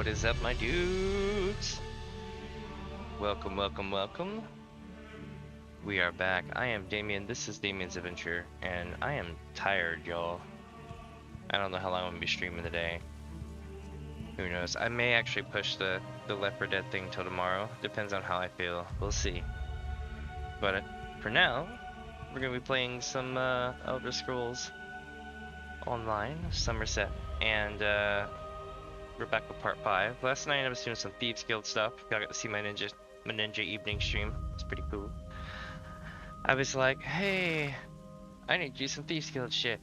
What is up, my dudes? Welcome, welcome, welcome. We are back. I am Damien, this is DamiensAdventure, and I am tired, y'all. I don't know how long I'm gonna be streaming today. Who knows? I may actually push the Left 4 Dead thing till tomorrow. Depends on how I feel. We'll see. But for now, we're gonna be playing some Elder Scrolls Online, Summerset, and we're back with part 5. Last night I was doing some Thieves Guild stuff. Y'all got to see my ninja evening stream. It's pretty cool. I was like, hey, I need to do some Thieves Guild shit.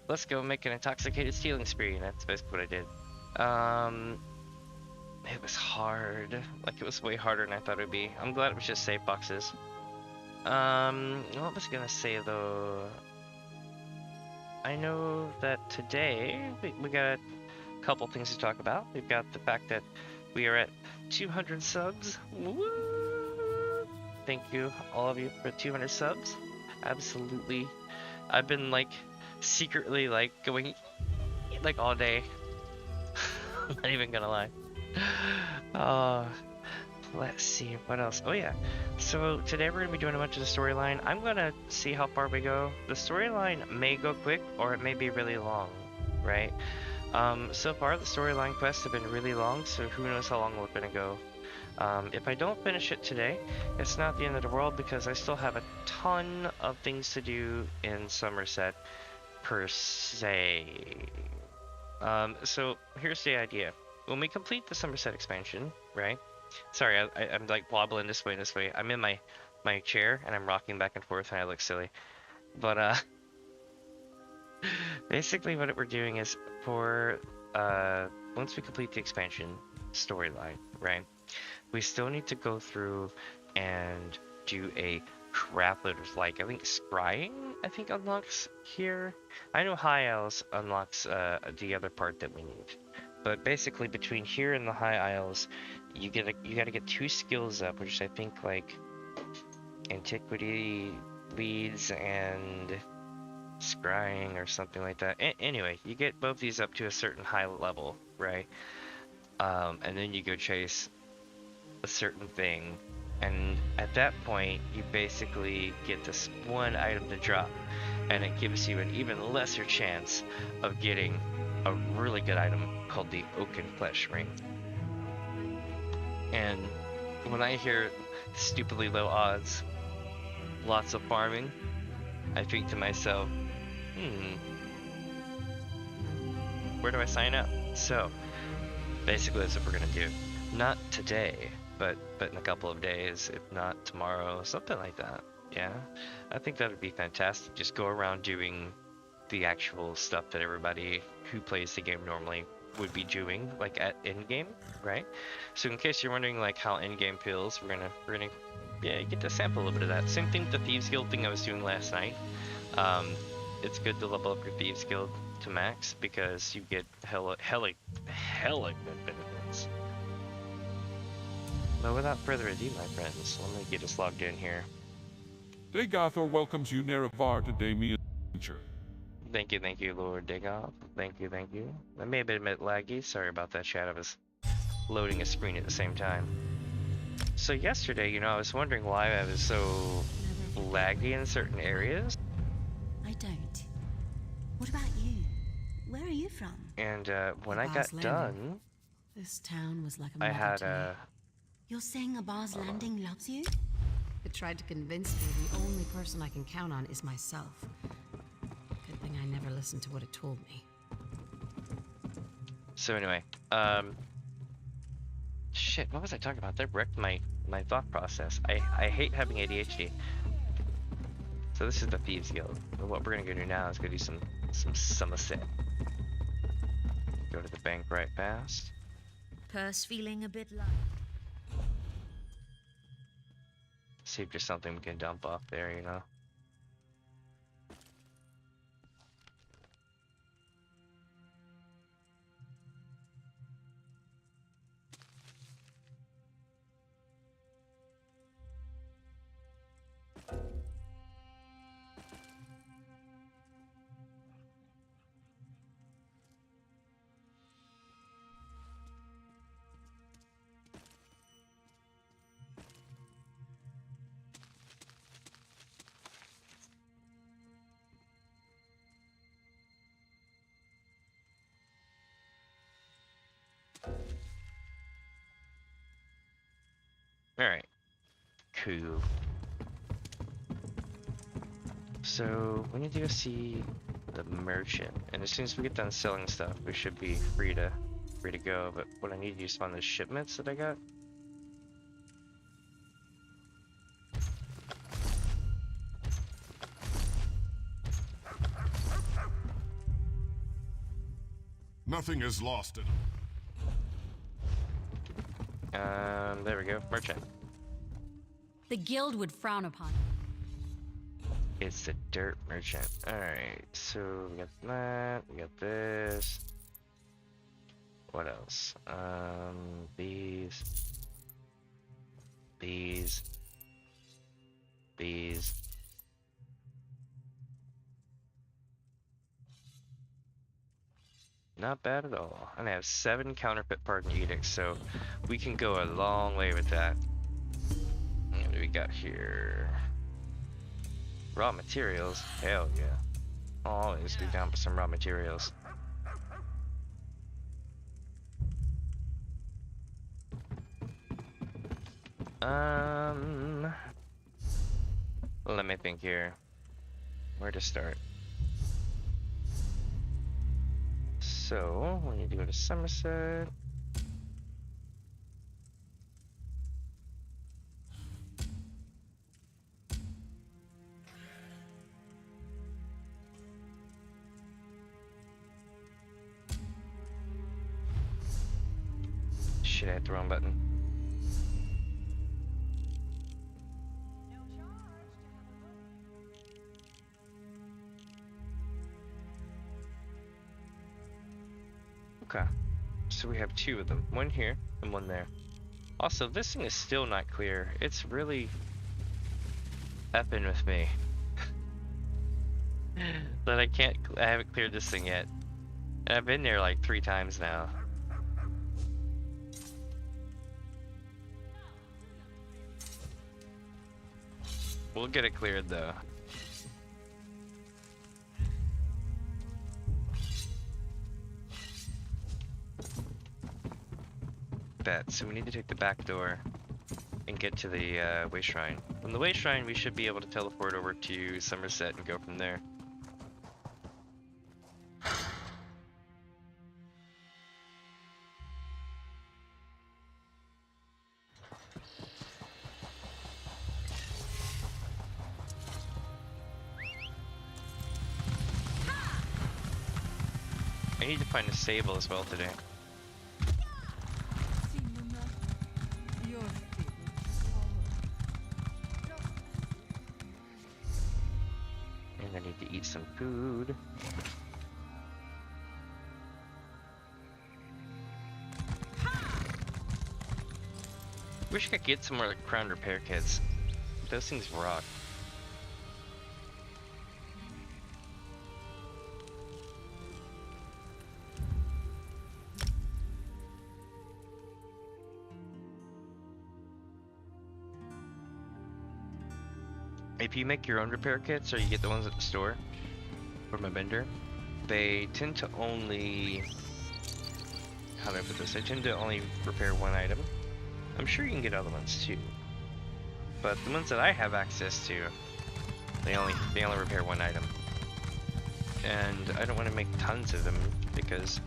Let's go make an intoxicated stealing spree, and that's basically what I did. It was hard. Like, it was way harder than I thought it would be. I'm glad it was just save boxes. What was I gonna say though? I know that today we got a couple things to talk about. We've got the fact that we are at 200 subs. Woo! Thank you, all of you, for 200 subs. Absolutely. I've been like secretly like going like all day. I'm not even gonna lie. Let's see what else. Oh yeah, so today we're gonna be doing a bunch of the storyline. I'm gonna see how far we go. The storyline may go quick or it may be really long, right? So far the storyline quests have been really long, so who knows how long we're gonna go. If I don't finish it today, it's not the end of the world because I still have a ton of things to do in Summerset per se. So here's the idea. When we complete the Summerset expansion, right? Sorry, I'm like wobbling this way and this way. I'm in my chair and I'm rocking back and forth and I look silly. But basically what we're doing is for once we complete the expansion storyline, right? We still need to go through and do a crap load of, like, I think scrying unlocks here. I know High Isles unlocks the other part that we need. But basically between here and the High Isles, you gotta get 2 skills up, which I think like Antiquity leads and scrying or something like that. Anyway, you get both these up to a certain high level, right? And then you go chase a certain thing, and at that point you basically get this one item to drop, and it gives you an even lesser chance of getting a really good item called the Oaken Flesh Ring. And when I hear stupidly low odds, lots of farming, I think to myself, where do I sign up? So basically that's what we're gonna do. Not today, but in a couple of days, if not tomorrow, something like that. Yeah, I think that would be fantastic. Just go around doing the actual stuff that everybody who plays the game normally would be doing, like at endgame, right? So in case you're wondering like how endgame feels, we're gonna yeah, get to sample a little bit of that. Same thing with the Thieves Guild thing I was doing last night. It's good to level up your Thieves Guild to max because you get hella good benefits. But without further ado, my friends, let me get us logged in here. Dagothor welcomes you, Nerevar, to DamiensAdventure. Thank you, Lord Dagoth. Thank you. That may have been a bit laggy. Sorry about that, chat. I was loading a screen at the same time. So yesterday, I was wondering why I was so laggy in certain areas. I don't. What about you? Where are you from? And when I got done, This town was like a I mother had to me. You're saying Abar's Landing loves you? It tried to convince me the only person I can count on is myself. Good thing I never listened to what it told me. So anyway, shit, what was I talking about? That wrecked my thought process. I hate having ADHD. So this is the Thieves Guild. And what we're gonna go do now is go do some Summerset. Go to the bank right fast. Purse feeling a bit light. See if there's something we can dump off there, Alright. Cool. So, we need to go see the merchant. And as soon as we get done selling stuff, we should be free to go. But what I need to use on the shipments that I got. Nothing is lost in There we go. Merchant. The guild would frown upon. It's the dirt merchant. Alright, so we got that, we got this. What else? These. Not bad at all. And I have 7 counterfeit pardon edicts, so we can go a long way with that. What do we got here? Raw materials? Hell yeah. Always be down for some raw materials. Let me think here. Where to start? So, we need to go to Summerset. Shit, I hit the wrong button. Okay, so we have 2 of them, one here and one there. Also, this thing is still not clear. It's really effing with me that I haven't cleared this thing yet. And I've been there like 3 times now. We'll get it cleared though. So we need to take the back door and get to the way shrine. From the way shrine, we should be able to teleport over to Summerset and go from there. I need to find a stable as well today. I need to eat some food. Wish I could get some more like crown repair kits. Those things rock. If you make your own repair kits, or you get the ones at the store from a vendor, they tend to only, how do I put this? They tend to only repair 1 item. I'm sure you can get other ones too, but the ones that I have access to, they only repair 1 item, and I don't want to make tons of them because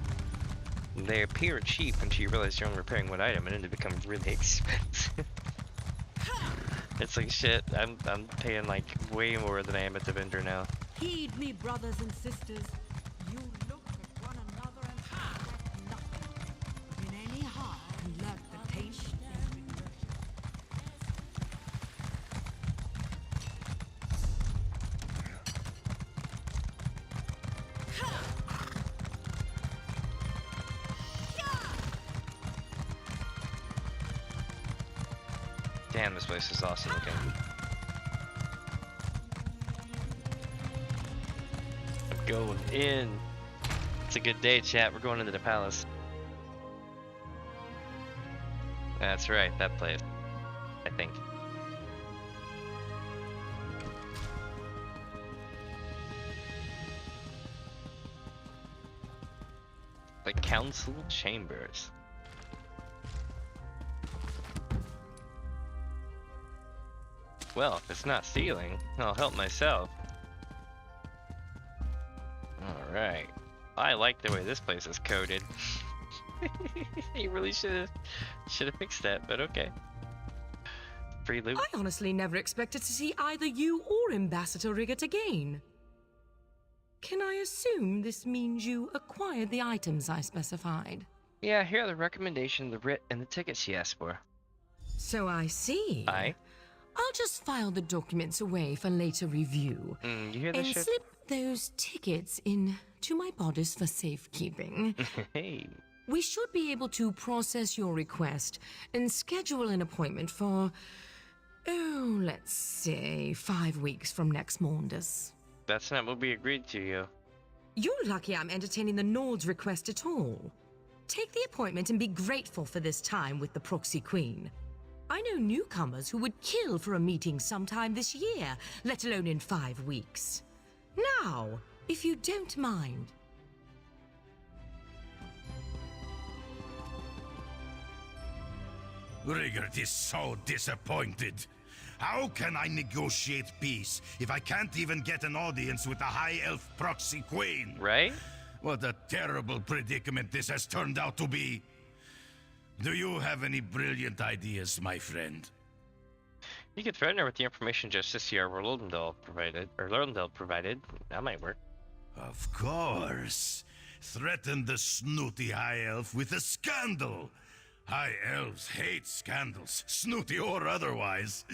they appear cheap until you realize you're only repairing 1 item, and then they become really expensive. It's like shit, I'm paying like way more than I am at the vendor now. Heed me, brothers and sisters. You look at one another and suspect nothing. In any heart can lurk the taste of regret. Damn, this place is awesome looking. I'm going in. It's a good day, chat. We're going into the palace. That's right, that place. I think. The council chambers. Well, if it's not stealing, I'll help myself. Alright. I like the way this place is coded. You really should have fixed that, but okay. Free loot. I honestly never expected to see either you or Ambassador Riggett again. Can I assume this means you acquired the items I specified? Yeah, here are the recommendation, the writ, and the tickets she asked for. So I see. Aye. I'll just file the documents away for later review. You hear this And shit? slip those tickets in to my bodice for safekeeping. Hey. We should be able to process your request and schedule an appointment for, oh, let's say 5 weeks from next Mondays. That's not what we agreed to, yo. You're lucky I'm entertaining the Nord's request at all. Take the appointment and be grateful for this time with the Proxy Queen. I know newcomers who would kill for a meeting sometime this year, let alone in 5 weeks. Now, if you don't mind. Riggert is so disappointed. How can I negotiate peace if I can't even get an audience with the High Elf Proxy Queen? Right? What a terrible predicament this has turned out to be. Do you have any brilliant ideas, my friend? You could threaten her with the information Justicia Lorndal provided. That might work. Of course. Threaten the snooty High Elf with a scandal. High Elves hate scandals, snooty or otherwise.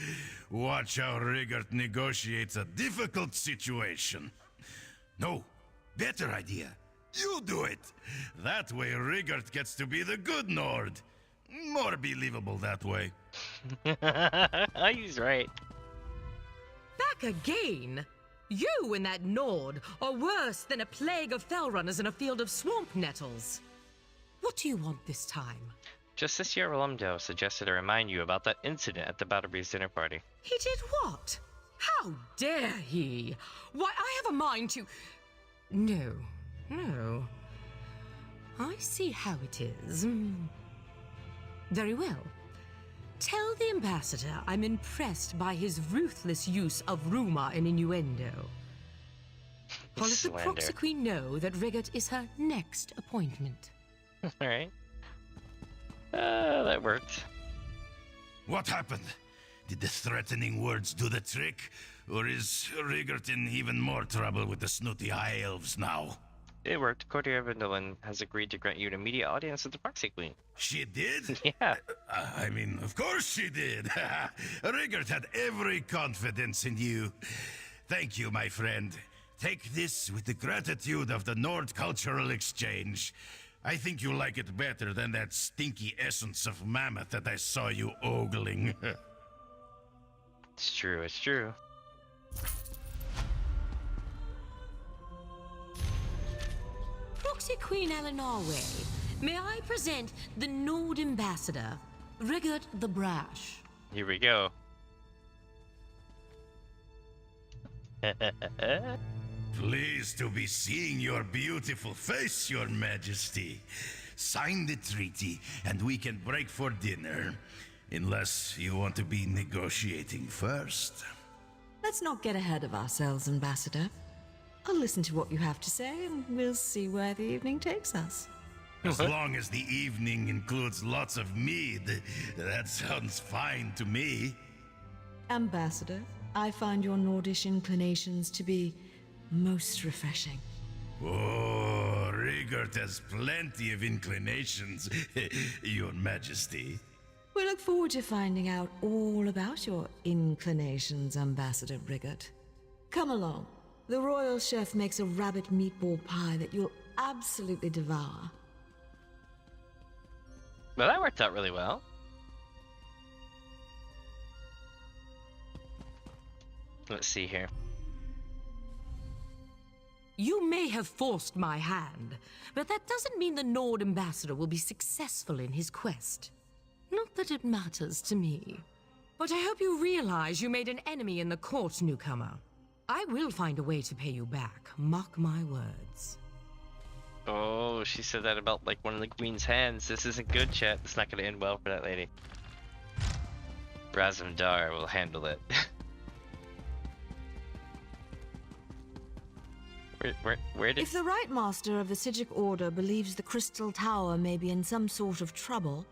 Watch how Riggert negotiates a difficult situation. No, better idea. You do it. That way Riggert gets to be the good Nord. More believable that way. He's right. Back again? You and that Nord are worse than a plague of fell runners in a field of swamp nettles. What do you want this time? Justicia Rolumdo suggested I remind you about that incident at the Batterby's dinner party. He did what? How dare he? Why, I have a mind to... No. I see how it is. Very well. Tell the ambassador I'm impressed by his ruthless use of rumor and innuendo. I'll let the Slander. Proxy Queen know that Riggert is her next appointment. Alright. That worked. What happened? Did the threatening words do the trick? Or is Riggert in even more trouble with the snooty High Elves now? It worked. Courtier Vindelin has agreed to grant you an immediate audience with the Proxy Queen. She did? Yeah. I mean, of course she did. Riggert had every confidence in you. Thank you, my friend. Take this with the gratitude of the Nord Cultural Exchange. I think you'll like it better than that stinky essence of mammoth that I saw you ogling. It's true, it's true. Proxy Queen Eleanor Way, may I present the Nord Ambassador, Riggert the Brash. Here we go. Pleased to be seeing your beautiful face, Your Majesty. Sign the treaty, and we can break for dinner. Unless you want to be negotiating first. Let's not get ahead of ourselves, Ambassador. I'll listen to what you have to say, and we'll see where the evening takes us. As long as the evening includes lots of mead, that sounds fine to me. Ambassador, I find your Nordish inclinations to be most refreshing. Oh, Riggert has plenty of inclinations, Your Majesty. We look forward to finding out all about your inclinations, Ambassador Riggert. Come along. The royal chef makes a rabbit meatball pie that you'll absolutely devour. Well, that worked out really well. Let's see here. You may have forced my hand, but that doesn't mean the Nord Ambassador will be successful in his quest. Not that it matters to me. But I hope you realize you made an enemy in the court, newcomer. I will find a way to pay you back, mark my words. Oh, she said that about like one of the queen's hands. This isn't good, chat. It's not going to end well for that lady. Razumdar will handle it. Where did... If the right master of the Sijic Order believes the Crystal Tower may be in some sort of trouble,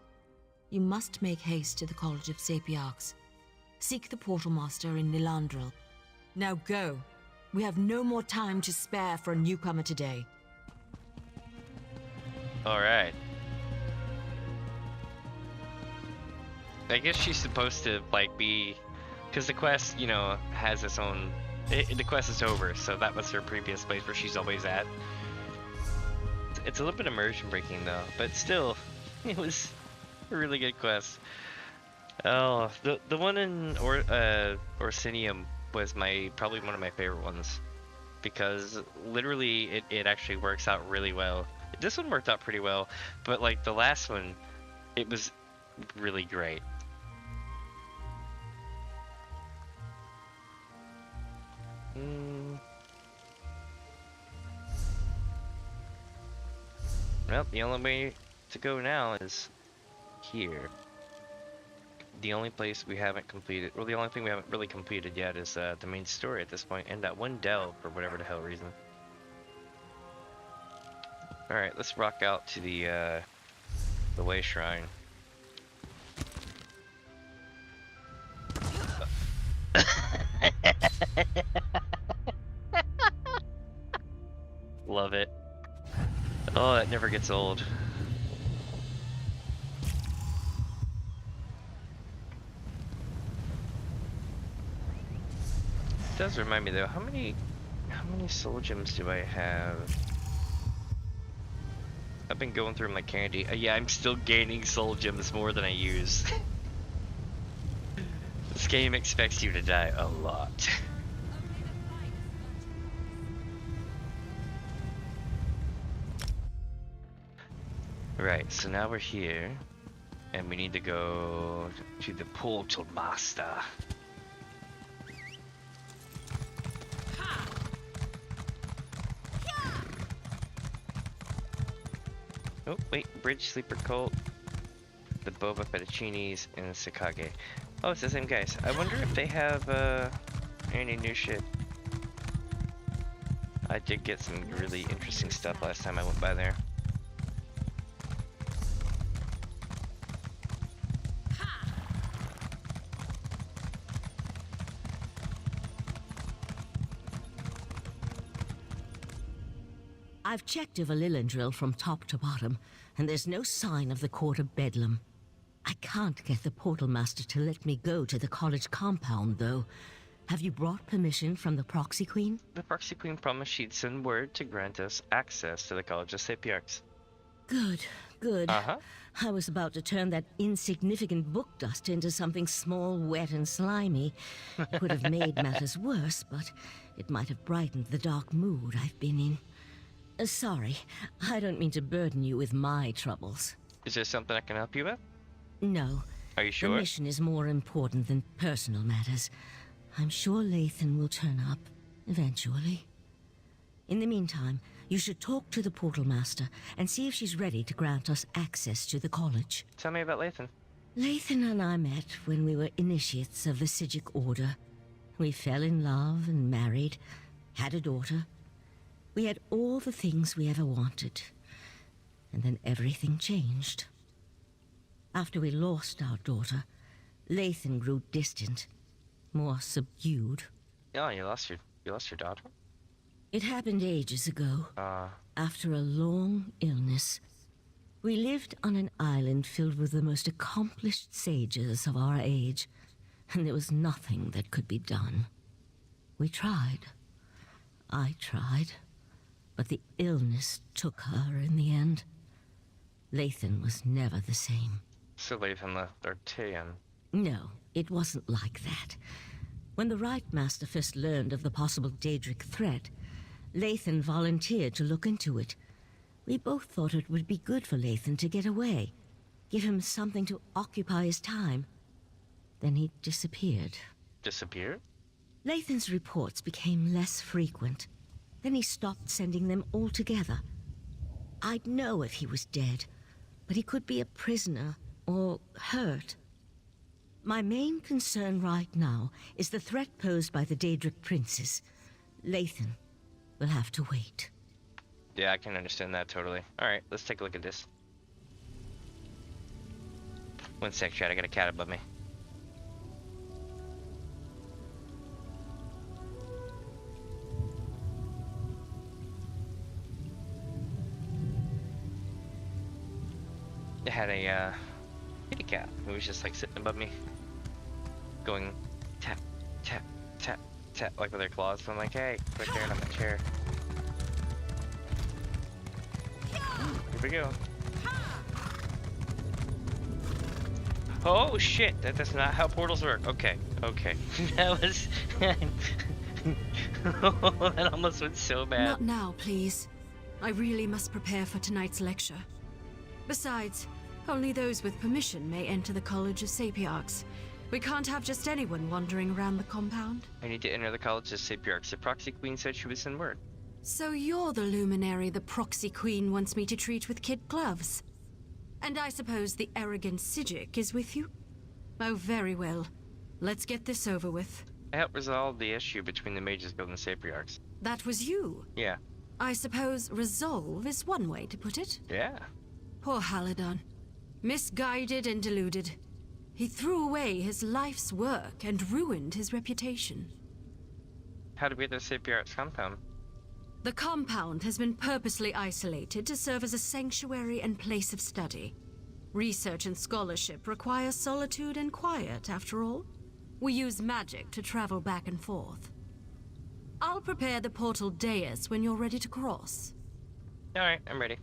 you must make haste to the College of Sapiarchs. Seek the Portal Master in Nilandril. Now go. We have no more time to spare for a newcomer today. Alright. I guess she's supposed to, like, be... Because the quest, you know, has its own... the quest is over, so that was her previous place where she's always at. It's a little bit immersion breaking, though, but still, it was a really good quest. Oh, the one in Orsinium was probably one of my favorite ones, because literally it actually works out really well. This one worked out pretty well, but like the last one, it was really great. Well, the only way to go now is here. The only place we haven't completed, well, the only thing we haven't really completed yet is the main story at this point, and that one delve for whatever the hell reason. Alright, let's rock out to the Way Shrine. Love it. Oh, that never gets old. It does remind me though, how many soul gems do I have? I've been going through my candy. Yeah, I'm still gaining soul gems more than I use. This game expects you to die a lot. Right, so now we're here, and we need to go to the Portal Master. Oh, wait, Bridge, Sleeper Cult, the Boba Fettuccinis, and the Sakage. Oh, it's the same guys. I wonder if they have, any new shit. I did get some really interesting stuff last time I went by there. I've checked over Lillandril from top to bottom, and there's no sign of the Court of Bedlam. I can't get the Portal Master to let me go to the college compound, though. Have you brought permission from the Proxy Queen? The Proxy Queen promised she'd send word to grant us access to the College of Sapiarchs. Good, good. Uh-huh. I was about to turn that insignificant book dust into something small, wet, and slimy. It would have made matters worse, but it might have brightened the dark mood I've been in. Sorry, I don't mean to burden you with my troubles. Is there something I can help you with? No. Are you sure? The mission is more important than personal matters. I'm sure Lathan will turn up, eventually. In the meantime, you should talk to the Portal Master and see if she's ready to grant us access to the college. Tell me about Lathan. Lathan and I met when we were initiates of the Sijic Order. We fell in love and married, had a daughter. We had all the things we ever wanted. And then everything changed. After we lost our daughter, Lathan grew distant, more subdued. Oh, you lost your daughter? It happened ages ago, after a long illness. We lived on an island filled with the most accomplished sages of our age, and there was nothing that could be done. We tried. I tried. But the illness took her in the end. Lathan was never the same. So Lathan left Artean. No, it wasn't like that. When the Right Master first learned of the possible Daedric threat, Lathan volunteered to look into it. We both thought it would be good for Lathan to get away, give him something to occupy his time. Then he disappeared. Disappeared? Lathan's reports became less frequent. Then he stopped sending them altogether. I'd know if he was dead, but he could be a prisoner or hurt. My main concern right now is the threat posed by the Daedric princes. Lathan. will have to wait. Yeah, I can understand that totally. Alright, let's take a look at this. One sec, chat, I got a cat above me. I had a kitty cat who was just like sitting above me, going tap, tap, tap, tap, like with her claws. So I'm like, hey, quit staring at my chair. Here we go. Oh shit, that's not how portals work. Okay, okay. That was... that almost went so bad. Not now, please. I really must prepare for tonight's lecture. Besides, only those with permission may enter the College of Sapiarchs. We can't have just anyone wandering around the compound. I need to enter the College of Sapiarchs. The Proxy Queen said she would send word. So you're the luminary the Proxy Queen wants me to treat with kid gloves. And I suppose the arrogant Sijic is with you? Oh, very well. Let's get this over with. I helped resolve the issue between the Mages Guild and Sapiarchs. That was you? Yeah. I suppose resolve is one way to put it? Yeah. Poor Haladon. Misguided and deluded. He threw away his life's work and ruined his reputation. How did we get to the Sapiarchs compound? The compound has been purposely isolated to serve as a sanctuary and place of study. Research and scholarship require solitude and quiet, after all. We use magic to travel back and forth. I'll prepare the portal dais when you're ready to cross. Alright, I'm ready.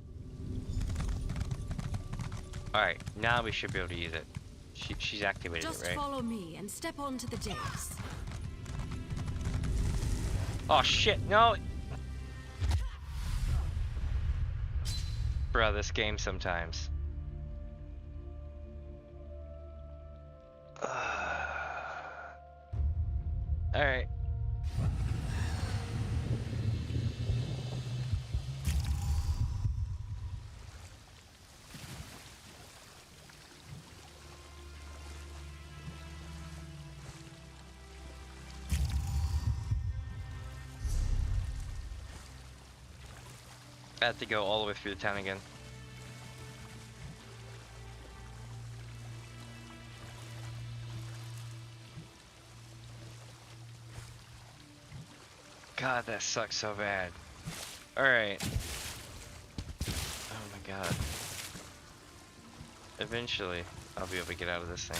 Alright, now we should be able to use it. She's activated Just it, right? follow me and step onto the dais. Oh shit, no! Bro, this game sometimes. Alright. I have to go all the way through the town again. God, that sucks so bad. Alright. Oh my god. Eventually, I'll be able to get out of this thing.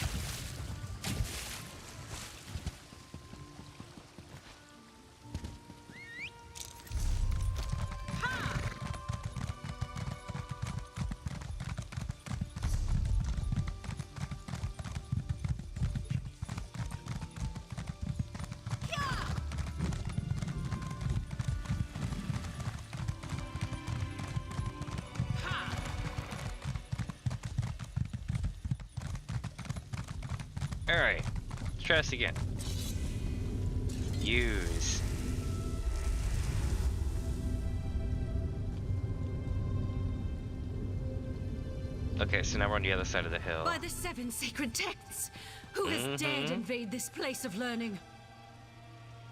Alright, let's try this again. Use. Okay, so now we're on the other side of the hill. By the 7 sacred texts, who has dared invade this place of learning?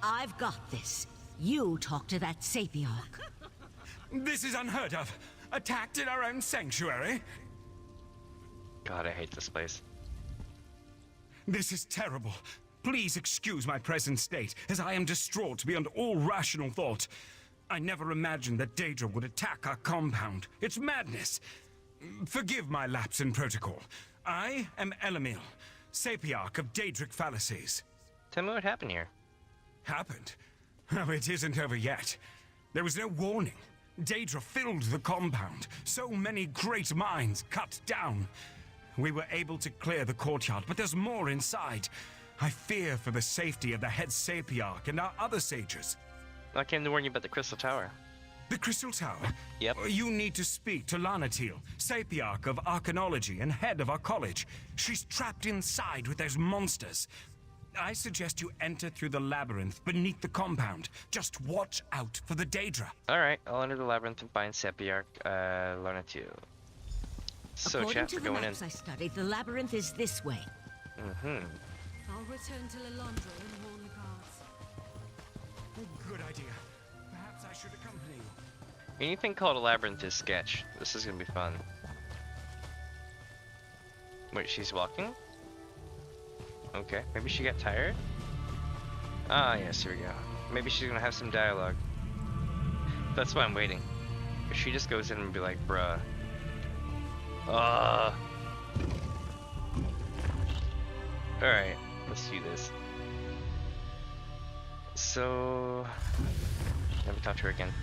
I've got this. You talk to that Sapiarch. This is unheard of. Attacked in our own sanctuary? God, I hate this place. This is terrible. Please excuse my present state, as I am distraught beyond all rational thought. I never imagined that Daedra would attack our compound. It's madness. Forgive my lapse in protocol. I am Elamil, Sapiarch of Daedric Fallacies. Tell me what happened here. Happened? Oh, it isn't over yet. There was no warning. Daedra filled the compound. So many great minds cut down. We were able to clear the courtyard, but there's more inside. I fear for the safety of the head Sapiarch and our other sages. I came to warn you about the Crystal Tower. The Crystal Tower? Yep. You need to speak to Lanatil, Sapiarch of Arcanology and head of our college. She's trapped inside with those monsters. I suggest you enter through the labyrinth beneath the compound. Just watch out for the Daedra. Alright, I'll enter the labyrinth and find Sapiarch, Lanatil. So, According chat, to we're the going in. maps I studied, the labyrinth is this way. Mm-hmm. I'll return to Lilandra and warn the guards. Good idea. Perhaps I should Anything called a labyrinth is sketch. This is gonna be fun. Wait, she's walking? Okay, maybe she got tired? Ah, yes, here we go. Maybe she's gonna have some dialogue. That's why I'm waiting. If she just goes in and be like, bruh. Alright, let's do this. So... Never talk to her again.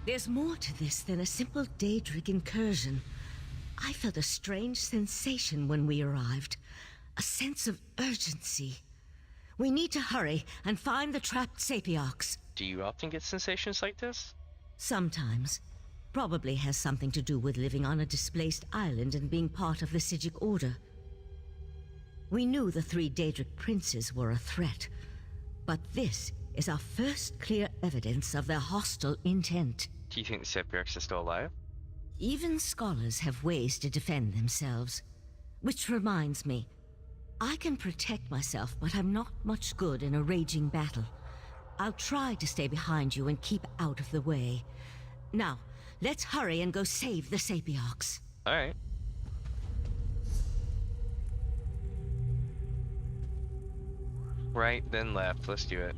There's more to this than a simple Daedric incursion. I felt a strange sensation when we arrived. A sense of urgency. We need to hurry and find the trapped Sapiarchs. Do you often get sensations like this? Sometimes. Probably has something to do with living on a displaced island and being part of the Sigic Order. We knew the 3 Daedric princes were a threat, but this is our first clear evidence of their hostile intent. Do you think the Sapiarchs are still alive? Even scholars have ways to defend themselves. Which reminds me, I can protect myself, but I'm not much good in a raging battle. I'll try to stay behind you and keep out of the way. Now, let's hurry and go save the Sapiarchs. Alright. Right, then left. Let's do it.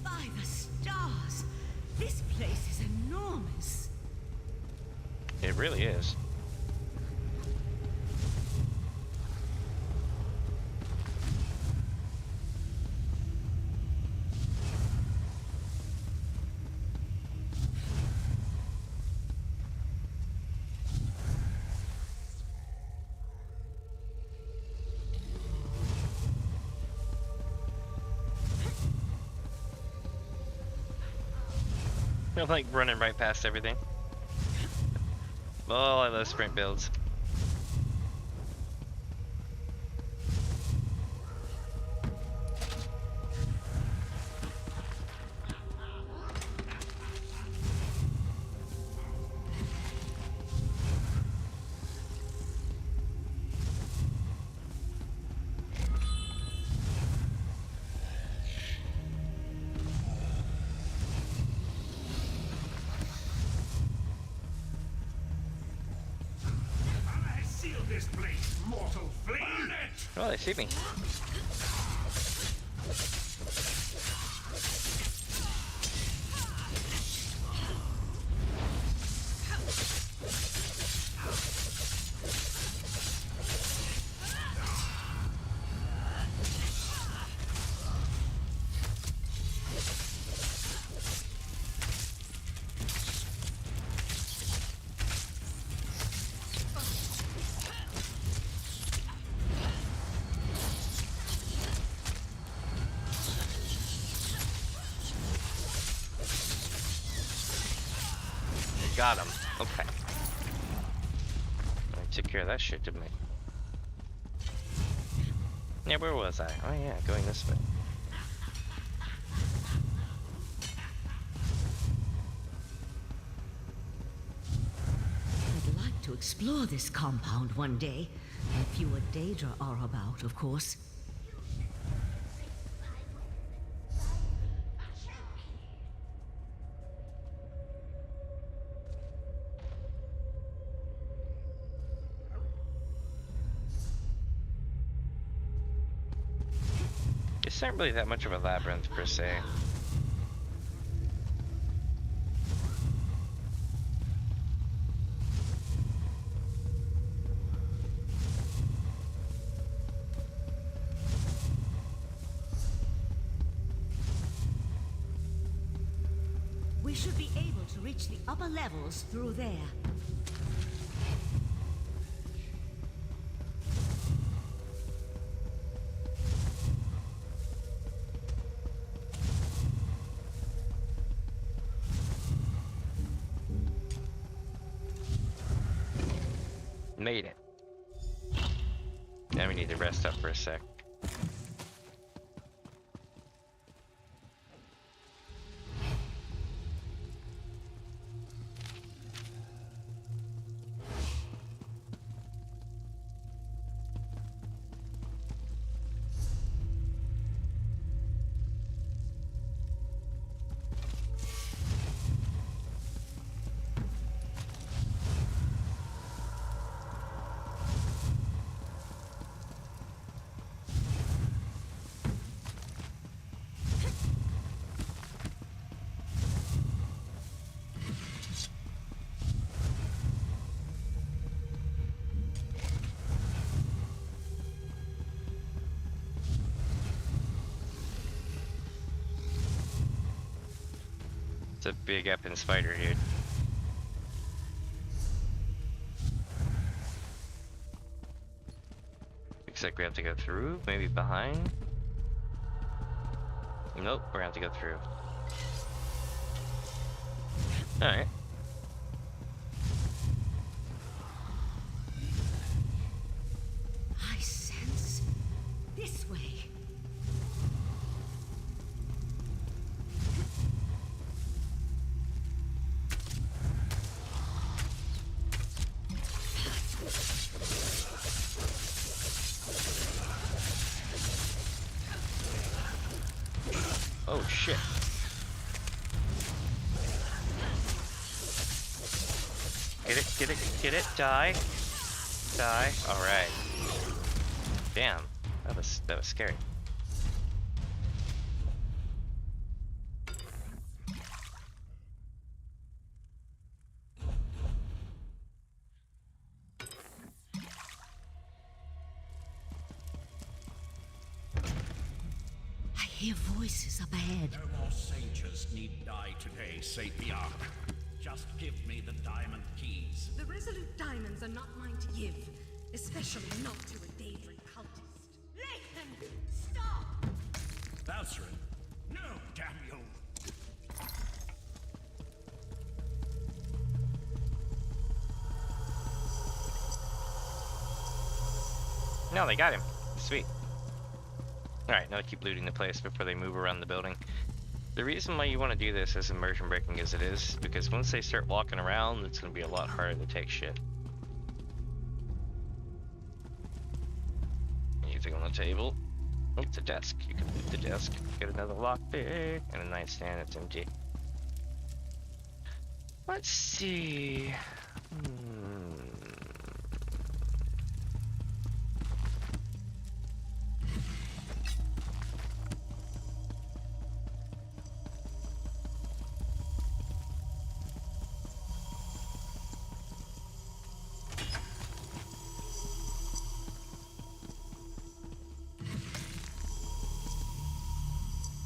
By the stars! This place is enormous. It really is. I'm like running right past everything. Oh, I love sprint builds. This place, mortal flame! Oh, they see me. Got him. Okay. I took care of that shit, didn't I? Yeah, where was I? Oh yeah, going this way. I'd like to explore this compound one day. If you and Daedra are about, of course. It's not really that much of a labyrinth per se. We should be able to reach the upper levels through there. Made it. Now we need to rest up for a sec. It's a big effing spider, dude. Looks like we have to go through, maybe behind. Nope, we're gonna have to go through. Alright. I sense this way. Oh shit. Get it, die. Die. Alright. Damn. That was scary. I hear voices up ahead. No more sages need die today, Sapiarch. Just give me the diamond keys. The resolute diamonds are not mine to give, especially not to a Daedra cultist. Lathan, stop! Valcerin, no, damn you! No, they got him. Sweet. Alright, now keep looting the place before they move around the building. The reason why you want to do this as immersion breaking as it is, because once they start walking around, it's going to be a lot harder to take shit. Anything on the table? Oh, it's a desk. You can loot the desk. Get another lockpick and a nightstand. It's empty. Let's see.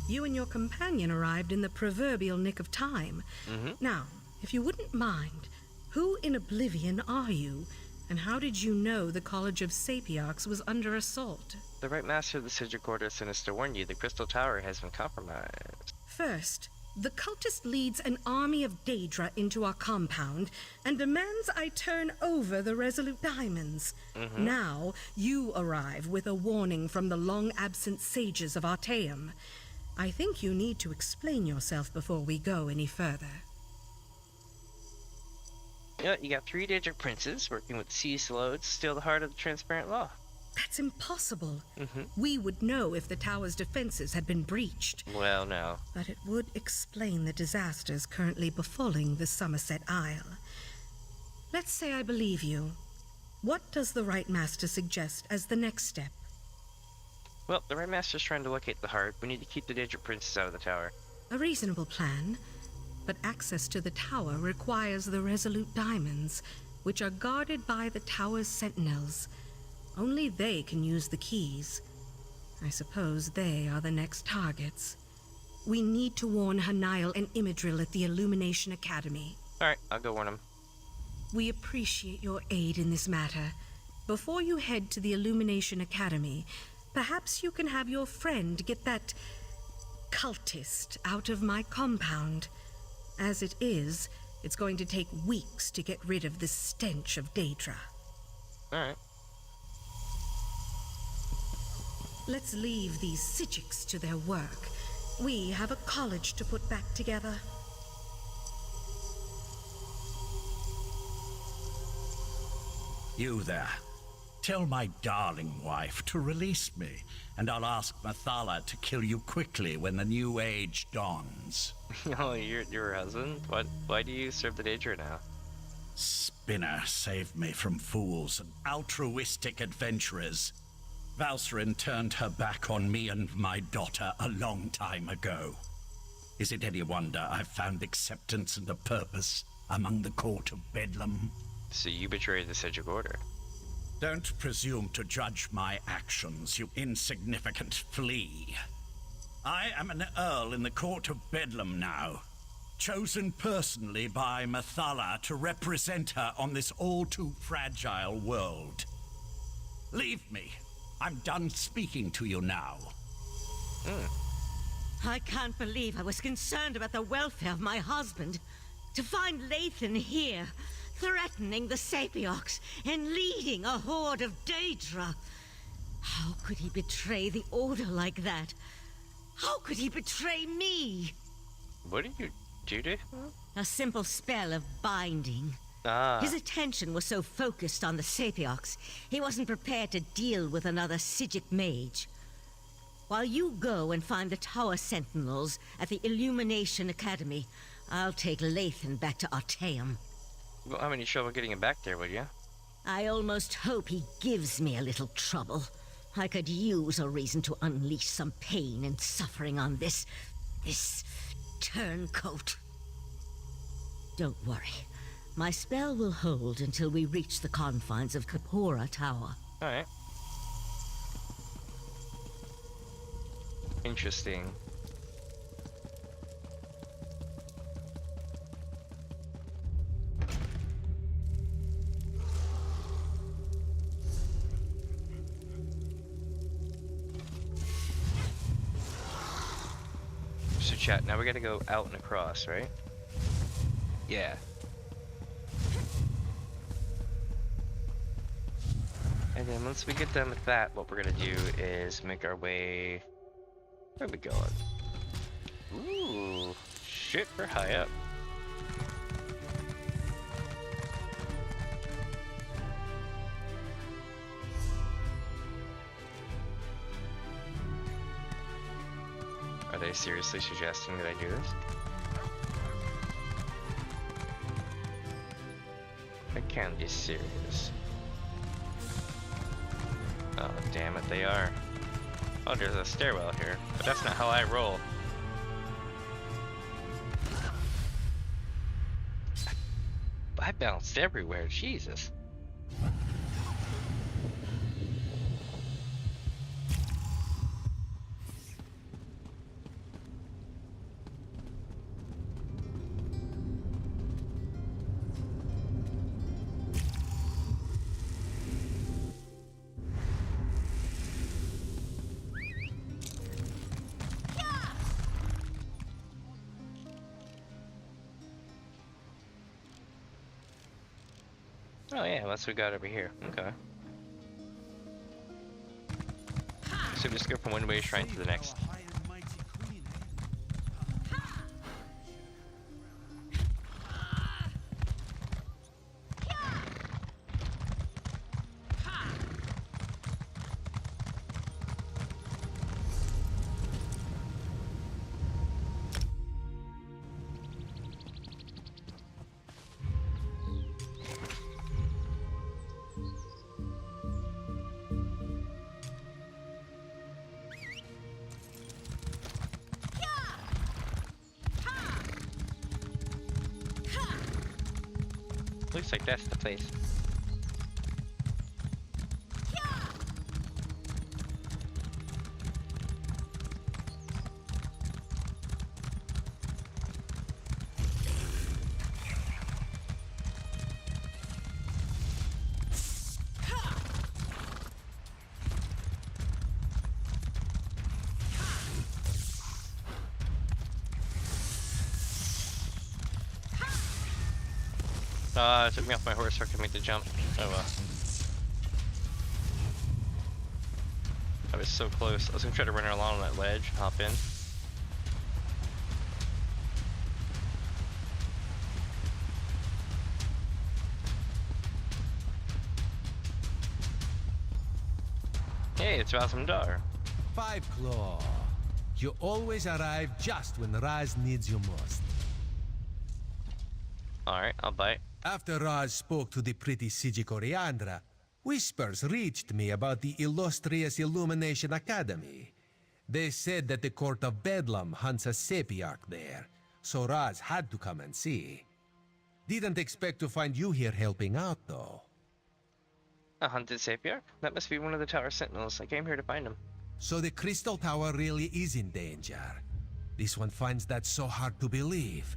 You and your companion arrived in the proverbial nick of time. Now, if you wouldn't mind, who in Oblivion are you? And how did you know the College of Sapiarchs was under assault? The right master of the Sigil Quarter sent us to warn you the Crystal Tower has been compromised. First, the cultist leads an army of Daedra into our compound and demands I turn over the Resolute Diamonds. Now, you arrive with a warning from the long-absent sages of Artaeum. I think you need to explain yourself before we go any further. Yeah, you got 3 Daedric princes working with sea slow to steal the heart of the transparent law. That's impossible. We would know if the tower's defenses had been breached. Well, no. But it would explain the disasters currently befalling the Summerset Isle. Let's say I believe you. What does the Right Master suggest as the next step? Well, the Right Master's trying to locate the heart. We need to keep the Daedric princes out of the tower. A reasonable plan, but access to the tower requires the Resolute Diamonds, which are guarded by the tower's sentinels. Only they can use the keys. I suppose they are the next targets. We need to warn Hanail and Imidril at the Illumination Academy. Alright, I'll go warn them. We appreciate your aid in this matter. Before you head to the Illumination Academy, perhaps you can have your friend get that cultist out of my compound. As it is, it's going to take weeks to get rid of the stench of Daedra. Alright. Let's leave these Sijiks to their work. We have a college to put back together. You there. Tell my darling wife to release me, and I'll ask Mathala to kill you quickly when the new age dawns. Oh, you're her husband? Why do you serve the Daedra now? Spinner saved me from fools and altruistic adventurers. Valsrin turned her back on me and my daughter a long time ago. Is it any wonder I've found acceptance and a purpose among the court of Bedlam? So you betrayed the Sijic Order. Don't presume to judge my actions, you insignificant flea. I am an earl in the court of Bedlam now, chosen personally by Mathala to represent her on this all-too-fragile world. Leave me. I'm done speaking to you now. I can't believe I was concerned about the welfare of my husband. To find Lathan here, threatening the Sapiox and leading a horde of Daedra. How could he betray the Order like that? How could he betray me? What did you do to him? A simple spell of binding. His attention was so focused on the Sapiox, he wasn't prepared to deal with another Sijic mage. While you go and find the Tower Sentinels at the Illumination Academy, I'll take Lathan back to Artaeum. Well, I mean, you trouble getting him back there, would you? I almost hope he gives me a little trouble. I could use a reason to unleash some pain and suffering on this turncoat. Don't worry. My spell will hold until we reach the confines of Kapora Tower. Alright. Interesting. So chat, now we gotta go out and across, right? Yeah. And then once we get done with that, what we're gonna do is make our way... Where are we going? Ooh, shit, we're high up. Are they seriously suggesting that I do this? I can't be serious. Oh, damn it, they are. Oh, there's a stairwell here, but that's not how I roll. I bounced everywhere, Jesus. Oh yeah, that's what we got over here. Okay. So we just go from one way shrine to the next. Looks like that's the place. It took me off my horse so I could make the jump. Oh well. I was so close. I was gonna try to run along that ledge, hop in. Hey, it's Awesome Dar. Five Claw. You always arrive just when Raz needs you most. Alright, I'll bite. After Raz spoke to the pretty Sigi Coriandra, whispers reached me about the illustrious Illumination Academy. They said that the Court of Bedlam hunts a Sapiarch there, so Raz had to come and see. Didn't expect to find you here helping out, though. A hunted Sapiarch? That must be one of the tower sentinels. I came here to find him. So the Crystal Tower really is in danger. This one finds that so hard to believe.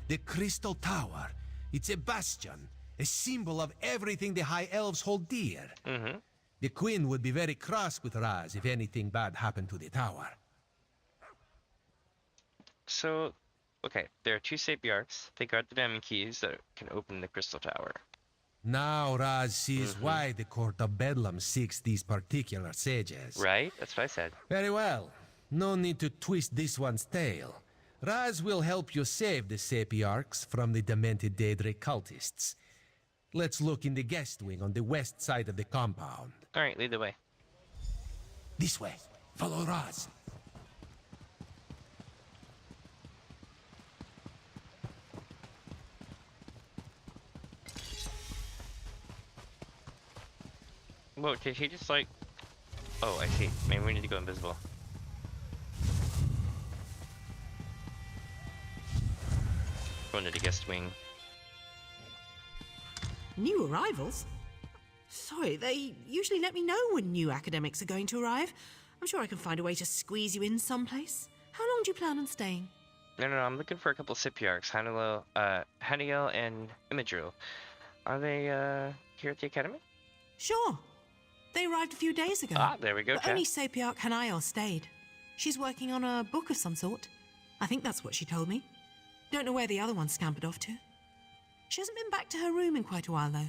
The Crystal Tower, it's a bastion, a symbol of everything the High Elves hold dear. Mm-hmm. The Queen would be very cross with Raz if anything bad happened to the tower. So, okay, there are two Sapiarchs. They guard the diamond keys that can open the Crystal Tower. Now Raz sees why the Court of Bedlam seeks these particular sages. Right? That's what I said. Very well. No need to twist this one's tail. Raz will help you save the Sapiarchs from the demented Daedric cultists. Let's look in the guest wing on the west side of the compound. Alright, lead the way. This way. Follow Raz. Whoa, did he just like... Oh, I see. Maybe we need to go invisible. Go into the guest wing. New arrivals? Sorry, they usually let me know when new academics are going to arrive. I'm sure I can find a way to squeeze you in someplace. How long do you plan on staying? No, I'm looking for a couple Sapiarchs. Haniel and Imidril. Are they, here at the academy? Sure. They arrived a few days ago. Ah, there we go, But only Sapiarch Haniel stayed. She's working on a book of some sort. I think that's what she told me. Don't know where the other one scampered off to. She hasn't been back to her room in quite a while, though.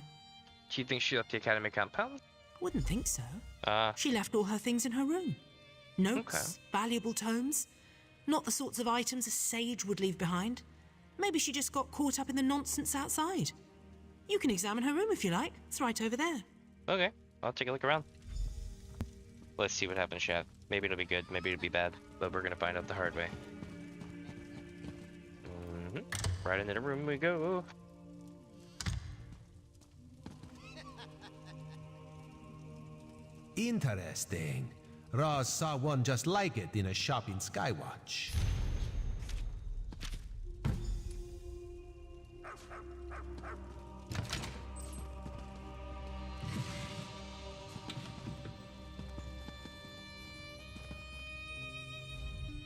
Do you think she left the academy compound? Wouldn't think so. Ah. She left all her things in her room. Notes, valuable tomes. Not the sorts of items a sage would leave behind. Maybe she just got caught up in the nonsense outside. You can examine her room if you like. It's right over there. Okay, I'll take a look around. Let's see what happens, chat. Maybe it'll be good, maybe it'll be bad, but we're gonna find out the hard way. Right into the room we go. Interesting. Raz saw one just like it in a shop in Skywatch.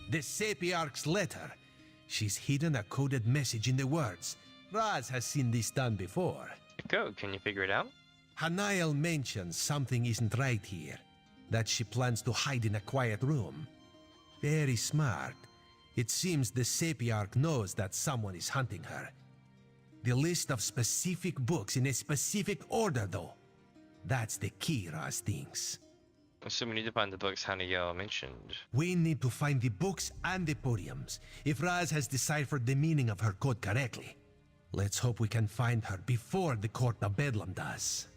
The Sapiarch's letter. She's hidden a coded message in the words. Raz has seen this done before. Go, can you figure it out? Haniel mentions something isn't right here, that she plans to hide in a quiet room. Very smart. It seems the Sapiarch knows that someone is hunting her. The list of specific books in a specific order, though. That's the key, Raz thinks. So we need to find the books Haniel mentioned. We need to find the books and the podiums, if Raz has deciphered the meaning of her code correctly. Let's hope we can find her before the Court of Bedlam does.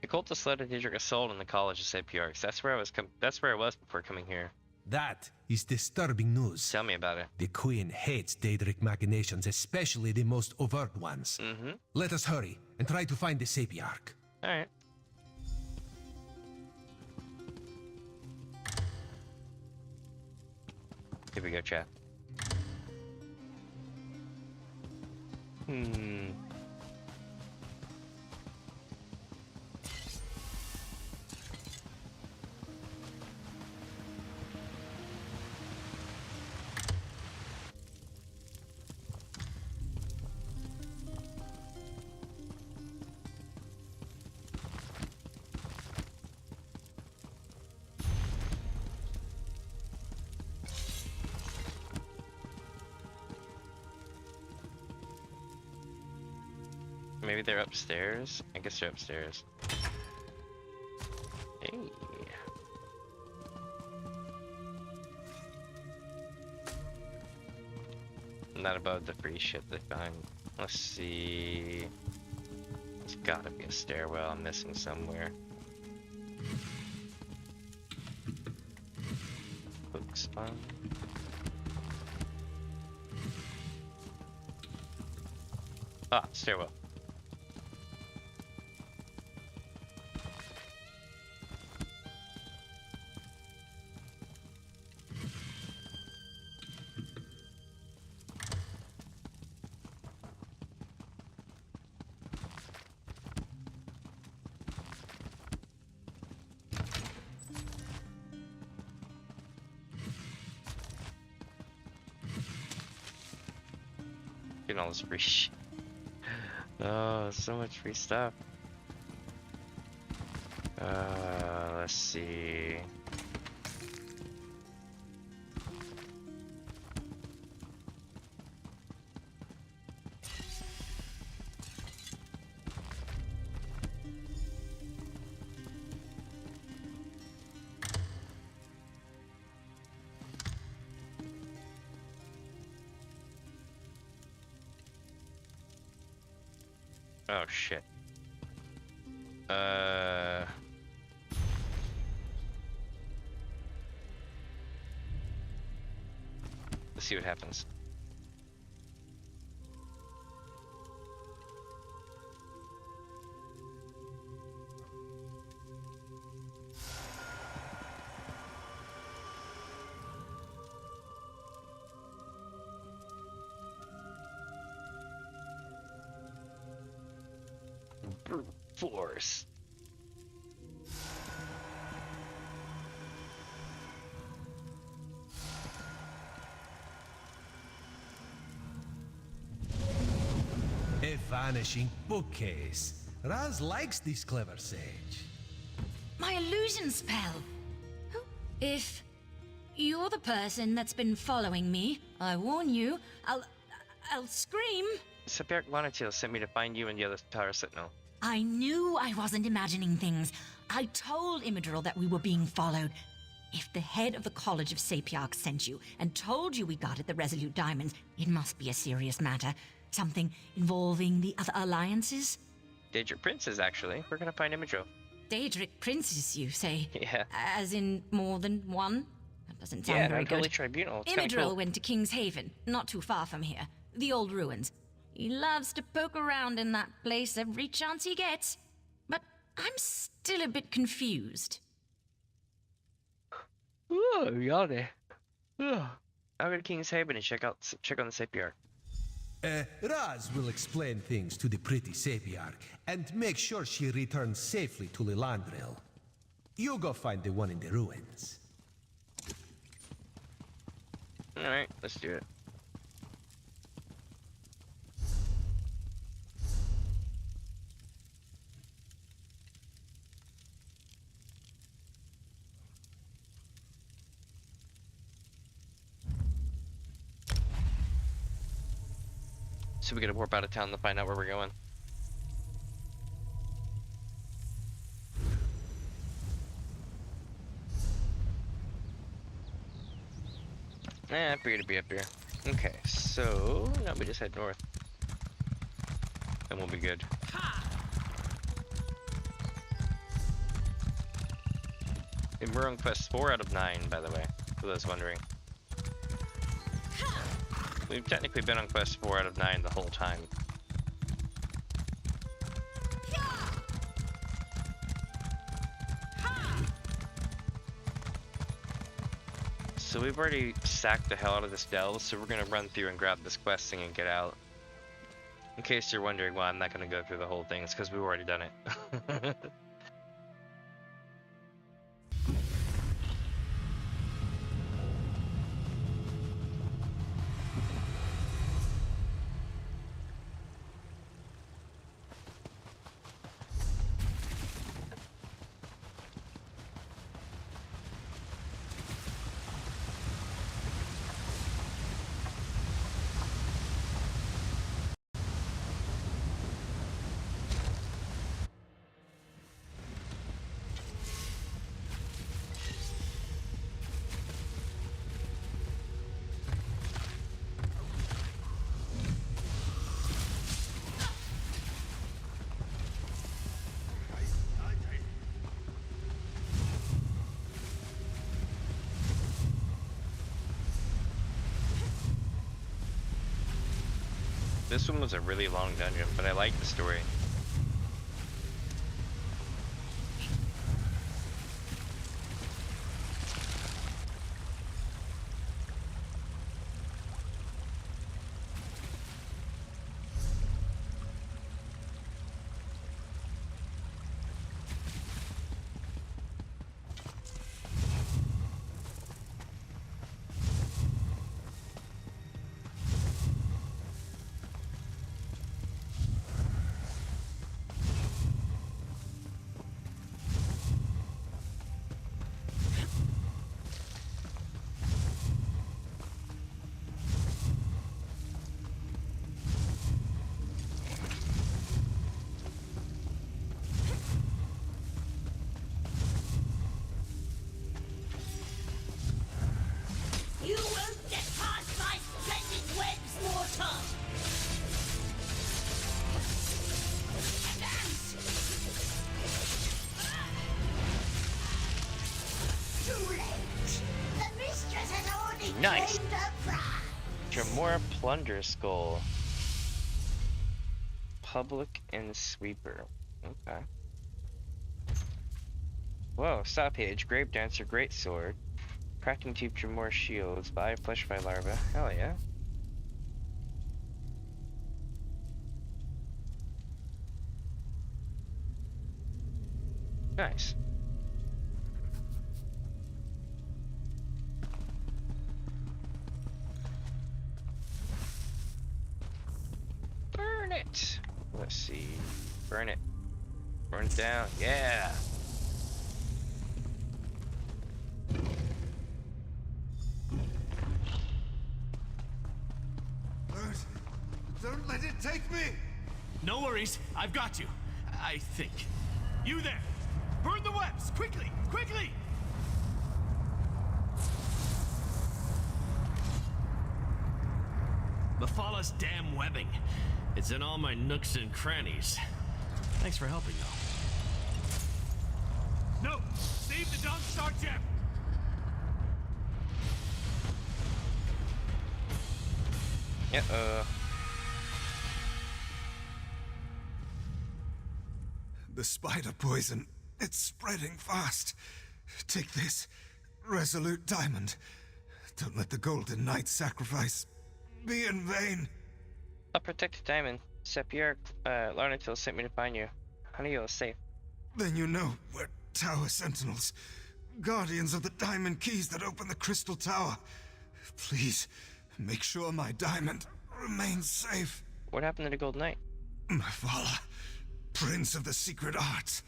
The cultist led a Daedric assault on the College of Sapiarchs. That's where I was before coming here. That is disturbing news. Tell me about it. The Queen hates Daedric machinations, especially the most overt ones. Let us hurry and try to find the Sapiarch. Alright. Here we go, chat. Maybe they're upstairs? I guess they're upstairs. Hey. not above the free shit they find. Let's see. There's gotta be a stairwell I'm missing somewhere. Hooks on. Ah, stairwell. Getting all this free shit. Oh, so much free stuff. Let's see. Oh shit. Let's see what happens. Brute force. A vanishing bookcase. Raz likes this clever sage. My illusion spell. If you're the person that's been following me, I warn you, I'll scream. Sepiarch Lanatil sent me to find you and the other Tower Sentinel. I knew I wasn't imagining things. I told Imidril that we were being followed. If the head of the College of Sapiarch sent you and told you we guarded the Resolute Diamonds, it must be a serious matter. Something involving the other alliances? Daedric Princes, actually. We're gonna find Imidril. Daedric Princes, you say? Yeah. As in more than one? That doesn't sound very good. Holy Tribunal. It's Imidril cool. went to King's Haven, not too far from here. The old ruins. He loves to poke around in that place every chance he gets. But I'm still a bit confused. Ooh, yawny. I'll go to King's Haven and check on the Sapiarch. Raz will explain things to the pretty Sapiarch and make sure she returns safely to Lilandril. You go find the one in the ruins. Alright, let's do it. So we gotta warp out of town to find out where we're going. I figured it'd be up here. Okay, so now we just head north. And we'll be good. And we're on quest 4 out of 9, by the way, for those wondering. We've technically been on quest 4 out of 9 the whole time. So we've already sacked the hell out of this delve, so we're gonna run through and grab this quest thing and get out. In case you're wondering why I'm not gonna go through the whole thing, it's because we've already done it. This one was a really long dungeon, but I like the story. You won't get past my splendid webs, mortal! Advance! Too late! The mistress has already Nice. claimed her prize! Jamora Plunder Skull. Public and Sweeper. Okay. Whoa, stop page. Grave Dancer, Great Sword. Crafting Tube Jamora Shields. Buy Flesh by Larva. Hell yeah. Nice. Burn it! Let's see. Burn it. Burn it down. Yeah! Don't let it take me! No worries, I've got you. I think. You there! Burn the webs! Quickly! Quickly! Mephalah's damn webbing. It's in all my nooks and crannies. Thanks for helping, though. No! Save the Dawn Star Gem! The spider poison, it's spreading fast. Take this, resolute diamond. Don't let the Golden Knight sacrifice be in vain. I'll protect the diamond. Sepiarch, Larnatil sent me to find you. Honey, you're safe. Then you know we're Tower Sentinels, guardians of the diamond keys that open the Crystal Tower. Please, make sure my diamond remains safe. What happened to the Golden Knight? Mephalah, Prince of the Secret Arts.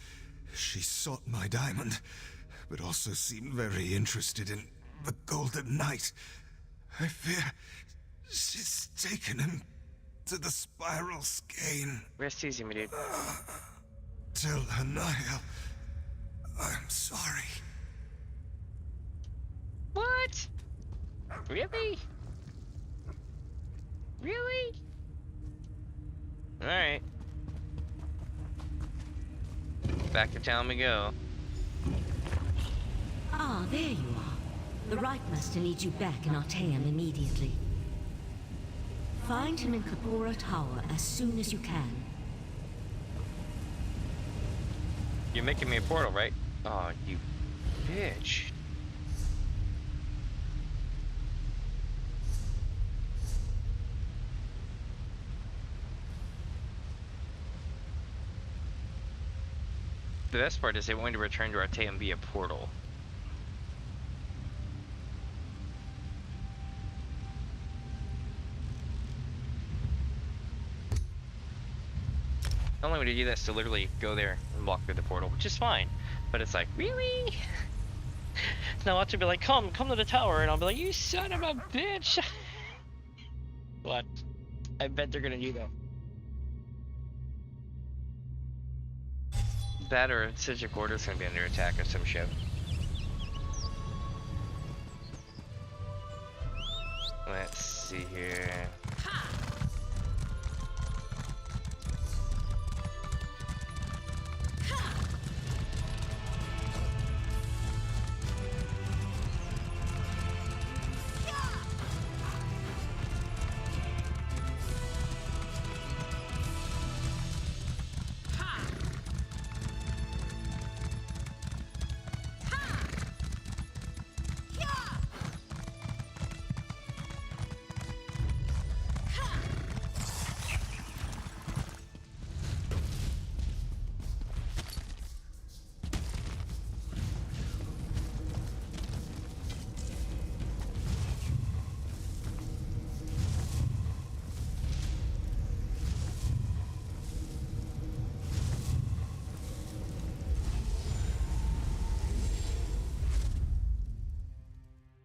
She sought my diamond, but also seemed very interested in the Golden Knight. I fear she's taken him to the Spiral Skein. Rest easy, my dude. Tell Hanaya I'm sorry. What? Really? Really? Alright. Back to town we go. Ah, there you are. The Right Master needs you back in Artaeum immediately. Find him in Kapora Tower as soon as you can. You're making me a portal, right? Oh, you bitch. The best part is they want me to return to Artaeum via portal. The only way to do that is to literally go there and walk through the portal, which is fine. But it's like, really? Now watch it be like, come to the tower, and I'll be like, you son of a bitch! What? I bet they're gonna do that. That or Sigil Order's gonna be under attack or some shit. Let's see here.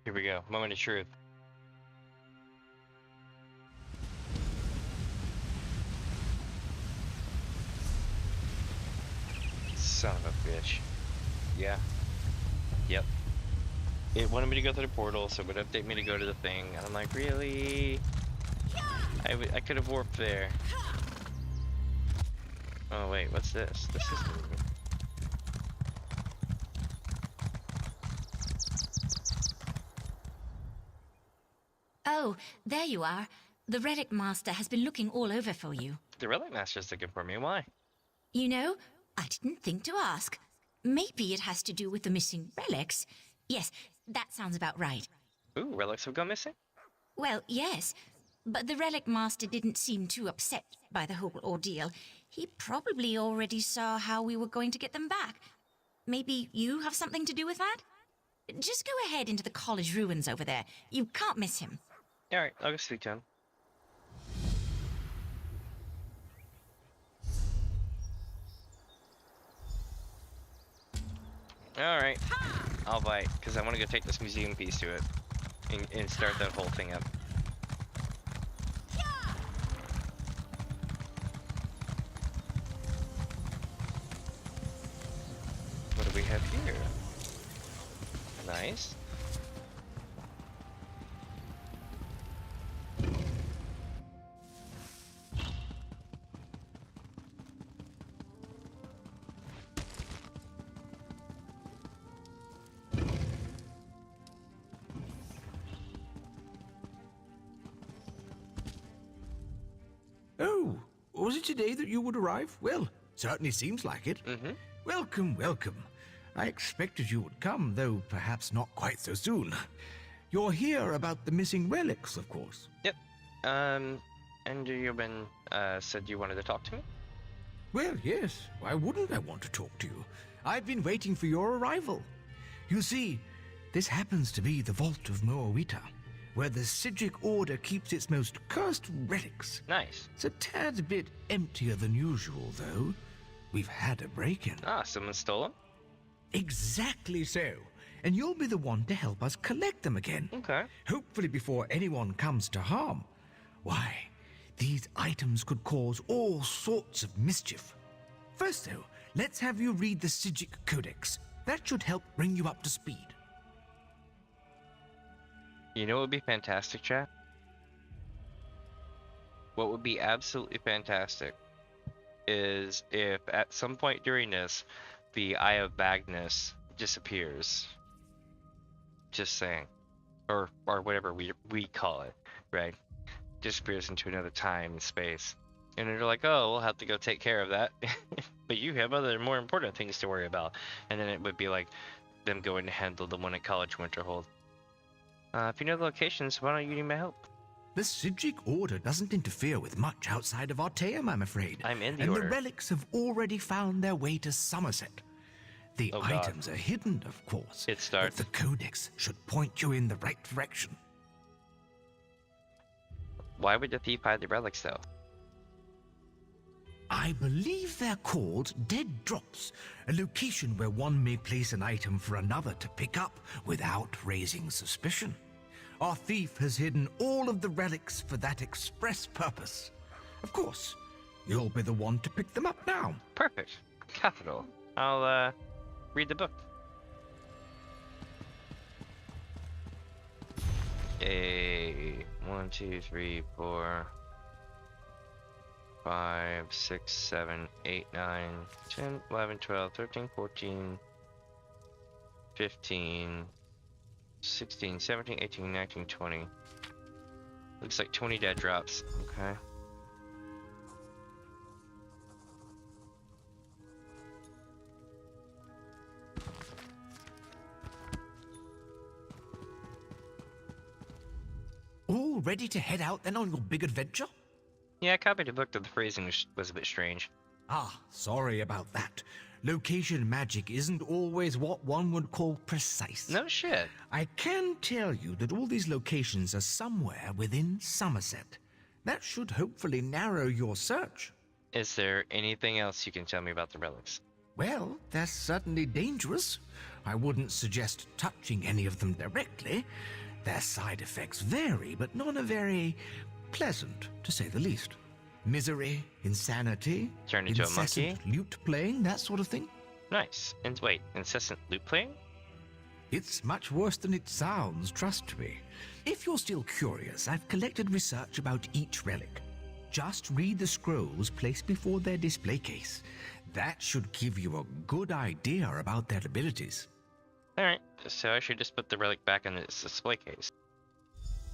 Here we go. Moment of truth. Son of a bitch. Yeah. Yep. It wanted me to go through the portal, so it would update me to go to the thing. And I'm like, really? I could have warped there. Oh wait, what's this? This is moving. Oh, there you are. The Relic Master has been looking all over for you. The Relic Master's looking for me. Why? You know, I didn't think to ask. Maybe it has to do with the missing relics. Yes, that sounds about right. Ooh, relics have gone missing? Well, yes. But the Relic Master didn't seem too upset by the whole ordeal. He probably already saw how we were going to get them back. Maybe you have something to do with that? Just go ahead into the college ruins over there. You can't miss him. Alright, I'll go speak to him. Alright, I'll bite, because I want to go take this museum piece to it and start that whole thing up. What do we have here? Nice. Oh, was it today that you would arrive? Well, certainly seems like it. Welcome, welcome. I expected you would come, though perhaps not quite so soon. You're here about the missing relics, of course. Yep. And you said you wanted to talk to me? Well, yes. Why wouldn't I want to talk to you? I've been waiting for your arrival. You see, this happens to be the Vault of Moawita, where the Sidric Order keeps its most cursed relics. Nice. It's a tad bit emptier than usual, though. We've had a break-in. Ah, someone stole them? Exactly so. And you'll be the one to help us collect them again. Okay. Hopefully before anyone comes to harm. Why, these items could cause all sorts of mischief. First, though, let's have you read the Sidric Codex. That should help bring you up to speed. You know what would be fantastic, chat? What would be absolutely fantastic is if at some point during this, the Eye of Magnus disappears. Just saying. Or whatever we call it, right? Disappears into another time and space. And they're like, oh, we'll have to go take care of that. But you have other more important things to worry about. And then it would be like them going to handle the one at College Winterhold. If you know the locations, why don't you need my help? The Sidric Order doesn't interfere with much outside of Artaeum, I'm afraid. I'm in the and order. The relics have already found their way to Summerset. The items are hidden, of course. It starts. But the Codex should point you in the right direction. Why would the thief hide the relics, though? I believe they're called dead drops, a location where one may place an item for another to pick up without raising suspicion. Our thief has hidden all of the relics for that express purpose. Of course, you'll be the one to pick them up now. Perfect. Capital. I'll, read the book. Yay. 1, 2, 3, 4, 5, 6, 7, 8, 9, 10, 11, 12, 13, 14, 15, 16, 17, 18, 19, 20. Looks like 20 dead drops. Okay. All ready to head out then on your big adventure? Yeah, I copied the book, but the phrasing was a bit strange. Ah, sorry about that. Location magic isn't always what one would call precise. No shit. I can tell you that all these locations are somewhere within Summerset. That should hopefully narrow your search. Is there anything else you can tell me about the relics? Well, they're certainly dangerous. I wouldn't suggest touching any of them directly. Their side effects vary, but none are very pleasant, to say the least. Misery, insanity, Turn into a monkey. incessant lute playing, that sort of thing. Nice. And wait, incessant loot playing? It's much worse than it sounds, trust me. If you're still curious, I've collected research about each relic. Just read the scrolls placed before their display case. That should give you a good idea about their abilities. Alright, so I should just put the relic back in its display case.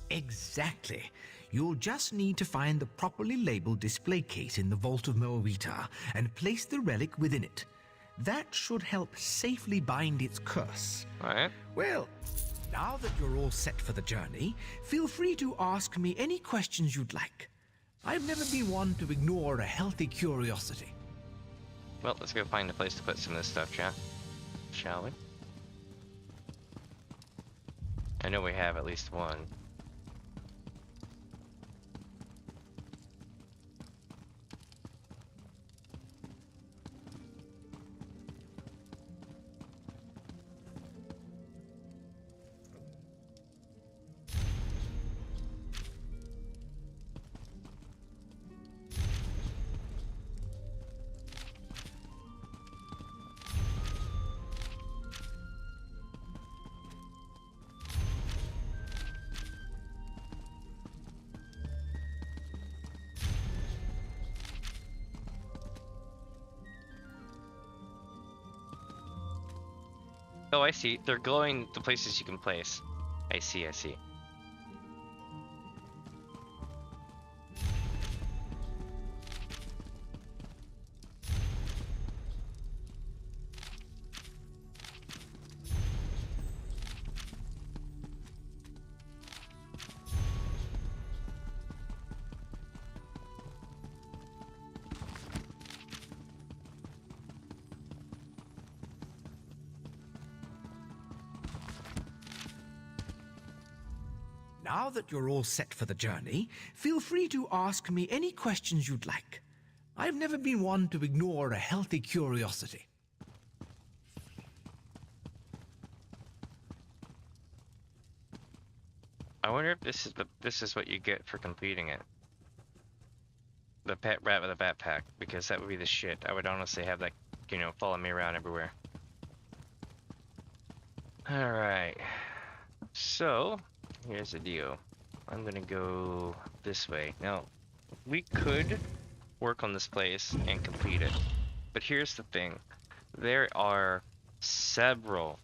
Exactly. You'll just need to find the properly labeled display case in the Vault of Moabita and place the relic within it. That should help safely bind its curse. Alright. Well, now that you're all set for the journey, feel free to ask me any questions you'd like. I've never been one to ignore a healthy curiosity. Well, let's go find a place to put some of this stuff, shall we? I know we have at least one. Oh, I see. They're glowing the places you can place. I see, I see. Now that you're all set for the journey, feel free to ask me any questions you'd like. I've never been one to ignore a healthy curiosity. I wonder if this is what you get for completing it. The pet rat with a backpack, because that would be the shit. I would honestly have that, you know, follow me around everywhere. Alright. So, here's the deal. I'm gonna go this way. Now, we could work on this place and complete it. But here's the thing. There are several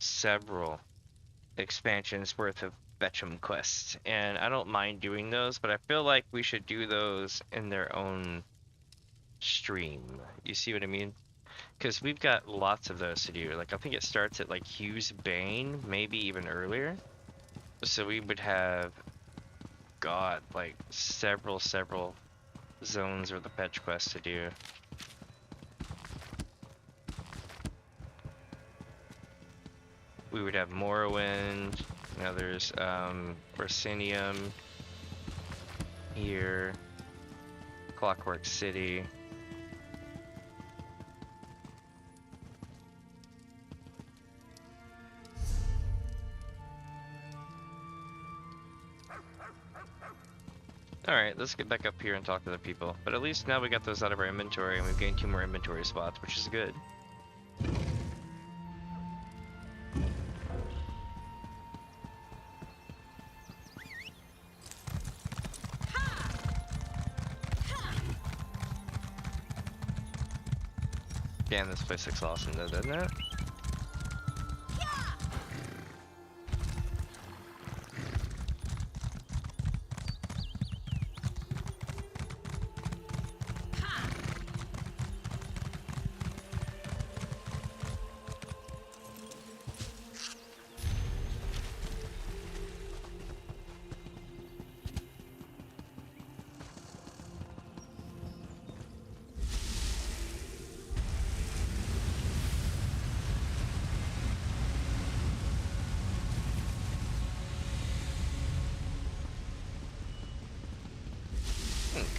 expansions worth of Betchum quests, and I don't mind doing those, but I feel like we should do those in their own stream. You see what I mean? Because we've got lots of those to do. Like, I think it starts at like Hugh's Bane, maybe even earlier. So we would have, God, like several zones or the fetch quests to do. We would have Morrowind. Now there's Orsinium here, Clockwork City. Alright, let's get back up here and talk to the people. But at least now we got those out of our inventory and we've gained 2 more inventory spots, which is good. Damn, this place looks awesome though, doesn't it?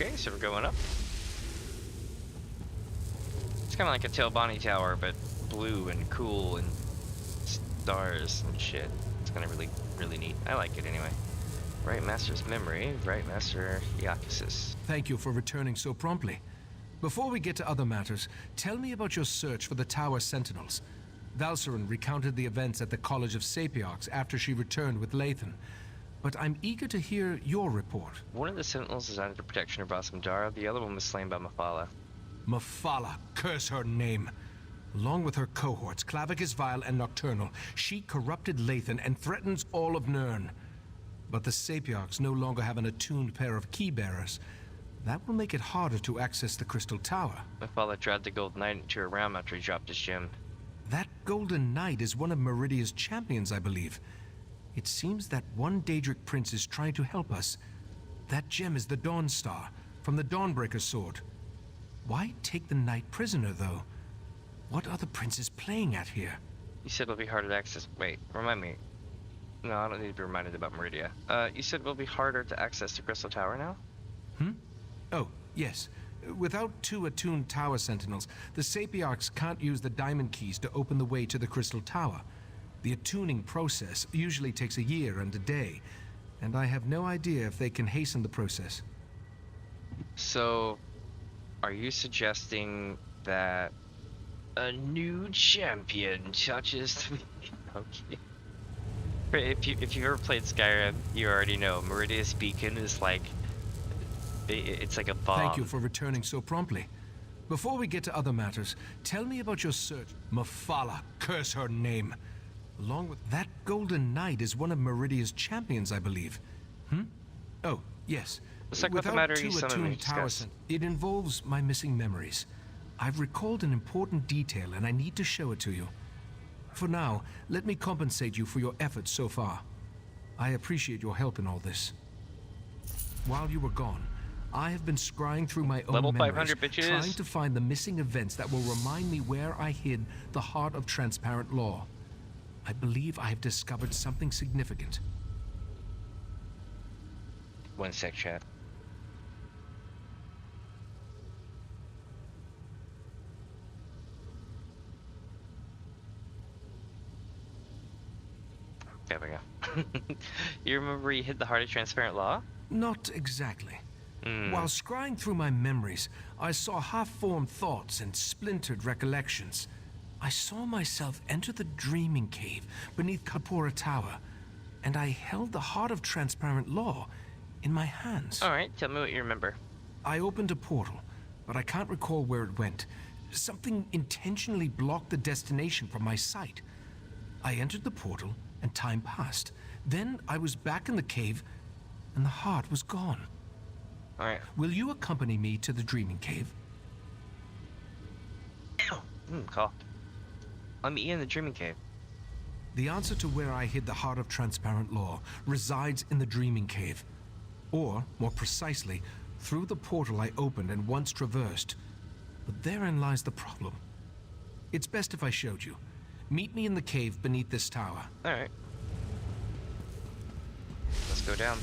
Okay, so we're going up. It's kind of like a Telbani Tower, but blue and cool and stars and shit. It's kind of really neat. I like it anyway. Right Master's memory, Right Master Iacasis. Thank you for returning so promptly. Before we get to other matters, tell me about your search for the Tower Sentinels. Valcerin recounted the events at the College of Sapiox after she returned with Lathan. But I'm eager to hear your report. One of the Sentinels is under the protection of Basamdara, the other one was slain by Mafala. Mafala, curse her name. Along with her cohorts, Clavicus Vile and Nocturnal, she corrupted Lathan and threatens all of Nirn. But the Sapiox no longer have an attuned pair of key-bearers. That will make it harder to access the Crystal Tower. Mafala dragged the Gold Knight into a realm after he dropped his gem. That Golden Knight is one of Meridia's champions, I believe. It seems that one Daedric prince is trying to help us. That gem is the Dawn Star, from the Dawnbreaker's sword. Why take the knight prisoner, though? What are the princes playing at here? You said it'll be harder to access. Wait, remind me. No, I don't need to be reminded about Meridia. You said it'll be harder to access the Crystal Tower now? Oh, yes. Without 2 attuned Tower Sentinels, the Sapiox can't use the diamond keys to open the way to the Crystal Tower. The attuning process usually takes a year and a day, and I have no idea if they can hasten the process. So, are you suggesting that a new champion touches the... Okay. If you've ever played Skyrim, you already know Meridia's beacon is like... It's like a bomb. Thank you for returning so promptly. Before we get to other matters, tell me about your search. Mafala, curse her name. Along with that Golden Knight is one of Meridia's champions, I believe. Oh, yes. Looks like what the matter you Without 2 summoned me attuned towers, it involves my missing memories. I've recalled an important detail, and I need to show it to you. For now, let me compensate you for your efforts so far. I appreciate your help in all this. While you were gone, I have been scrying through my own Level memories, 500 bitches. trying to find the missing events that will remind me where I hid the heart of transparent law. I believe I have discovered something significant. One sec, chat. There we go. You remember where you hid the heart of transparent law? Not exactly. While scrying through my memories, I saw half-formed thoughts and splintered recollections. I saw myself enter the dreaming cave beneath Kapora Tower, and I held the heart of transparent law in my hands. Alright, tell me what you remember. I opened a portal, but I can't recall where it went. Something intentionally blocked the destination from my sight. I entered the portal, and time passed. Then I was back in the cave, and the heart was gone. Alright. Will you accompany me to the dreaming cave? Call. I'll meet you in the dreaming cave. The answer to where I hid the heart of transparent law resides in the dreaming cave. Or, more precisely, through the portal I opened and once traversed. But therein lies the problem. It's best if I showed you. Meet me in the cave beneath this tower. Alright. Let's go down.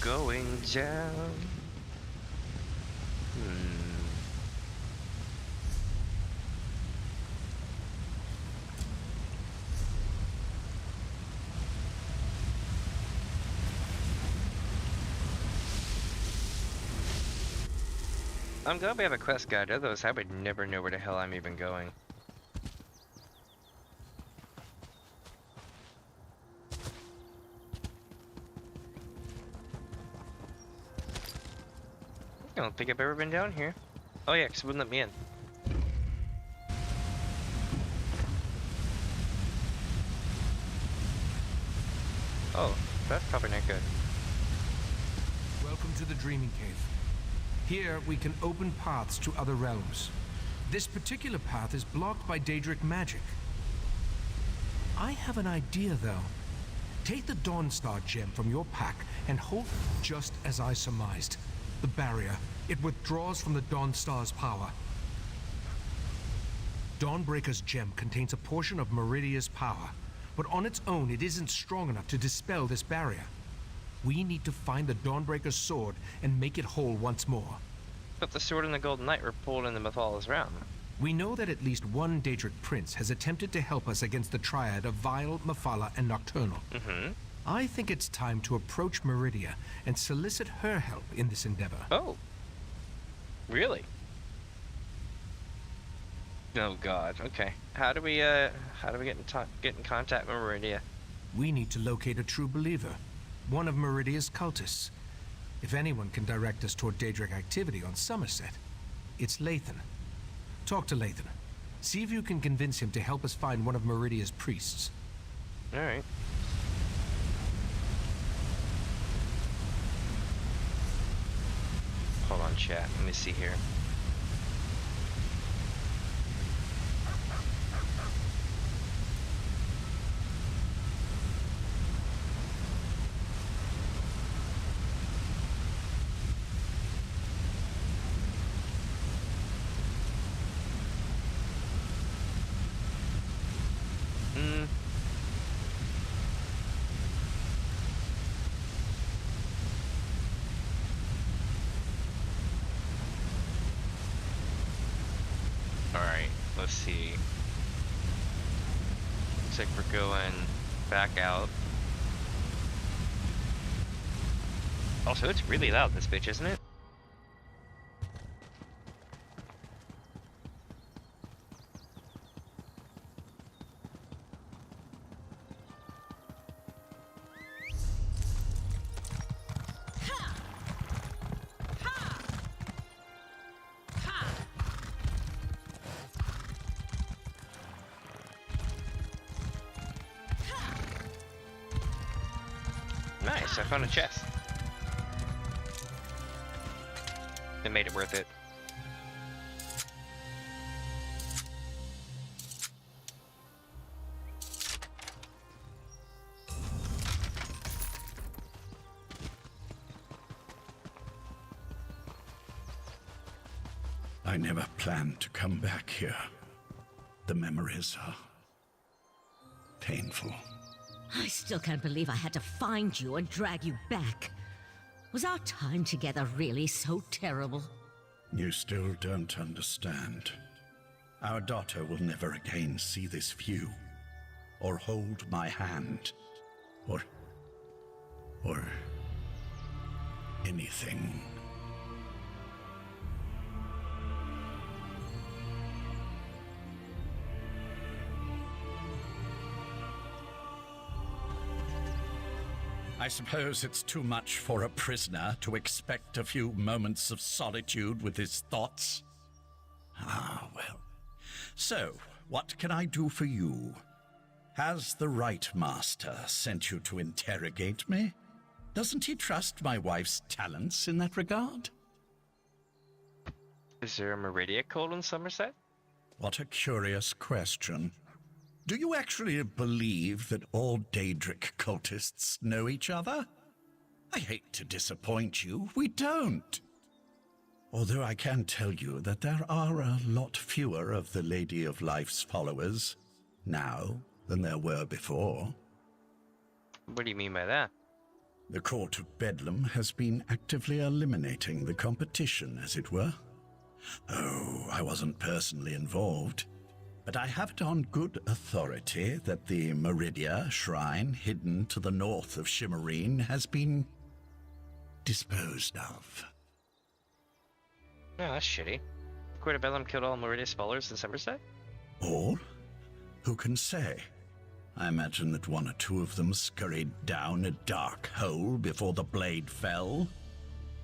Going down. I'm glad we have a quest guide, otherwise I would never know where the hell I'm even going. I don't think I've ever been down here. Oh yeah, 'cause it wouldn't let me in. Oh, that's probably not good. Welcome to the dreaming cave. Here we can open paths to other realms. This particular path is blocked by Daedric magic. I have an idea though. Take the Dawnstar gem from your pack and hold just as I surmised. The barrier. It withdraws from the Dawnstar's power. Dawnbreaker's gem contains a portion of Meridia's power, but on its own it isn't strong enough to dispel this barrier. We need to find the Dawnbreaker's sword and make it whole once more. But the sword and the Golden Knight were pulled into Mathala's realm. We know that at least one Daedric prince has attempted to help us against the triad of Vile, Mephala, and Nocturnal. I think it's time to approach Meridia and solicit her help in this endeavor. Oh. Really? Oh god, okay. How do we get in contact with Meridia? We need to locate a true believer, one of Meridia's cultists. If anyone can direct us toward Daedric activity on Summerset, it's Lathan. Talk to Lathan. See if you can convince him to help us find one of Meridia's priests. Alright. Hold on, chat. Let me see here. Let's see. Looks like we're going back out. Also, it's really loud, this bitch, isn't it? Nice, I found a chest. It made it worth it. I never planned to come back here. The memories are painful. I still can't believe I had to find you and drag you back. Was our time together really so terrible? You still don't understand. Our daughter will never again see this view, or hold my hand, or anything. I suppose it's too much for a prisoner to expect a few moments of solitude with his thoughts. Ah, well. So, what can I do for you? Has the Right Master sent you to interrogate me? Doesn't he trust my wife's talents in that regard? Is there a Meridia cult in Summerset? What a curious question. Do you actually believe that all Daedric cultists know each other? I hate to disappoint you, we don't. Although I can tell you that there are a lot fewer of the Lady of Life's followers now than there were before. What do you mean by that? The Court of Bedlam has been actively eliminating the competition, as it were. Oh, I wasn't personally involved. But I have it on good authority that the Meridia shrine hidden to the north of Shimmerine has been disposed of. Oh, that's shitty. Court of Bedlam killed all Meridia's followers in Summerset? All? Who can say? I imagine that one or two of them scurried down a dark hole before the blade fell.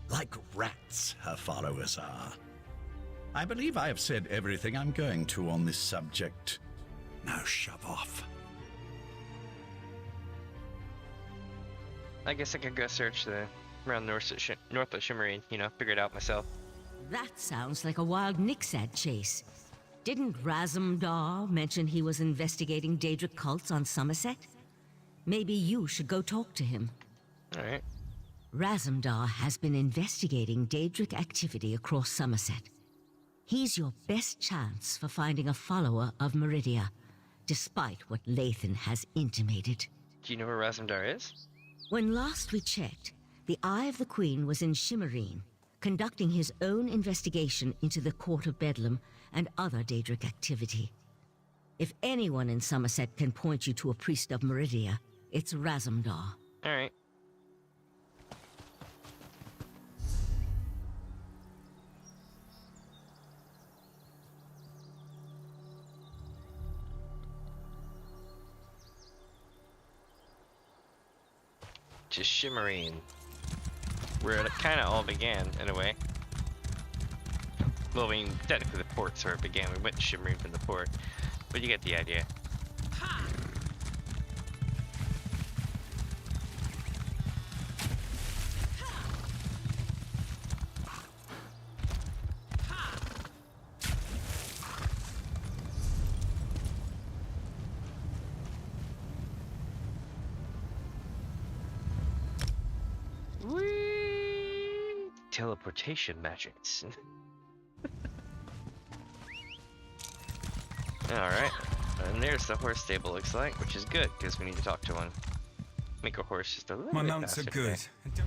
Like rats, her followers are. I believe I have said everything I'm going to on this subject. Now shove off. I guess I could go search around north of Shimmerine, you know, figure it out myself. That sounds like a wild Nixad chase. Didn't Razumdar mention he was investigating Daedric cults on Summerset? Maybe you should go talk to him. Alright. Razumdar has been investigating Daedric activity across Summerset. He's your best chance for finding a follower of Meridia, despite what Lathan has intimated. Do you know where Razumdar is? When last we checked, the Eye of the Queen was in Shimmerine, conducting his own investigation into the Court of Bedlam and other Daedric activity. If anyone in Summerset can point you to a priest of Meridia, it's Razumdar. Alright. Just shimmering. Where it kind of all began, in a way. Well, I mean, technically the port's where it began. We went shimmering from the port. But you get the idea. Teleportation magics. Alright, and there's the horse stable, looks like, which is good, because we need to talk to one. Make a horse just a little My bit mounts faster are good. today.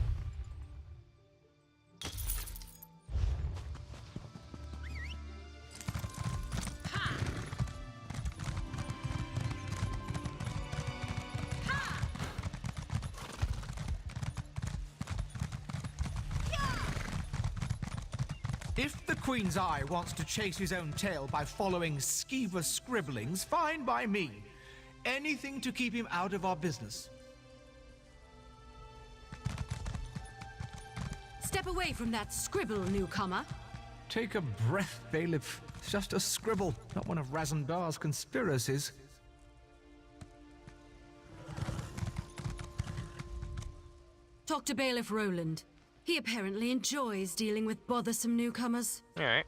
If the Queen's Eye wants to chase his own tail by following skeever scribblings, fine by me. Anything to keep him out of our business. Step away from that scribble, newcomer. Take a breath, Bailiff. It's just a scribble, not one of Razumdar's conspiracies. Talk to Bailiff Roland. He apparently enjoys dealing with bothersome newcomers. Alright.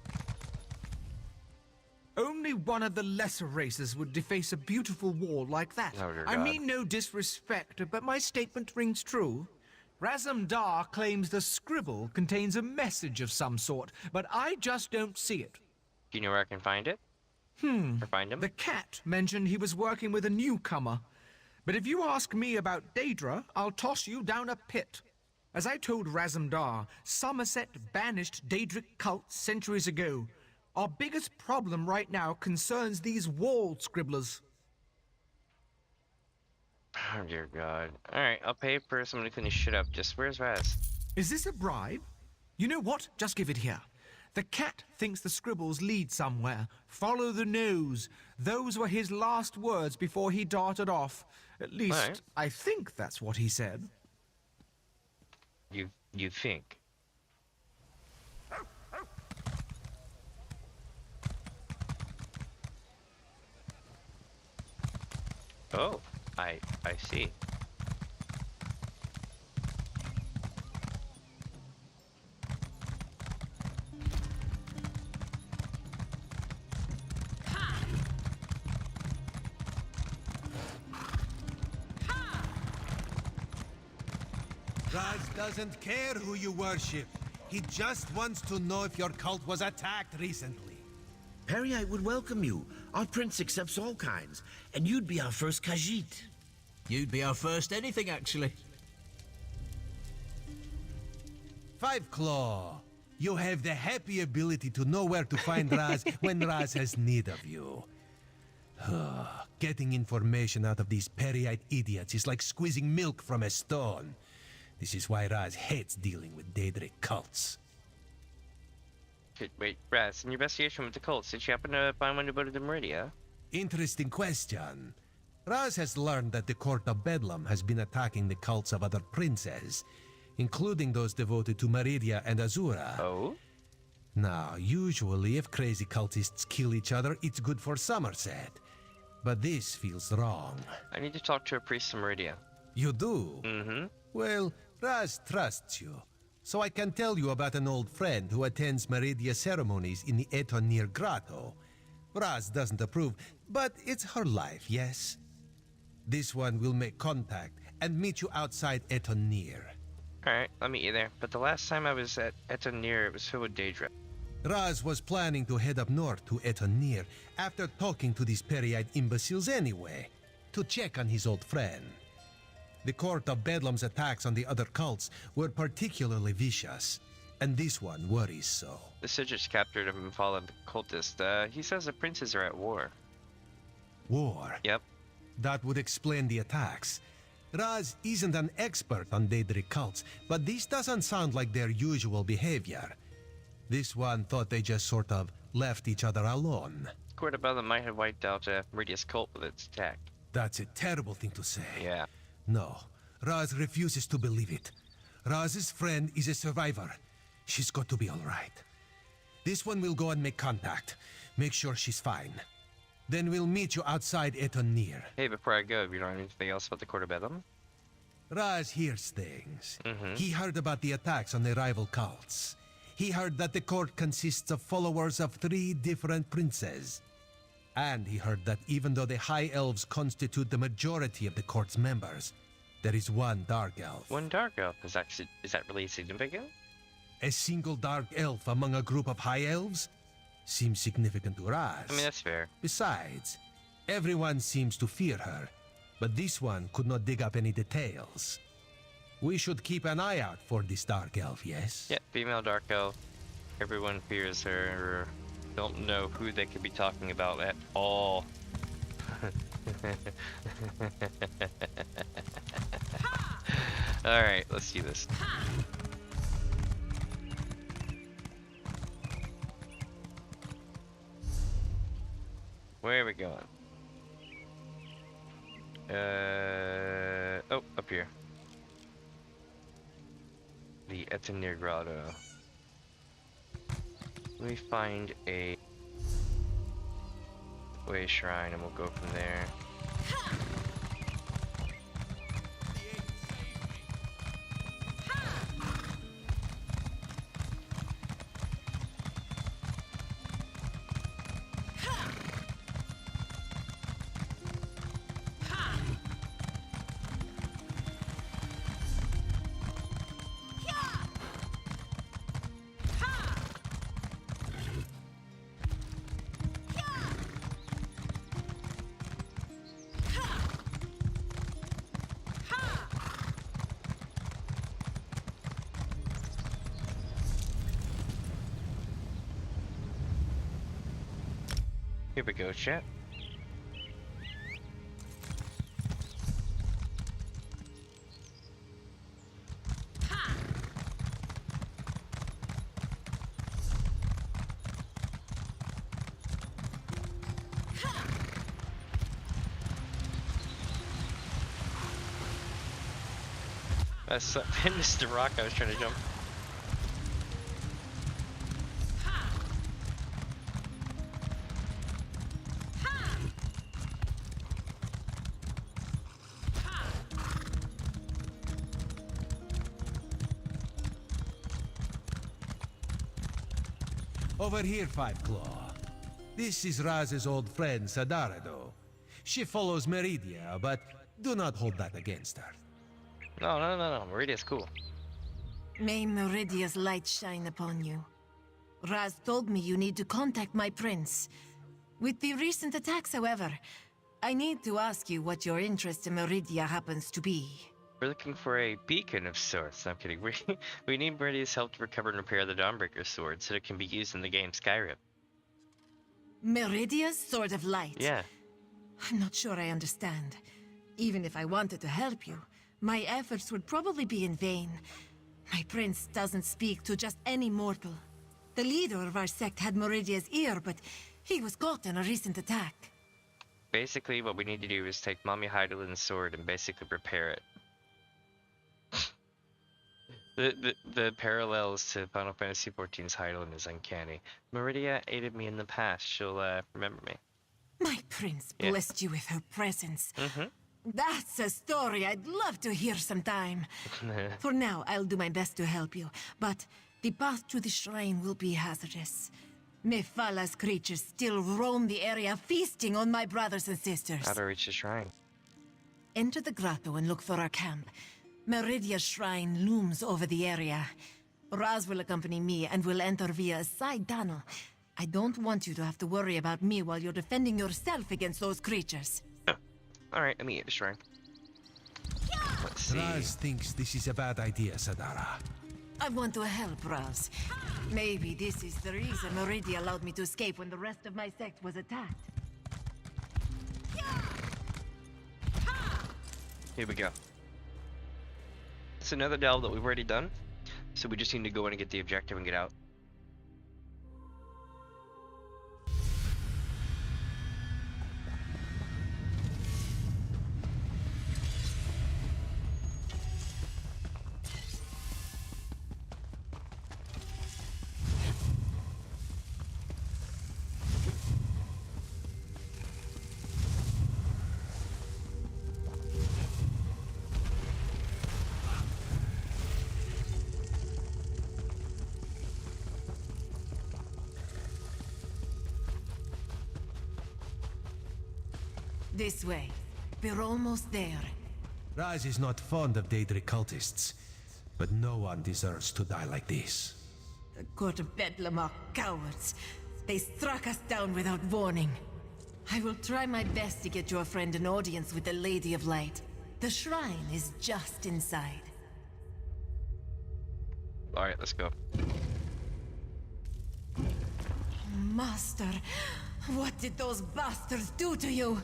Only one of the lesser races would deface a beautiful wall like that. Oh, dear I God. mean no disrespect, but my statement rings true. Razumdar claims the scribble contains a message of some sort, but I just don't see it. Do you know where I can find it? Or find him? The cat mentioned he was working with a newcomer. But if you ask me about Daedra, I'll toss you down a pit. As I told Razumdar, Summerset banished Daedric cults centuries ago. Our biggest problem right now concerns these wall scribblers. Oh dear God. Alright, I'll pay for someone to clean his shit up. Just where's Raz? Is this a bribe? You know what? Just give it here. The cat thinks the scribbles lead somewhere. Follow the nose. Those were his last words before he darted off. At least, Right. I think that's what he said. You think? Oh, I see. Raz doesn't care who you worship. He just wants to know if your cult was attacked recently. Perriite would welcome you. Our prince accepts all kinds, and you'd be our first Khajiit. You'd be our first anything, actually. Five Claw, you have the happy ability to know where to find Raz when Raz has need of you. Getting information out of these Perriite idiots is like squeezing milk from a stone. This is why Raz hates dealing with Daedric cults. Wait, Raz, in your investigation with the cults, did you happen to find one devoted to Meridia? Interesting question. Raz has learned that the Court of Bedlam has been attacking the cults of other princes, including those devoted to Meridia and Azura. Oh? Now, usually if crazy cultists kill each other, it's good for Summerset. But this feels wrong. I need to talk to a priest in Meridia. You do? Mm-hmm. Well, Raz trusts you. So I can tell you about an old friend who attends Meridia ceremonies in the Etonir Grotto. Raz doesn't approve, but it's her life, yes? This one will make contact and meet you outside Etonir. Alright, I'll meet you there. But the last time I was at Etonir, it was filled with Daedra. Raz was planning to head up north to Etonir after talking to these Perriite imbeciles anyway, to check on his old friend. The Court of Bedlam's attacks on the other cults were particularly vicious. And this one worries so. The Sigils captured a fallen cultist. He says the princes are at war. War? Yep. That would explain the attacks. Raz isn't an expert on Daedric cults, but this doesn't sound like their usual behavior. This one thought they just sort of left each other alone. Court above them might have wiped out Meridia's cult with its attack. That's a terrible thing to say. Yeah. No, Raz refuses to believe it. Raz's friend is a survivor. She's got to be all right. This one will go and make contact. Make sure she's fine. Then we'll meet you outside Eton Near. Hey, before I go, have you learned anything else about the Court of Bedlam? Raz hears things. He heard about the attacks on the rival cults. He heard that the court consists of followers of 3 different princes. And he heard that even though the High Elves constitute the majority of the court's members, there is one Dark Elf. One Dark Elf? Is that really significant? A single Dark Elf among a group of High Elves? Seems significant to Raz. I mean, that's fair. Besides, everyone seems to fear her, but this one could not dig up any details. We should keep an eye out for this Dark Elf, yes? Yeah, female Dark Elf. Everyone fears her. Don't know who they could be talking about at all. Alright, let's do this. Where are we going? Oh, up here. The Etenir Grotto. We find a way shrine and we'll go from there. Here we go, chat. I missed the rock I was trying to jump. Over here, Five Claw. This is Raz's old friend, Sadarado. She follows Meridia, but do not hold that against her. No. Meridia's cool. May Meridia's light shine upon you. Raz told me you need to contact my prince. With the recent attacks, however, I need to ask you what your interest in Meridia happens to be. We're looking for a beacon of sorts. No, I'm kidding. We need Meridia's help to recover and repair the Dawnbreaker sword so that it can be used in the game Skyrim. Meridia's Sword of Light? Yeah. I'm not sure I understand. Even if I wanted to help you, my efforts would probably be in vain. My prince doesn't speak to just any mortal. The leader of our sect had Meridia's ear, but he was caught in a recent attack. Basically, what we need to do is take Mommy Heidelin's sword and basically repair it. The parallels to Final Fantasy XIV's Heidelin is uncanny. Meridia aided me in the past. She'll remember me. My prince blessed you with her presence. That's a story I'd love to hear sometime. For now, I'll do my best to help you, but the path to the shrine will be hazardous. Mephila's creatures still roam the area, feasting on my brothers and sisters. How to reach the shrine? Enter the grotto and look for our camp. Meridia's shrine looms over the area. Raz will accompany me and will enter via a side tunnel. I don't want you to have to worry about me while you're defending yourself against those creatures. Oh. Alright, let me get the shrine. Let's see. Raz thinks this is a bad idea, Sadara. I want to help, Raz. Maybe this is the reason Meridia allowed me to escape when the rest of my sect was attacked. Here we go. It's another delve that we've already done, so we just need to go in and get the objective and get out. This way. We're almost there. Raz is not fond of Daedric cultists, but no one deserves to die like this. The court of Bedlam are cowards. They struck us down without warning. I will try my best to get your friend an audience with the Lady of Light. The shrine is just inside. Alright, let's go. Master, what did those bastards do to you?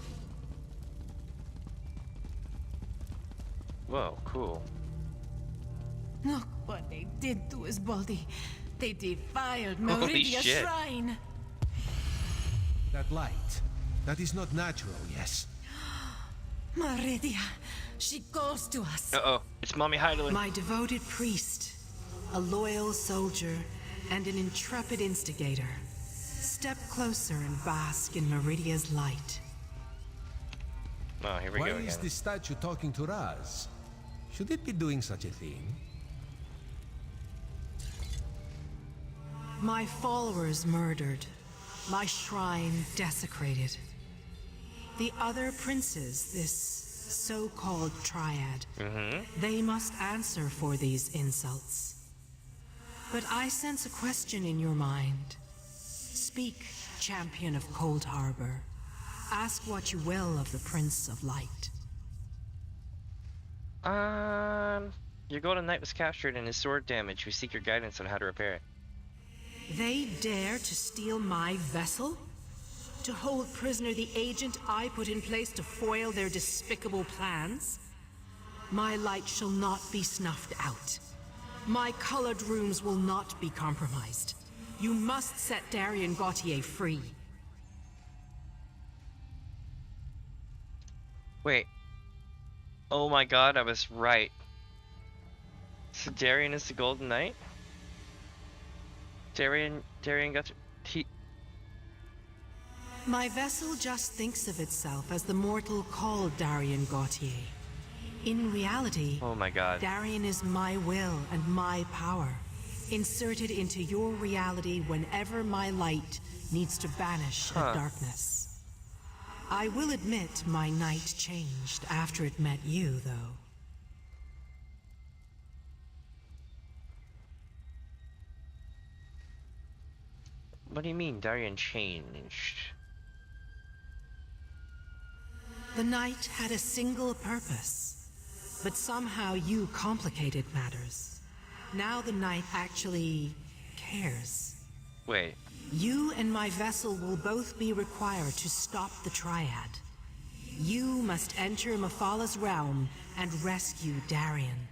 Whoa, cool. Look what they did to his body. They defiled Holy Meridia's shit. shrine. That light, that is not natural, yes? Meridia, she calls to us. Uh-oh, it's Mommy Heidelin. My devoted priest, a loyal soldier, and an intrepid instigator. Step closer and bask in Meridia's light. Oh, here we Why go is again. this statue talking to Raz? Should it be doing such a thing? My followers murdered. My shrine desecrated. The other princes, this so-called triad, they must answer for these insults. But I sense a question in your mind. Speak, champion of Cold Harbor. Ask what you will of the Prince of Light. Your golden knight was captured and his sword damaged. We seek your guidance on how to repair it. They dare to steal my vessel? To hold prisoner the agent I put in place to foil their despicable plans? My light shall not be snuffed out. My colored rooms will not be compromised. You must set Darien Gautier free. Wait. Oh my god, I was right. So Darien is the golden knight? Darien got he... My vessel just thinks of itself as the mortal called Darien Gautier. In reality, Oh my god. Darien is my will and my power, inserted into your reality whenever my light needs to banish a darkness. I will admit my night changed after it met you, though. What do you mean Darien changed? The night had a single purpose, but somehow you complicated matters. Now the night actually cares. Wait. You and my vessel will both be required to stop the Triad. You must enter Mafala's realm and rescue Darien.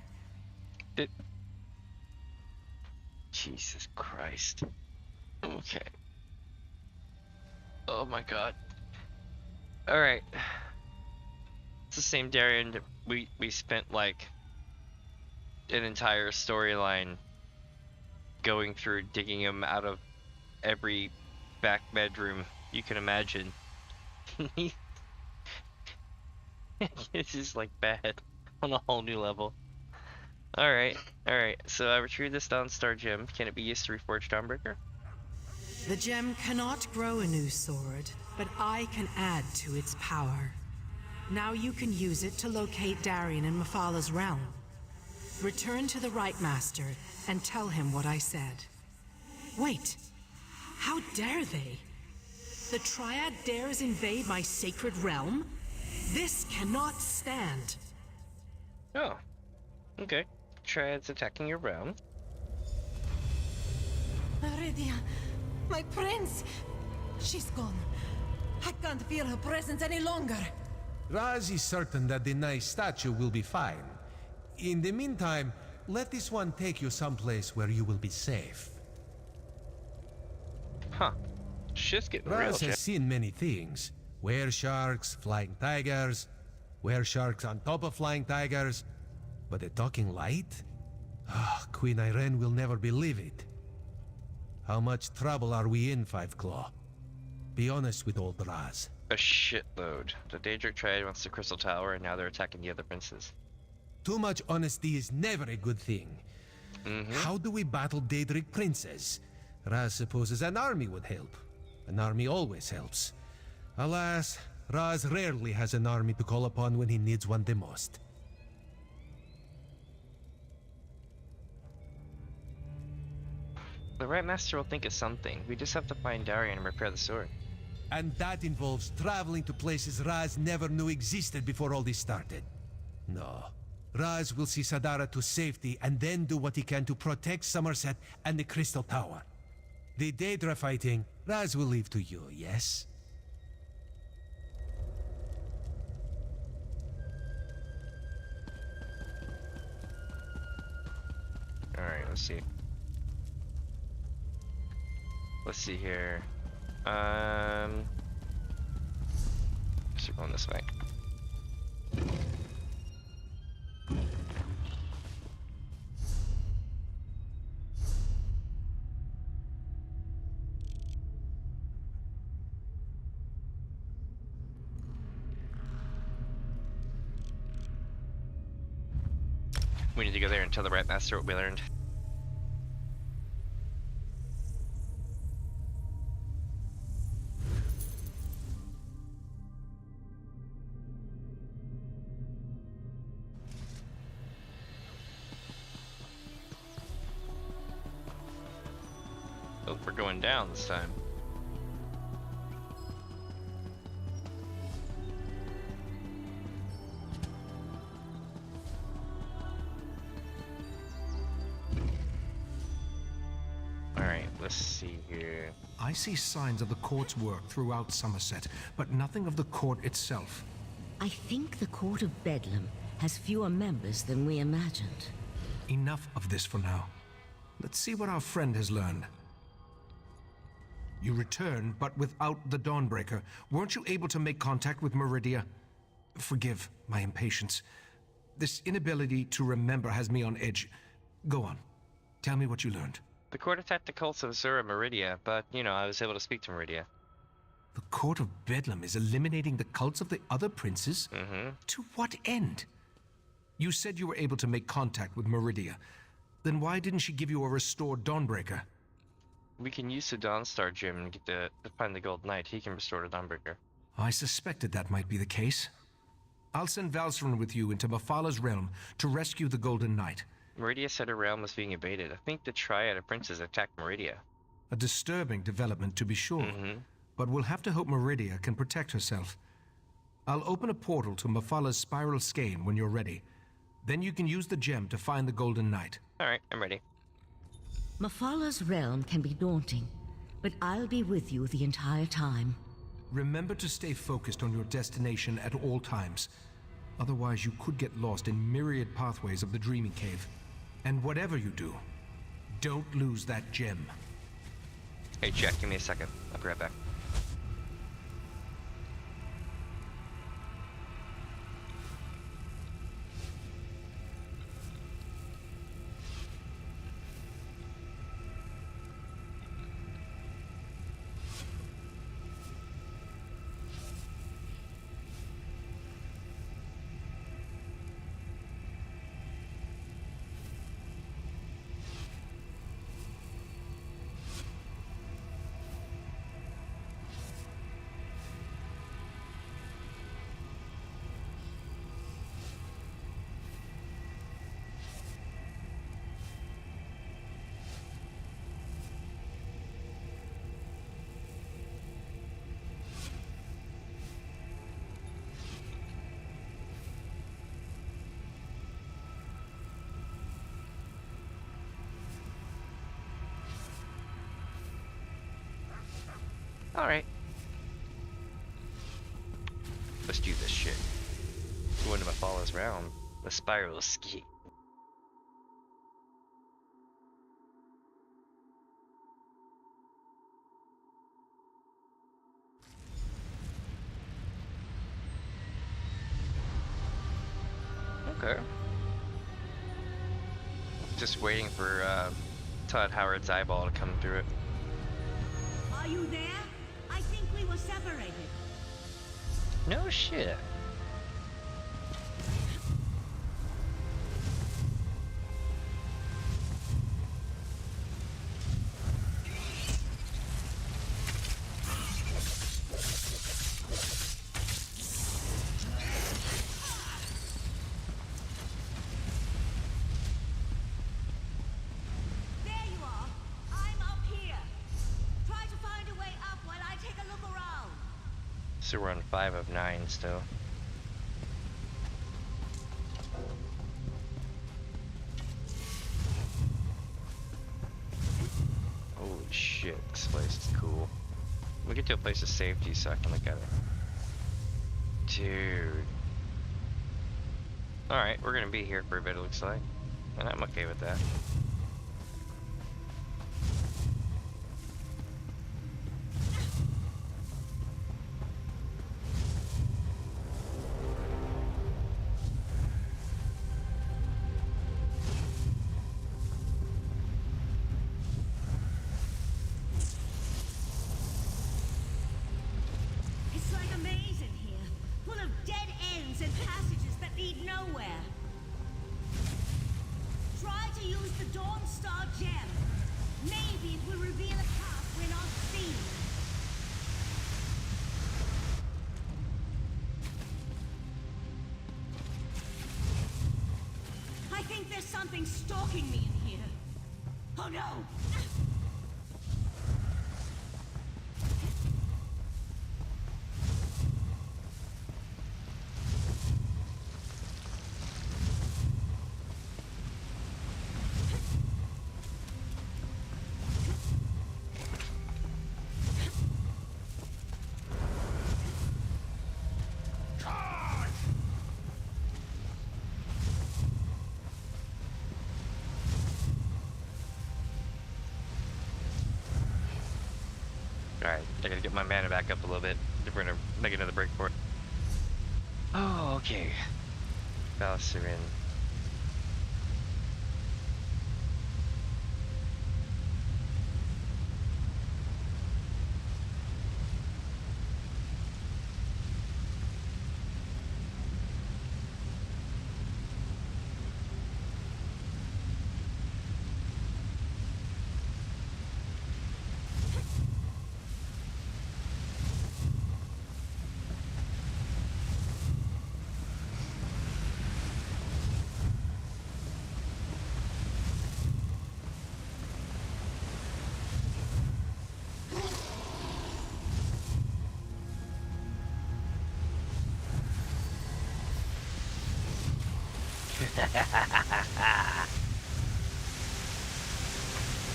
Jesus Christ. Okay. Oh my god. Alright. It's the same Darien that we spent like an entire storyline going through, digging him out of every back bedroom you can imagine. This is like bad on a whole new level. Alright, so I retrieved this Dawnstar gem. Can it be used to reforge Dawnbreaker? The gem cannot grow a new sword, but I can add to its power. Now you can use it to locate Darien in Mafala's realm. Return to the Right Master and tell him what I said. Wait, how dare they? The Triad dares invade my sacred realm? This cannot stand. Oh, okay. Triad's attacking your realm. Meridia, my prince! She's gone. I can't feel her presence any longer. Raz is certain that the nice statue will be fine. In the meantime, let this one take you someplace where you will be safe. Huh. Shit's getting real, Raz has seen many things. Were sharks, flying tigers, were sharks on top of flying tigers. But a talking light? Queen Irene will never believe it. How much trouble are we in, Five Claw? Be honest with old Raz. A shitload. The Daedric Triad wants the Crystal Tower, and now they're attacking the other princes. Too much honesty is never a good thing. How do we battle Daedric princes? Raz supposes an army would help. An army always helps. Alas, Raz rarely has an army to call upon when he needs one the most. The Right Master will think of something. We just have to find Darian and repair the sword. And that involves traveling to places Raz never knew existed before all this started. No. Raz will see Sadara to safety and then do what he can to protect Summerset and the Crystal Tower. The Daedra fighting, Raz will leave to you, yes? Alright, let's see. Let's see here. So we're going this way. We need to go there and tell the Right Master what we learned. Oh, we're going down this time. Alright, let's see here. I see signs of the court's work throughout Summerset, but nothing of the court itself. I think the Court of Bedlam has fewer members than we imagined. Enough of this for now. Let's see what our friend has learned. You returned, but without the Dawnbreaker. Weren't you able to make contact with Meridia? Forgive my impatience. This inability to remember has me on edge. Go on. Tell me what you learned. The court attacked the cults of Azura Meridia, but, you know, I was able to speak to Meridia. The Court of Bedlam is eliminating the cults of the other princes? To what end? You said you were able to make contact with Meridia. Then why didn't she give you a restored Dawnbreaker? We can use the Dawnstar Gem and get to find the Gold Knight. He can restore the Dawnbreaker. I suspected that might be the case. I'll send Valsarun with you into Mafala's realm to rescue the Golden Knight. Meridia said her realm was being invaded. I think the Triad of Princes attacked Meridia. A disturbing development, to be sure. But we'll have to hope Meridia can protect herself. I'll open a portal to Mafala's spiral skein when you're ready. Then you can use the gem to find the Golden Knight. Alright, I'm ready. Mafala's realm can be daunting, but I'll be with you the entire time. Remember to stay focused on your destination at all times. Otherwise, you could get lost in myriad pathways of the Dreaming Cave. And whatever you do, don't lose that gem. Hey, Jack, give me a second. I'll be right back. Alright. Let's do this shit. One of my follows round. The spiral ski. Okay. Just waiting for Todd Howard's eyeball to come through it. Are you there? I think we were separated. No shit. There you are. I'm up here. Try to find a way up while I take a look around. So we're on 5 of 9 still. Holy shit, this place is cool. We get to a place of safety so I can look at it. Dude. Alright, we're gonna be here for a bit, it looks like. And I'm okay with that. It's like a maze in here, full of dead ends and passages that lead nowhere. Try to use the Dawn Star gem. Maybe it will reveal a path we're not seeing. I think there's something stalking me in here. Oh no! Alright, I gotta get my mana back up a little bit if we're gonna make another break for it. Oh, okay. Valsirin.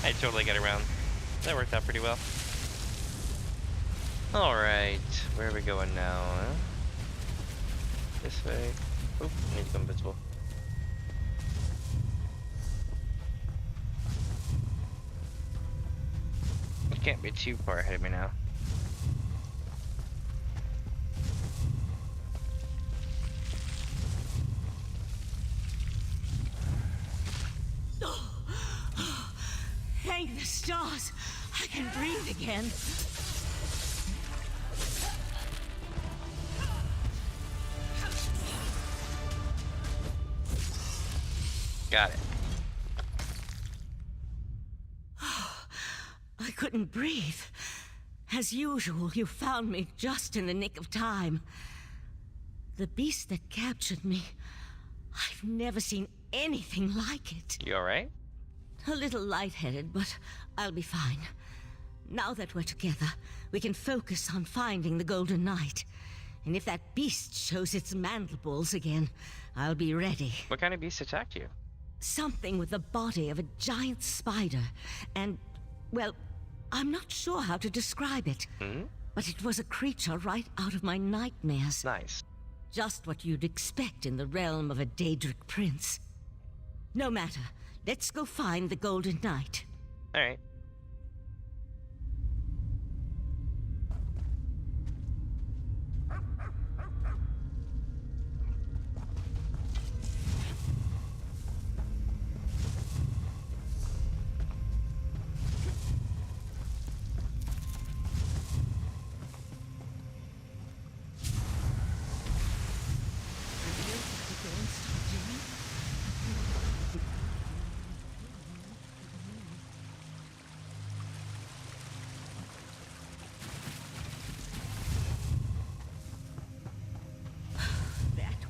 I totally got around. That worked out pretty well. Alright, where are we going now? Huh? This way. Oh, I need to go invisible. You can't be too far ahead of me now. Thank the stars! I can breathe again. Got it. I couldn't breathe. As usual, you found me just in the nick of time. The beast that captured me, I've never seen anything like it. You alright? A little lightheaded, but I'll be fine. Now that we're together, we can focus on finding the Golden Knight. And if that beast shows its mandibles again, I'll be ready. What kind of beast attacked you? Something with the body of a giant spider. And, well, I'm not sure how to describe it, but it was a creature right out of my nightmares. Nice. Just what you'd expect in the realm of a Daedric prince. No matter. Let's go find the Golden Knight. All right.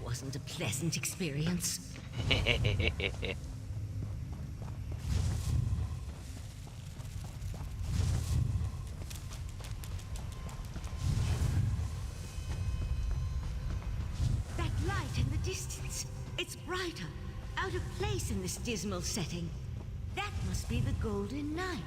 Wasn't a pleasant experience. That light in the distance. It's brighter, out of place in this dismal setting. That must be the Golden Knight.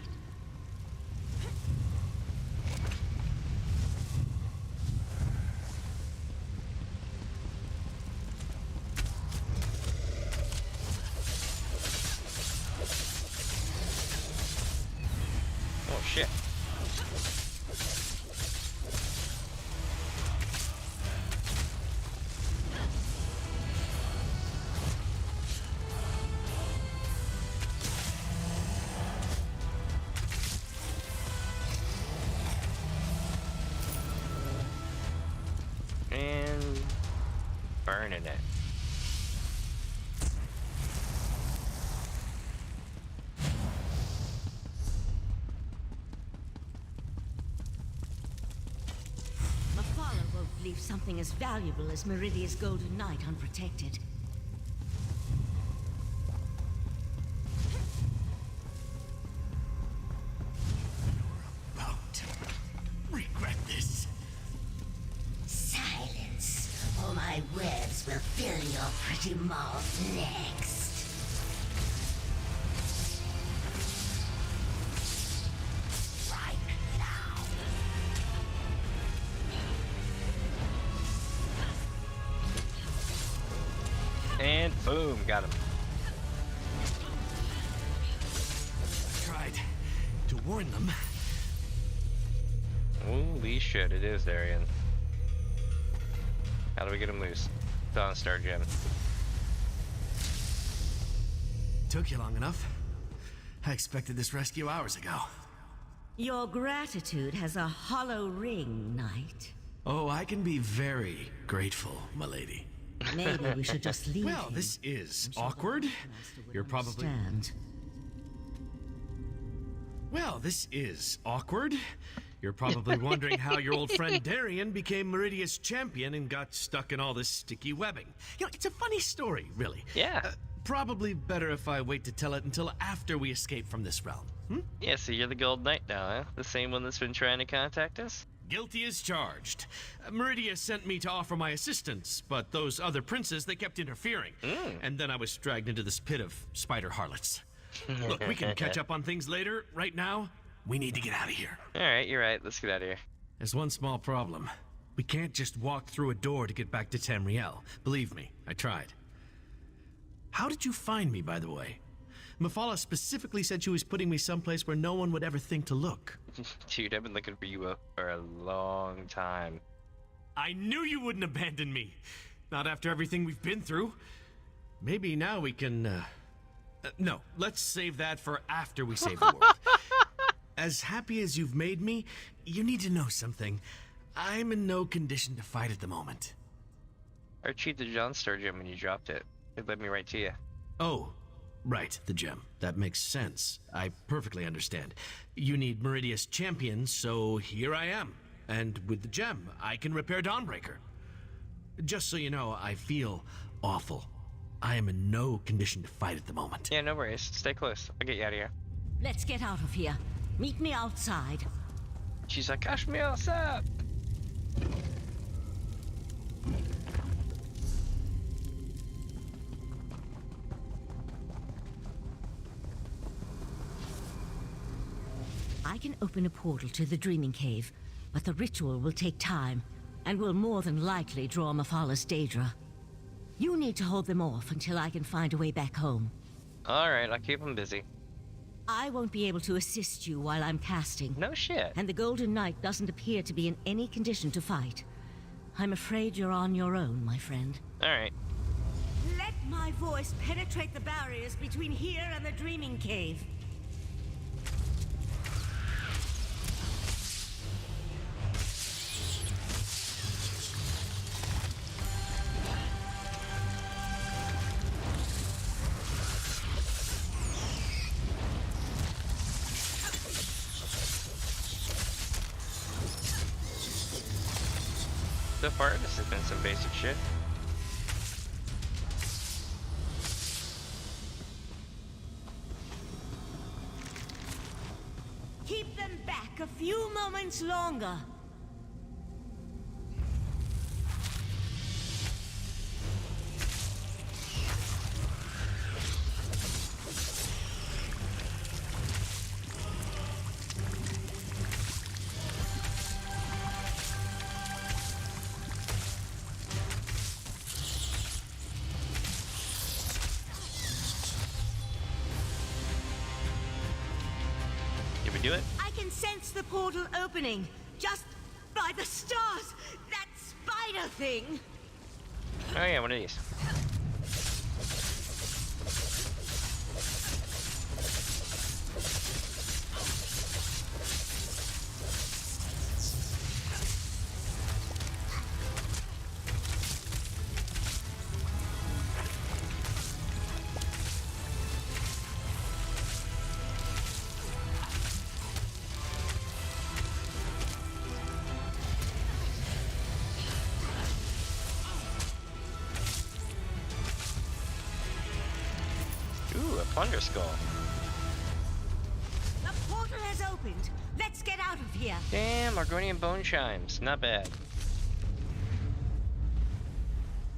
Oh shit. And burning it. Leave something as valuable as Meridia's Golden Knight unprotected. You're about to regret this. Silence, or my webs will fill your pretty mouth next. And boom, got him. Tried to warn them. Holy shit, it is Darien. How do we get him loose? Dawn Star Gem. Took you long enough. I expected this rescue hours ago. Your gratitude has a hollow ring, Knight. Oh, I can be very grateful, milady. Maybe we should just leave Well, him. this is awkward. You're probably... Well, this is awkward. You're probably wondering how your old friend Darien became Meridia's champion and got stuck in all this sticky webbing. You know, it's a funny story, really. Yeah. Probably better if I wait to tell it until after we escape from this realm. Yeah, so you're the Gold Knight now, huh? The same one that's been trying to contact us? Guilty as charged. Meridia sent me to offer my assistance, but those other princes, they kept interfering. And then I was dragged into this pit of spider harlots. Look, we can catch up on things later. Right now, we need to get out of here. Alright, you're right. Let's get out of here. There's one small problem. We can't just walk through a door to get back to Tamriel. Believe me, I tried. How did you find me, by the way? Mephala specifically said she was putting me someplace where no one would ever think to look. Dude, I've been looking for you for a long time. I knew you wouldn't abandon me. Not after everything we've been through. Maybe now we can, no, let's save that for after we save the world. As happy as you've made me, you need to know something. I'm in no condition to fight at the moment. I retrieved the John Star Gem when you dropped it. It led me right to you. Oh, right, the gem. That makes sense. I perfectly understand. You need Meridia's champion, so here I am. And with the gem, I can repair Dawnbreaker. Just so you know, I feel awful. I am in no condition to fight at the moment. Yeah, no worries. Stay close. I'll get you out of here. Let's get out of here. Meet me outside. She's like, cash me outside. I can open a portal to the Dreaming Cave, but the ritual will take time, and will more than likely draw Mephalla's Daedra. You need to hold them off until I can find a way back home. Alright, I'll keep them busy. I won't be able to assist you while I'm casting. No shit. And the Golden Knight doesn't appear to be in any condition to fight. I'm afraid you're on your own, my friend. Alright. Let my voice penetrate the barriers between here and the Dreaming Cave. So far, this has been some basic shit. Keep them back a few moments longer. Do it? I can sense the portal opening, just by the stars. That spider thing. Oh yeah, one of these. Ooh, a plunder skull. The portal has opened. Let's get out of here. Damn, Argonian bone chimes. Not bad.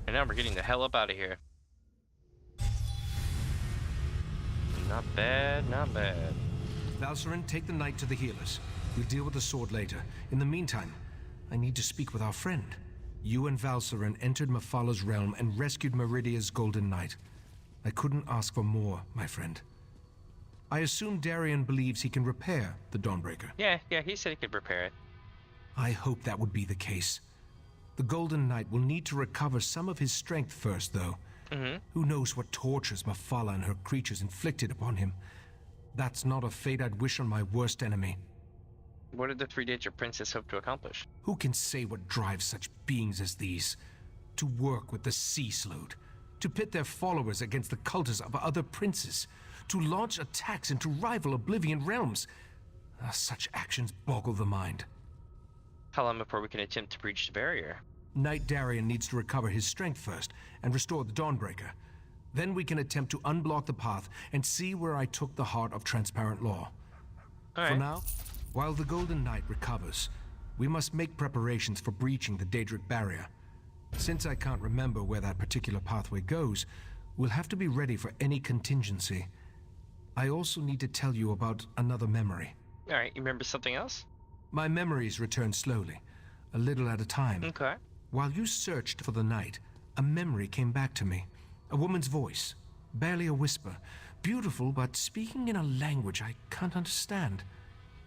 And now we're getting the hell up out of here. Not bad, not bad. Valcerin, take the knight to the healers. We'll deal with the sword later. In the meantime, I need to speak with our friend. You and Valcerin entered Mephalla's realm and rescued Meridia's Golden Knight. I couldn't ask for more, my friend. I assume Damien believes he can repair the Dawnbreaker. Yeah, he said he could repair it. I hope that would be the case. The Golden Knight will need to recover some of his strength first, though. Who knows what tortures Mephala and her creatures inflicted upon him? That's not a fate I'd wish on my worst enemy. What did the Three-Danger Princess hope to accomplish? Who can say what drives such beings as these? To work with the Sea Slode, to pit their followers against the cultists of other princes, to launch attacks into rival Oblivion realms. Such actions boggle the mind. How long before we can attempt to breach the barrier? Knight Darien needs to recover his strength first and restore the Dawnbreaker. Then we can attempt to unblock the path and see where I took the heart of transparent law. For now, while the Golden Knight recovers, we must make preparations for breaching the Daedric barrier. Since I can't remember where that particular pathway goes, we'll have to be ready for any contingency. I also need to tell you about another memory. Alright, you remember something else? My memories return slowly, a little at a time. Okay. While you searched for the night, a memory came back to me. A woman's voice, barely a whisper, beautiful but speaking in a language I can't understand,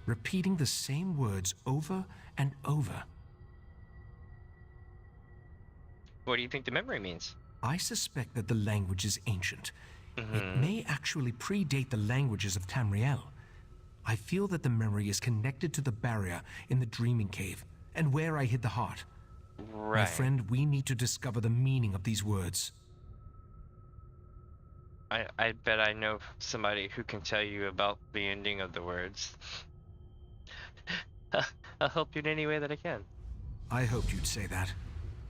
repeating the same words over and over. What do you think the memory means? I suspect that the language is ancient. It may actually predate the languages of Tamriel. I feel that the memory is connected to the barrier in the Dreaming Cave, and where I hid the heart. Right. My friend, we need to discover the meaning of these words. I bet I know somebody who can tell you about the ending of the words. I'll help you in any way that I can. I hoped you'd say that.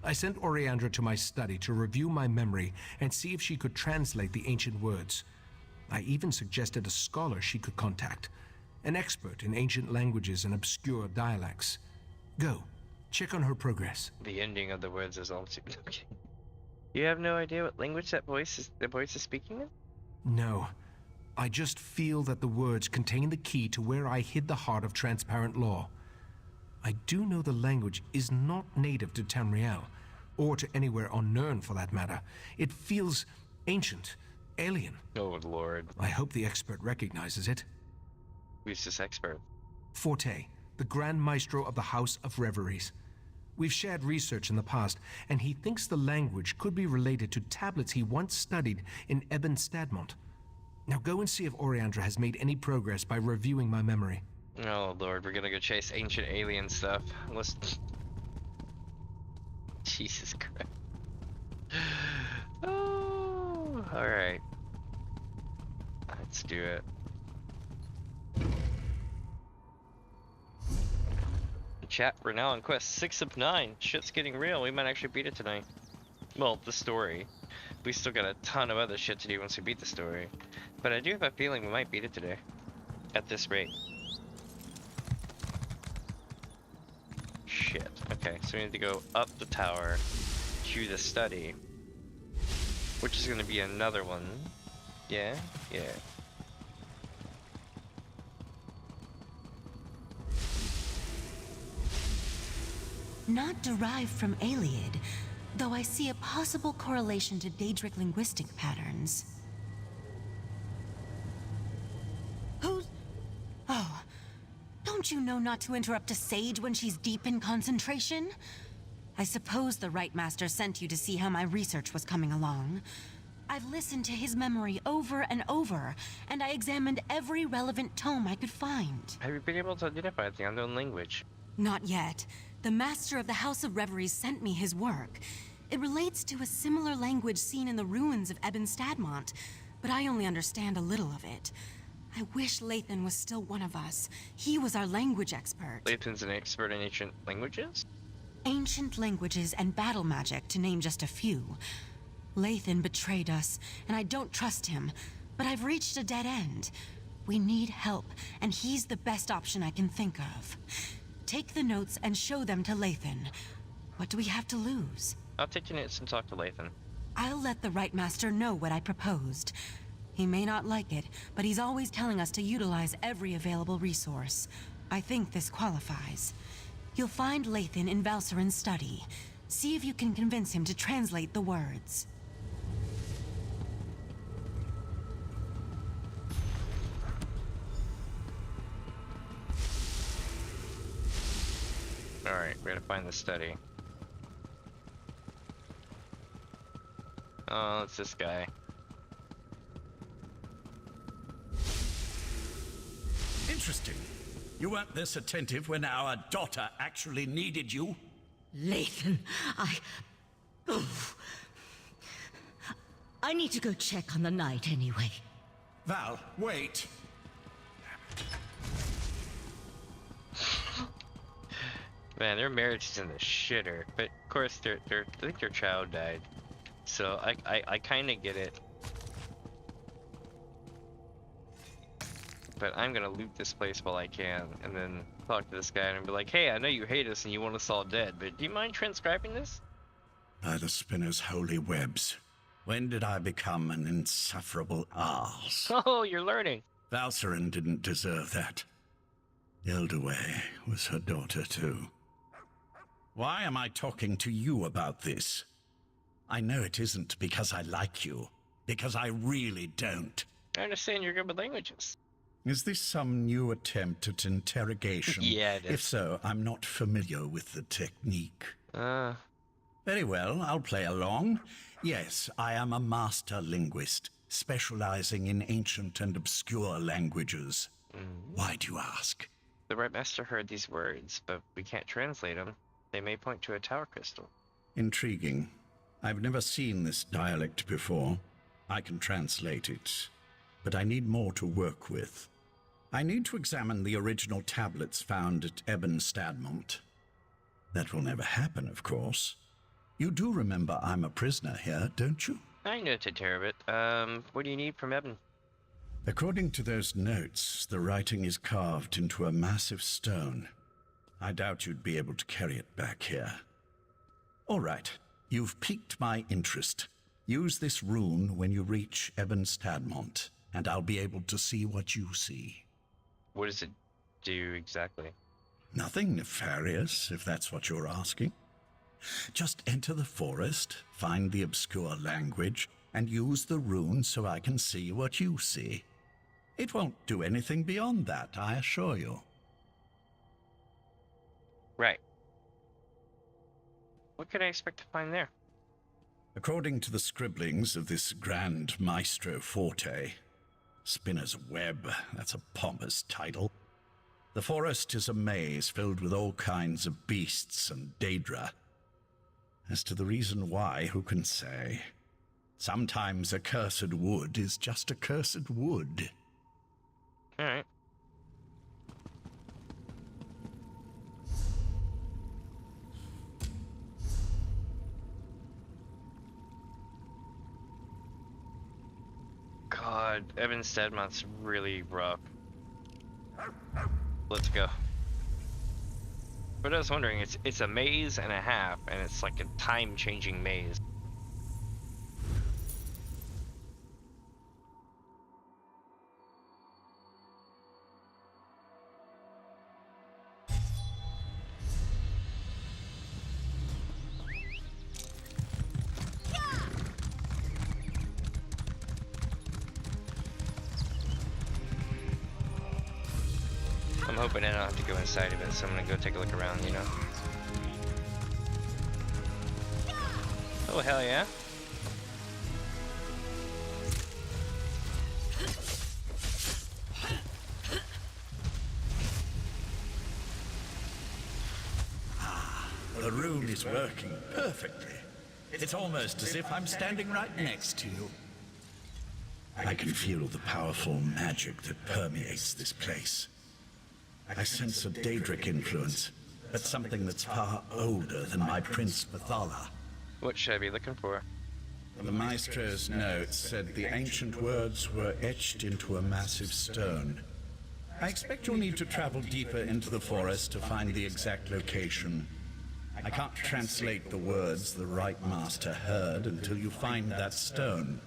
I sent Oriandra to my study to review my memory and see if she could translate the ancient words. I even suggested a scholar she could contact, an expert in ancient languages and obscure dialects. Go, check on her progress. The ending of the words is all too... You have no idea what language the voice is speaking in? No. I just feel that the words contain the key to where I hid the heart of transparent law. I do know the language is not native to Tamriel, or to anywhere on Nirn for that matter. It feels ancient, alien. Oh, Lord. I hope the expert recognizes it. Who's this expert? Forte, the Grand Maestro of the House of Reveries. We've shared research in the past, and he thinks the language could be related to tablets he once studied in Ebon Stadmont. Now go and see if Oriandra has made any progress by reviewing my memory. Oh, Lord, we're gonna go chase ancient alien stuff. Let's... Jesus Christ. Oh, alright. Let's do it. Chat, we're now on quest 6 of 9. Shit's getting real. We might actually beat it tonight. Well, the story. We still got a ton of other shit to do once we beat the story. But I do have a feeling we might beat it today. At this rate. Shit. Okay, so we need to go up the tower to the study. Which is going to be another one. Yeah? Yeah. Not derived from Aliad, though I see a possible correlation to Daedric linguistic patterns. Who's... Oh, don't you know not to interrupt a sage when she's deep in concentration? I suppose the Rite Master sent you to see how my research was coming along. I've listened to his memory over and over, and I examined every relevant tome I could find. Have you been able to identify the unknown language? Not yet. The Master of the House of Reveries sent me his work. It relates to a similar language seen in the ruins of Ebon Stadmont, but I only understand a little of it. I wish Lathan was still one of us. He was our language expert. Lathan's an expert in ancient languages? Ancient languages and battle magic, to name just a few. Lathan betrayed us, and I don't trust him, but I've reached a dead end. We need help, and he's the best option I can think of. Take the notes and show them to Lathan. What do we have to lose? I'll take the notes and talk to Lathan. I'll let the Rite Master know what I proposed. He may not like it, but he's always telling us to utilize every available resource. I think this qualifies. You'll find Lathan in Valserin's study. See if you can convince him to translate the words. Alright, we gotta find the study. Oh, it's this guy. Interesting. You weren't this attentive when our daughter actually needed you? Lathan, I need to go check on the knight anyway. Val, wait. Man, their marriage is in the shitter. But of course, I think their child died. So I kind of get it. But I'm gonna loot this place while I can, and then talk to this guy and be like, "Hey, I know you hate us and you want us all dead, but do you mind transcribing this?" By the spinner's holy webs. When did I become an insufferable arse? Oh, you're learning. Valserin didn't deserve that. Ildaway was her daughter too. Why am I talking to you about this? I know it isn't because I like you, because I really don't. I understand you're good with languages. Is this some new attempt at interrogation? Yeah, it is. If so, I'm not familiar with the technique. Very well, I'll play along. Yes, I am a master linguist, specializing in ancient and obscure languages. Why do you ask? The Rite Master heard these words, but we can't translate them. They may point to a tower crystal. Intriguing. I've never seen this dialect before. I can translate it, but I need more to work with. I need to examine the original tablets found at Ebon Stadmont. That will never happen, of course. You do remember I'm a prisoner here, don't you? I know, take care of it. What do you need from Ebon? According to those notes, the writing is carved into a massive stone. I doubt you'd be able to carry it back here. All right, you've piqued my interest. Use this rune when you reach Ebon Stadmont. and I'll be able to see what you see. What does it do exactly? Nothing nefarious, if that's what you're asking. Just enter the forest, find the obscure language, and use the rune so I can see what you see. It won't do anything beyond that, I assure you. Right. What could I expect to find there? According to the scribblings of this Grand Maestro Forte, Spinner's Web, that's a pompous title. The forest is a maze filled with all kinds of beasts and daedra. As to the reason why, who can say? Sometimes a cursed wood is just a cursed wood. Alright. God, Evan Stedmont's really rough. Let's go. But I was wondering, it's a maze and a half, and it's like a time-changing maze. I'm hoping I don't have to go inside of it, so I'm gonna go take a look around, you know? Oh, hell yeah. The rune is working perfectly. It's almost as if I'm standing right next to you. I can feel the powerful magic that permeates this place. I sense a Daedric influence, but something that's far older than my Prince Bethala. What should I be looking for? The Maestro's notes said the ancient words were etched into a massive stone. I expect you'll need to travel deeper into the forest to find the exact location. I can't translate the words the right master heard until you find that stone.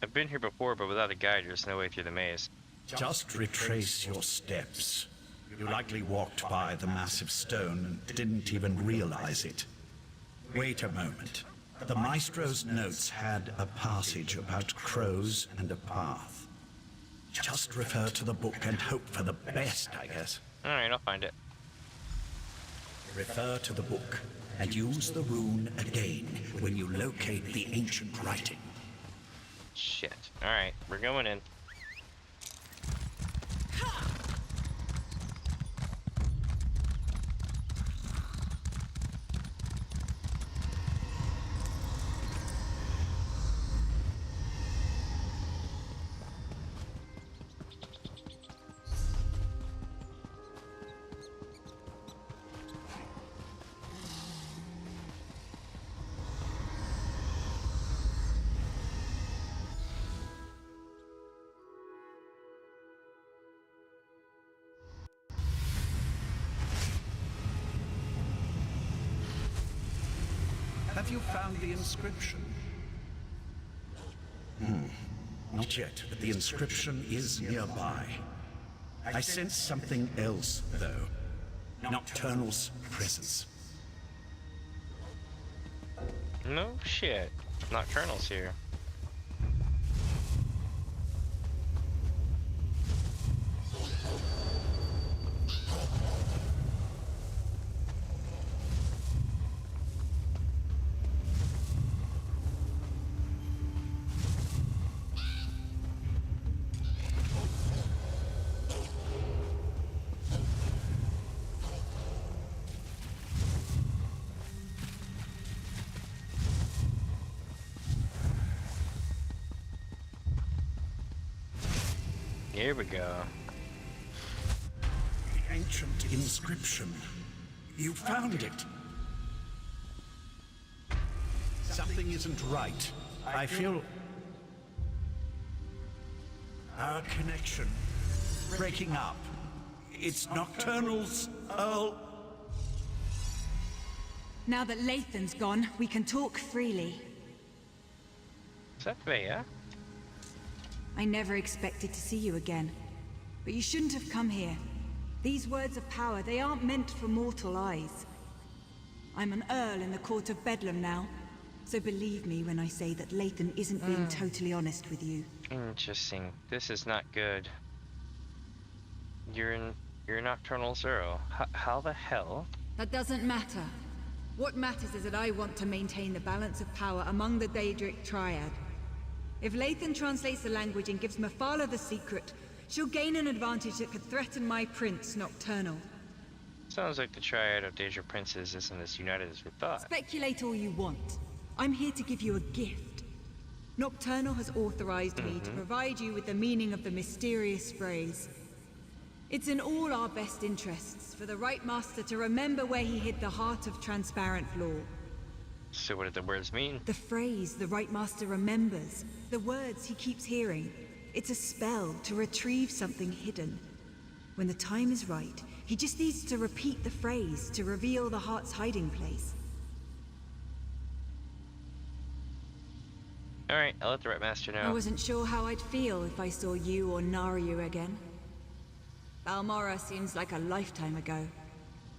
I've been here before, but without a guide, there's no way through the maze. Just retrace your steps. You likely walked by the massive stone and didn't even realize it. Wait a moment. The Maestro's notes had a passage about crows and a path. Just refer to the book and hope for the best, I guess. Alright, I'll find it. Refer to the book and use the rune again when you locate the ancient writing. Shit. Alright, we're going in. Have you found the inscription? Not yet, but the inscription is nearby. I sense something else, though. Nocturnal's presence. No shit. Nocturnal's here. Here we go. The ancient inscription. You found it. Something isn't right. I feel our connection breaking up. It's Nocturnal's Earl. Now that Lathan's gone, we can talk freely. Is that Vea? I never expected to see you again. But you shouldn't have come here. These words of power, they aren't meant for mortal eyes. I'm an Earl in the court of Bedlam now. So believe me when I say that Lathan isn't being totally honest with you. Interesting. This is not good. You're Nocturnal Zero. How the hell? That doesn't matter. What matters is that I want to maintain the balance of power among the Daedric Triad. If Lathan translates the language and gives Mephala the secret, she'll gain an advantage that could threaten my prince, Nocturnal. Sounds like the Triad of Daedra Princes isn't as united as we thought. Speculate all you want. I'm here to give you a gift. Nocturnal has authorized me to provide you with the meaning of the mysterious phrase. It's in all our best interests for the Right Master to remember where he hid the heart of transparent law. So what do the words mean? The phrase the Right Master remembers, the words he keeps hearing. It's a spell to retrieve something hidden. When the time is right, he just needs to repeat the phrase to reveal the heart's hiding place. Alright, I'll let the Right Master know. I wasn't sure how I'd feel if I saw you or Naryu again. Balmora seems like a lifetime ago.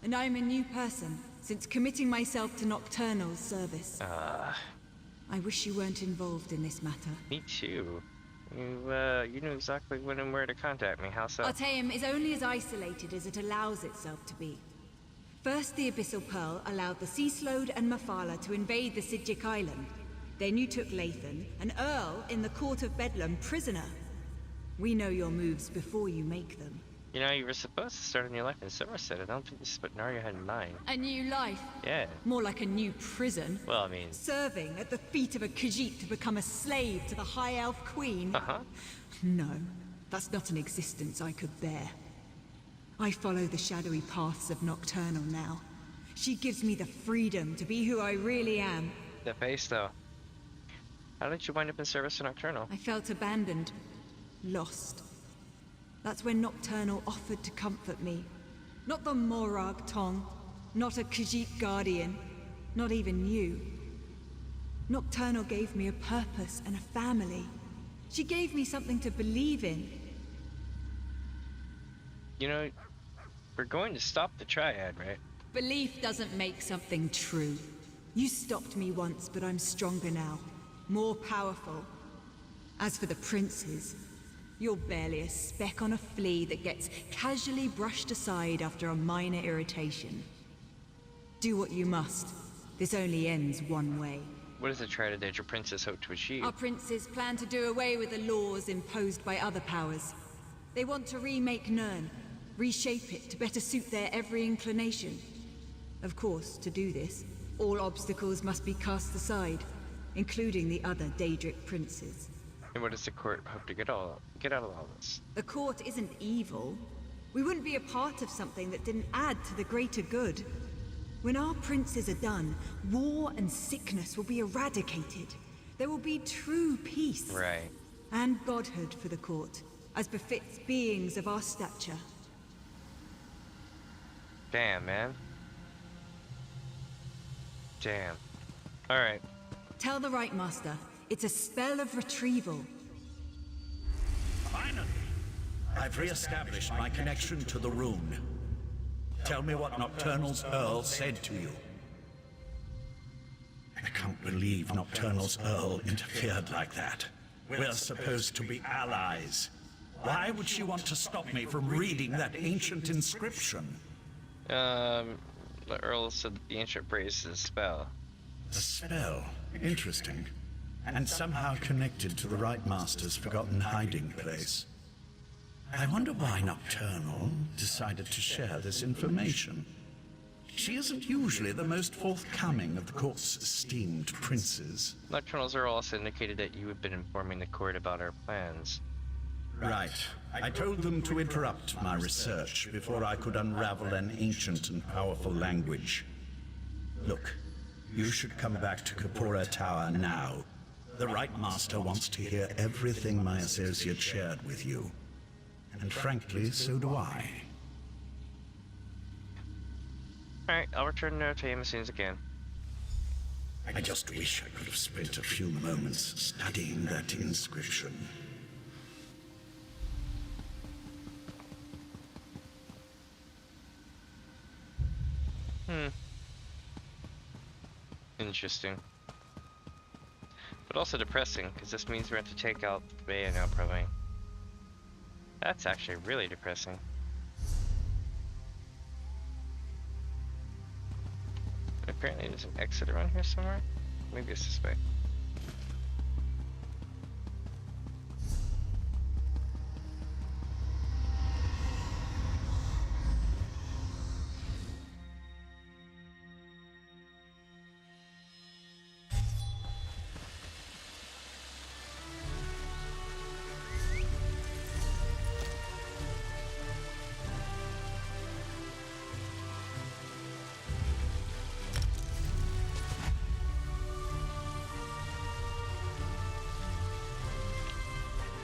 And I'm a new person, since committing myself to Nocturnal's service. I wish you weren't involved in this matter. Me too. You knew exactly when and where to contact me. How so? Artaeum is only as isolated as it allows itself to be. First, the Abyssal Pearl allowed the Sea Slode and Mephala to invade the Sidjic Island. Then you took Lathan, an Earl in the court of Bedlam, prisoner. We know your moves before you make them. You know, you were supposed to start a new life in Summerset. I don't think this is what Narya had in mind. A new life? Yeah. More like a new prison. Well, I mean... Serving at the feet of a Khajiit to become a slave to the High Elf Queen? Uh-huh. No, that's not an existence I could bear. I follow the shadowy paths of Nocturnal now. She gives me the freedom to be who I really am. The face, though. How did you wind up in service to Nocturnal? I felt abandoned. Lost. That's when Nocturnal offered to comfort me. Not the Morag Tong, not a Khajiit guardian, not even you. Nocturnal gave me a purpose and a family. She gave me something to believe in. You know, we're going to stop the Triad, right? Belief doesn't make something true. You stopped me once, but I'm stronger now. More powerful. As for the princes, you're barely a speck on a flea that gets casually brushed aside after a minor irritation. Do what you must. This only ends one way. What does the Triad of Daedra Princess hope to achieve? Our princes plan to do away with the laws imposed by other powers. They want to remake Nirn, reshape it to better suit their every inclination. Of course, to do this, all obstacles must be cast aside, including the other Daedric princes. And what does the court hope to get out of all this? The court isn't evil. We wouldn't be a part of something that didn't add to the greater good. When our princes are done, war and sickness will be eradicated. There will be true peace. Right. And godhood for the court, as befits beings of our stature. Damn, man. Damn. Alright. Tell the Right Master, it's a spell of retrieval. Finally, I've re-established my connection to the rune. Tell me what Nocturnal's Earl said to you. I can't believe Nocturnal's Earl interfered like that. We're supposed to be allies. Why would she want to stop me from reading that ancient inscription? The Earl said that the ancient phrase is a spell. A spell? Interesting. And somehow connected to the Right Master's forgotten hiding place. I wonder why Nocturnal decided to share this information. She isn't usually the most forthcoming of the court's esteemed princes. Nocturnal's Earl also indicated that you had been informing the court about our plans. Right. I told them to interrupt my research before I could unravel an ancient and powerful language. Look, you should come back to Kapora Tower now. The Right Master wants to hear everything my associate shared with you. And frankly, so do I. Alright, I'll return to Artaeum as soon as I can. I just wish I could have spent a few moments studying that inscription. Interesting. But also depressing, because this means we have to take out Bea now, probably. That's actually really depressing. Apparently there's an exit around here somewhere. Maybe it's this way.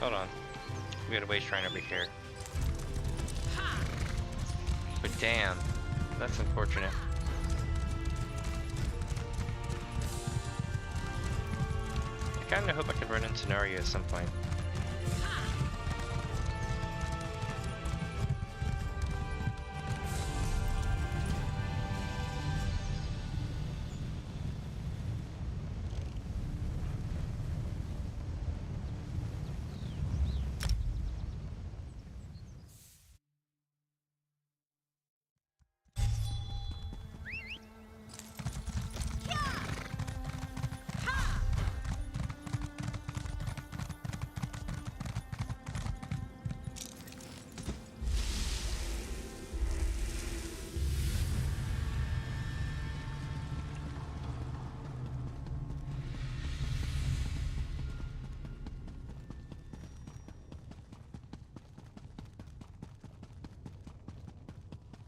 Hold on. We got a way shrine over here. But damn, that's unfortunate. I kinda hope I could run into Naria at some point.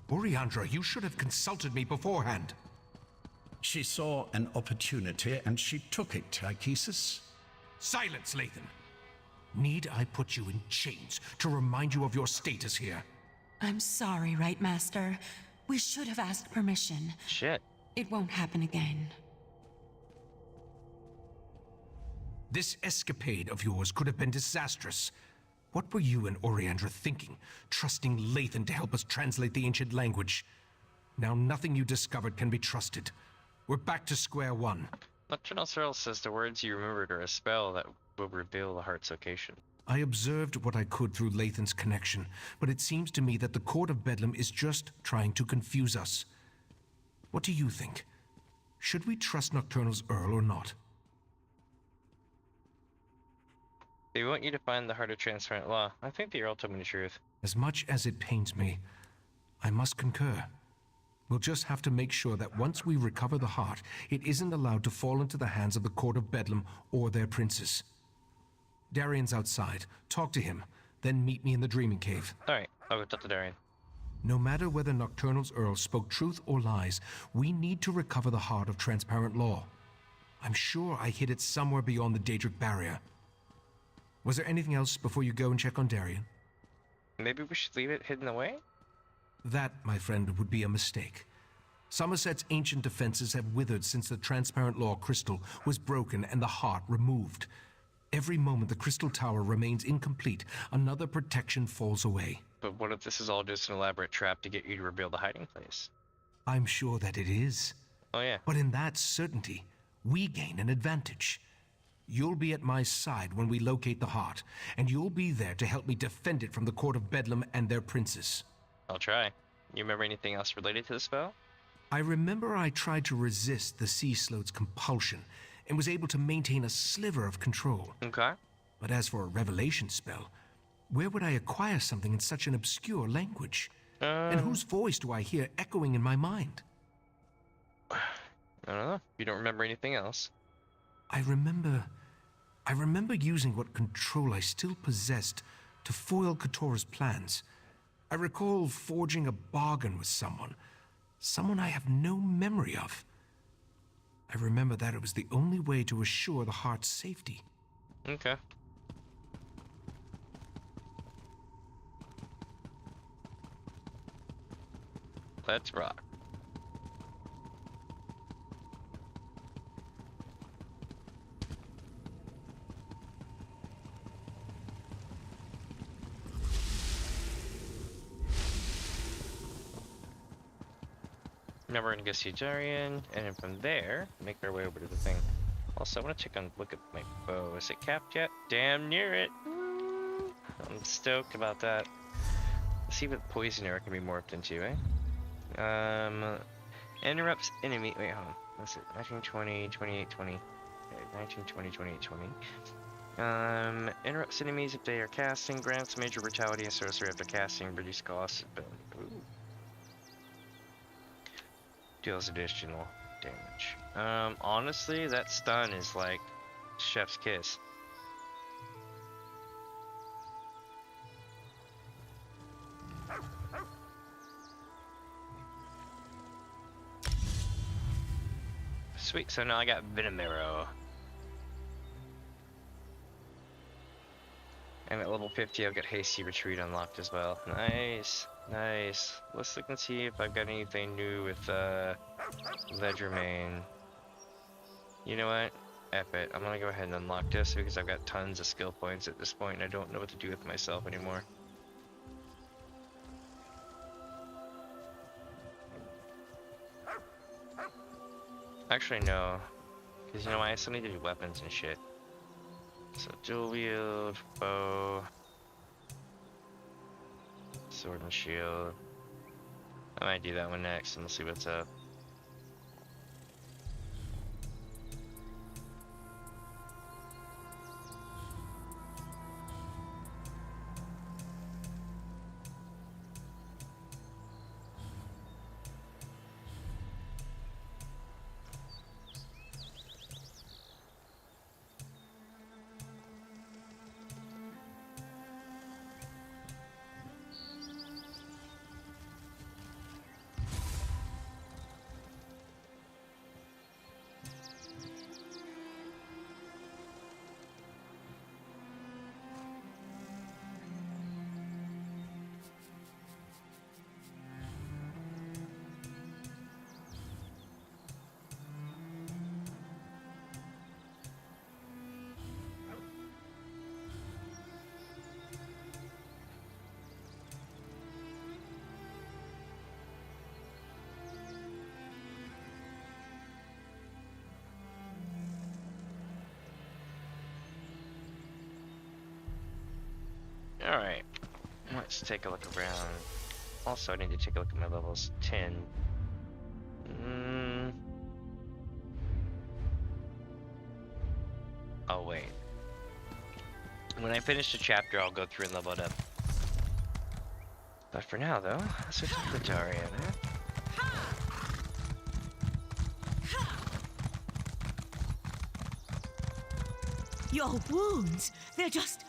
Oriandra, you should have consulted me beforehand. She saw an opportunity and she took it, Tychesis. Silence, Lathan. Need I put you in chains to remind you of your status here? I'm sorry, Right Master. We should have asked permission. Shit. It won't happen again. This escapade of yours could have been disastrous. What were you and Oriandra thinking, trusting Lathan to help us translate the ancient language? Now nothing you discovered can be trusted. We're back to square one. Nocturnal Cyril says the words you remembered are a spell that will reveal the heart's location. I observed what I could through Lathan's connection, but it seems to me that the Court of Bedlam is just trying to confuse us. What do you think? Should we trust Nocturnal's Earl or not? They want you to find the heart of transparent law. I think the Earl told me the truth. As much as it pains me, I must concur. We'll just have to make sure that once we recover the heart, it isn't allowed to fall into the hands of the Court of Bedlam or their princes. Darian's outside. Talk to him, then meet me in the Dreaming Cave. Alright, I'll go talk to Darian. No matter whether Nocturnal's Earl spoke truth or lies, we need to recover the heart of transparent law. I'm sure I hid it somewhere beyond the Daedric barrier. Was there anything else before you go and check on Darian? Maybe we should leave it hidden away? That, my friend, would be a mistake. Summerset's ancient defenses have withered since the transparent law crystal was broken and the heart removed. Every moment the crystal tower remains incomplete, another protection falls away. But what if this is all just an elaborate trap to get you to reveal the hiding place? I'm sure that it is. Oh yeah. But in that certainty, we gain an advantage. You'll be at my side when we locate the heart, and you'll be there to help me defend it from the Court of Bedlam and their princes. I'll try. You remember anything else related to the spell? I remember I tried to resist the sea sloat's compulsion, and was able to maintain a sliver of control. Okay. But as for a revelation spell, where would I acquire something in such an obscure language? And whose voice do I hear echoing in my mind? I don't know. You don't remember anything else? I remember using what control I still possessed to foil Katora's plans. I recall forging a bargain with someone I have no memory of. I remember that it was the only way to assure the heart's safety. Okay. Let's rock. Now we're gonna go see Darien, and then from there, make our way over to the thing. Also, I want to look at my bow. Is it capped yet? Damn near it. I'm stoked about that. Let's see what poison arrow can be morphed into, eh? Interrupts enemy. Wait, hold on. What's it? 19, 20, 28, 20. Okay, 19, 20, 28, 20. Interrupts enemies if they are casting. Grants major brutality and sorcery after casting. Reduce cost. Ooh. Deals additional damage. Honestly, that stun is like chef's kiss. Sweet, so now I got Venom Arrow. And at level 50 I've got Hasty Retreat unlocked as well. Nice, nice. Let's look and see if I've got anything new with Ledgermain. You know what? F it. I'm gonna go ahead and unlock this because I've got tons of skill points at this point and I don't know what to do with myself anymore. Actually, no. Because you know what? I still need to do weapons and shit. So, dual wield, bow, sword and shield. I might do that one next and we'll see what's up. Alright, let's take a look around. Also, I need to take a look at my levels. 10. Oh, wait. When I finish the chapter, I'll go through and level it up. But for now, though, let's switch to Darien, Your wounds, they're just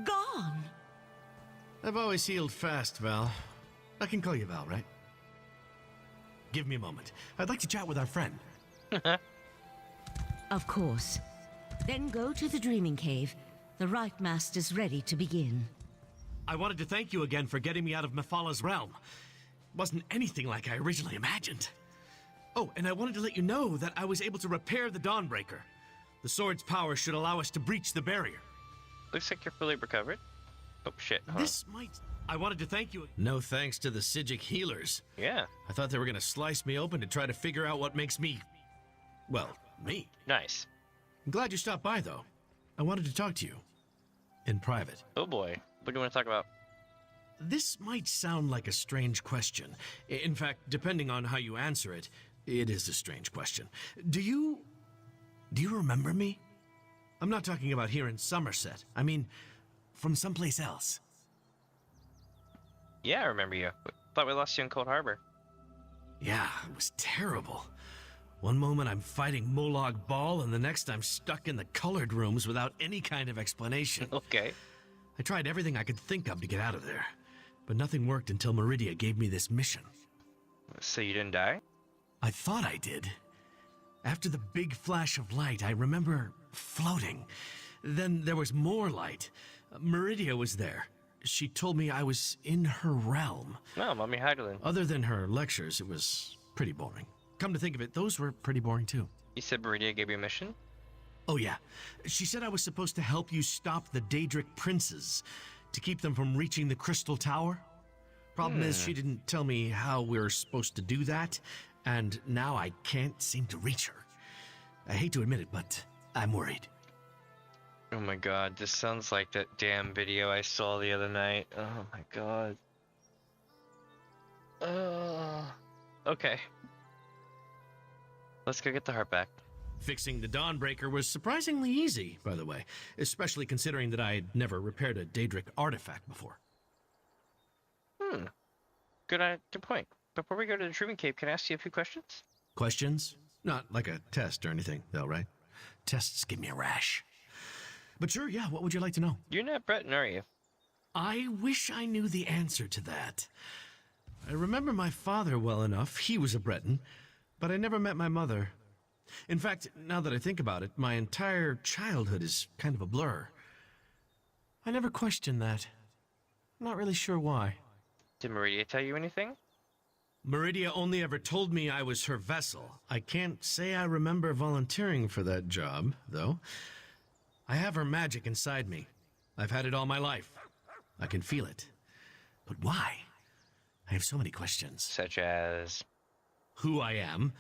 gone. I've always healed fast, Val. I can call you Val, right? Give me a moment. I'd like to chat with our friend. Of course. Then go to the Dreaming Cave. The Rite Master's ready to begin. I wanted to thank you again for getting me out of Mephala realm. Wasn't anything like I originally imagined. Oh, and I wanted to let you know that I was able to repair the Dawnbreaker. The sword's power should allow us to breach the barrier. Looks like you're fully recovered. Oh shit, huh? This might... I wanted to thank you. No thanks to the Psijic healers. Yeah. I thought they were gonna slice me open to try to figure out what makes me... well, me. Nice. I'm glad you stopped by, though. I wanted to talk to you. In private. Oh boy. What do you want to talk about? This might sound like a strange question. In fact, depending on how you answer it, it is a strange question. Do you remember me? I'm not talking about here in Summerset. I mean, from someplace else. Yeah, I remember you. Thought we lost you in Cold Harbor. Yeah, it was terrible. One moment I'm fighting Molag Bal, and the next I'm stuck in the colored rooms without any kind of explanation. Okay. I tried everything I could think of to get out of there, but nothing worked until Meridia gave me this mission. So you didn't die? I thought I did. After the big flash of light, I remember floating. Then there was more light. Meridia was there. She told me I was in her realm. No, Mommy Heidelin. Other than her lectures, it was pretty boring. Come to think of it, those were pretty boring too. You said Meridia gave you a mission? Oh yeah. She said I was supposed to help you stop the Daedric princes, to keep them from reaching the Crystal Tower. Problem is, she didn't tell me how we were supposed to do that, and now I can't seem to reach her. I hate to admit it, but I'm worried. Oh my god, this sounds like that damn video I saw the other night. Oh my god. Okay. Let's go get the heart back. Fixing the Dawnbreaker was surprisingly easy, by the way, especially considering that I had never repaired a Daedric artifact before. Good point. Before we go to the Truman Cave, can I ask you a few questions? Questions? Not like a test or anything, though, right? Tests give me a rash. But sure, yeah, what would you like to know? You're not Breton, are you? I wish I knew the answer to that. I remember my father well enough. He was a Breton, but I never met my mother. In fact, now that I think about it, my entire childhood is kind of a blur. I never questioned that. I'm not really sure why. Did Meridia tell you anything? Meridia only ever told me I was her vessel. I can't say I remember volunteering for that job, though. I have her magic inside me. I've had it all my life. I can feel it. But why? I have so many questions. Such as? Who I am,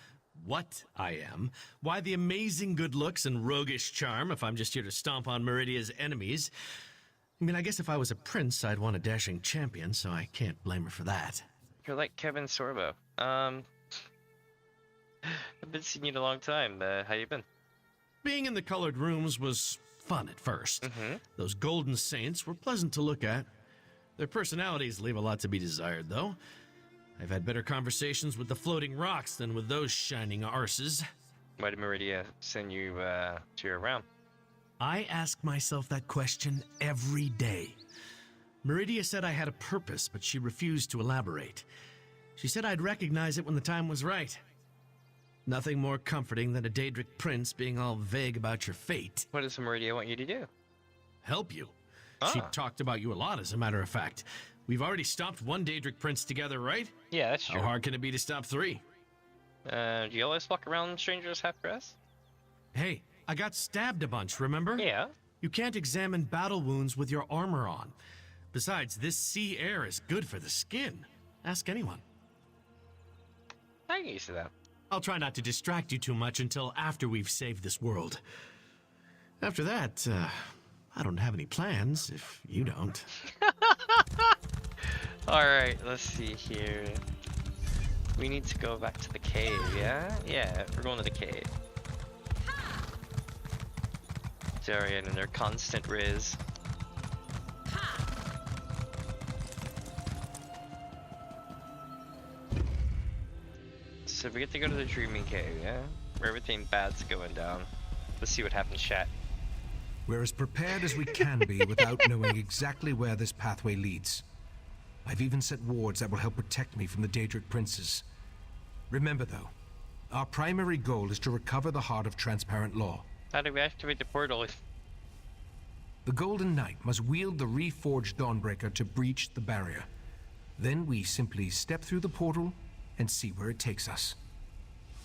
what I am, why the amazing good looks and roguish charm if I'm just here to stomp on Meridia's enemies. I mean, I guess if I was a prince, I'd want a dashing champion, so I can't blame her for that. You're like Kevin Sorbo. I've been seeing you in a long time. How you been? Being in the colored rooms was fun at first. Those golden saints were pleasant to look at. Their personalities leave a lot to be desired, though. I've had better conversations with the floating rocks than with those shining arses. Why did Meridia send you to your realm? I ask myself that question every day. Meridia said I had a purpose, but she refused to elaborate. She said I'd recognize it when the time was right. Nothing more comforting than a Daedric prince being all vague about your fate. What does Meridia want you to do? Help you. She talked about you a lot, as a matter of fact. We've already stopped one Daedric prince together, right? Yeah, that's true. How hard can it be to stop 3? Do you always walk around strangers half dressed? Hey, I got stabbed a bunch, remember? Yeah. You can't examine battle wounds with your armor on. Besides, this sea air is good for the skin. Ask anyone. I get used to that. I'll try not to distract you too much until after we've saved this world. After that, I don't have any plans, if you don't. Alright, let's see here. We need to go back to the cave, yeah? Yeah, we're going to the cave. Darien and their constant riz. So we get to go to the Dreaming Cave, yeah? Where everything bad's going down. Let's see what happens, chat. We're as prepared as we can be without knowing exactly where this pathway leads. I've even set wards that will help protect me from the Daedric princes. Remember though, our primary goal is to recover the Heart of Transparent Law. How do we activate the portal? The Golden Knight must wield the reforged Dawnbreaker to breach the barrier. Then we simply step through the portal and see where it takes us.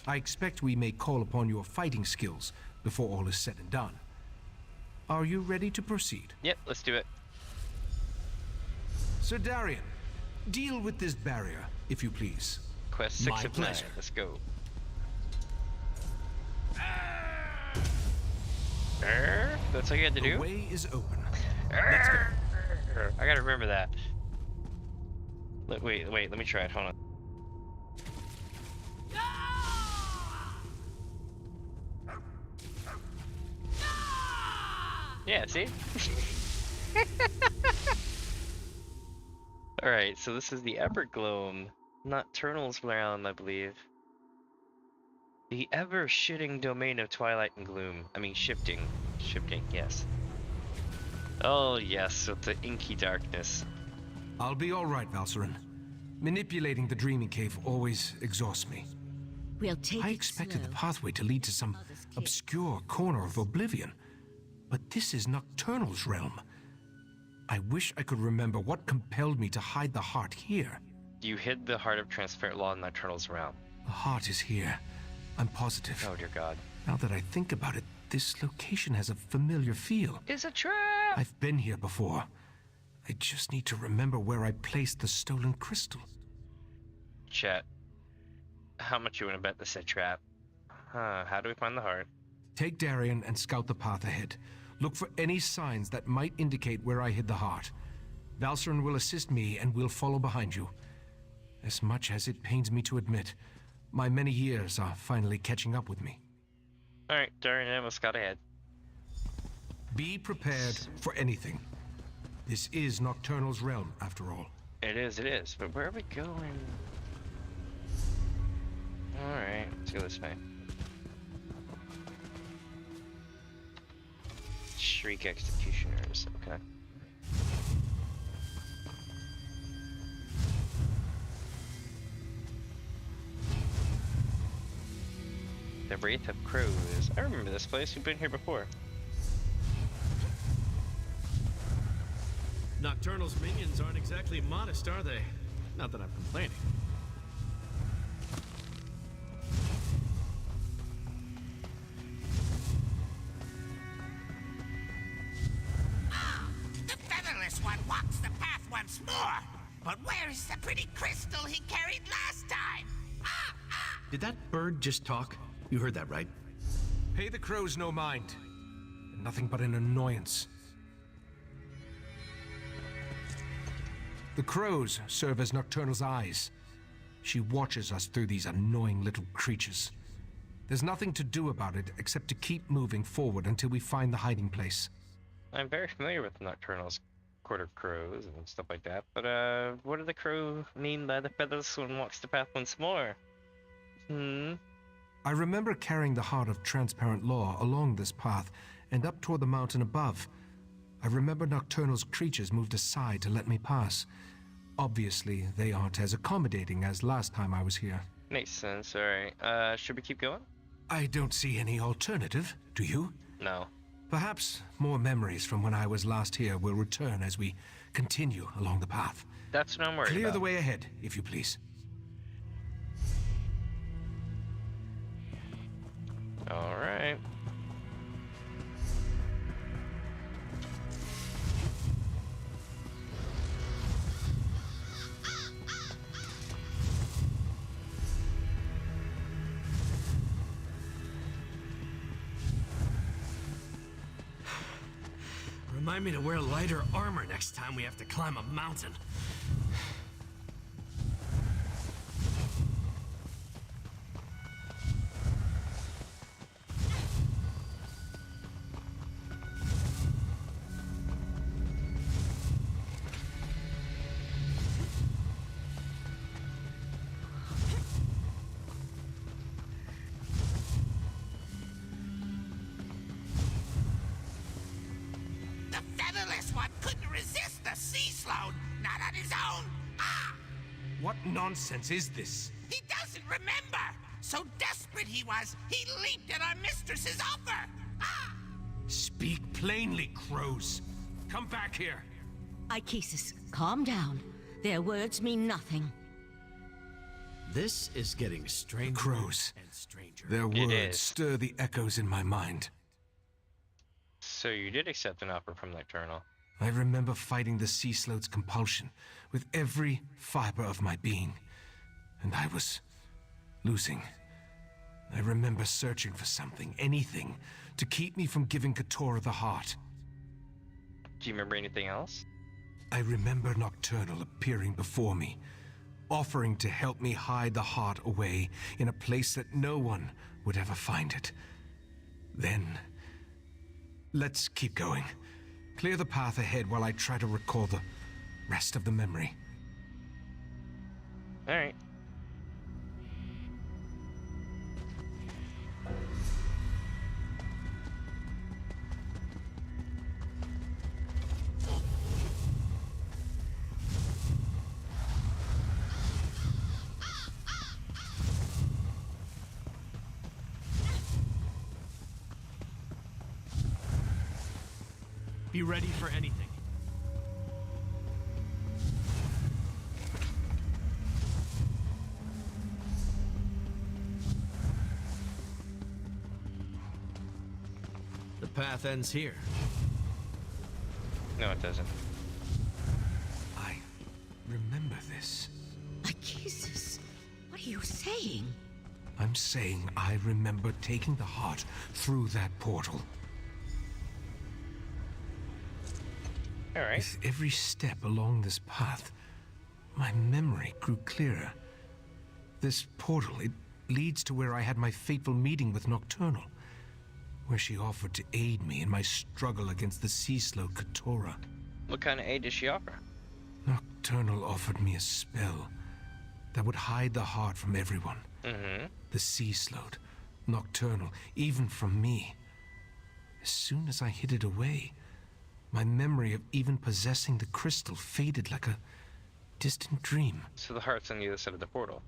I expect we may call upon your fighting skills before all is said and done. Are you ready to proceed? Yep, let's do it. Sir Darien, deal with this barrier, if you please. Quest 6 of 9, let's go. That's all you had to do? The way is open. Let's go. I gotta remember that. Wait, let me try it, hold on. Yeah, see? Alright, so this is the Evergloam Nocturnal's realm, I believe. The ever-shitting domain of twilight and gloom. I mean, shifting. Shifting, yes. Oh, yes, with the inky darkness. I'll be all right, Valcerin. Manipulating the Dreaming Cave always exhausts me. We'll take I expected the pathway to lead to some obscure corner of oblivion. But this is Nocturnal's realm. I wish I could remember what compelled me to hide the heart here. You hid the Heart of Transparent Law in Nocturnal's realm. The heart is here. I'm positive. Oh dear God. Now that I think about it, this location has a familiar feel. It's a trap! I've been here before. I just need to remember where I placed the stolen crystal. Chat. How much you want to bet this is a trap? How do we find the heart? Take Darien and scout the path ahead. Look for any signs that might indicate where I hid the heart. Valseren will assist me and we'll follow behind you. As much as it pains me to admit, my many years are finally catching up with me. Alright, Darien and I will scout ahead. Be prepared for anything. This is Nocturnal's realm, after all. It is, but where are we going? Alright, let's go this way. Shriek Executioners, okay. The Wraith of Crows. I remember this place, we've been here before. Nocturnal's minions aren't exactly modest, are they? Not that I'm complaining. The featherless one walks the path once more. But where is the pretty crystal he carried last time? Did that bird just talk? You heard that, right? Pay the crows no mind. Nothing but an annoyance. The crows serve as Nocturnal's eyes. She watches us through these annoying little creatures. There's nothing to do about it except to keep moving forward until we find the hiding place. I'm very familiar with Nocturnal's court of crows and stuff like that, but what do the crow mean by the featherless one walks the path once more? I remember carrying the heart of transparent law along this path and up toward the mountain above. I remember Nocturnal's creatures moved aside to let me pass. Obviously, they aren't as accommodating as last time I was here. Makes sense, alright. Should we keep going? I don't see any alternative, do you? No. Perhaps more memories from when I was last here will return as we continue along the path. That's what I'm worried Clear about. the way ahead, if you please. Alright. Remind me to wear lighter armor next time we have to climb a mountain. The featherless one couldn't resist the sea sloan, not on his own. What nonsense is this? He doesn't remember. So desperate he was, he leaped at our mistress's offer. Speak plainly, crows. Come back here. Ichesis, calm down. Their words mean nothing. This is getting stranger Crows. and stranger. Their It words is. stir the echoes in my mind. So you did accept an offer from Nocturnal. I remember fighting the sea sloat's compulsion with every fiber of my being. And I was losing. I remember searching for something, anything, to keep me from giving Katora the heart. Do you remember anything else? I remember Nocturnal appearing before me, offering to help me hide the heart away in a place that no one would ever find it. Then, let's keep going. Clear the path ahead while I try to recall the rest of the memory. Alright. Be ready for anything. The path ends here. No, it doesn't. I remember this. Ichesis, what are you saying? I'm saying I remember taking the heart through that portal. All right. With every step along this path, my memory grew clearer. This portal, it leads to where I had my fateful meeting with Nocturnal, where she offered to aid me in my struggle against the sea-slow Katora. What kind of aid did she offer? Nocturnal offered me a spell that would hide the heart from everyone. Mm-hmm. The sea-slowed, Nocturnal, even from me. As soon as I hid it away, my memory of even possessing the crystal faded like a distant dream. So the heart's on the other side of the portal.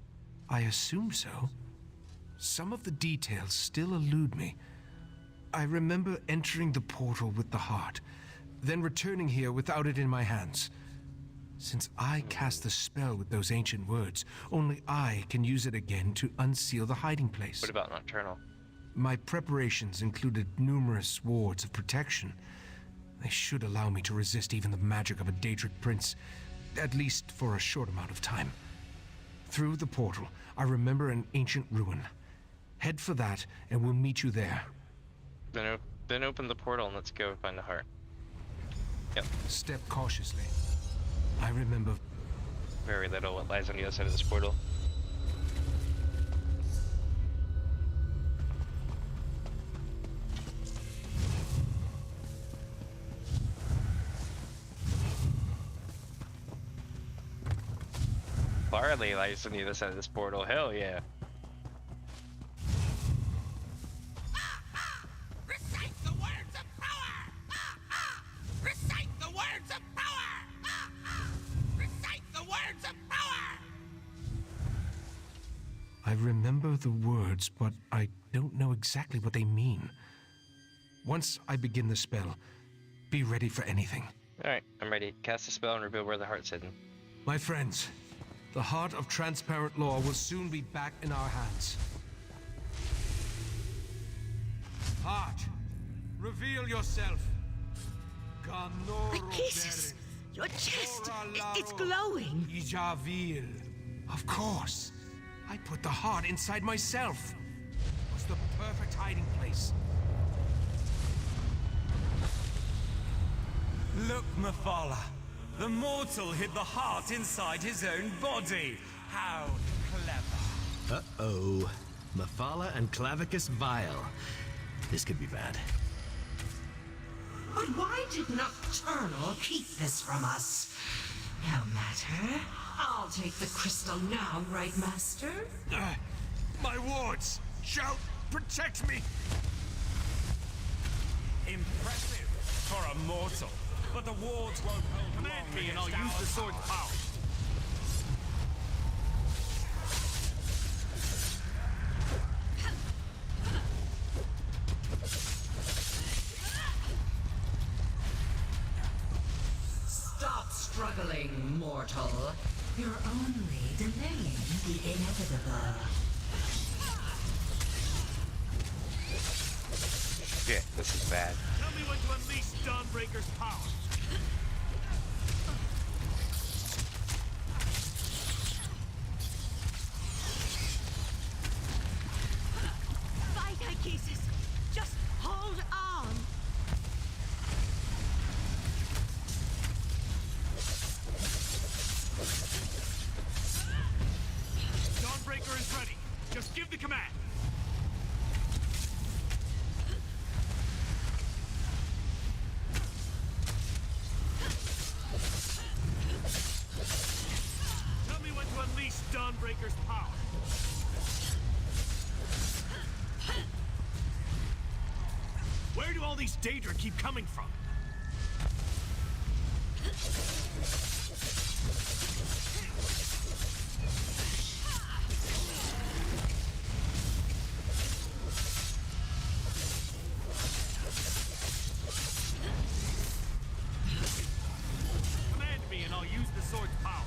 I assume so. Some of the details still elude me. I remember entering the portal with the heart, then returning here without it in my hands. Since I cast the spell with those ancient words, only I can use it again to unseal the hiding place. What about Nocturnal? My preparations included numerous wards of protection. They should allow me to resist even the magic of a Daedric prince, at least for a short amount of time. Through the portal, I remember an ancient ruin. Head for that, and we'll meet you there. Then open the portal and let's go find the heart. Yep. Step cautiously. I remember very little what lies on the other side of this portal. Barley lies on the other side of this portal. Hell yeah. Recite the words of power! Recite the words of power! Recite the words of power! I remember the words, but I don't know exactly what they mean. Once I begin the spell, be ready for anything. Alright, I'm ready. Cast a spell and reveal where the heart's hidden. My friends, the heart of transparent law will soon be back in our hands. Heart, reveal yourself. My kisses! Your chest! It's glowing! Of course. I put the heart inside myself. It was the perfect hiding place. Look, Mephala. The mortal hid the heart inside his own body. How clever. Uh-oh. Mephala and Clavicus Vile. This could be bad. But why did Nocturnal keep this from us? No matter. I'll take the crystal now, right, Master? My wards! Shout! Protect me! Impressive for a mortal. But the wards won't hold Command me and I'll use the sword's power. Stop struggling, mortal. You're only delaying the inevitable. Shit, this is bad. Tell me when to unleash Dawnbreaker's power. Fight, Icasis! Just hold on! Dawnbreaker is ready. Just give the command. Tell me when to unleash Dawnbreaker's power. Where do all these Daedra keep coming from? Command me and I'll use the sword's power.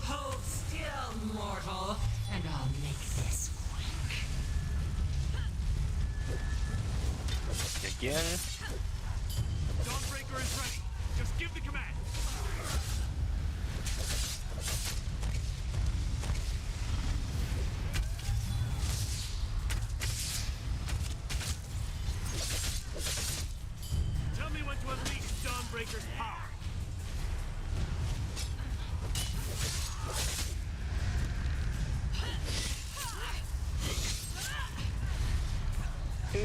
Hold still, mortal, and I'll make this quick. again. Dawnbreaker is ready. Just give the command. Tell me when to unleash Dawnbreaker's power.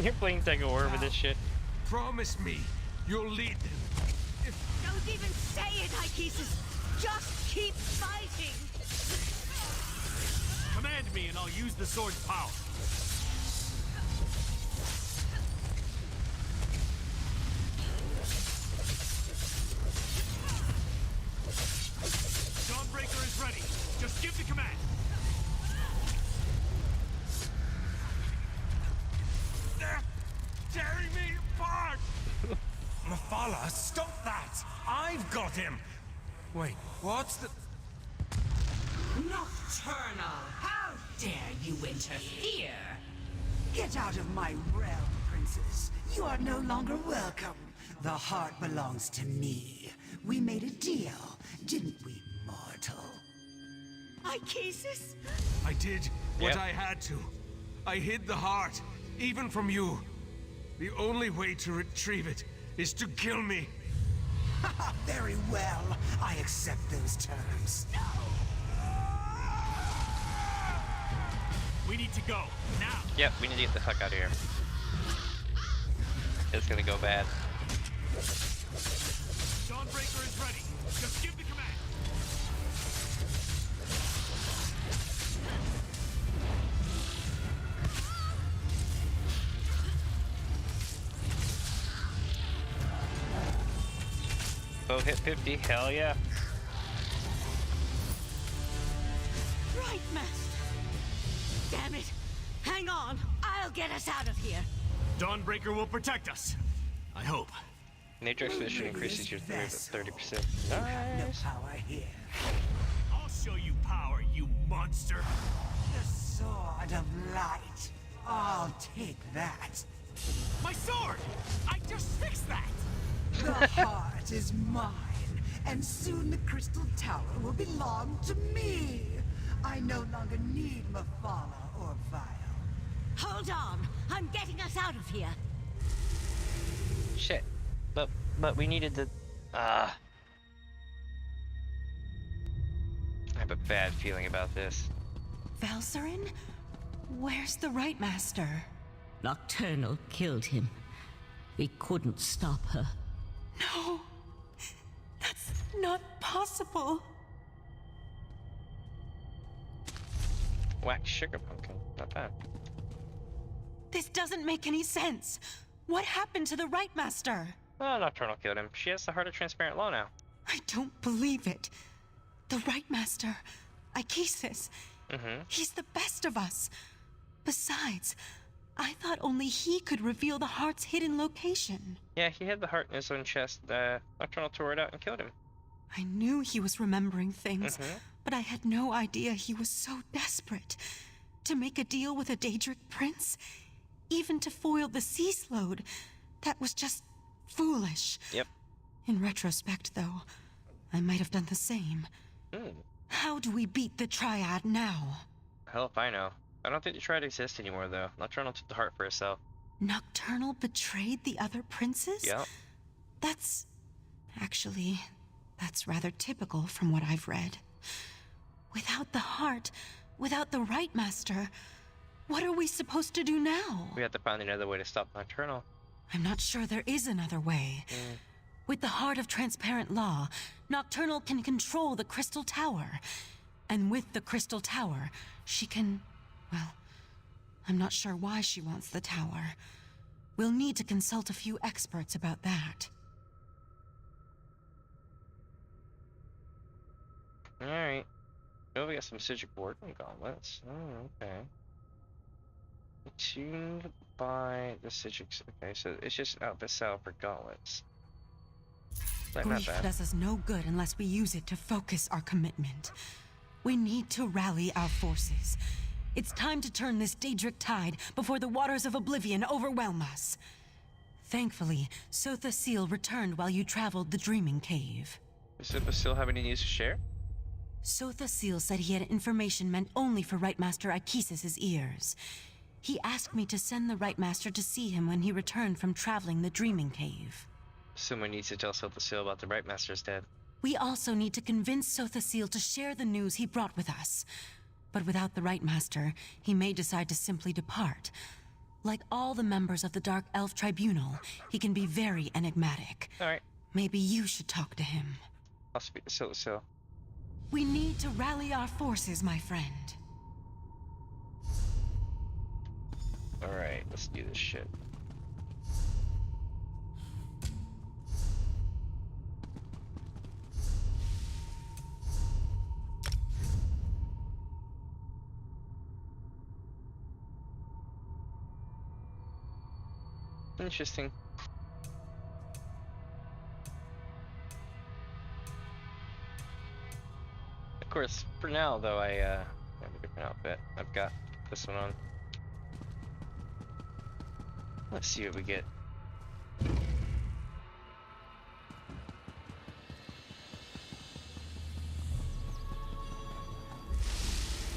You're playing Tug of War with this shit. Promise me you'll lead them. Don't even say it, Ikesis. Just keep fighting. Command me and I'll use the sword's power. Dawnbreaker is ready. Just give the command. They're tearing me apart! Mephala, stop that! I've got him! Wait, what's the... Nocturnal! How dare you interfere? Get out of my realm, princess. You are no longer welcome. The heart belongs to me. We made a deal, didn't we, mortal? Ikesis? I did what I had to. I hid the heart, even from you. The only way to retrieve it is to kill me. Very well. I accept those terms. We need to go, now. Yep, we need to get the fuck out of here. It's gonna go bad. Dawnbreaker is ready. Just give the command. Oh, hit 50. Hell yeah. Right, Master. Damn it. Hang on. I'll get us out of here. Dawnbreaker will protect us. I hope. Matrix vision increases your 30%. No Nice. power here. I'll show you power, you monster. The sword of light. I'll take that. My sword! I just fixed that! The heart is mine, and soon the Crystal Tower will belong to me. I no longer need Mephala or Vile. Hold on. I'm getting us out of here. Shit. But we needed the... I have a bad feeling about this. Valsarin? Where's the Right Master? Nocturnal killed him. We couldn't stop her. No. That's not possible. Wax sugar pumpkin. Not bad. This doesn't make any sense. What happened to the Right Master? Oh, Nocturnal killed him. She has the heart of transparent law now. I don't believe it. The Right Master, Ikesis, he's the best of us. Besides, I thought only he could reveal the heart's hidden location. Yeah, he had the heart in his own chest. Nocturnal tore it out and killed him. I knew he was remembering things, but I had no idea he was so desperate. To make a deal with a Daedric prince, even to foil the sea slode, that was just foolish. Yep. In retrospect, though, I might have done the same. How do we beat the Triad now? Hell if I know. I don't think the Triad exists anymore, though. Nocturnal took the heart for herself. Nocturnal betrayed the other princes? Yep. Actually, that's rather typical from what I've read. Without the heart, without the Right Master, what are we supposed to do now? We have to find another way to stop Nocturnal. I'm not sure there is another way. With the heart of transparent law, Nocturnal can control the Crystal Tower. And with the Crystal Tower, she can... well, I'm not sure why she wants the tower. We'll need to consult a few experts about that. Alright. Oh, we got some Sigil Warden gauntlets. Oh, okay. Tuned by the Sigil... Okay, so it's just out the cell for gauntlets. Like, not Grief bad. does us no good unless we use it to focus our commitment. We need to rally our forces. It's time to turn this Daedric tide before the waters of oblivion overwhelm us. Thankfully, Sotha Seal returned while you traveled the Dreaming Cave. Does Sotha Seal have any news to share? Sotha Seal said he had information meant only for Rite Master Ikesis' ears. He asked me to send the Rite Master to see him when he returned from traveling the Dreaming Cave. Someone needs to tell Sotha Seal about the Rite Master's dead. We also need to convince Sotha Seal to share the news he brought with us. But without the Rite Master, he may decide to simply depart. Like all the members of the Dark Elf Tribunal, he can be very enigmatic. Alright. Maybe you should talk to him. I'll speak to Sotha Seal. We need to rally our forces, my friend. Alright, let's do this shit. Interesting. Of course, for now though, I have a different outfit. I've got this one on. Let's see what we get.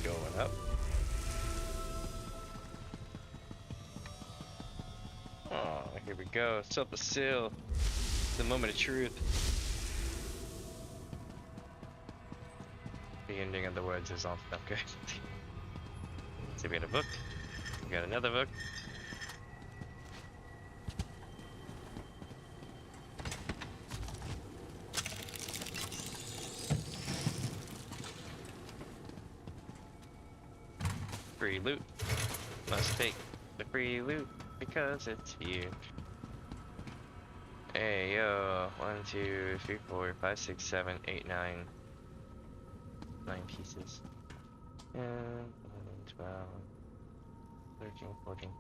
Going up. Oh, here we go. Sotha Seal. The moment of truth. The ending of the words is off. Okay. So we got a book. We got another book. Free loot. Must take the free loot because it's here. Hey yo, 1, 2, 3, 4, 5, 6, 7, 8, 9. 9 pieces. 10, 11, 12, 13, 14,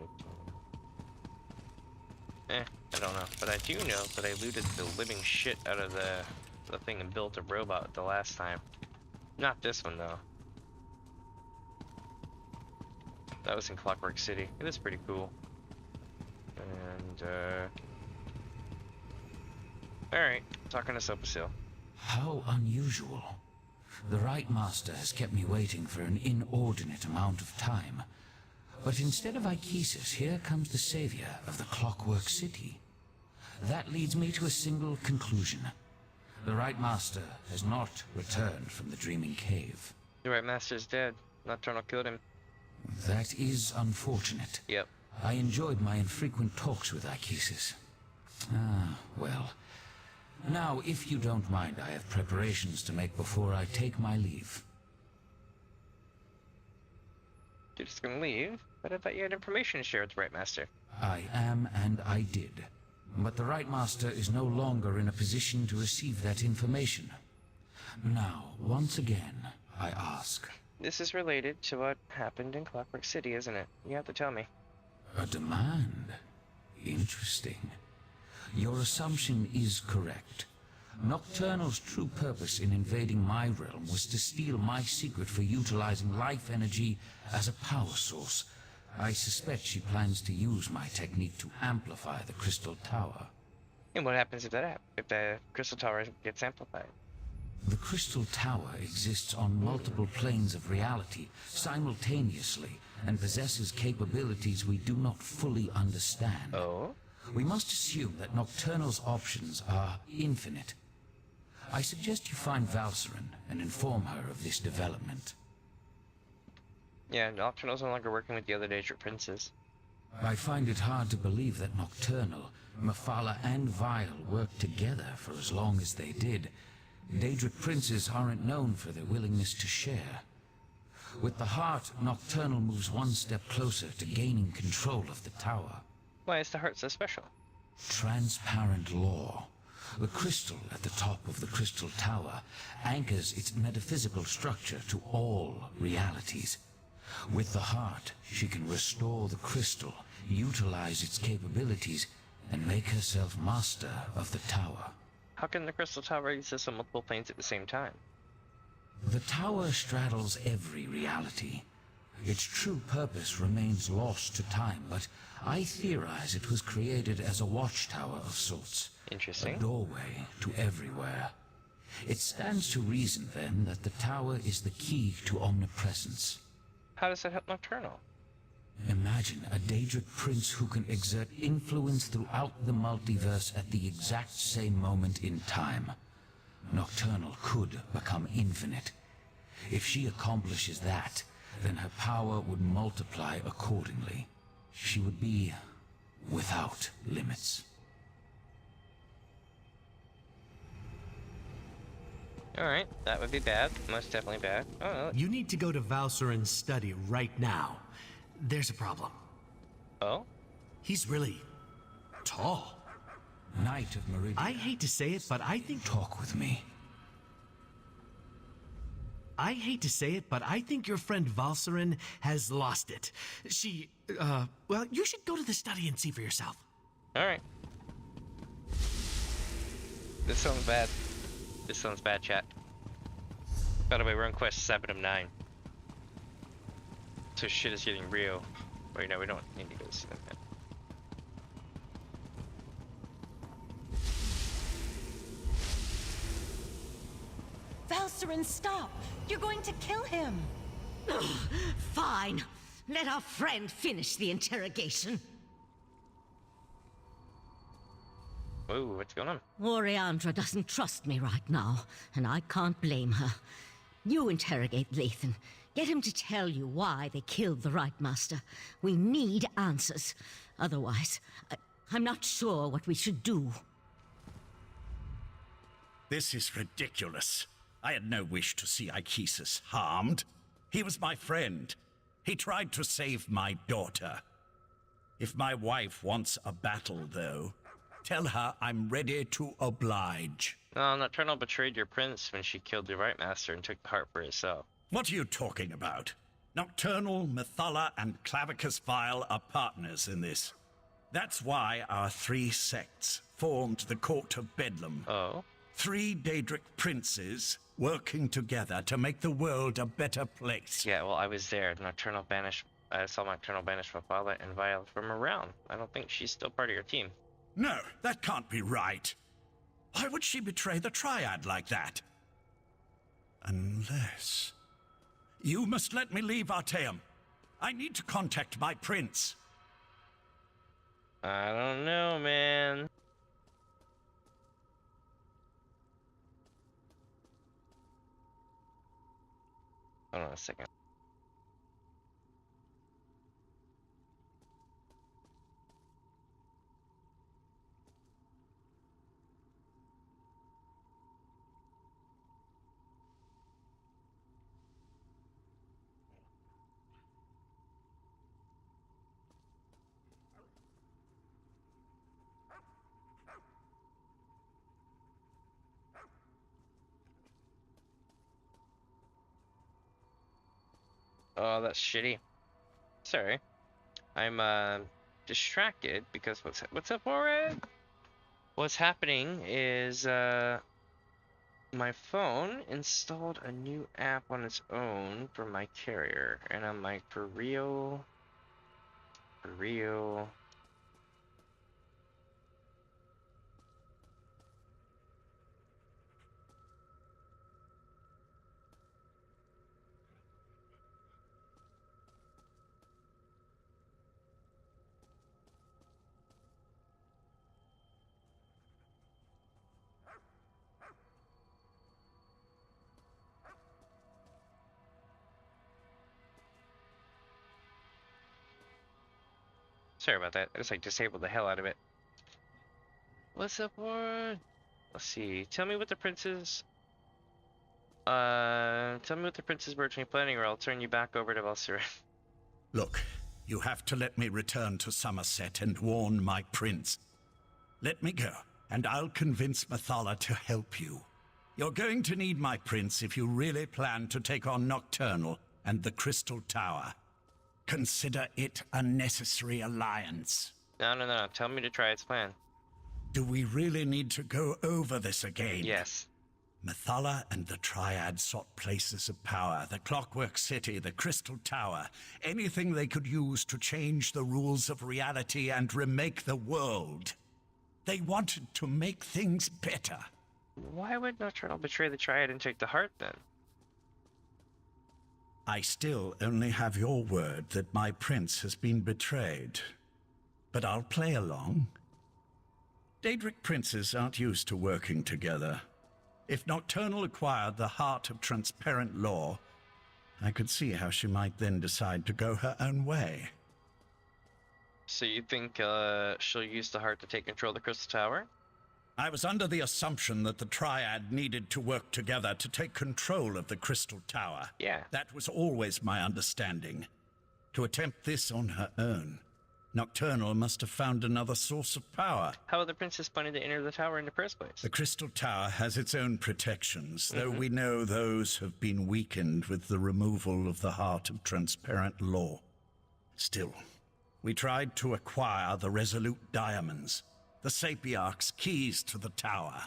15. I don't know. But I do know that I looted the living shit out of the thing and built a robot the last time. Not this one though. That was in Clockwork City. It is pretty cool. And, alright, talking to Sotha Seal. How unusual. The Rite Master has kept me waiting for an inordinate amount of time. But instead of Ikesis, here comes the savior of the Clockwork City. That leads me to a single conclusion. The Rite Master has not returned from the Dreaming Cave. The Rite Master's dead. Nocturnal killed him. That is unfortunate. Yep. I enjoyed my infrequent talks with Ikesis. Ah, well. Now, if you don't mind, I have preparations to make before I take my leave. You're just gonna leave? But I thought you had information to share with the Rite Master. I am, and I did. But the Rite Master is no longer in a position to receive that information. Now, once again, I ask. This is related to what happened in Clockwork City, isn't it? You have to tell me. A demand? Interesting. Your assumption is correct. Nocturnal's true purpose in invading my realm was to steal my secret for utilizing life energy as a power source. I suspect she plans to use my technique to amplify the Crystal Tower. And what happens if the Crystal Tower gets amplified? The Crystal Tower exists on multiple planes of reality simultaneously and possesses capabilities we do not fully understand. Oh? We must assume that Nocturnal's options are infinite. I suggest you find Valcerin and inform her of this development. Yeah, Nocturnal's no longer working with the other Daedric princes. I find it hard to believe that Nocturnal, Mephala, and Vile worked together for as long as they did. Daedric princes aren't known for their willingness to share. With the heart, Nocturnal moves one step closer to gaining control of the tower. Why is the heart so special? Transparent law. The crystal at the top of the Crystal Tower anchors its metaphysical structure to all realities. With the heart, she can restore the crystal, utilize its capabilities, and make herself master of the tower. How can the Crystal Tower exist on multiple planes at the same time? The tower straddles every reality. Its true purpose remains lost to time, but I theorize it was created as a watchtower of sorts. Interesting. A doorway to everywhere. It stands to reason, then, that the tower is the key to omnipresence. How does that help Nocturnal? Imagine a Daedric prince who can exert influence throughout the multiverse at the exact same moment in time. Nocturnal could become infinite. If she accomplishes that, then her power would multiply accordingly. She would be without limits. Alright, that would be bad. Most definitely bad. Oh, no. You need to go to Valserin's study right now. There's a problem. Oh? He's really tall. Knight of Meridian. I hate to say it, but I think... Talk with me. I hate to say it, but I think your friend Valserin has lost it. She, well, you should go to the study and see for yourself. Alright. This sounds bad. This sounds bad, chat. By the way, we're on quest 7 of 9. So shit is getting real. Wait, no, we don't need to go see them yet. Valserin, stop! You're going to kill him! Fine. Let our friend finish the interrogation. Whoa, what's going on? Oriandra doesn't trust me right now, and I can't blame her. You interrogate Lathan. Get him to tell you why they killed the Right Master. We need answers. Otherwise, I'm not sure what we should do. This is ridiculous. I had no wish to see Ichesus harmed. He was my friend. He tried to save my daughter. If my wife wants a battle, though, tell her I'm ready to oblige. No, Nocturnal betrayed your prince when she killed the Right Master and took the heart for herself. What are you talking about? Nocturnal, Methala, and Clavicus Vile are partners in this. That's why our 3 sects formed the Court of Bedlam. Oh? 3 Daedric princes working together to make the world a better place. Yeah, well, I was there. Nocturnal banished... I saw Nocturnal banish Methala and Vile from around. I don't think she's still part of your team. No, that can't be right. Why would she betray the Triad like that? Unless... You must let me leave Arteum. I need to contact my prince. I don't know, man. Hold on a second. Oh, that's shitty. Sorry. I'm distracted because what's up, Morad? What's happening is my phone installed a new app on its own for my carrier, and I'm like, for real? For real? Sorry about that. I just like disabled the hell out of it. What's up, Warren? Let's see. Tell me what the princes. Tell me what the princes were originally planning, or I'll turn you back over to Valseren. Look, you have to let me return to Summerset and warn my prince. Let me go, and I'll convince Methala to help you. You're going to need my prince if you really plan to take on Nocturnal and the Crystal Tower. Consider it a necessary alliance. No. Tell me to try its plan. Do we really need to go over this again? Yes. Methala and the Triad sought places of power, the Clockwork City, the Crystal Tower, anything they could use to change the rules of reality and remake the world. They wanted to make things better. Why would Nocturnal betray the Triad and take the heart then? I still only have your word that my prince has been betrayed. But I'll play along. Daedric princes aren't used to working together. If Nocturnal acquired the heart of transparent law, I could see how she might then decide to go her own way. So you think she'll use the heart to take control of the Crystal Tower? I was under the assumption that the Triad needed to work together to take control of the Crystal Tower. Yeah. That was always my understanding. To attempt this on her own, Nocturnal must have found another source of power. How are the princess planning to enter the tower in the first place? The Crystal Tower has its own protections, though we know those have been weakened with the removal of the heart of transparent law. Still, we tried to acquire the Resolute Diamonds, the Sapiarch's keys to the tower.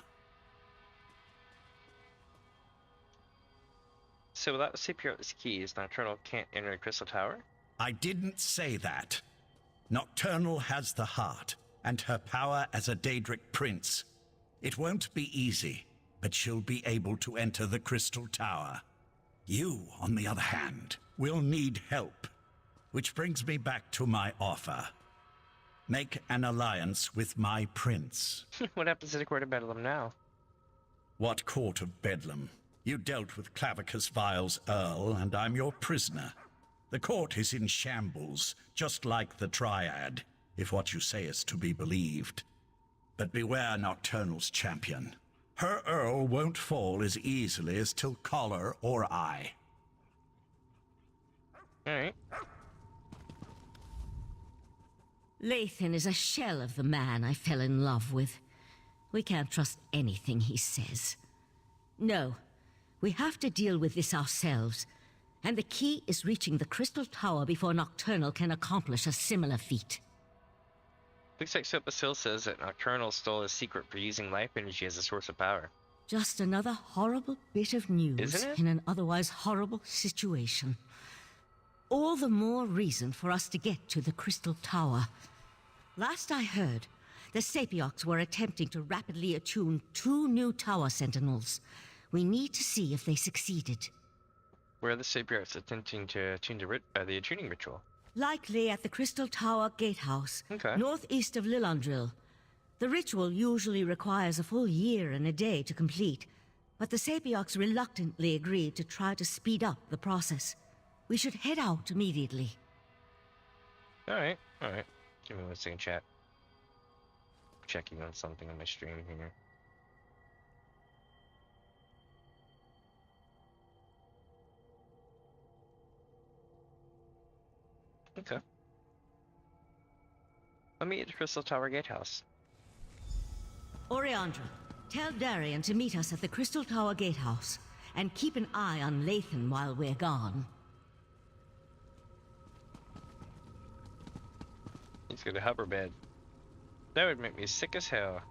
So without the Sapiarch's keys, Nocturnal can't enter the Crystal Tower? I didn't say that. Nocturnal has the heart, and her power as a Daedric prince. It won't be easy, but she'll be able to enter the Crystal Tower. You, on the other hand, will need help. Which brings me back to my offer. Make an alliance with my prince. What happens to the Court of Bedlam now? What Court of Bedlam? You dealt with Clavicus Vile's Earl, and I'm your prisoner. The court is in shambles, just like the Triad, if what you say is to be believed. But beware Nocturnal's champion. Her Earl won't fall as easily as Tilcaller or I. Alright. Lathan is a shell of the man I fell in love with. We can't trust anything he says. No, we have to deal with this ourselves. And the key is reaching the Crystal Tower before Nocturnal can accomplish a similar feat. Looks like Sopasil says that Nocturnal stole his secret for using life energy as a source of power. Just another horrible bit of news Isn't it? in an otherwise horrible situation. All the more reason for us to get to the Crystal Tower. Last I heard, the Sapiarchs were attempting to rapidly attune 2 new tower sentinels. We need to see if they succeeded. Where are the Sapiarchs attempting to attune the attuning ritual? Likely at the Crystal Tower Gatehouse, Okay. northeast of Lillandril. The ritual usually requires a full year and a day to complete, but the Sapiarchs reluctantly agreed to try to speed up the process. We should head out immediately. Alright. Give me 1 second, chat. Checking on something on my stream here. Okay. Let me meet at the Crystal Tower Gatehouse. Oriandra, tell Darian to meet us at the Crystal Tower Gatehouse, and keep an eye on Lathan while we're gone. He's got a hover bed. That would make me sick as hell.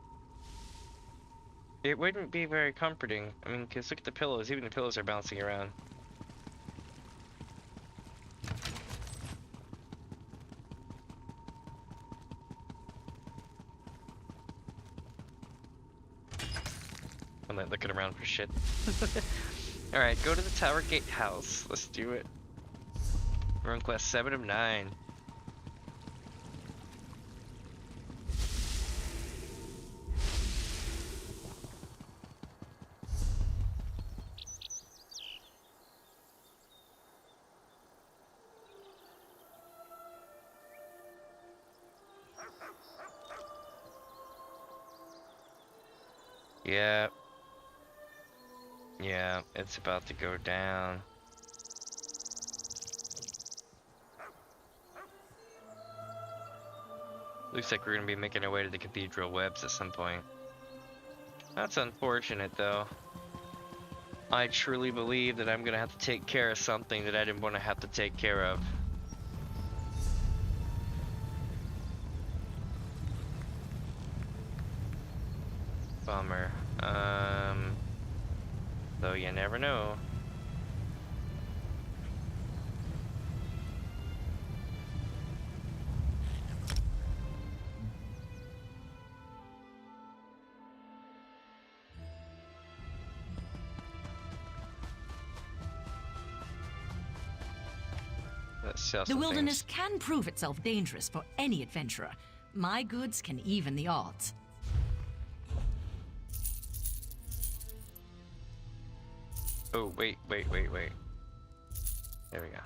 It wouldn't be very comforting. I mean, because look at the pillows. Even the pillows are bouncing around. I'm like looking around for shit. Alright, go to the Tower Gatehouse. Let's do it. We're on quest 7 of 9. Yeah, it's about to go down. Looks like we're gonna be making our way to the Cathedral Webs at some point. That's unfortunate though. I truly believe that I'm gonna have to take care of something that I didn't want to have to take care of. Bummer. Though you never know. The wilderness can prove itself dangerous for any adventurer. My goods can even the odds. Oh, wait. There we go.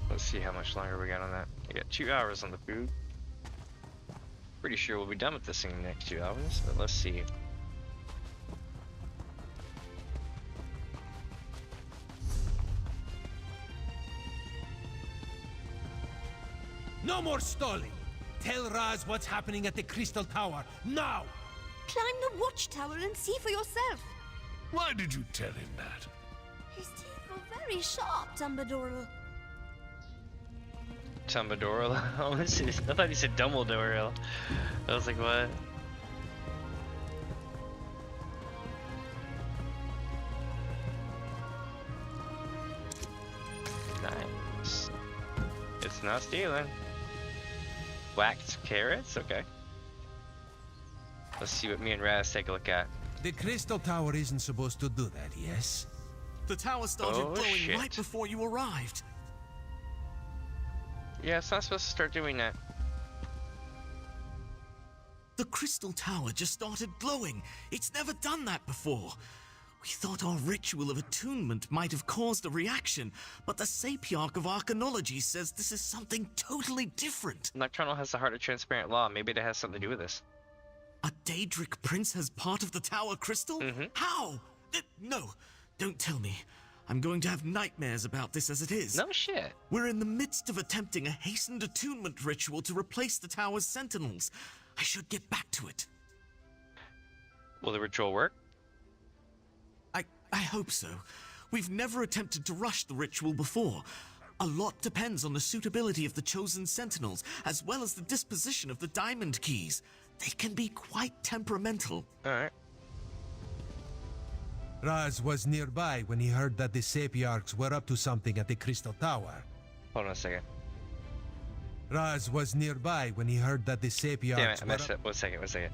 Let's see how much longer we got on that. We got 2 hours on the food. Pretty sure we'll be done with this thing in the next 2 hours, but let's see. No more stalling! Tell Raz what's happening at the Crystal Tower, now! Climb the watchtower and see for yourself. Why did you tell him that? His teeth were very sharp, Dumbledore. Dumbledore? I thought he said Dumbledore. I was like, what? Nice. It's not stealing. Waxed carrots? Okay. Let's see what me and Raz take a look at. The Crystal Tower isn't supposed to do that, yes? The tower started Oh, glowing shit. right before you arrived. Yeah, it's not supposed to start doing that. The Crystal Tower just started glowing. It's never done that before. We thought our ritual of attunement might have caused a reaction, but the Sapiarch of Arcanology says this is something totally different. Nocturnal has the heart of transparent law. Maybe it has something to do with this. A Daedric prince has part of the Tower Crystal? How? No, don't tell me. I'm going to have nightmares about this as it is. No shit. We're in the midst of attempting a hastened attunement ritual to replace the tower's sentinels. I should get back to it. Will the ritual work? I hope so. We've never attempted to rush the ritual before. A lot depends on the suitability of the chosen sentinels, as well as the disposition of the diamond keys. They can be quite temperamental. Alright. Raz was nearby when he heard that the Sapiarchs were up to something at the Crystal Tower. Hold on a second. Raz was nearby when he heard that the Sapiarchs Damn it, I were messed up. One second.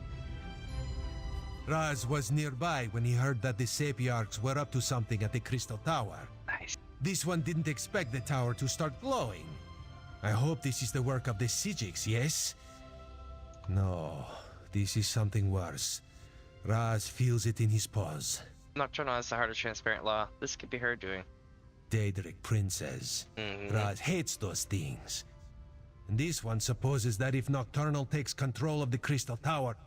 Raz was nearby when he heard that the Sapiarchs were up to something at the Crystal Tower. Nice. This one didn't expect the tower to start glowing. I hope this is the work of the Sijiks, yes? No, this is something worse. Raz feels it in his paws. Nocturnal has the heart of transparent law. This could be her doing. Daedric princes. Raz hates those things. And this one supposes that if Nocturnal takes control of the Crystal Tower,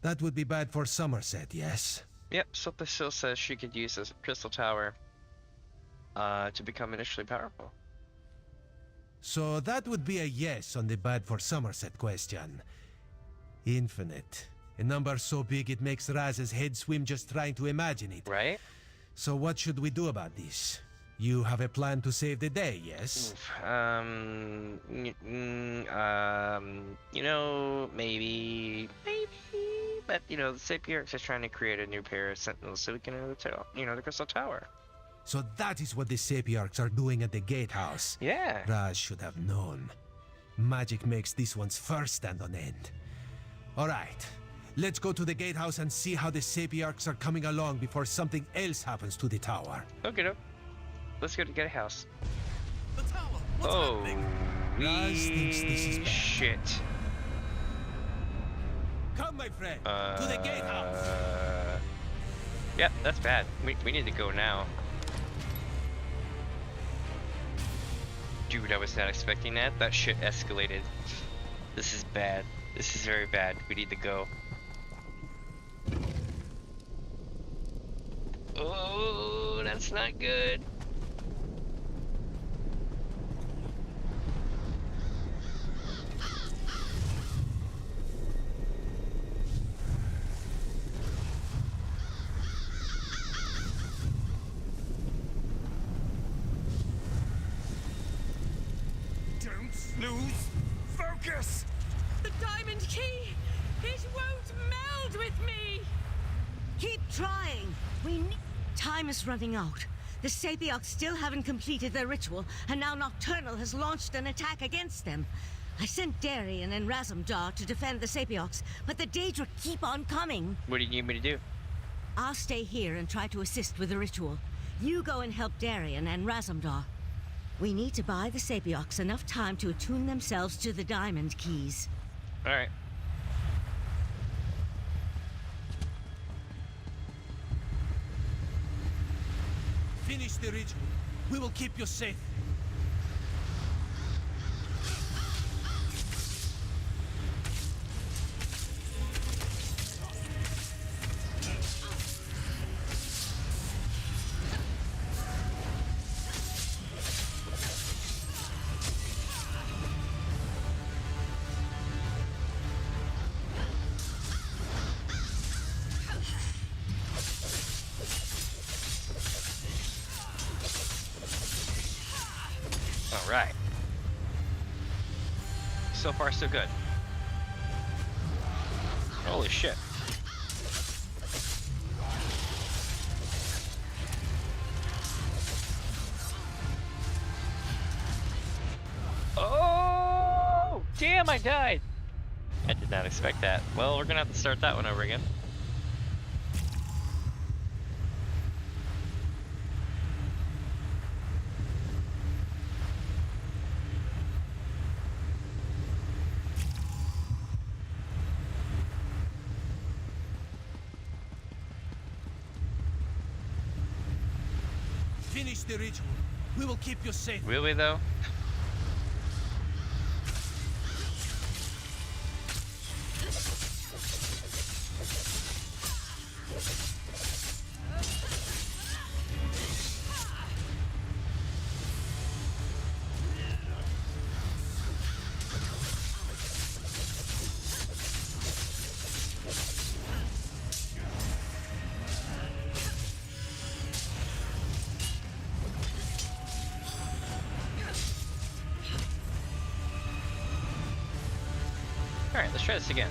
that would be bad for Summerset, yes? Yep, Silpa still says she could use this Crystal Tower to become initially powerful. So that would be a yes on the bad for Summerset question. Infinite. A number so big it makes Raz's head swim just trying to imagine it. Right? So what should we do about this? You have a plan to save the day, yes? You know, maybe, but you know, the Sapiarchs is trying to create a new pair of sentinels so we can, the Crystal Tower. So that is what the Sapiarchs are doing at the gatehouse. Yeah. Raz should have known. Magic makes this one's fur stand on end. Alright, let's go to the gatehouse and see how the Sapiarchs are coming along before something else happens to the tower. Okay, let's go to gatehouse. The tower, what's happening? Raz thinks this is bad. Shit. Come, my friend, to the gatehouse. Yep, that's bad. We need to go now. Dude, I was not expecting that. That shit escalated. This is bad. This is very bad. We need to go. Oh, that's not good. Lose focus! The diamond key! It won't meld with me! Keep trying! Time is running out. The Sapiocs still haven't completed their ritual, and now Nocturnal has launched an attack against them. I sent Darien and Razumdar to defend the Sapiocs, but the Daedra keep on coming. What do you need me to do? I'll stay here and try to assist with the ritual. You go and help Darien and Razumdar. We need to buy the Sapiocs enough time to attune themselves to the diamond keys. Alright. Finish the ritual. We will keep you safe. Alright. So far, so good. Holy shit. Oh! Damn, I died! I did not expect that. Well, we're gonna have to start that one over again. Finish the ritual. We will keep you safe. Will we, though? Alright, let's try this again.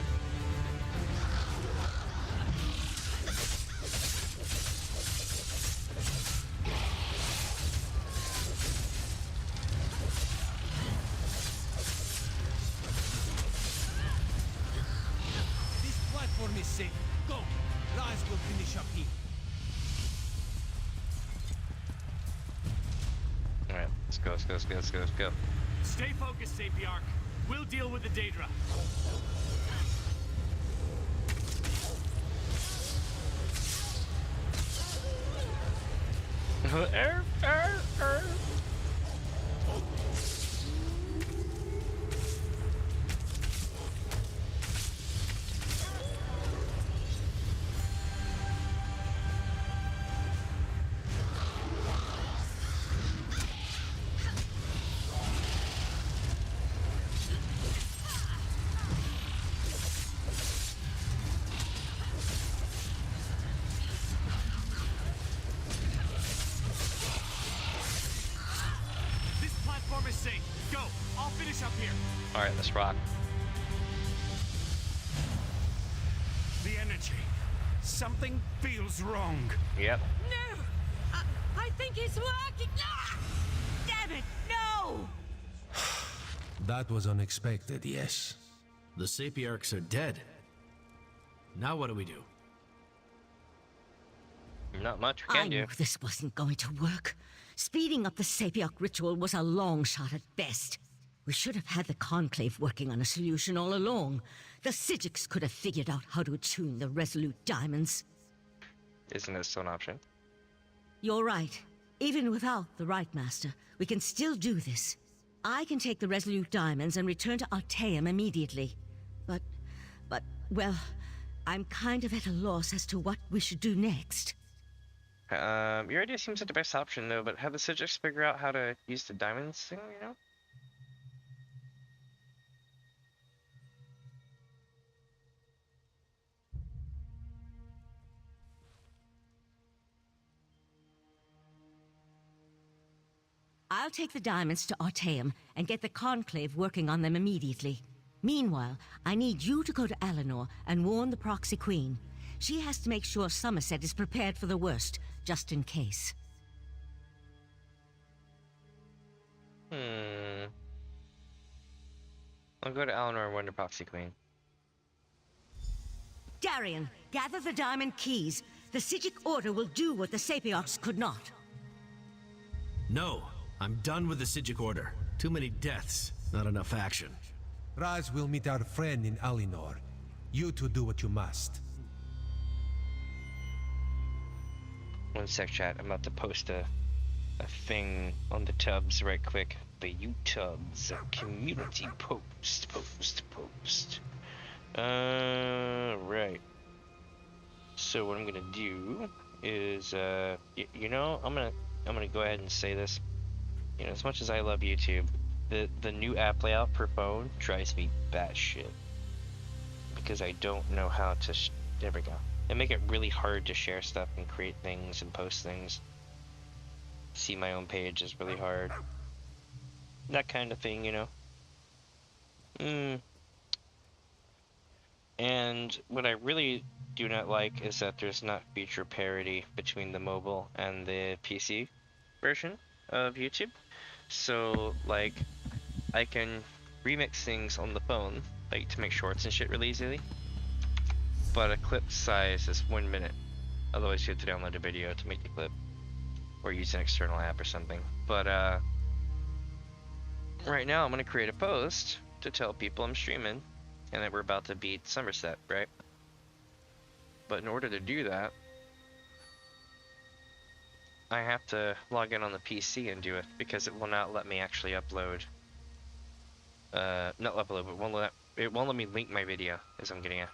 This platform is safe. Go. Rise will finish up here. Alright, let's go, let's go, let's go, let's go, let's go. Stay focused, Sapiarch. We'll deal with the Daedra. Is safe. Go. I'll finish up here. All right, let's rock. The energy. Something feels wrong. Yep. No! I think it's working! Ah! Damn it, no! That was unexpected, yes. The Sapiarchs are dead. Now what do we do? Not much we I can knew do. this wasn't going to work. Speeding up the Sapioc ritual was a long shot at best. We should have had the Conclave working on a solution all along. The Psijics could have figured out how to attune the Resolute Diamonds. Isn't this still an option? You're right. Even without the Right Master, we can still do this. I can take the Resolute Diamonds and return to Artaeum immediately. But, well, I'm kind of at a loss as to what we should do next. Your idea seems like the best option, though, but have the subjects figure out how to use the diamonds thing, you know? I'll take the diamonds to Artaeum and get the Conclave working on them immediately. Meanwhile, I need you to go to Eleanor and warn the Proxy Queen. She has to make sure Summerset is prepared for the worst, just in case. I'll go to Eleanor and warn the Proxy Queen. Darian, gather the diamond keys. The Psijic Order will do what the Sapiarchs could not. No, I'm done with the Psijic Order. Too many deaths, not enough action. Raz will meet our friend in Alinor. You two do what you must. One sec, chat. I'm about to post a thing on the tubs right quick. The YouTubes community post. Right. So what I'm gonna do is, you know, I'm gonna go ahead and say this. You know, as much as I love YouTube, the new app layout for phone drives me batshit because I don't know how to. There we go. They make it really hard to share stuff and create things and post things. See my own page is really hard. That kind of thing, you know. And what I really do not like is that there's not feature parity between the mobile and the PC version of YouTube. So, like, I can remix things on the phone, like to make shorts and shit really easily. But a clip size is 1 minute. Otherwise, you have to download a video to make the clip, or use an external app or something. But right now, I'm gonna create a post to tell people I'm streaming and that we're about to beat Summerset, right? But in order to do that, I have to log in on the PC and do it because it will not let me actually upload. Not upload, but it won't let me link my video, as I'm getting at.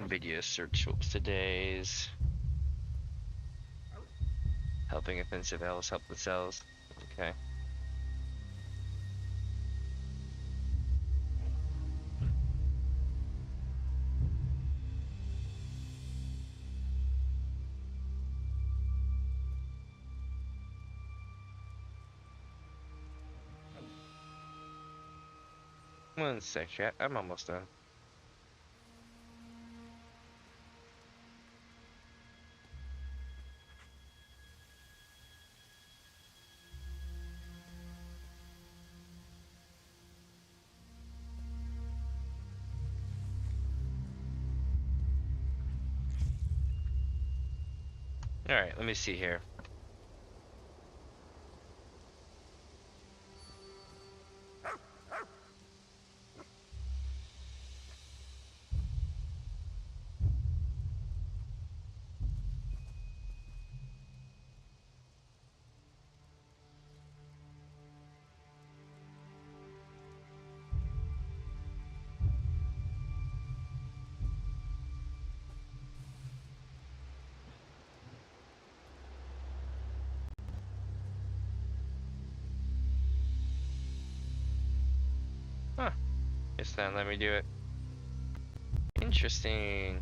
Video search. What was today's? Helping offensive elves help themselves. Okay. One sec, chat. I'm almost done. Alright, let me see here. Huh. It's not let me do it. Interesting.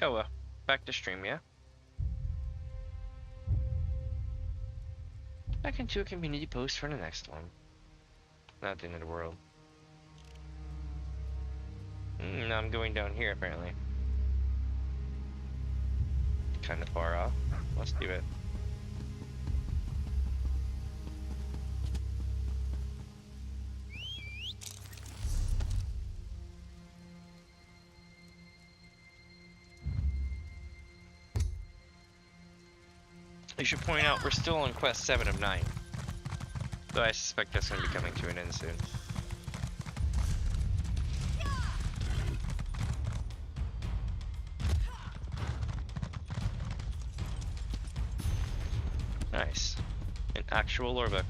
Oh well. back to stream, yeah? Back into a community post for the next one. Not the end of the world. Now I'm going down here apparently. Kind of far off. Let's do it. I should point out we're still on quest 7 of 9. Though I suspect that's going to be coming to an end soon. Nice. An actual lore book.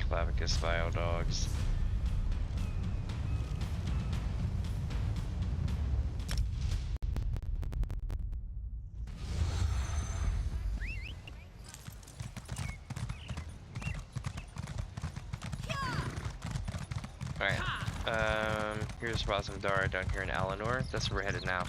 Clavicus Vile Dogs. Alright. Here's Rosendar down here in Alinor. That's where we're headed now.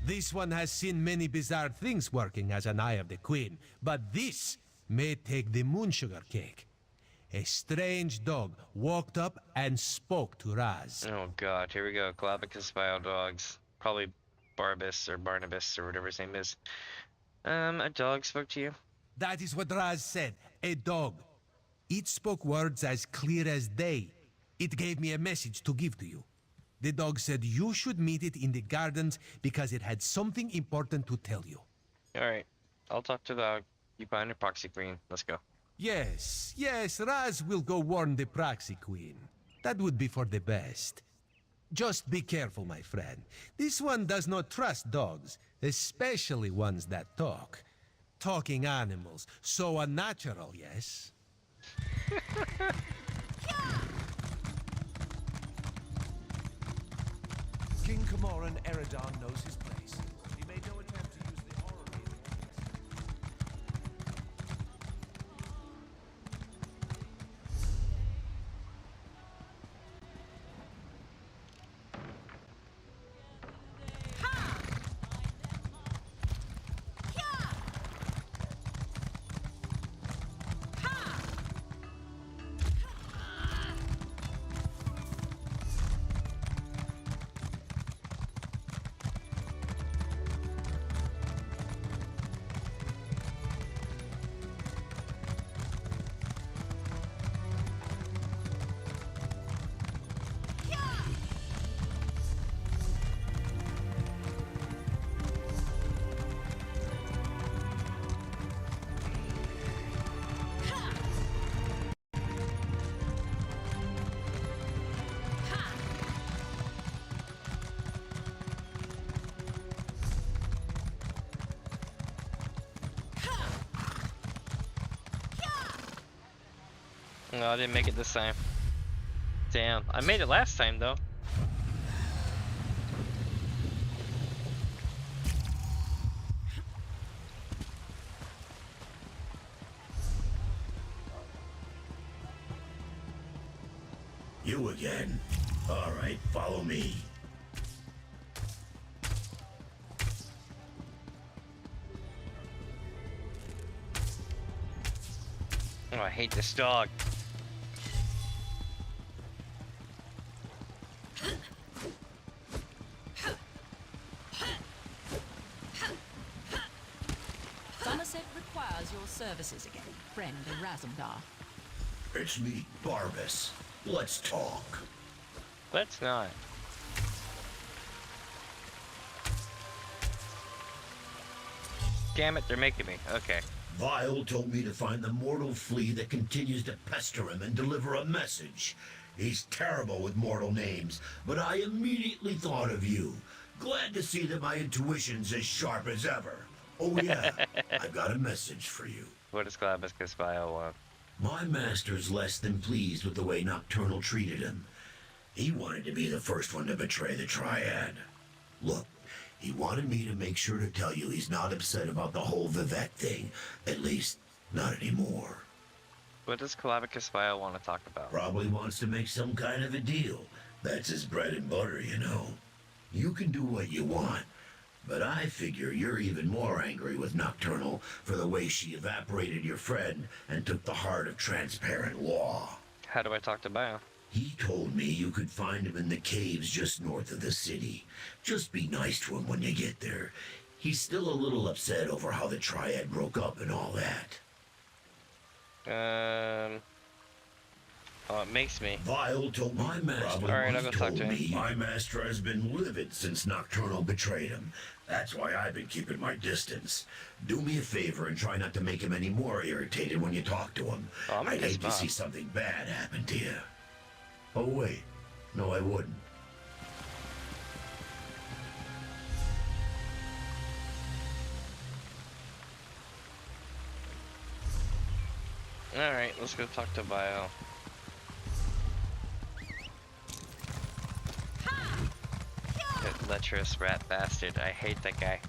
This one has seen many bizarre things working as an Eye of the Queen, but this may take the moon sugar cake. A strange dog walked up and spoke to Raz. Oh god, here we go. Clavicus Vile Dogs. Probably Barbus or Barnabas or whatever his name is. A dog spoke to you? That is what Raz said. A dog. It spoke words as clear as day. It gave me a message to give to you. The dog said you should meet it in the gardens because it had something important to tell you. Alright, I'll talk to the dog. You find a proxy queen. Let's go. Yes, Raz will go warn the proxy queen. That would be for the best. Just be careful, my friend. This one does not trust dogs, especially ones that talk. Talking animals. So unnatural, yes? King Camoran Eridan knows his place. He made no attempt to use the orrery in No, I didn't make it this time. Damn, I made it last time though. You again? All right, follow me. Oh, I hate this dog. Summerset requires your services again, friend Razumdar. It's me, Barbus. Let's talk. Let's not. Damn it, they're making me. Okay. Vile told me to find the mortal flea that continues to pester him and deliver a message. He's terrible with mortal names, but I immediately thought of you. Glad to see that my intuition's as sharp as ever. Oh yeah, I've got a message for you. What does Galabascus Bio want? My master's less than pleased with the way Nocturnal treated him. He wanted to be the first one to betray the Triad. Look, he wanted me to make sure to tell you he's not upset about the whole Vivek thing. At least, not anymore. What does Galabascus Bio want to talk about? Probably wants to make some kind of a deal. That's his bread and butter, you know. You can do what you want, but I figure you're even more angry with Nocturnal for the way she evaporated your friend and took the heart of transparent law. How do I talk to Bio? He told me you could find him in the caves just north of the city. Just be nice to him when you get there. He's still a little upset over how the Triad broke up and all that. Oh, it makes me. Vile told my master. Alright, I'll go talk to him. My master has been livid since Nocturnal betrayed him. That's why I've been keeping my distance. Do me a favor and try not to make him any more irritated when you talk to him. Oh, I'd hate to see something bad happen to you. Oh wait, no I wouldn't. Alright, let's go talk to Bio. That lecherous rat bastard. I hate that guy.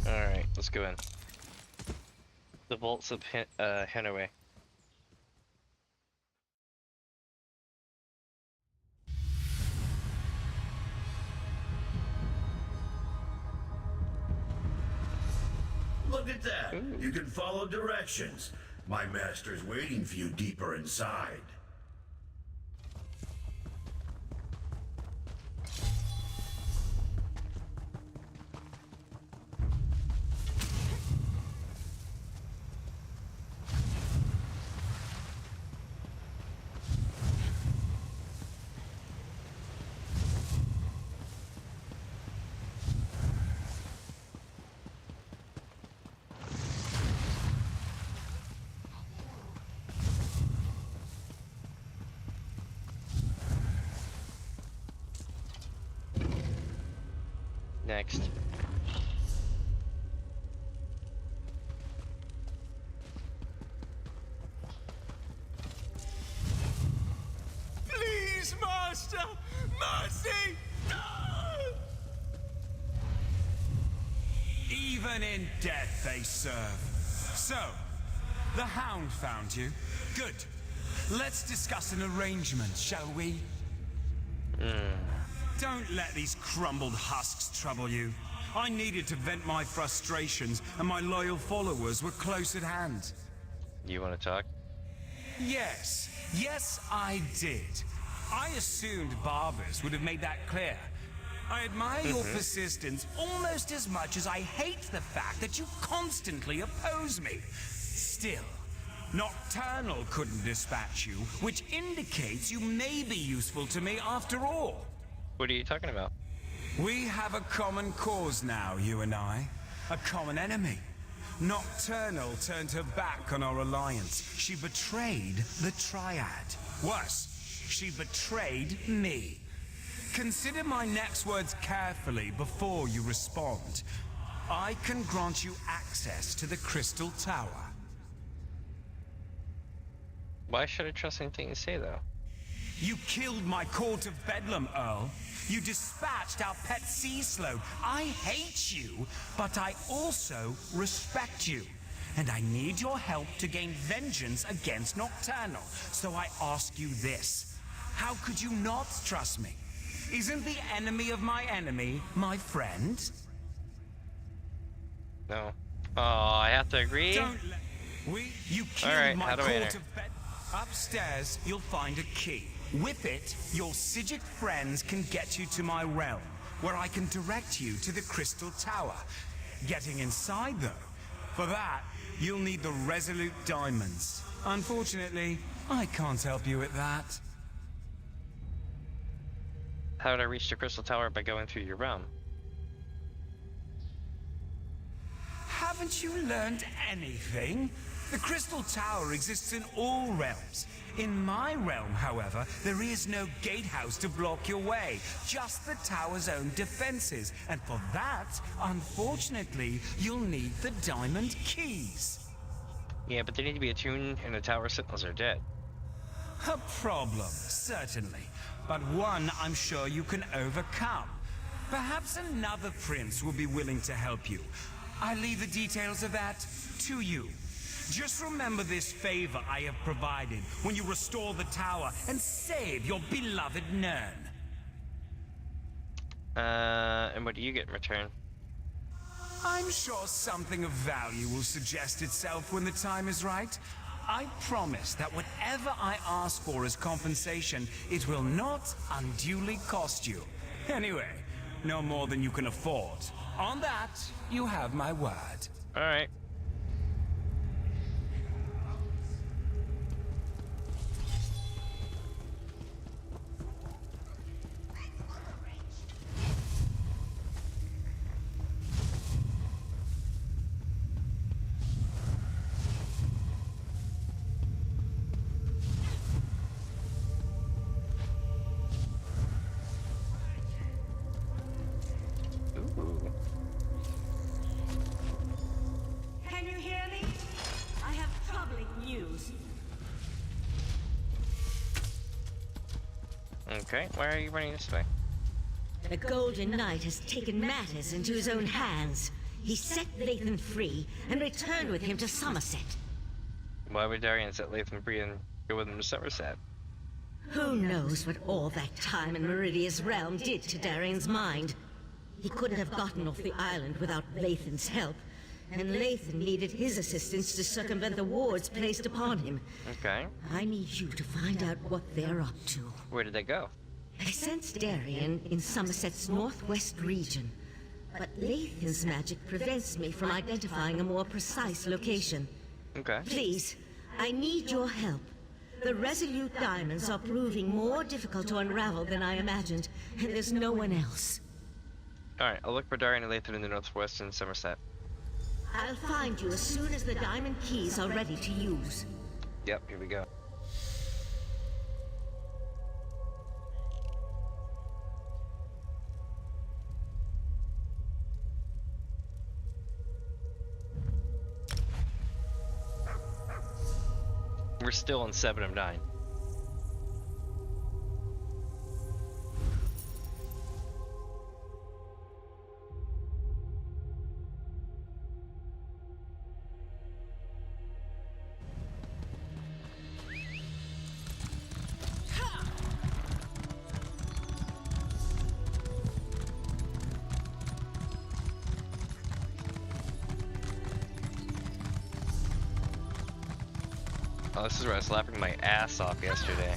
Alright, let's go in. The vaults of Henaway. Look at that! Ooh. You can follow directions. My master's waiting for you deeper inside. Next. Please, Master! Mercy! Even in death they serve. So, the Hound found you. Good. Let's discuss an arrangement, shall we? Don't let these crumbled husks trouble you. I needed to vent my frustrations, and my loyal followers were close at hand. You want to talk? Yes. Yes, I did. I assumed Barbers would have made that clear. I admire your persistence almost as much as I hate the fact that you constantly oppose me. Still, Nocturnal couldn't dispatch you, which indicates you may be useful to me after all. What are you talking about? We have a common cause now, you and I. A common enemy. Nocturnal turned her back on our alliance. She betrayed the Triad. Worse, She betrayed me. Consider my next words carefully before you respond. I can grant you access to the Crystal Tower. Why should I trust anything you say, though? You killed my court of Bedlam, Earl. You dispatched our pet sea slope. I hate you, but I also respect you. And I need your help to gain vengeance against Nocturnal. So I ask you this. How could you not trust me? Isn't the enemy of my enemy my friend? No. Oh, I have to agree? You killed Alright, my how do I court enter? of Bed... Upstairs, you'll find a key. With it, your Psijic friends can get you to my realm, where I can direct you to the Crystal Tower. Getting inside, though, for that, you'll need the Resolute Diamonds. Unfortunately, I can't help you with that. How would I reach the Crystal Tower? By going through your realm? Haven't you learned anything? The Crystal Tower exists in all realms. In my realm, however, there is no gatehouse to block your way, just the tower's own defenses. And for that, unfortunately, you'll need the diamond keys. Yeah, but they need to be attuned and the tower sentinels are dead. A problem, certainly. But one I'm sure you can overcome. Perhaps another prince will be willing to help you. I leave the details of that to you. Just remember this favor I have provided when you restore the tower and save your beloved Nern. And what do you get in return? I'm sure something of value will suggest itself when the time is right. I promise that whatever I ask for as compensation, it will not unduly cost you. Anyway, no more than you can afford. On that, you have my word. All right. Can you hear me? I have troubling news. Okay, why are you running this way? The Golden Knight has taken matters into his own hands. He set Lathan free and returned with him to Summerset. Why would Darian set Lathan free and go with him to Summerset? Who knows what all that time in Meridia's realm did to Darian's mind? He couldn't have gotten off the island without Lathan's help, and Lathan needed his assistance to circumvent the wards placed upon him. Okay. I need you to find out what they're up to. Where did they go? I sensed Darian in Summerset's northwest region, but Lathan's magic prevents me from identifying a more precise location. Okay. Please, I need your help. The Resolute Diamonds are proving more difficult to unravel than I imagined, and there's no one else. Alright, I'll look for Darian and Lathan in the northwest and Summerset. I'll find you as soon as the diamond keys are ready to use. Yep, here we go. We're still on 7 of 9. Oh, this is where I was laughing my ass off yesterday.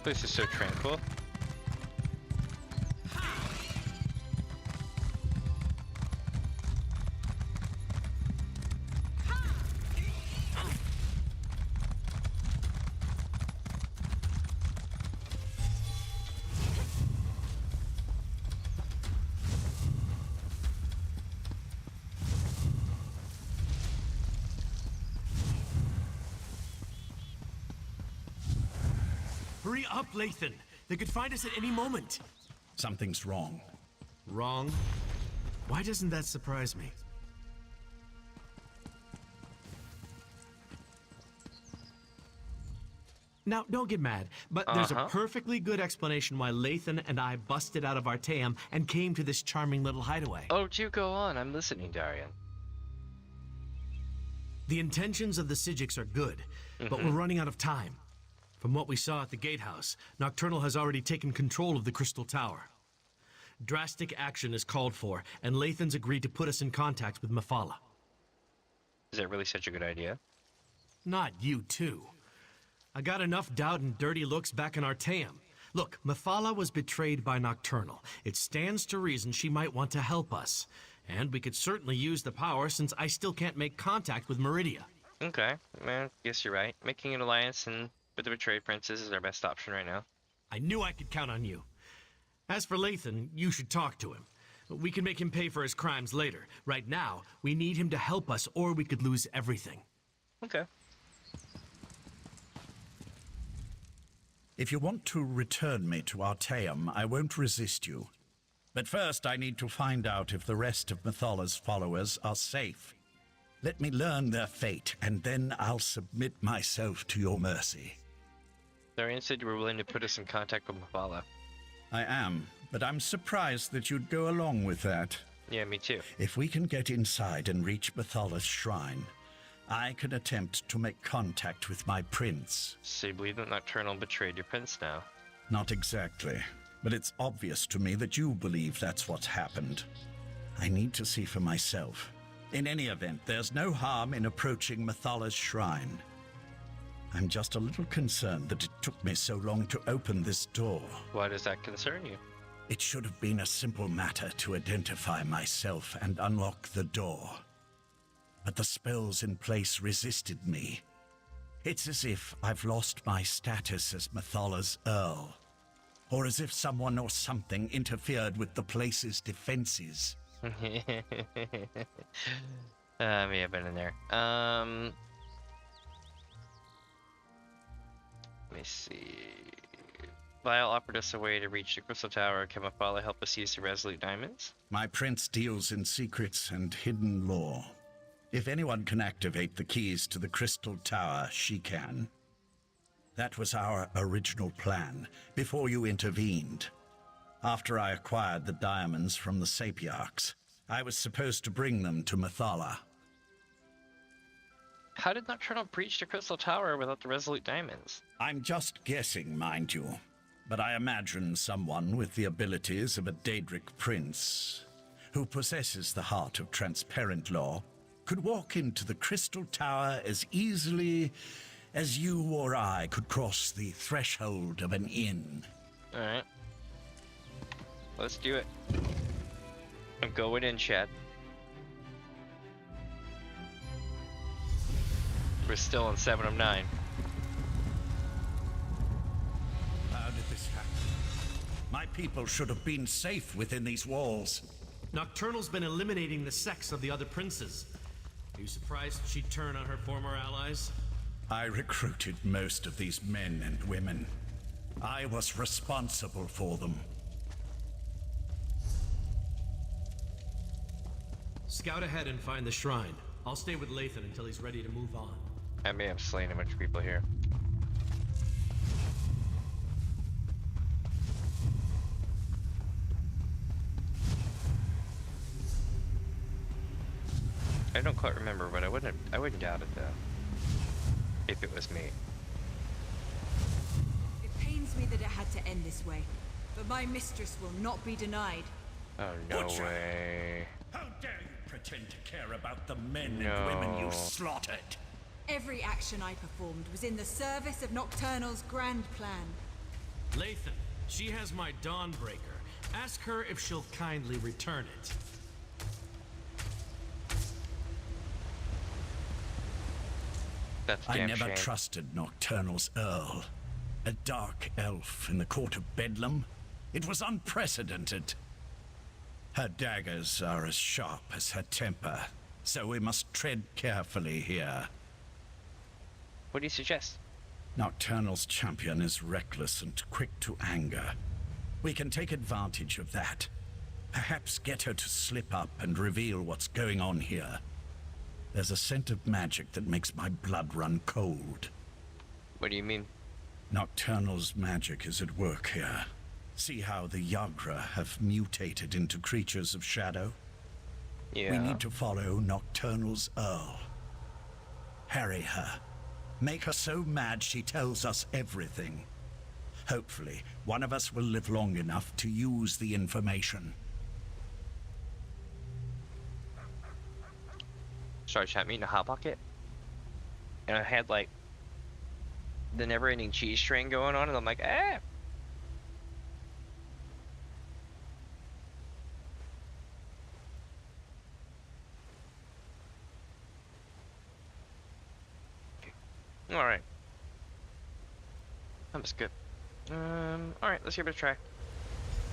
This is so tranquil. Hurry up, Lathan. They could find us at any moment. Something's wrong. Wrong? Why doesn't that surprise me? Now, don't get mad, but there's a perfectly good explanation why Lathan and I busted out of Artaeum and came to this charming little hideaway. Oh, do go on. I'm listening, Darian. The intentions of the Psijics are good, but we're running out of time. From what we saw at the gatehouse, Nocturnal has already taken control of the Crystal Tower. Drastic action is called for, and Lathan's agreed to put us in contact with Mephala. Is that really such a good idea? Not you, too. I got enough doubt and dirty looks back in Artaeum. Look, Mephala was betrayed by Nocturnal. It stands to reason she might want to help us. And we could certainly use the power since I still can't make contact with Meridia. Okay, well, guess you're right. Making an alliance and with the betrayed princess is our best option right now. I knew I could count on you. As for Lathan, you should talk to him. We can make him pay for his crimes later. Right now, we need him to help us or we could lose everything. Okay. If you want to return me to Artaeum, I won't resist you. But first I need to find out if the rest of Methala's followers are safe. Let me learn their fate, and then I'll submit myself to your mercy. Darian said you were willing to put us in contact with Mephala. I am, but I'm surprised that you'd go along with that. Yeah, me too. If we can get inside and reach Methala's shrine, I can attempt to make contact with my prince. So you believe that Nocturnal betrayed your prince now? Not exactly, but it's obvious to me that you believe that's what's happened. I need to see for myself. In any event, there's no harm in approaching Methala's shrine. I'm just a little concerned that it took me so long to open this door. Why does that concern you? It should have been a simple matter to identify myself and unlock the door. But the spells in place resisted me. It's as if I've lost my status as Methala's Earl, or as if someone or something interfered with the place's defenses. May have been in there. Let me see. Vile offered us a way to reach the Crystal Tower. Can Mephala help us use the Resolute Diamonds? My prince deals in secrets and hidden lore. If anyone can activate the keys to the Crystal Tower, she can. That was our original plan, before you intervened. After I acquired the diamonds from the Sapiarchs, I was supposed to bring them to Methala. How did Nocturnal breach the Crystal Tower without the Resolute Diamonds? I'm just guessing, mind you, but I imagine someone with the abilities of a Daedric prince, who possesses the heart of transparent law, could walk into the Crystal Tower as easily as you or I could cross the threshold of an inn. Alright. Let's do it. I'm going in, Chad. We're still on 7 of 9. How did this happen? My people should have been safe within these walls. Nocturnal's been eliminating the sex of the other princes. Are you surprised she'd turn on her former allies? I recruited most of these men and women. I was responsible for them. Scout ahead and find the shrine. I'll stay with Lathan until he's ready to move on. I may have slain a bunch of people here. I don't quite remember, but I wouldn't doubt it though. If it was me. It pains me that it had to end this way, but my mistress will not be denied. Oh, no Butcher! way. How dare you pretend to care about the men and women you slaughtered? Every action I performed was in the service of Nocturnal's grand plan. Lathan, she has my Dawnbreaker. Ask her if she'll kindly return it. That's I damn never shame. trusted Nocturnal's Earl. A dark elf in the court of Bedlam? It was unprecedented. Her daggers are as sharp as her temper, so we must tread carefully here. What do you suggest? Nocturnal's champion is reckless and quick to anger. We can take advantage of that. Perhaps get her to slip up and reveal what's going on here. There's a scent of magic that makes my blood run cold. What do you mean? Nocturnal's magic is at work here. See how the Yagra have mutated into creatures of shadow? Yeah. We need to follow Nocturnal's Earl. Harry her. Make her so mad she tells us everything. Hopefully, one of us will live long enough to use the information. Started chatting me in a hot pocket, and I had like the never-ending cheese train going on, and I'm like, ah. All right, that was good. All right, let's give it a try.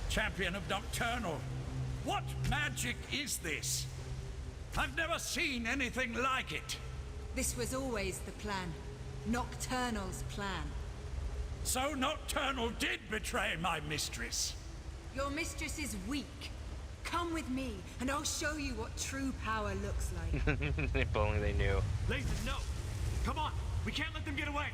Champion of Nocturnal, what magic is this? I've never seen anything like it. This was always the plan. Nocturnal's plan. So Nocturnal did betray my mistress. Your mistress is weak. Come with me, and I'll show you what true power looks like. If only they knew. Lathan, no! Come on! We can't let them get away!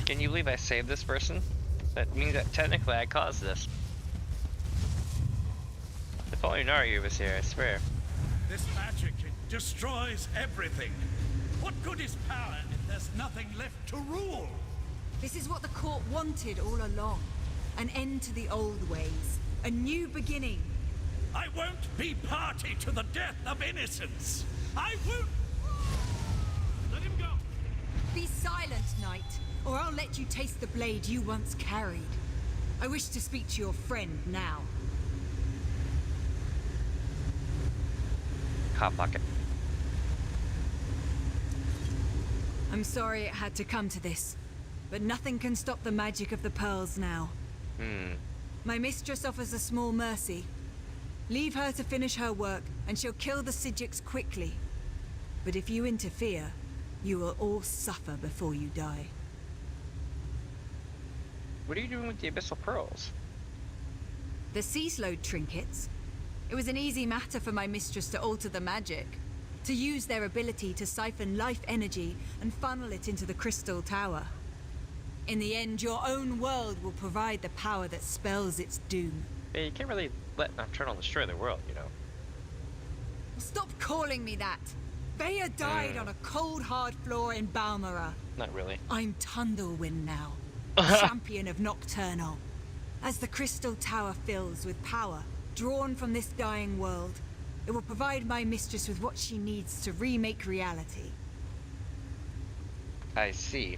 Can you believe I saved this person? That means that technically I caused this. If only Nari was here, I swear. This magic, it destroys everything. What good is power if there's nothing left to rule? This is what the court wanted all along. An end to the old ways. A new beginning. I won't be party to the death of innocents. I won't... Let him go! Be silent, knight, or I'll let you taste the blade you once carried. I wish to speak to your friend now. Hot pocket. I'm sorry it had to come to this, but nothing can stop the magic of the pearls now. My mistress offers a small mercy. Leave her to finish her work, and she'll kill the Psijics quickly. But if you interfere, you will all suffer before you die. What are you doing with the abyssal pearls? The sea-slowed trinkets. It was an easy matter for my mistress to alter the magic. To use their ability to siphon life energy and funnel it into the crystal tower. In the end, your own world will provide the power that spells its doom. Yeah, you can't really let Nocturnal destroy the world, you know. Stop calling me that! Bea died on a cold, hard floor in Balmora. Not really. I'm Tundlewind now, champion of Nocturnal. As the crystal tower fills with power, drawn from this dying world, it will provide my mistress with what she needs to remake reality. I see.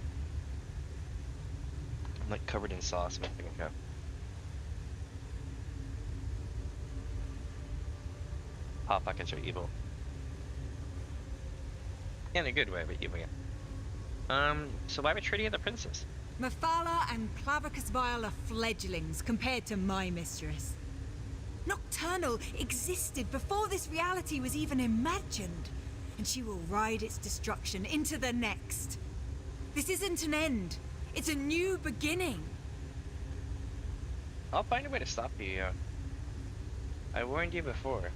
I'm like covered in sauce, I'm thinking of. Hot pockets are evil. In a good way, but evil, yeah. So why betray the other princess? Mephala and Clavicus Vile are fledglings compared to my mistress. Nocturnal existed before this reality was even imagined, and she will ride its destruction into the next. This isn't an end. It's a new beginning. I'll find a way to stop you. I warned you before.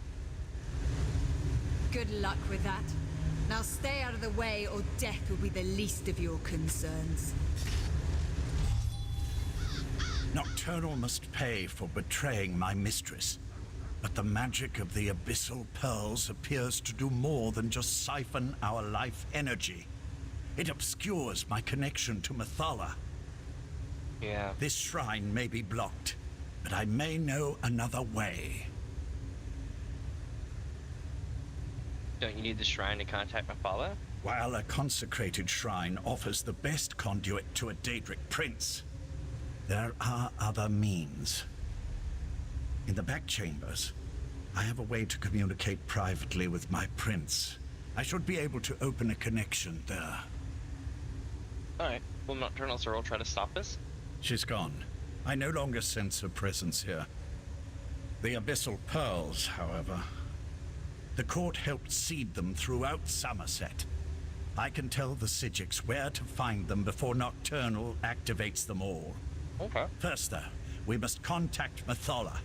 Good luck with that. Now stay out of the way, or death will be the least of your concerns. Nocturnal must pay for betraying my mistress. But the magic of the abyssal pearls appears to do more than just siphon our life energy. It obscures my connection to Methala. Yeah. This shrine may be blocked, but I may know another way. Don't you need the shrine to contact Methala? While a consecrated shrine offers the best conduit to a Daedric prince, there are other means. In the back chambers, I have a way to communicate privately with my prince. I should be able to open a connection there. Alright, will Nocturnal Sorrel try to stop us? She's gone. I no longer sense her presence here. The abyssal pearls, however. The court helped seed them throughout Summerset. I can tell the Psijics where to find them before Nocturnal activates them all. Okay. First, though, we must contact Methala.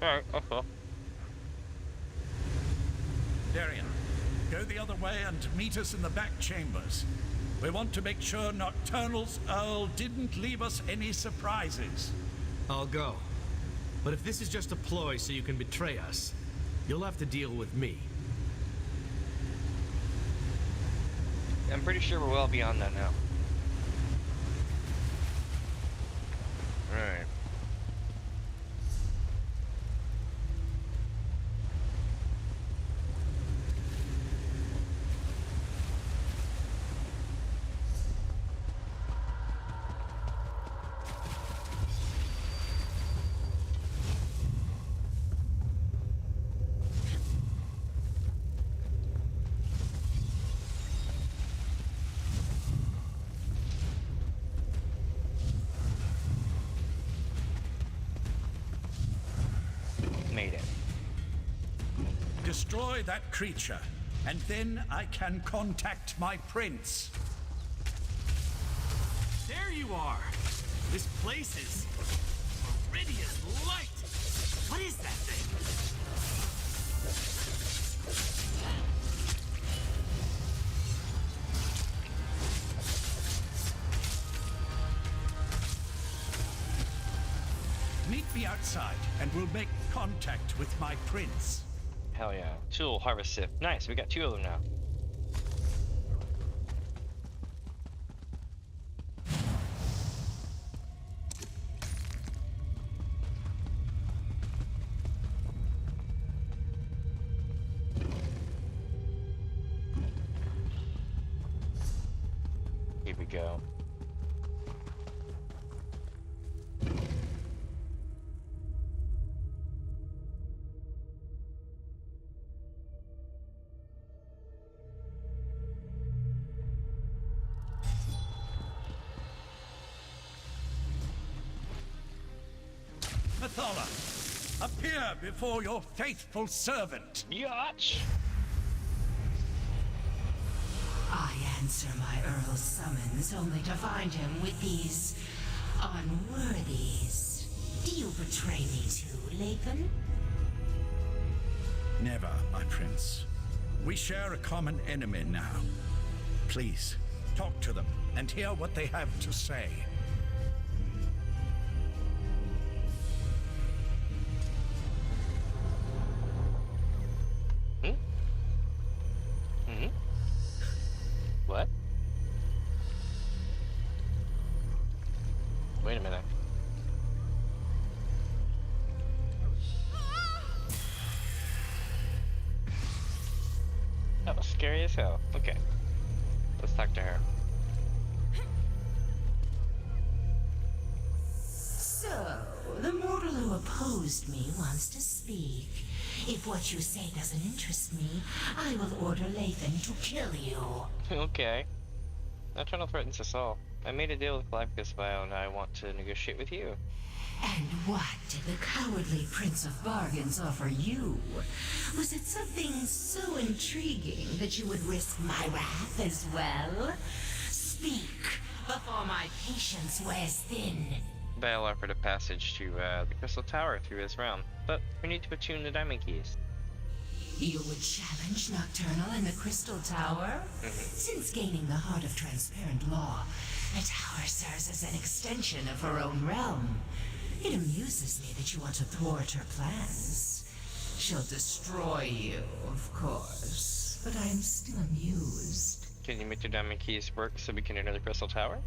Alright, okay. Damien, go the other way and meet us in the back chambers. We want to make sure Nocturnal's Earl didn't leave us any surprises. I'll go. But if this is just a ploy so you can betray us, you'll have to deal with me. I'm pretty sure we're well beyond that now. Alright. Made it. Destroy that creature, and then I can contact my prince. There you are! This place is already as light! What is that thing? Meet me outside, and we'll make contact with my prince. Hell yeah. Tool, harvest sift. Nice, we got 2 of them now. Here we go. Methala, appear before your faithful servant. Yatch! I answer my Earl's summons only to find him with these unworthies. Do you betray me too, Lathan? Never, my prince. We share a common enemy now. Please, talk to them and hear what they have to say. What? Wait a minute. That was scary as hell. Okay. Let's talk to her. So, the mortal who opposed me wants to speak. If what you say doesn't interest me, I will order Lathan to kill you. Okay. Nocturnal threatens us all. I made a deal with Galactus Vile, and I want to negotiate with you. And what did the cowardly Prince of Bargains offer you? Was it something so intriguing that you would risk my wrath as well? Speak, before my patience wears thin. Vile offered a passage to the Crystal Tower through his realm, but we need to attune the Diamond Keys. You would challenge Nocturnal in the Crystal Tower? Since gaining the Heart of Transparent Law, the tower serves as an extension of her own realm. It amuses me that you want to thwart her plans. She'll destroy you, of course, but I'm still amused. Can you make the Diamond Keys work so we can enter the Crystal Tower?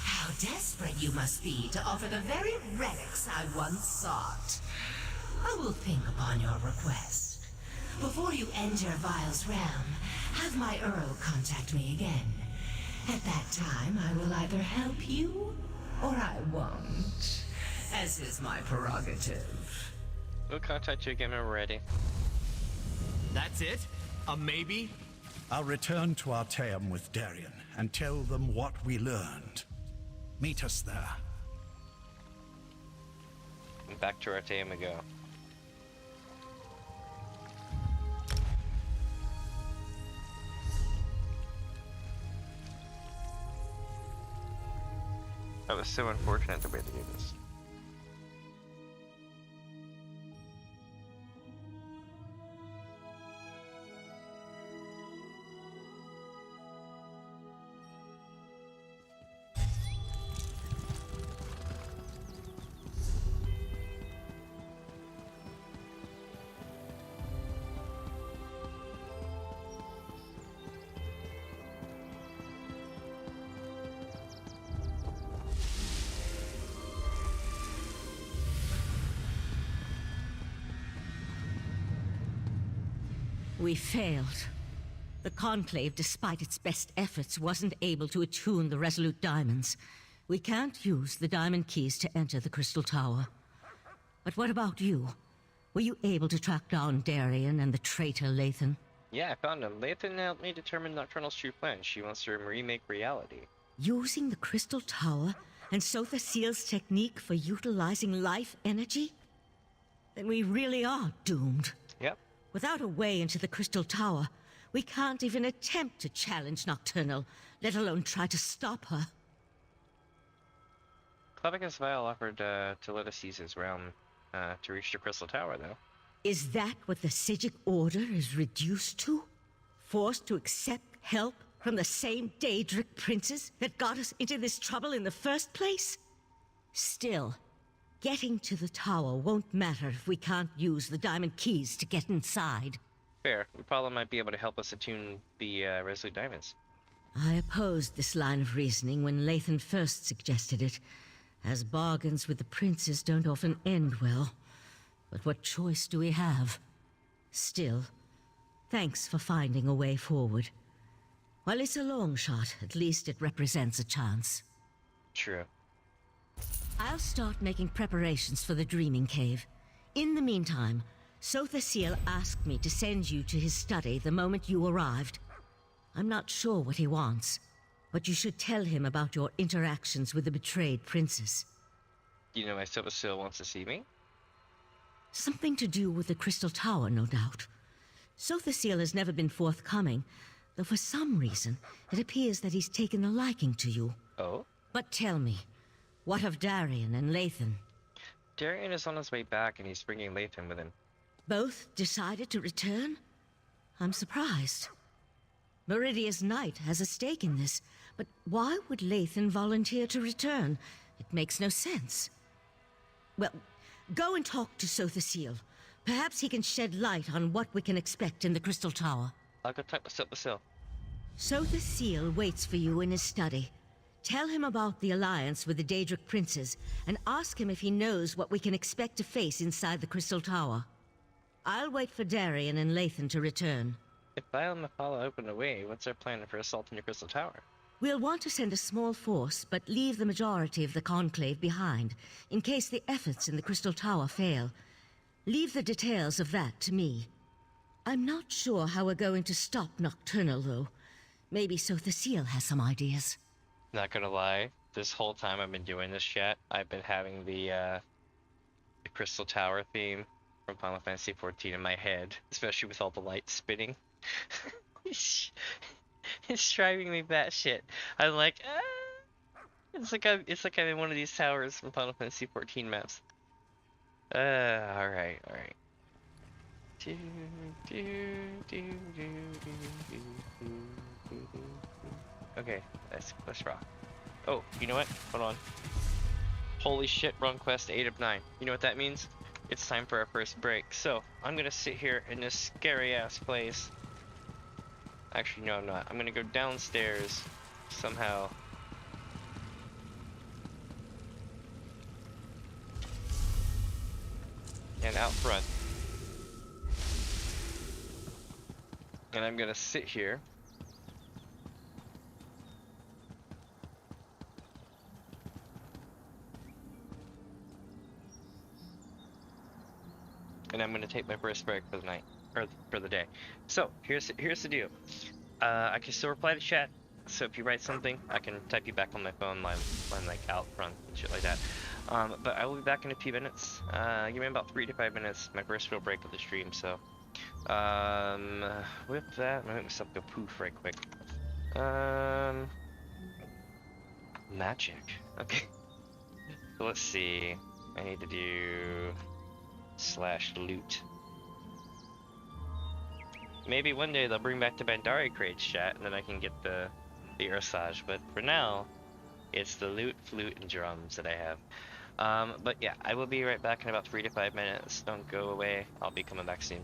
How desperate you must be to offer the very relics I once sought. I will think upon your request. Before you enter Vile's realm, have my Earl contact me again. At that time, I will either help you, or I won't. As is my prerogative. We'll contact you again when we're ready. That's it? A maybe? I'll return to Arteum with Darien and tell them what we learned. Meet us there. And back to Arteum we go. That was so unfortunate the way they did this. We failed. The Conclave, despite its best efforts, wasn't able to attune the Resolute Diamonds. We can't use the Diamond Keys to enter the Crystal Tower. But what about you? Were you able to track down Darien and the traitor Lathan? Yeah, I found him. Lathan helped me determine Nocturnal's true plan. She wants to remake reality. Using the Crystal Tower and Sotha Seal's technique for utilizing life energy? Then we really are doomed. Yep. Without a way into the Crystal Tower, we can't even attempt to challenge Nocturnal, let alone try to stop her. Clavicus Vile offered to let us use his realm to reach the Crystal Tower, though. Is that what the Psijic Order is reduced to? Forced to accept help from the same Daedric princes that got us into this trouble in the first place? Still, getting to the tower won't matter if we can't use the Diamond Keys to get inside. Fair. Apollo might be able to help us attune the Resolute Diamonds. I opposed this line of reasoning when Lathan first suggested it, as bargains with the princes don't often end well. But what choice do we have? Still, thanks for finding a way forward. While it's a long shot, at least it represents a chance. True. I'll start making preparations for the Dreaming Cave. In the meantime, Sotha Seal asked me to send you to his study the moment you arrived. I'm not sure what he wants, but you should tell him about your interactions with the betrayed princess. You know, my Silver Seal wants to see me? Something to do with the Crystal Tower, no doubt. Sotha Seal has never been forthcoming, though for some reason, it appears that he's taken a liking to you. Oh? But tell me, what of Darien and Lathan? Darien is on his way back, and he's bringing Lathan with him. Both decided to return? I'm surprised. Meridia's Knight has a stake in this, but why would Lathan volunteer to return? It makes no sense. Well, go and talk to Sotha Seal. Perhaps he can shed light on what we can expect in the Crystal Tower. I'll go talk to Silver Seal. Sotha Seal waits for you in his study. Tell him about the alliance with the Daedric princes, and ask him if he knows what we can expect to face inside the Crystal Tower. I'll wait for Darien and Lathan to return. If Vile and Mephala open a way, what's our plan for assaulting the Crystal Tower? We'll want to send a small force, but leave the majority of the Conclave behind, in case the efforts in the Crystal Tower fail. Leave the details of that to me. I'm not sure how we're going to stop Nocturnal, though. Maybe Sotha Seal has some ideas. Not gonna lie, this whole time I've been doing this chat, I've been having the Crystal Tower theme from Final Fantasy XIV in my head, especially with all the lights spinning. It's driving me batshit. I'm like, ah! It's like I'm in one of these towers from Final Fantasy XIV maps. Alright, alright. Okay, let's rock. Oh, you know what? Hold on. Holy shit, wrong quest, 8 of 9. You know what that means? It's time for our first break. So, I'm gonna sit here in this scary ass place. Actually, no, I'm not. I'm gonna go downstairs somehow. And out front. And I'm gonna sit here. And I'm gonna take my first break for the night, or for the day. So here's the deal. I can still reply to chat. So if you write something, I can type you back on my phone line, like out front and shit like that. But I will be back in a few minutes. Give me about 3 to 5 minutes. My first real break of the stream. So with that, I'm gonna make myself go poof right quick. Magic. Okay. So let's see. I need to do /loot. Maybe one day they'll bring back the Bandari crates chat, and then I can get the Ursage. But for now, it's the loot, flute, and drums that I have. But yeah, I will be right back in about 3 to 5 minutes. Don't go away. I'll be coming back soon.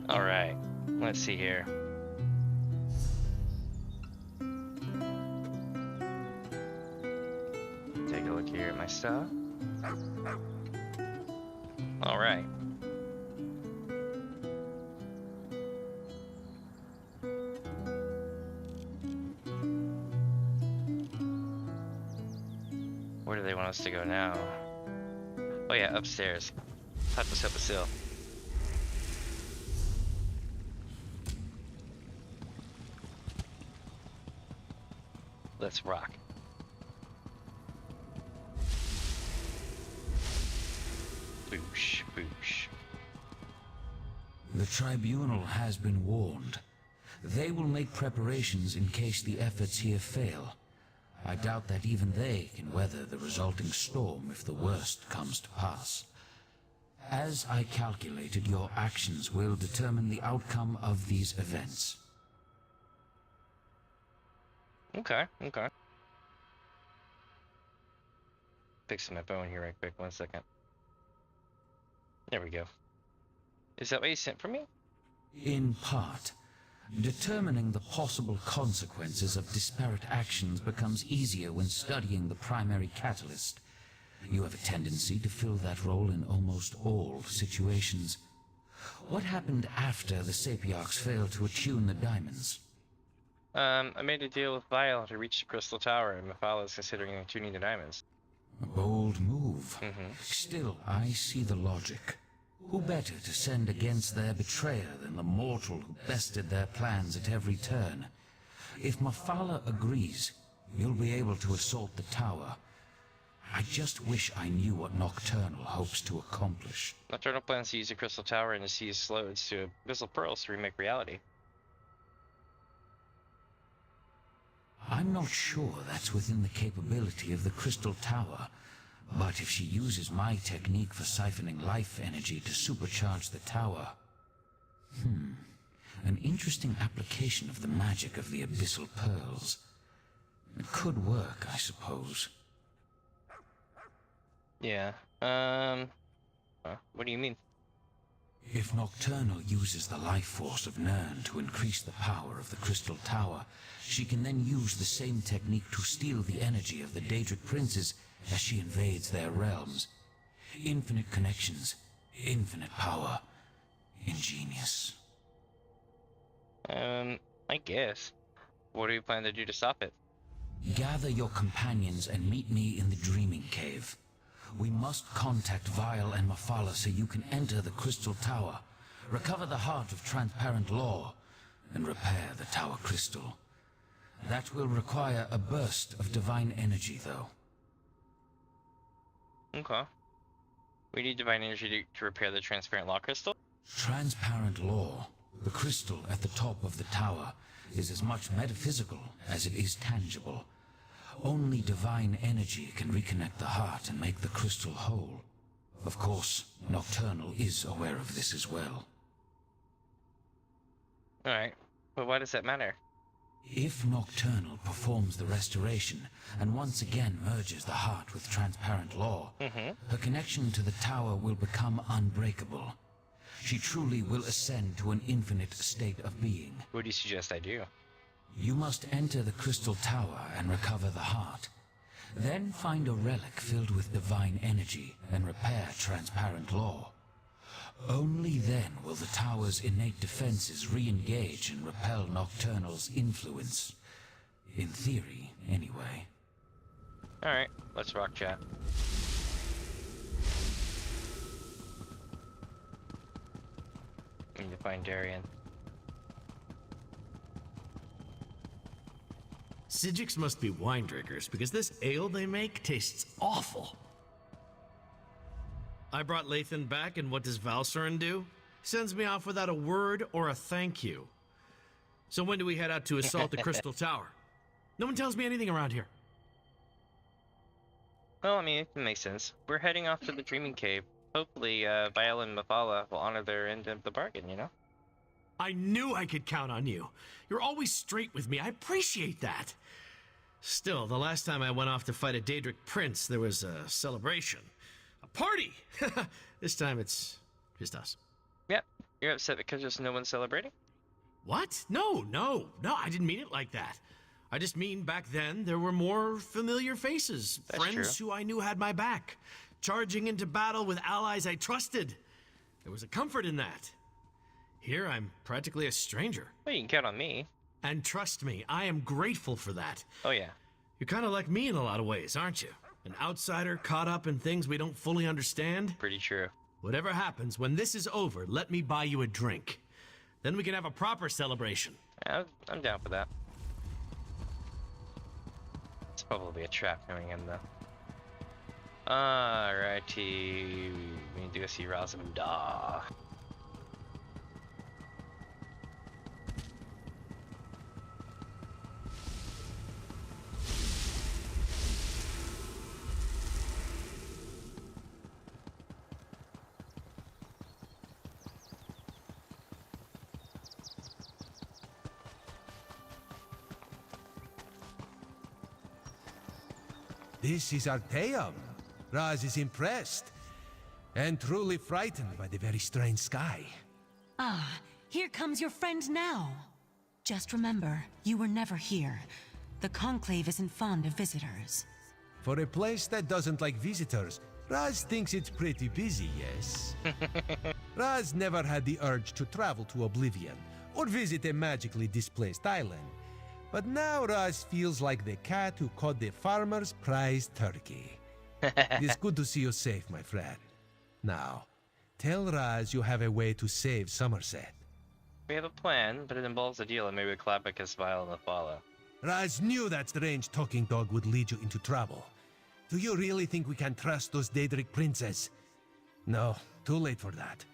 Alright, let's see here. Take a look here at my stuff. Alright. Where do they want us to go now? Oh yeah, upstairs. Help us up a sill. Let's rock. Boosh, boosh. The tribunal has been warned. They will make preparations in case the efforts here fail. I doubt that even they can weather the resulting storm if the worst comes to pass. As I calculated, your actions will determine the outcome of these events. Okay, okay. Fixing my phone here right quick, 1 second. There we go. Is that what you sent for me? In part, determining the possible consequences of disparate actions becomes easier when studying the primary catalyst. You have a tendency to fill that role in almost all situations. What happened after the Sapiarchs failed to attune the diamonds? I made a deal with Vile to reach the Crystal Tower, and Mephala is considering tuning the diamonds. A bold move. Still, I see the logic. Who better to send against their betrayer than the mortal who bested their plans at every turn? If Mephala agrees, you'll be able to assault the tower. I just wish I knew what Nocturnal hopes to accomplish. Nocturnal plans to use the Crystal Tower and to seize Slodes to Abyssal Pearls to remake reality. I'm not sure that's within the capability of the Crystal Tower, but if she uses my technique for siphoning life energy to supercharge the tower... An interesting application of the magic of the Abyssal Pearls. It could work, I suppose. Yeah, what do you mean? If Nocturnal uses the life force of Nirn to increase the power of the Crystal Tower, she can then use the same technique to steal the energy of the Daedric Princes as she invades their realms. Infinite connections, infinite power. Ingenious. I guess. What do you plan to do to stop it? Gather your companions and meet me in the Dreaming Cave. We must contact Vile and Mephala so you can enter the Crystal Tower, recover the Heart of Transparent Law, and repair the Tower Crystal. That will require a burst of divine energy, though. Okay. We need divine energy to repair the Transparent Law Crystal? Transparent Law, the crystal at the top of the tower, is as much metaphysical as it is tangible. Only divine energy can reconnect the heart and make the crystal whole. Of course, Nocturnal is aware of this as well. Alright, but why does that matter? If Nocturnal performs the restoration and once again merges the heart with Transparent Law, her connection to the tower will become unbreakable. She truly will ascend to an infinite state of being. What do you suggest I do? You must enter the Crystal Tower and recover the heart. Then find a relic filled with divine energy and repair Transparent Law. Only then will the tower's innate defenses re-engage and repel Nocturnal's influence. In theory, anyway. Alright, let's rock chat. Need to find Darien. Psijics must be wine drinkers, because this ale they make tastes awful. I brought Lathan back, and what does Valsurin do? Sends me off without a word or a thank you. So when do we head out to assault the Crystal Tower? No one tells me anything around here. Well, I mean, it makes sense. We're heading off to the Dreaming Cave. Hopefully, Vile and Mephala will honor their end of the bargain, you know? I knew I could count on you. You're always straight with me. I appreciate that. Still, the last time I went off to fight a Daedric prince, there was a celebration. A party! This time it's just us. Yep, You're upset because there's no one celebrating? What? No, I didn't mean it like that. I just mean back then there were more familiar faces. That's friends true. who I knew had my back. Charging into battle with allies I trusted. There was a comfort in that. Here I'm practically a stranger. Well, you can count on me. And trust me, I am grateful for that. Oh, yeah. You're kind of like me in a lot of ways, aren't you? An outsider caught up in things we don't fully understand. Pretty true. Whatever happens, when this is over, let me buy you a drink. Then we can have a proper celebration. Yeah, I'm down for that. It's probably a trap knowing him, though. Alrighty. We need to go see Razumda. This is Arteum. Raz is impressed and truly frightened by the very strange sky. Ah, here comes your friend now. Just remember, you were never here. The Conclave isn't fond of visitors. For a place that doesn't like visitors, Raz thinks it's pretty busy, yes? Raz never had the urge to travel to Oblivion or visit a magically displaced island. But now Raz feels like the cat who caught the farmer's prized turkey. It's good to see you safe, my friend. Now, tell Raz you have a way to save Summerset. We have a plan, but it involves a deal, and maybe Clapicus Vile and the follow. Raz knew that strange talking dog would lead you into trouble. Do you really think we can trust those Daedric princes? No, too late for that.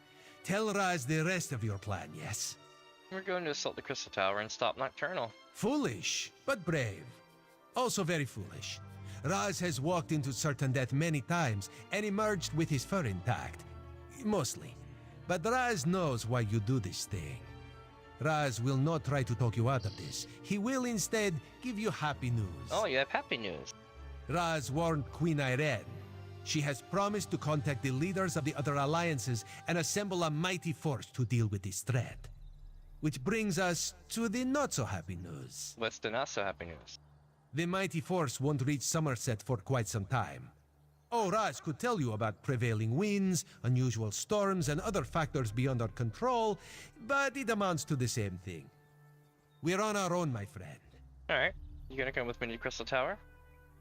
Tell Raz the rest of your plan, yes? We're going to assault the Crystal Tower and stop Nocturnal. Foolish, but brave. Also very foolish. Raz has walked into certain death many times and emerged with his fur intact. Mostly. But Raz knows why you do this thing. Raz will not try to talk you out of this. He will instead give you happy news. Oh, you have happy news. Raz warned Queen Irene. She has promised to contact the leaders of the other alliances and assemble a mighty force to deal with this threat. Which brings us to the not-so-happy news. What's the not-so-happy news? The mighty force won't reach Summerset for quite some time. Oh, Raz could tell you about prevailing winds, unusual storms, and other factors beyond our control, but it amounts to the same thing. We're on our own, my friend. Alright. You gonna come with me to Crystal Tower?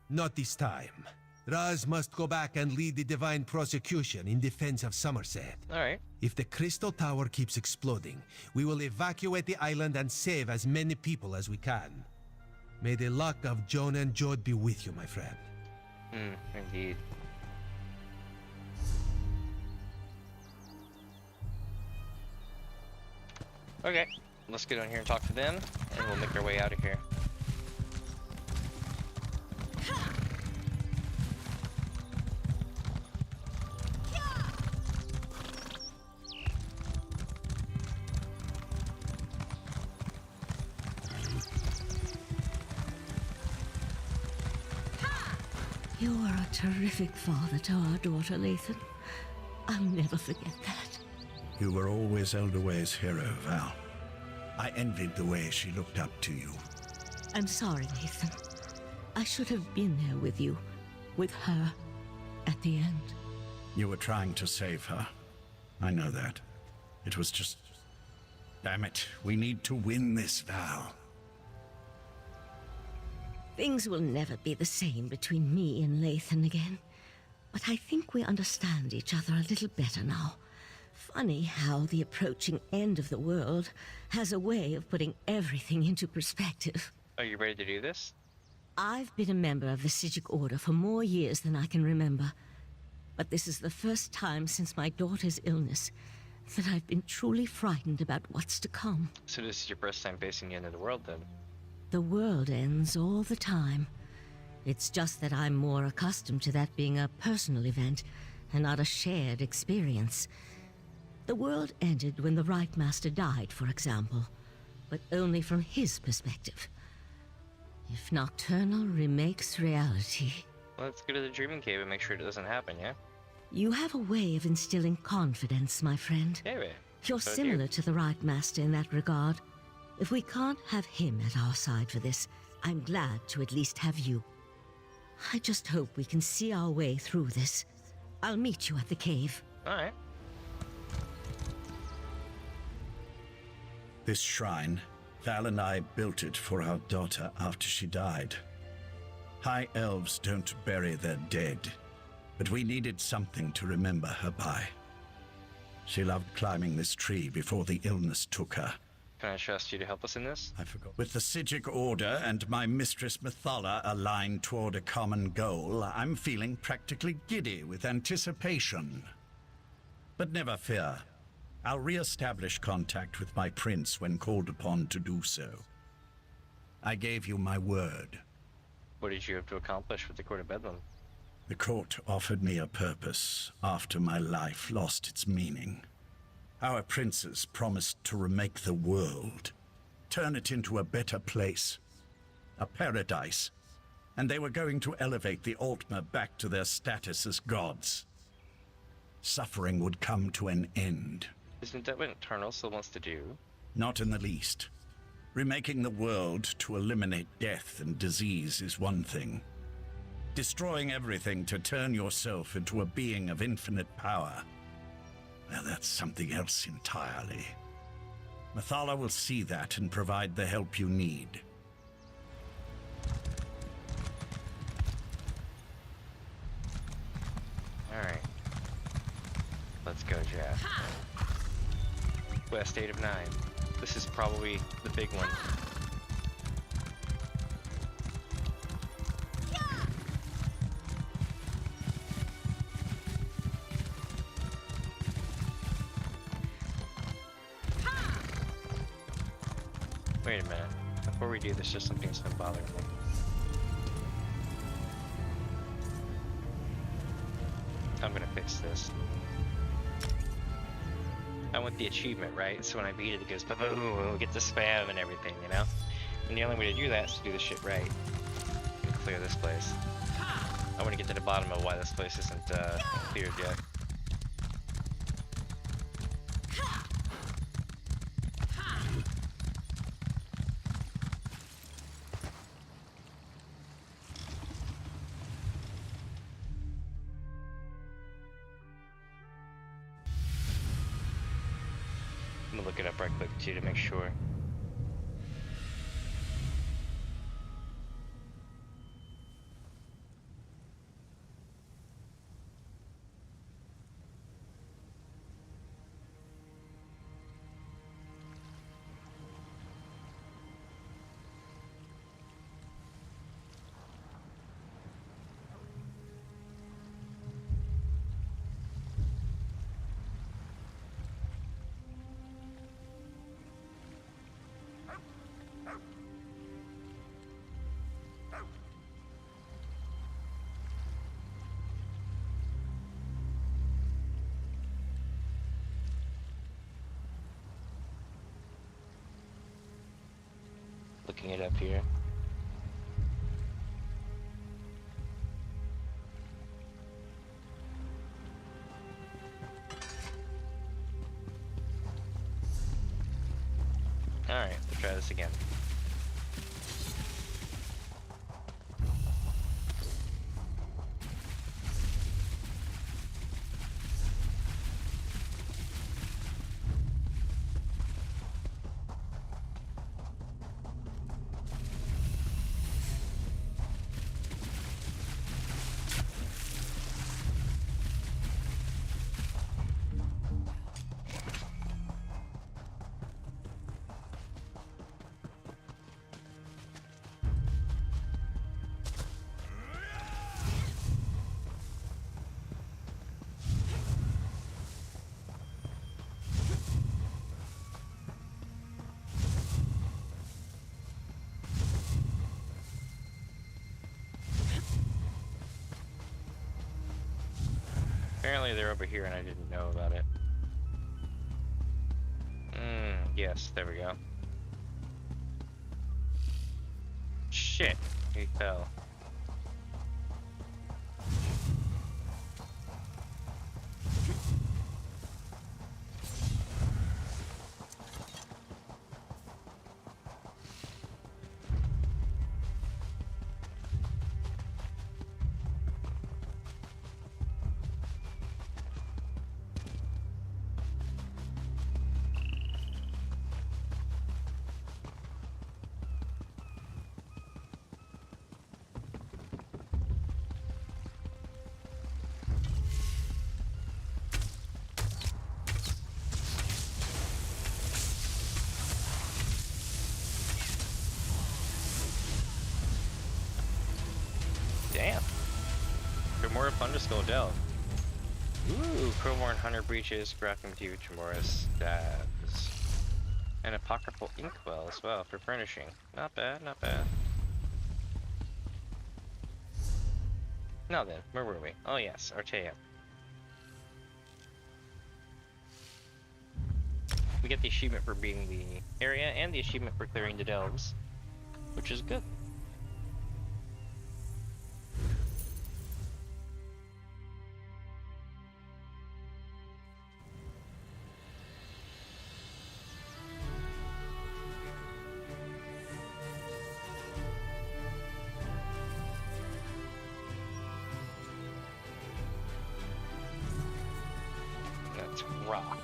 Not this time. Raz must go back and lead the divine prosecution in defense of Summerset. Alright. If the Crystal Tower keeps exploding, we will evacuate the island and save as many people as we can. May the luck of Joan and Jode be with you, my friend. Indeed. Okay, let's get on here and talk to them, and we'll make our way out of here. You are a terrific father to our daughter, Lathan. I'll never forget that. You were always Elderway's hero, Val. I envied the way she looked up to you. I'm sorry, Lathan. I should have been there with you, with her, at the end. You were trying to save her. I know that. It was just... Damn it, we need to win this, Val. Things will never be the same between me and Lathan again. But I think we understand each other a little better now. Funny how the approaching end of the world has a way of putting everything into perspective. Are you ready to do this? I've been a member of the Psijic Order for more years than I can remember. But this is the first time since my daughter's illness that I've been truly frightened about what's to come. So this is your first time facing the end of the world, then? The world ends all the time. It's just that I'm more accustomed to that being a personal event and not a shared experience. The world ended when the Right Master died, for example, but only from his perspective. If Nocturnal remakes reality... Let's go to the Dreaming Cave and make sure it doesn't happen, yeah? You have a way of instilling confidence, my friend. Yeah, You're similar to the right master in that regard. If we can't have him at our side for this, I'm glad to at least have you. I just hope we can see our way through this. I'll meet you at the cave. Alright. This shrine, Val and I built it for our daughter after she died. High elves don't bury their dead, but we needed something to remember her by. She loved climbing this tree before the illness took her. Can I trust you to help us in this? I forgot. With the Psijic Order and my mistress Methala aligned toward a common goal, I'm feeling practically giddy with anticipation. But never fear. I'll re-establish contact with my prince when called upon to do so. I gave you my word. What did you have to accomplish with the Court of Bedlam? The court offered me a purpose after my life lost its meaning. Our princes promised to remake the world, turn it into a better place, a paradise, and they were going to elevate the Altmer back to their status as gods. Suffering would come to an end. Isn't that what Eternal still wants to do? Not in the least. Remaking the world to eliminate death and disease is one thing. Destroying everything to turn yourself into a being of infinite power, well, that's something else entirely. Methala will see that and provide the help you need. Alright. Let's go, Jeff. West 8 of 9. This is probably the big one. Wait a minute. Before we do this, just something's been bothering me. I'm gonna fix this. I want the achievement, right? So when I beat it, it goes boom, we get the spam and everything, you know? And the only way to do that is to do the shit right. And clear this place. I want to get to the bottom of why this place isn't cleared yet. I'm gonna look it up right quick too to make sure. Looking it up here. Alright, let's try this again. Apparently they're over here and I didn't know about it. Yes, there we go. Shit, he fell. Crystal Delve. Ooh, Crowborn Hunter Breeches, Grafting to Tremoris Stabs. And Apocryphal Inkwell as well for furnishing. Not bad, not bad. Now then, where were we? Oh yes, Artea. We get the achievement for beating the area and the achievement for clearing the delves, which is good. Let's rock.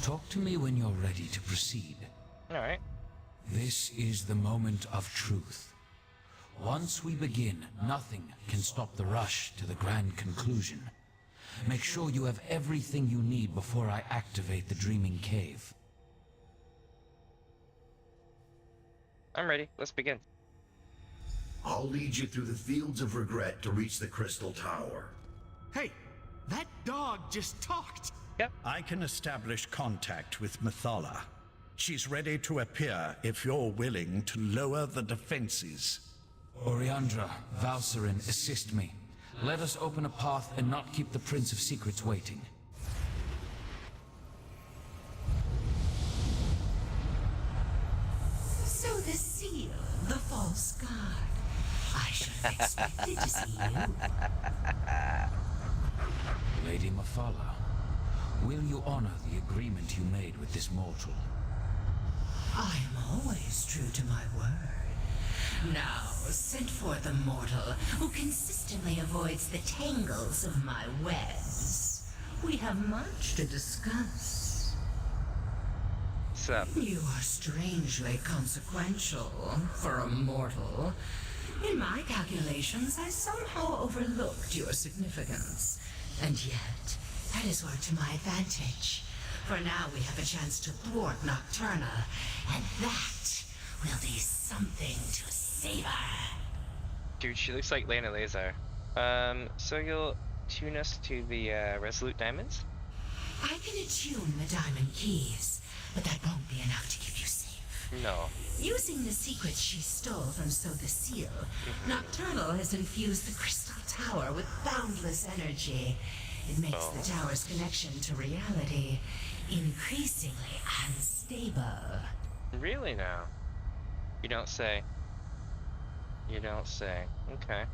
Talk to me when you're ready to proceed. Alright. This is the moment of truth. Once we begin, nothing can stop the rush to the grand conclusion. Make sure you have everything you need before I activate the Dreaming Cave. I'm ready. Let's begin. I'll lead you through the fields of regret to reach the Crystal Tower. Hey, that dog just talked. Yep. I can establish contact with Methala. She's ready to appear if you're willing to lower the defenses. Oriandra, Valsarin, assist me. Let us open a path and not keep the Prince of Secrets waiting. So the seal, the false guard. I should have expected to see you. Lady Methala, will you honor the agreement you made with this mortal? I am always true to my word. Now, send forth a mortal who consistently avoids the tangles of my webs. We have much to discuss. Sup? You are strangely consequential for a mortal. In my calculations, I somehow overlooked your significance. And yet, that is worked to my advantage. For now we have a chance to thwart Nocturnal, and that will be something to savor. Dude, she looks like Lena Lazar. So you'll tune us to the Resolute Diamonds? I can attune the diamond keys, but that won't be enough to keep you safe. No. Using the secrets she stole from So the Seal, Nocturnal has infused the Crystal Tower with boundless energy. It makes the tower's connection to reality increasingly unstable. Really now? You don't say. You don't say. Okay.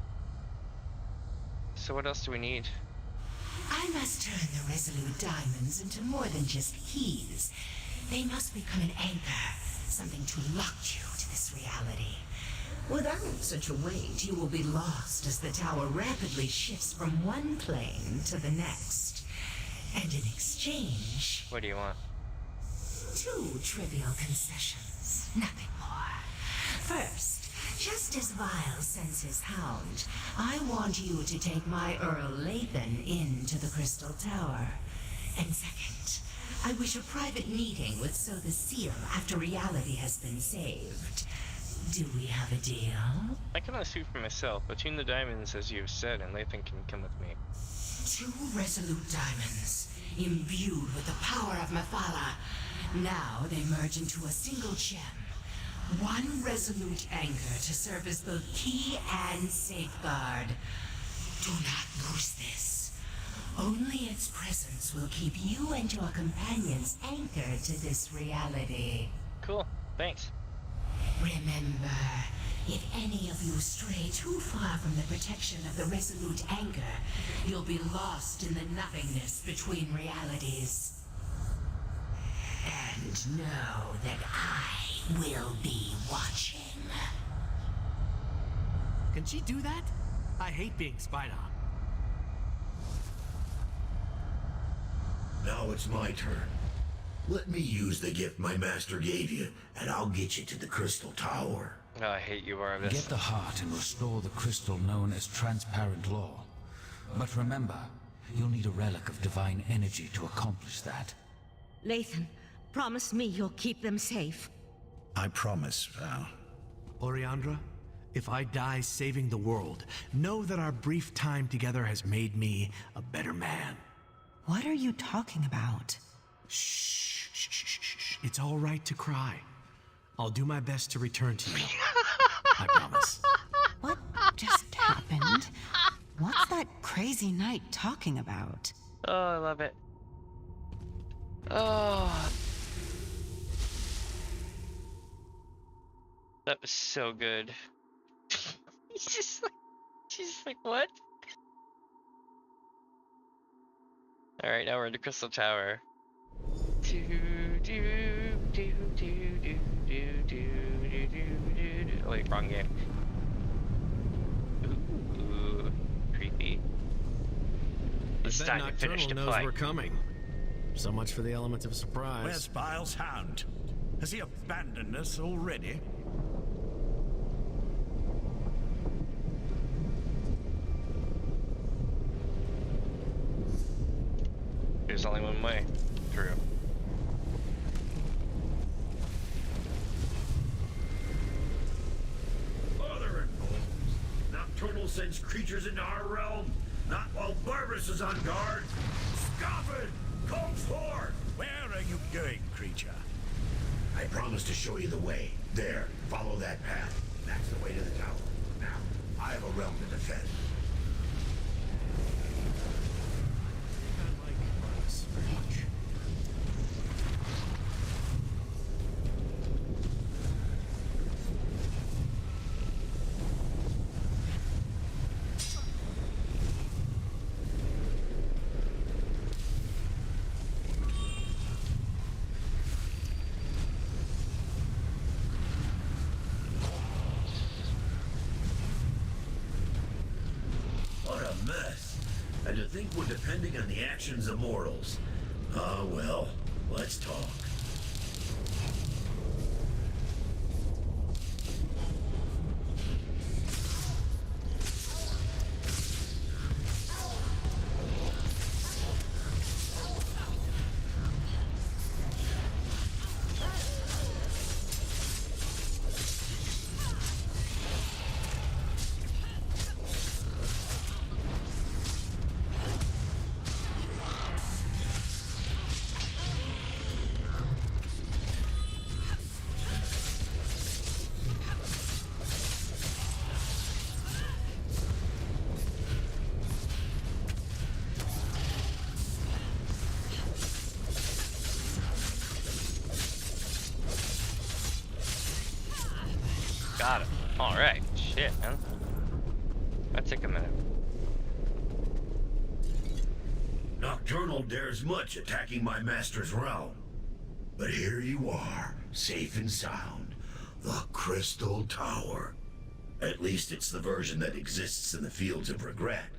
So what else do we need? I must turn the Resolute Diamonds into more than just keys. They must become an anchor, something to lock you to this reality. Without such a weight, you will be lost as the tower rapidly shifts from one plane to the next. And in exchange... What do you want? 2 trivial concessions, nothing more. First, just as Vile sends his hound, I want you to take my Earl Lathan into the Crystal Tower. And second, I wish a private meeting with So the Seal after reality has been saved. Do we have a deal? I can only speak for myself. Attune the diamonds as you've said, and Lathan can come with me. 2 Resolute Diamonds, imbued with the power of Methala. Now they merge into a single gem. 1 resolute anchor to serve as both key and safeguard. Do not lose this. Only its presence will keep you and your companions anchored to this reality. Cool, thanks. Remember, if any of you stray too far from the protection of the Resolute Anchor, you'll be lost in the nothingness between realities. And know that I will be watching. Can she do that? I hate being spied on. Now it's my turn. Let me use the gift my master gave you, and I'll get you to the Crystal Tower. Oh, I hate you, Arvis. Get the heart and restore the crystal known as transparent law. But remember, you'll need a relic of divine energy to accomplish that. Lathan, promise me you'll keep them safe. I promise, Val. Oriandra, if I die saving the world, know that our brief time together has made me a better man. What are you talking about? Shh, shh, shh, shh, shh. It's all right to cry. I'll do my best to return to you. I promise. What just happened? What's that crazy knight talking about? Oh, I love it. Oh. That was so good. She's just like, what? Alright, now we're in the Crystal Tower. Oh wait, wrong game. Ooh, creepy. It's I bet time to finish Nocturnal the knows play. we're coming. So much for the element of surprise. Where's Vile's hound? Has he abandoned us already? There's only one way through. Mother and bones. Nocturnal sends creatures into our realm, not while Barbarous is on guard. Scoffin! Come forth! Where are you going, creature? I promise to show you the way. There, follow that path. That's the way to the tower. Now, I have a realm to defend. What a mess. And to think we're depending on the actions of mortals. Ah, well, let's talk. Got him. Alright. Shit, man. That took a minute. Nocturnal dares much attacking my master's realm. But here you are, safe and sound. The Crystal Tower. At least it's the version that exists in the Fields of Regret.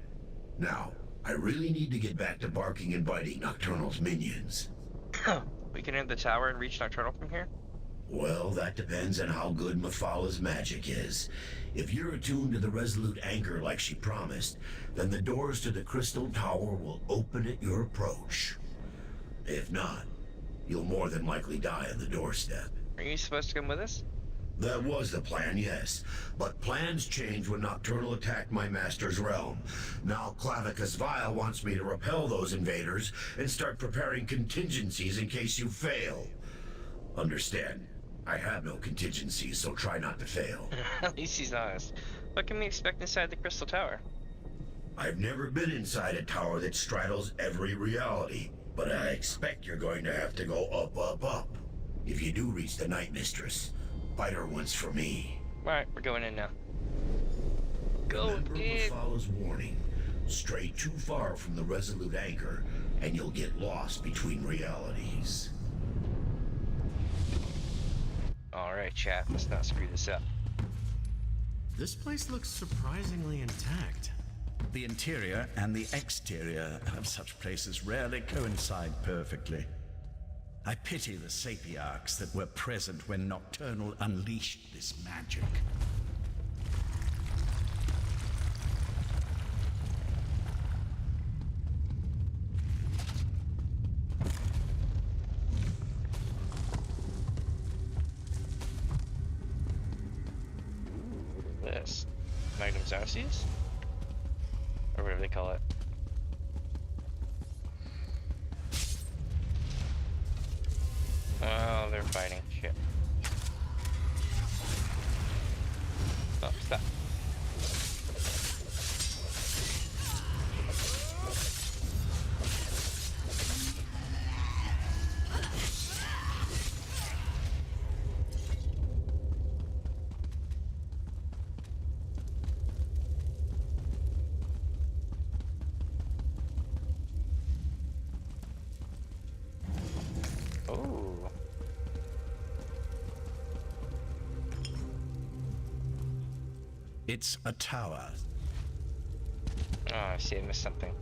Now, I really need to get back to barking and biting Nocturnal's minions. We can enter the tower and reach Nocturnal from here? Well, that depends on how good Mafala's magic is. If you're attuned to the Resolute Anchor like she promised, then the doors to the Crystal Tower will open at your approach. If not, you'll more than likely die on the doorstep. Are you supposed to come with us? That was the plan, yes. But plans changed when Nocturnal attacked my master's realm. Now Clavicus Vile wants me to repel those invaders and start preparing contingencies in case you fail. Understand, I have no contingencies, so try not to fail. At least he's honest. What can we expect inside the Crystal Tower? I've never been inside a tower that straddles every reality, but I expect you're going to have to go up, up, up. If you do reach the Night Mistress, fight her once for me. Alright, we're going in now. Go Remember in. Mafala's warning. Stray too far from the Resolute Anchor, and you'll get lost between realities. Alright, chat, let's not screw this up. This place looks surprisingly intact. The interior and the exterior of such places rarely coincide perfectly. I pity the sapiarchs that were present when Nocturnal unleashed this magic. This Magnum Zauces? Or whatever they call it. Oh, they're fighting. Shit. Oh, stop. Oh. It's a tower. Oh, I see, I missed something.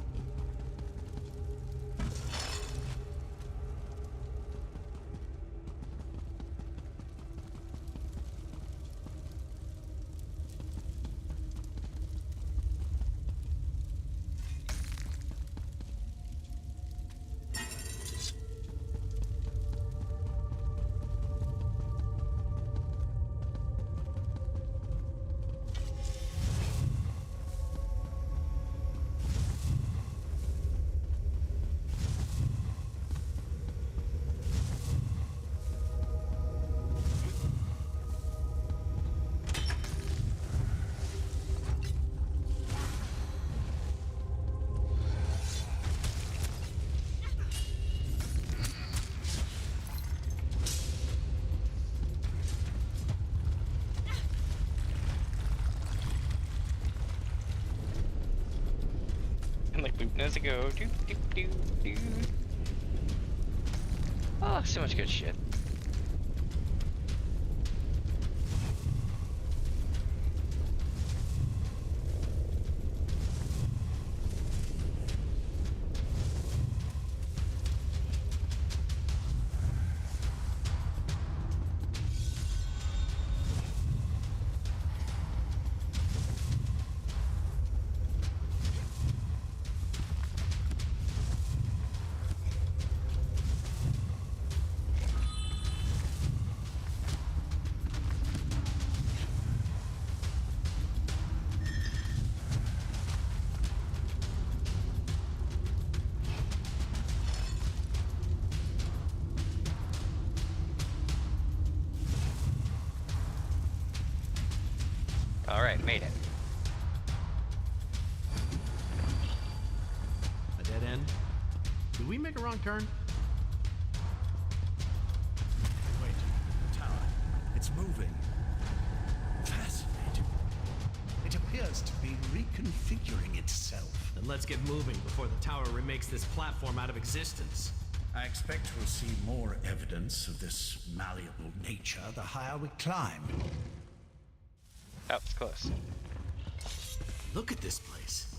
Like boop knows to go. Doop, doop, doop, doop. Oh, so much good shit. Alright, made it. A dead end? Did we make a wrong turn? Wait, the tower. It's moving. Fascinating. It appears to be reconfiguring itself. Then let's get moving before the tower remakes this platform out of existence. I expect we'll see more evidence of this malleable nature the higher we climb. Oh, it's close. Look at this place.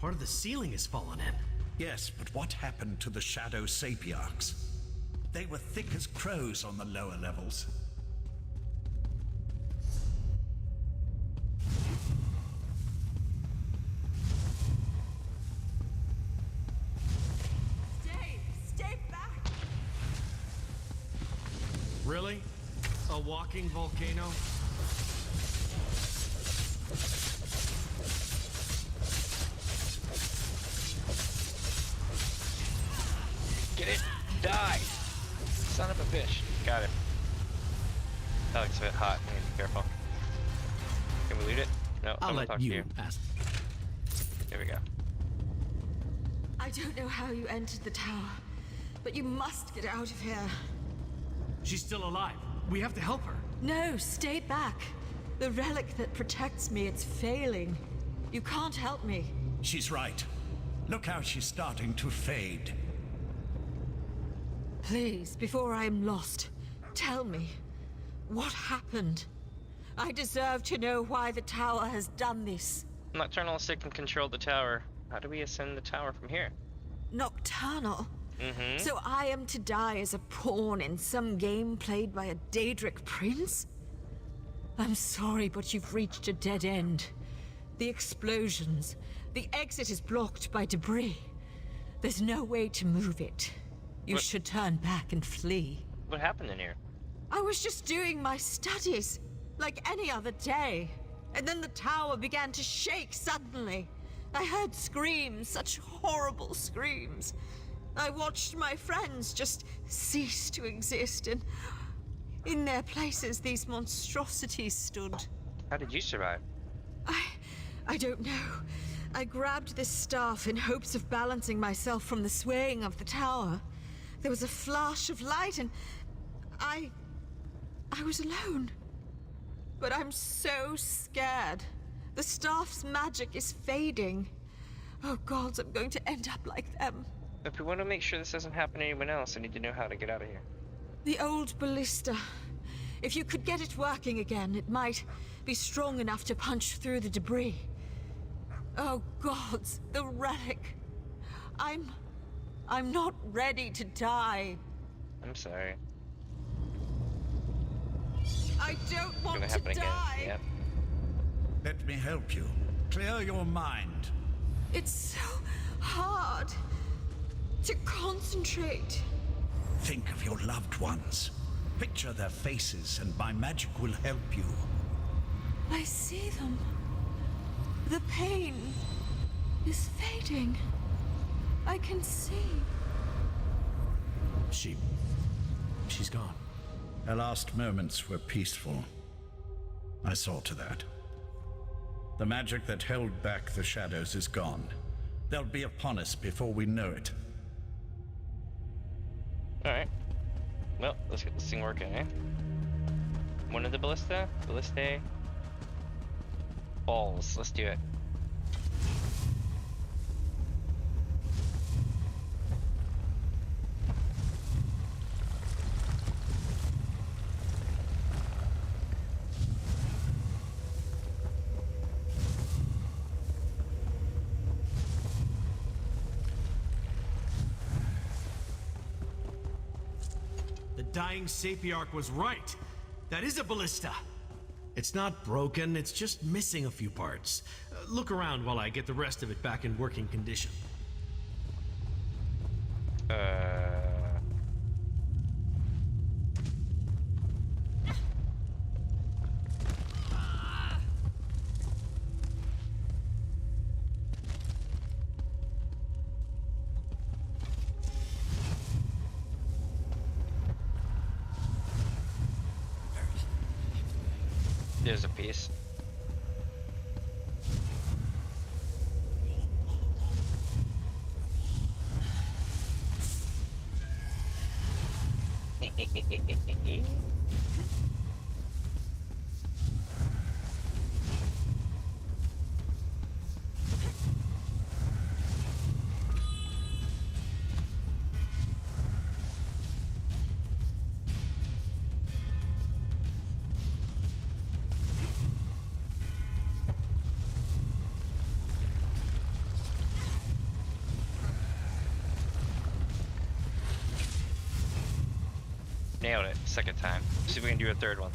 Part of the ceiling has fallen in. Yes, but what happened to the Shadow Sapiarchs? They were thick as crows on the lower levels. Stay back! Really? A walking volcano? Get it! Die! Son of a bitch. Got it. That looks a bit hot. I need to be careful. Can we loot it? No, I'll I'm gonna let talk to you you. ask. Here we go. I don't know how you entered the tower, but you must get out of here. She's still alive. We have to help her. No, stay back. The relic that protects me, it's failing. You can't help me. She's right. Look how she's starting to fade. Please, before I am lost, tell me, what happened? I deserve to know why the tower has done this. Nocturnal stick can control the tower. How do we ascend the tower from here? Nocturnal? So I am to die as a pawn in some game played by a Daedric prince? I'm sorry, but you've reached a dead end. The explosions. The exit is blocked by debris. There's no way to move it. You should turn back and flee. What happened in here? I was just doing my studies, like any other day. And then the tower began to shake suddenly. I heard screams, such horrible screams. I watched my friends just cease to exist, and in their places these monstrosities stood. How did you survive? I don't know. I grabbed this staff in hopes of balancing myself from the swaying of the tower. There was a flash of light, and I was alone. But I'm so scared. The staff's magic is fading. Oh gods, I'm going to end up like them. If we want to make sure this doesn't happen to anyone else, I need to know how to get out of here. The old ballista. If you could get it working again, it might be strong enough to punch through the debris. Oh gods, the relic. I'm not ready to die. I'm sorry. I don't want Gonna to happen again. die. Yep. Let me help you. Clear your mind. It's so hard to concentrate. Think of your loved ones. Picture their faces, and my magic will help you. I see them. The pain is fading. I can see. She's gone. Her last moments were peaceful. I saw to that. The magic that held back the shadows is gone. They'll be upon us before we know it. Alright. Well, let's get this thing working, eh? One of the ballista? Ballistae? Balls. Let's do it. The dying Sapiarch was right. That is a ballista. It's not broken, it's just missing a few parts. Look around while I get the rest of it back in working condition. There's a piece. Nailed it. Second time. See if we can do a third one.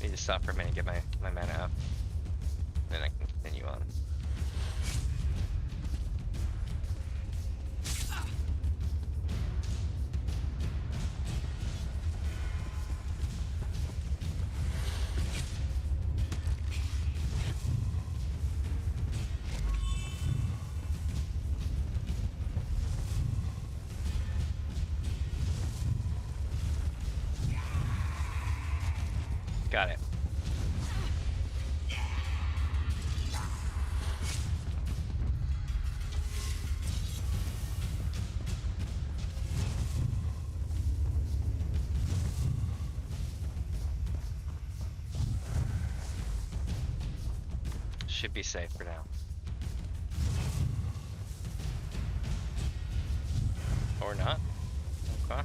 Need to stop for a minute and get my mana up. Then I can continue on. Got it. Should be safe for now. Or not. Okay.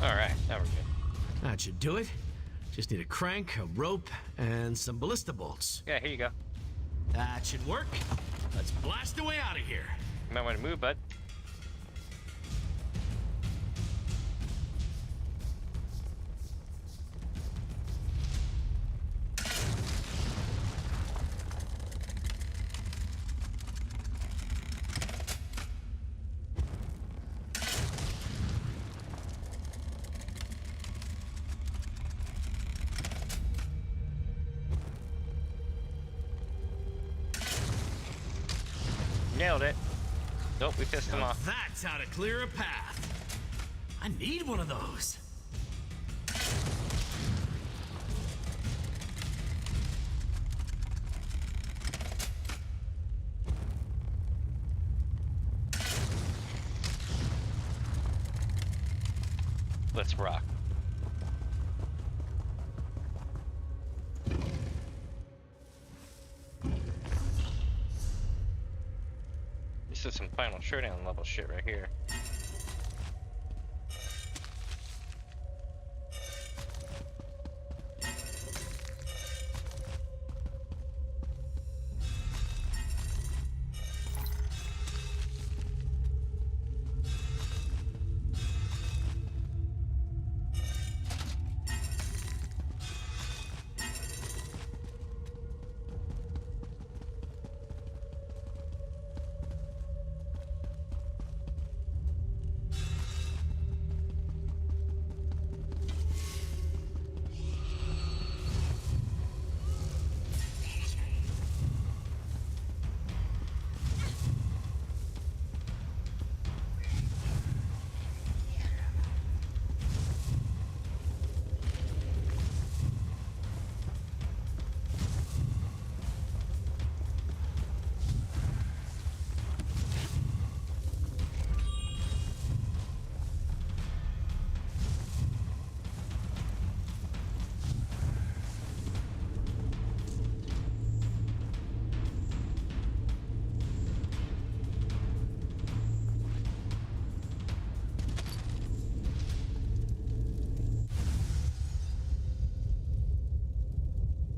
Alright, now we're good. That should do it. Just need a crank, a rope, and some ballista bolts. Yeah, here you go. That should work. Let's blast away out of here. You might want to move, bud. Nailed it. Nope, we pissed him Now off. That's how to clear a path. I need one of those. Let's rock. This is some final showdown level shit right here.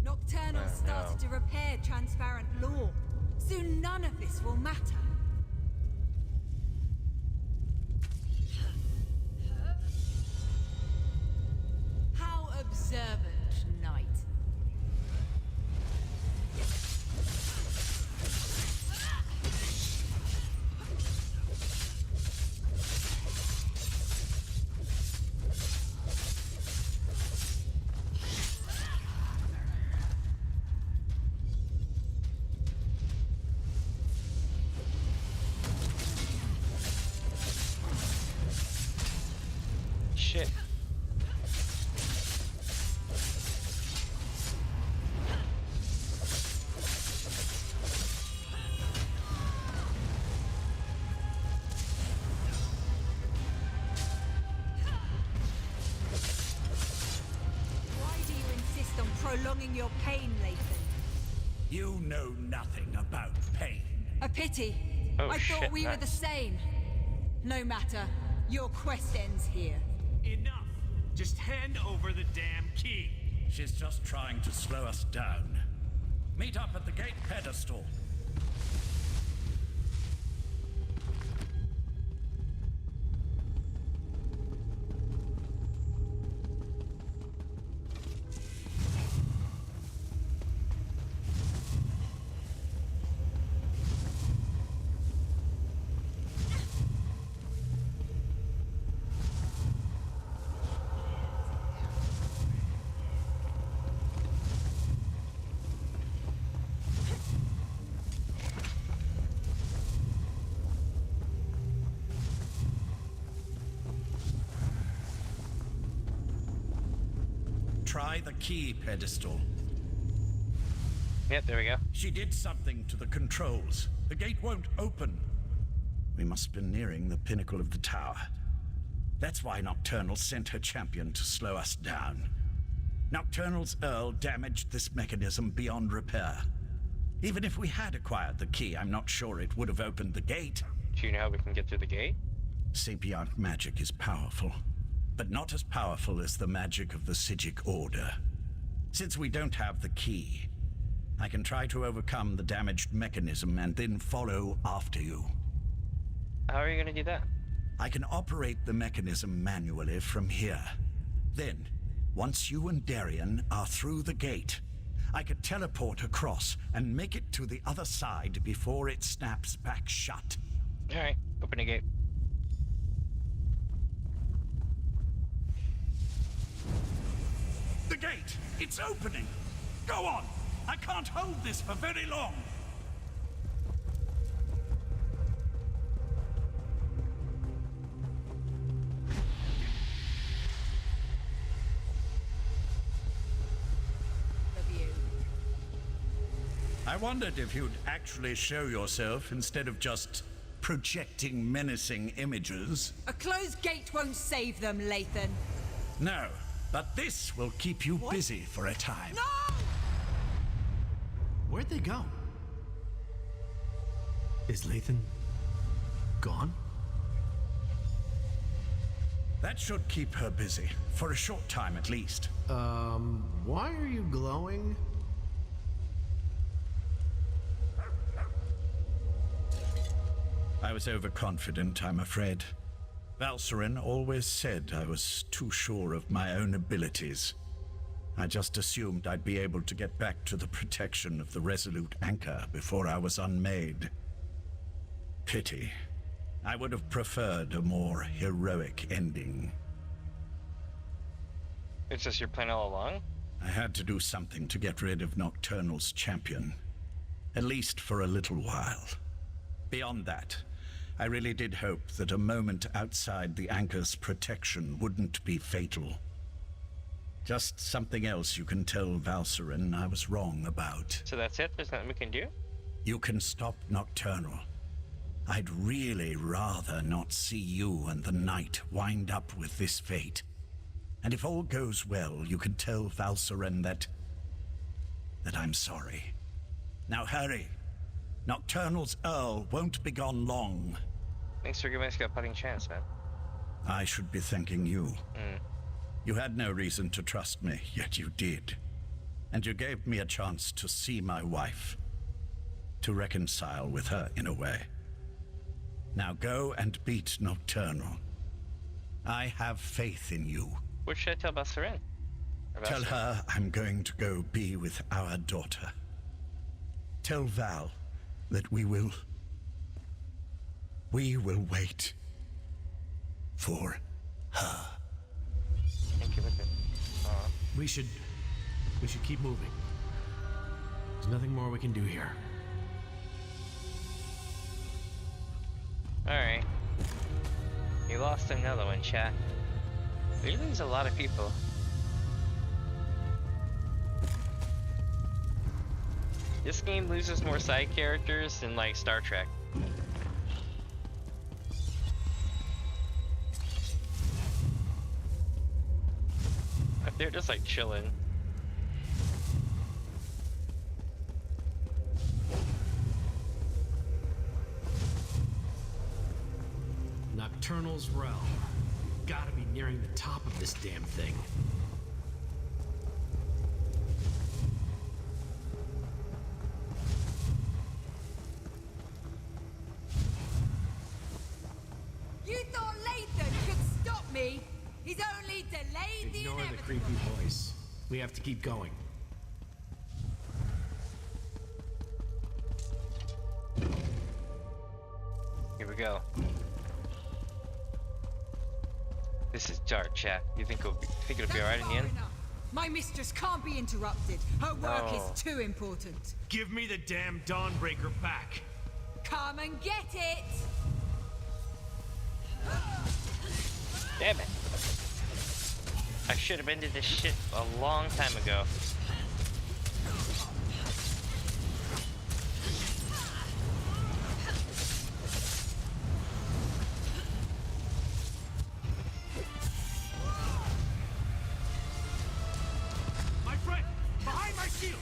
Nocturnal started to repair transparent law. Soon none of this will matter. How observant, knight. Shit. Why do you insist on prolonging your pain, Lathan? You know nothing about pain. A pity. Oh, I thought shit, we were the nice. same. No matter. Your quest ends here. Enough. Just hand over the damn key. She's just trying to slow us down. Meet up at the gate pedestal. Try the key pedestal. Yep, there we go. She did something to the controls. The gate won't open. We must be nearing the pinnacle of the tower. That's why Nocturnal sent her champion to slow us down. Nocturnal's Earl damaged this mechanism beyond repair. Even if we had acquired the key, I'm not sure it would have opened the gate. Do you know how we can get through the gate? Sapient magic is powerful. but not as powerful as the magic of the Psijic Order. Since we don't have the key, I can try to overcome the damaged mechanism and then follow after you. How are you gonna do that? I can operate the mechanism manually from here. Then, once you and Darien are through the gate, I could teleport across and make it to the other side before it snaps back shut. Alright, open the gate. The gate! It's opening! Go on! I can't hold this for very long! I wondered if you'd actually show yourself instead of just projecting menacing images. A closed gate won't save them, Lathan. No, but this will keep you busy for a time. No! Where'd they go? Is Lathan gone? That should keep her busy, for a short time at least. Why are you glowing? I was overconfident, I'm afraid. Valcerin always said I was too sure of my own abilities. I just assumed I'd be able to get back to the protection of the Resolute Anchor before I was unmade. Pity. I would have preferred a more heroic ending. It's just your plan all along? I had to do something to get rid of Nocturnal's champion. At least for a little while. Beyond that, I really did hope that a moment outside the Anchor's protection wouldn't be fatal. Just something else you can tell Valcerin I was wrong about. So that's it? There's nothing we can do? You can stop Nocturnal. I'd really rather not see you and the Knight wind up with this fate. And if all goes well, you can tell Valcerin that I'm sorry. Now hurry. Nocturnal's Earl won't be gone long. Thanks for giving us a fighting chance, man. I should be thanking you. You had no reason to trust me, yet you did. And you gave me a chance to see my wife. To reconcile with her in a way. Now go and beat Nocturnal. I have faith in you. What should I tell Valcerin? Tell her I'm going to go be with our daughter. Tell Val that we will wait for her. Thank you, We should keep moving. There's nothing more we can do here. Alright. You lost another one, chat. We lose a lot of people. This game loses more side characters than like Star Trek. If they're just like chilling. Nocturnal's realm. Gotta be nearing the top of this damn thing. You thought Lathan could stop me? He's only delayed the Ignore the inevitable. creepy voice. We have to keep going. Here we go. This is dark, chat. You think it'll be alright in the end? My mistress can't be interrupted. Her work No. is too important. Give me the damn Dawnbreaker back. Come and get it! Damn it. I should have ended this shit a long time ago. My friend, behind my shield.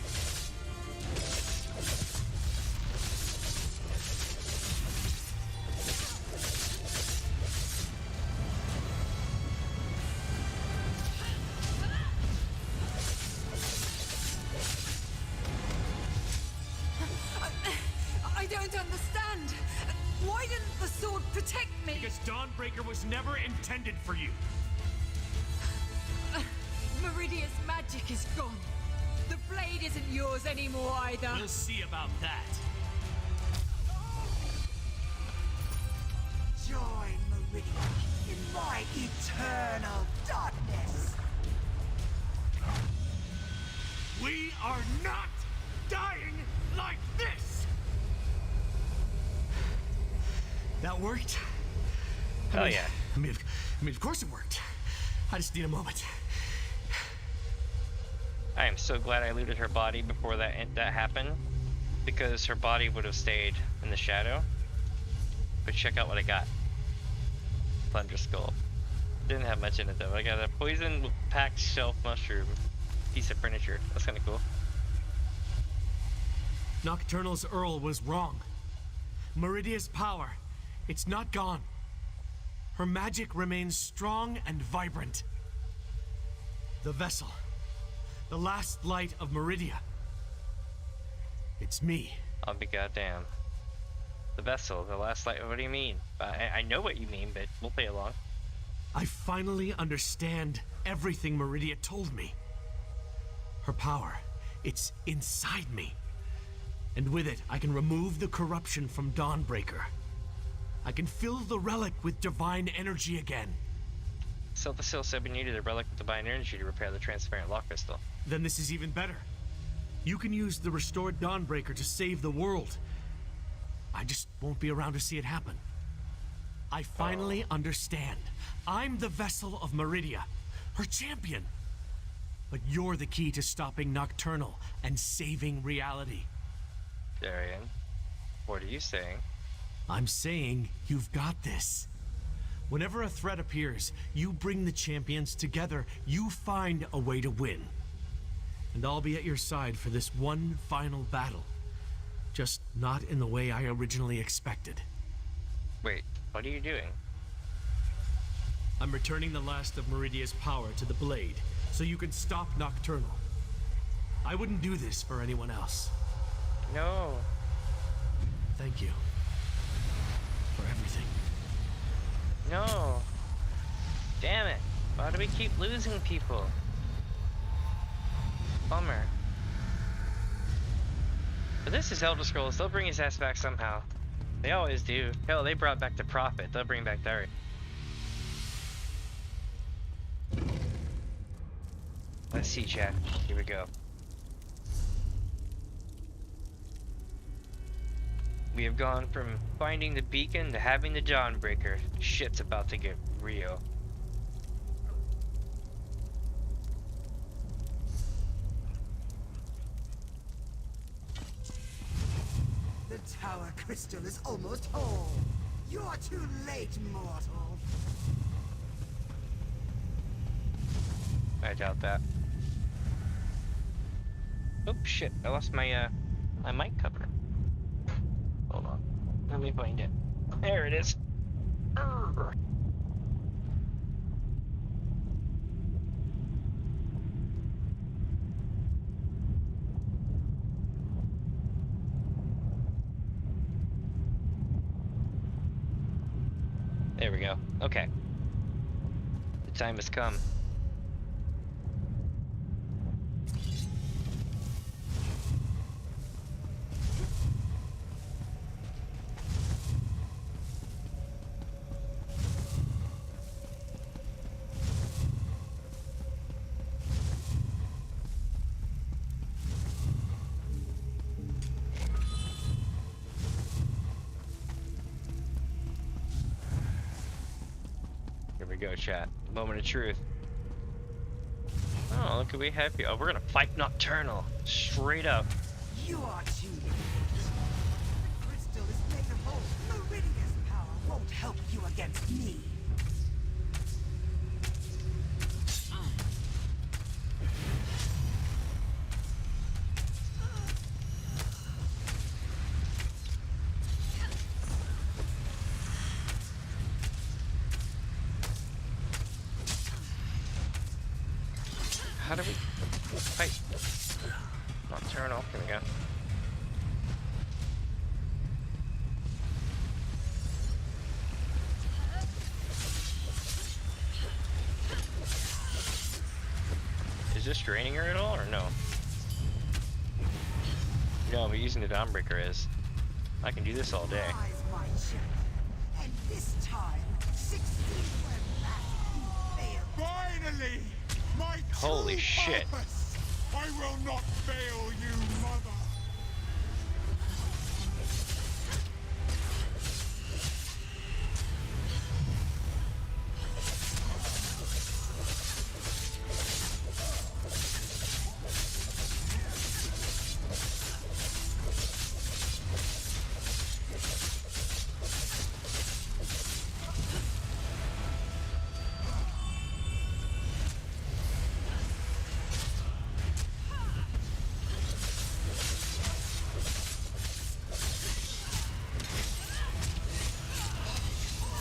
was never intended for you. Meridia's magic is gone. The blade isn't yours anymore either. We'll see about that. Join Meridia in my eternal darkness. We are not dying like this! That worked? Oh yeah. I mean, of course it worked. I just need a moment. I am so glad I looted her body before that happened, because her body would have stayed in the shadow. But check out what I got. Plunder skull. Didn't have much in it though. I got a poison packed shelf mushroom piece of furniture. That's kind of cool. Nocturnal's Earl was wrong. Meridia's power, it's not gone. Her magic remains strong and vibrant. The vessel, the last light of Meridia. It's me. I'll be goddamn. The vessel, the last light. What do you mean? I know what you mean, but we'll play along. I finally understand everything Meridia told me. Her power, it's inside me. And with it, I can remove the corruption from Dawnbreaker. I can fill the relic with divine energy again. Silphacil said we needed a relic with divine energy to repair the transparent lock crystal. Then this is even better. You can use the restored Dawnbreaker to save the world. I just won't be around to see it happen. I finally understand. I'm the vessel of Meridia, her champion. But you're the key to stopping Nocturnal and saving reality. Darian, what are you saying? I'm saying you've got this. Whenever a threat appears, you bring the champions together, you find a way to win. And I'll be at your side for this one final battle. Just not in the way I originally expected. Wait, what are you doing? I'm returning the last of Meridia's power to the blade, so you can stop Nocturnal. I wouldn't do this for anyone else. No. Thank you. For everything. No. Damn it. Why do we keep losing people? Bummer. But this is Elder Scrolls. They'll bring his ass back somehow. They always do. Hell, they brought back the Prophet. They'll bring back Dari. Let's see, chat. Here we go. We have gone from finding the beacon to having the Dawnbreaker. Shit's about to get real. The tower crystal is almost whole. You're too late, mortal. I doubt that. Oh shit, I lost my my mic cover. Hold on. Let me find it. There it is. Urgh. There we go. Okay. The time has come. Go, chat. Moment of truth. Oh, look what we have here. Oh, we're gonna fight Nocturnal. Straight up. You are too late. The crystal is made of whole. Meridia's power won't help you against me. How do we fight Nocturnal? Here we go. Is this draining her at all, or no? No, but using the Dawnbreaker is. I can do this all day. Rise, my champion. And this time, 16 were last you failed. Finally! My Holy true shit. purpose! I will not fail you, mother!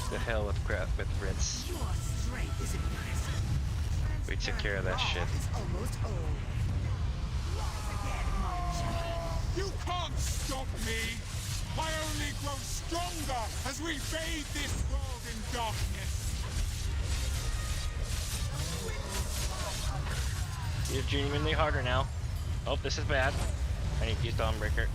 The hell with crap with Ritz. Your strength is impressive. We took care of that shit. It's almost old. Rise again, my champion. You can't stop me! I only grow stronger as we bathe this world in darkness! You're genuinely harder now. Oh, this is bad. I need to use Dawnbreaker.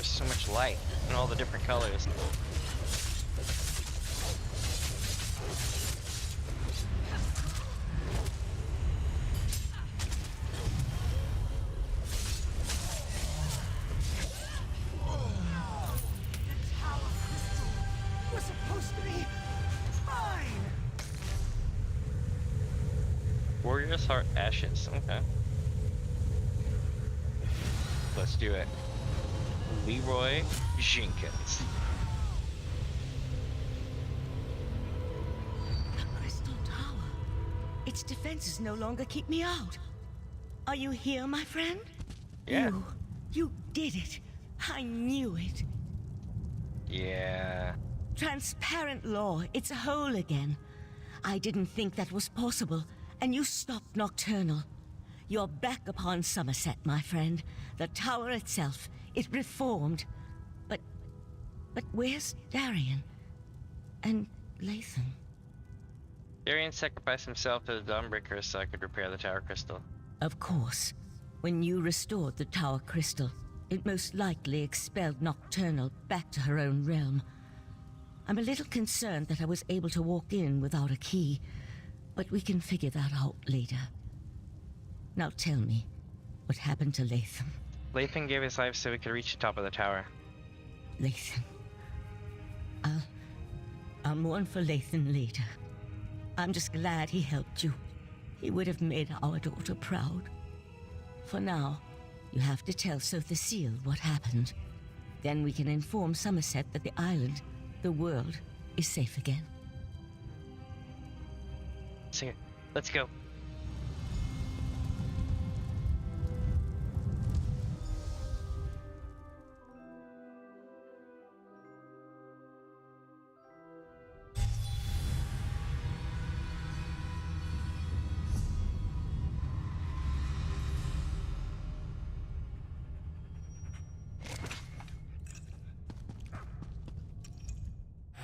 So much light and all the different colors. We're supposed to be fine. Warrior's Heart Ashes. Okay. Let's do it. Leroy Jenkins. The Crystal Tower. Its defenses no longer keep me out. Are you here, my friend? Yeah. You did it. I knew it. Yeah. Transparent law. It's whole again. I didn't think that was possible, and you stopped Nocturnal. You're back upon Summerset, my friend. The tower itself. It reformed. But where's Darien? And Latham? Darien sacrificed himself to the Dawnbreaker so I could repair the Tower Crystal. Of course. When you restored the Tower Crystal, it most likely expelled Nocturnal back to her own realm. I'm a little concerned that I was able to walk in without a key, but we can figure that out later. Now tell me, what happened to Latham? Latham gave his life so we could reach the top of the tower. Latham. I'll mourn for Latham later. I'm just glad he helped you. He would have made our daughter proud. For now, you have to tell Sotha Seal what happened. Then we can inform Summerset that the island, the world, is safe again. So, let's go.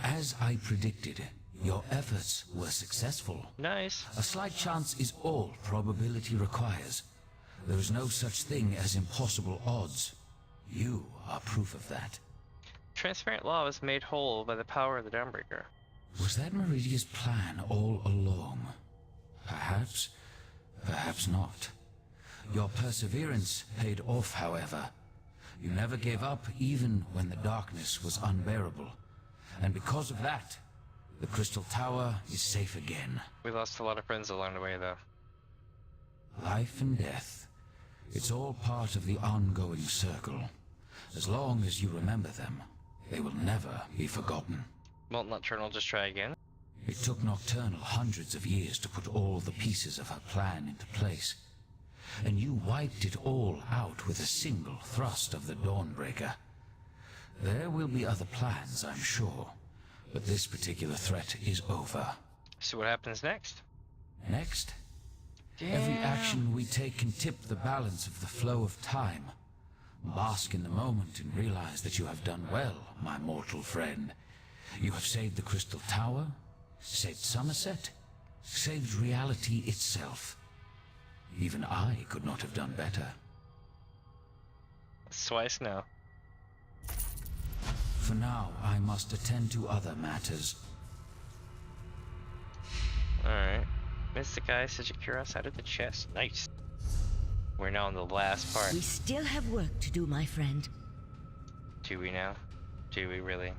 As I predicted, your efforts were successful. Nice. A slight chance is all probability requires. There is no such thing as impossible odds. You are proof of that. Transparent law was made whole by the power of the Dawnbreaker. Was that Meridia's plan all along? Perhaps, perhaps not. Your perseverance paid off, however. You never gave up even when the darkness was unbearable. And because of that, the Crystal Tower is safe again. We lost a lot of friends along the way, though. Life and death. It's all part of the ongoing circle. As long as you remember them, they will never be forgotten. Won't Nocturnal just try again? It took Nocturnal hundreds of years to put all the pieces of her plan into place. and you wiped it all out with a single thrust of the Dawnbreaker. There will be other plans, I'm sure, but this particular threat is over. So what happens next? Next? Every action we take can tip the balance of the flow of time. Bask in the moment and realize that you have done well, my mortal friend. You have saved the Crystal Tower, saved Summerset, saved reality itself. Even I could not have done better. Twice now. For now, I must attend to other matters. Alright. Mystic Eye says you cure us out of the chest. Nice. We're now in the last part. We still have work to do, my friend. Do we now? Do we really?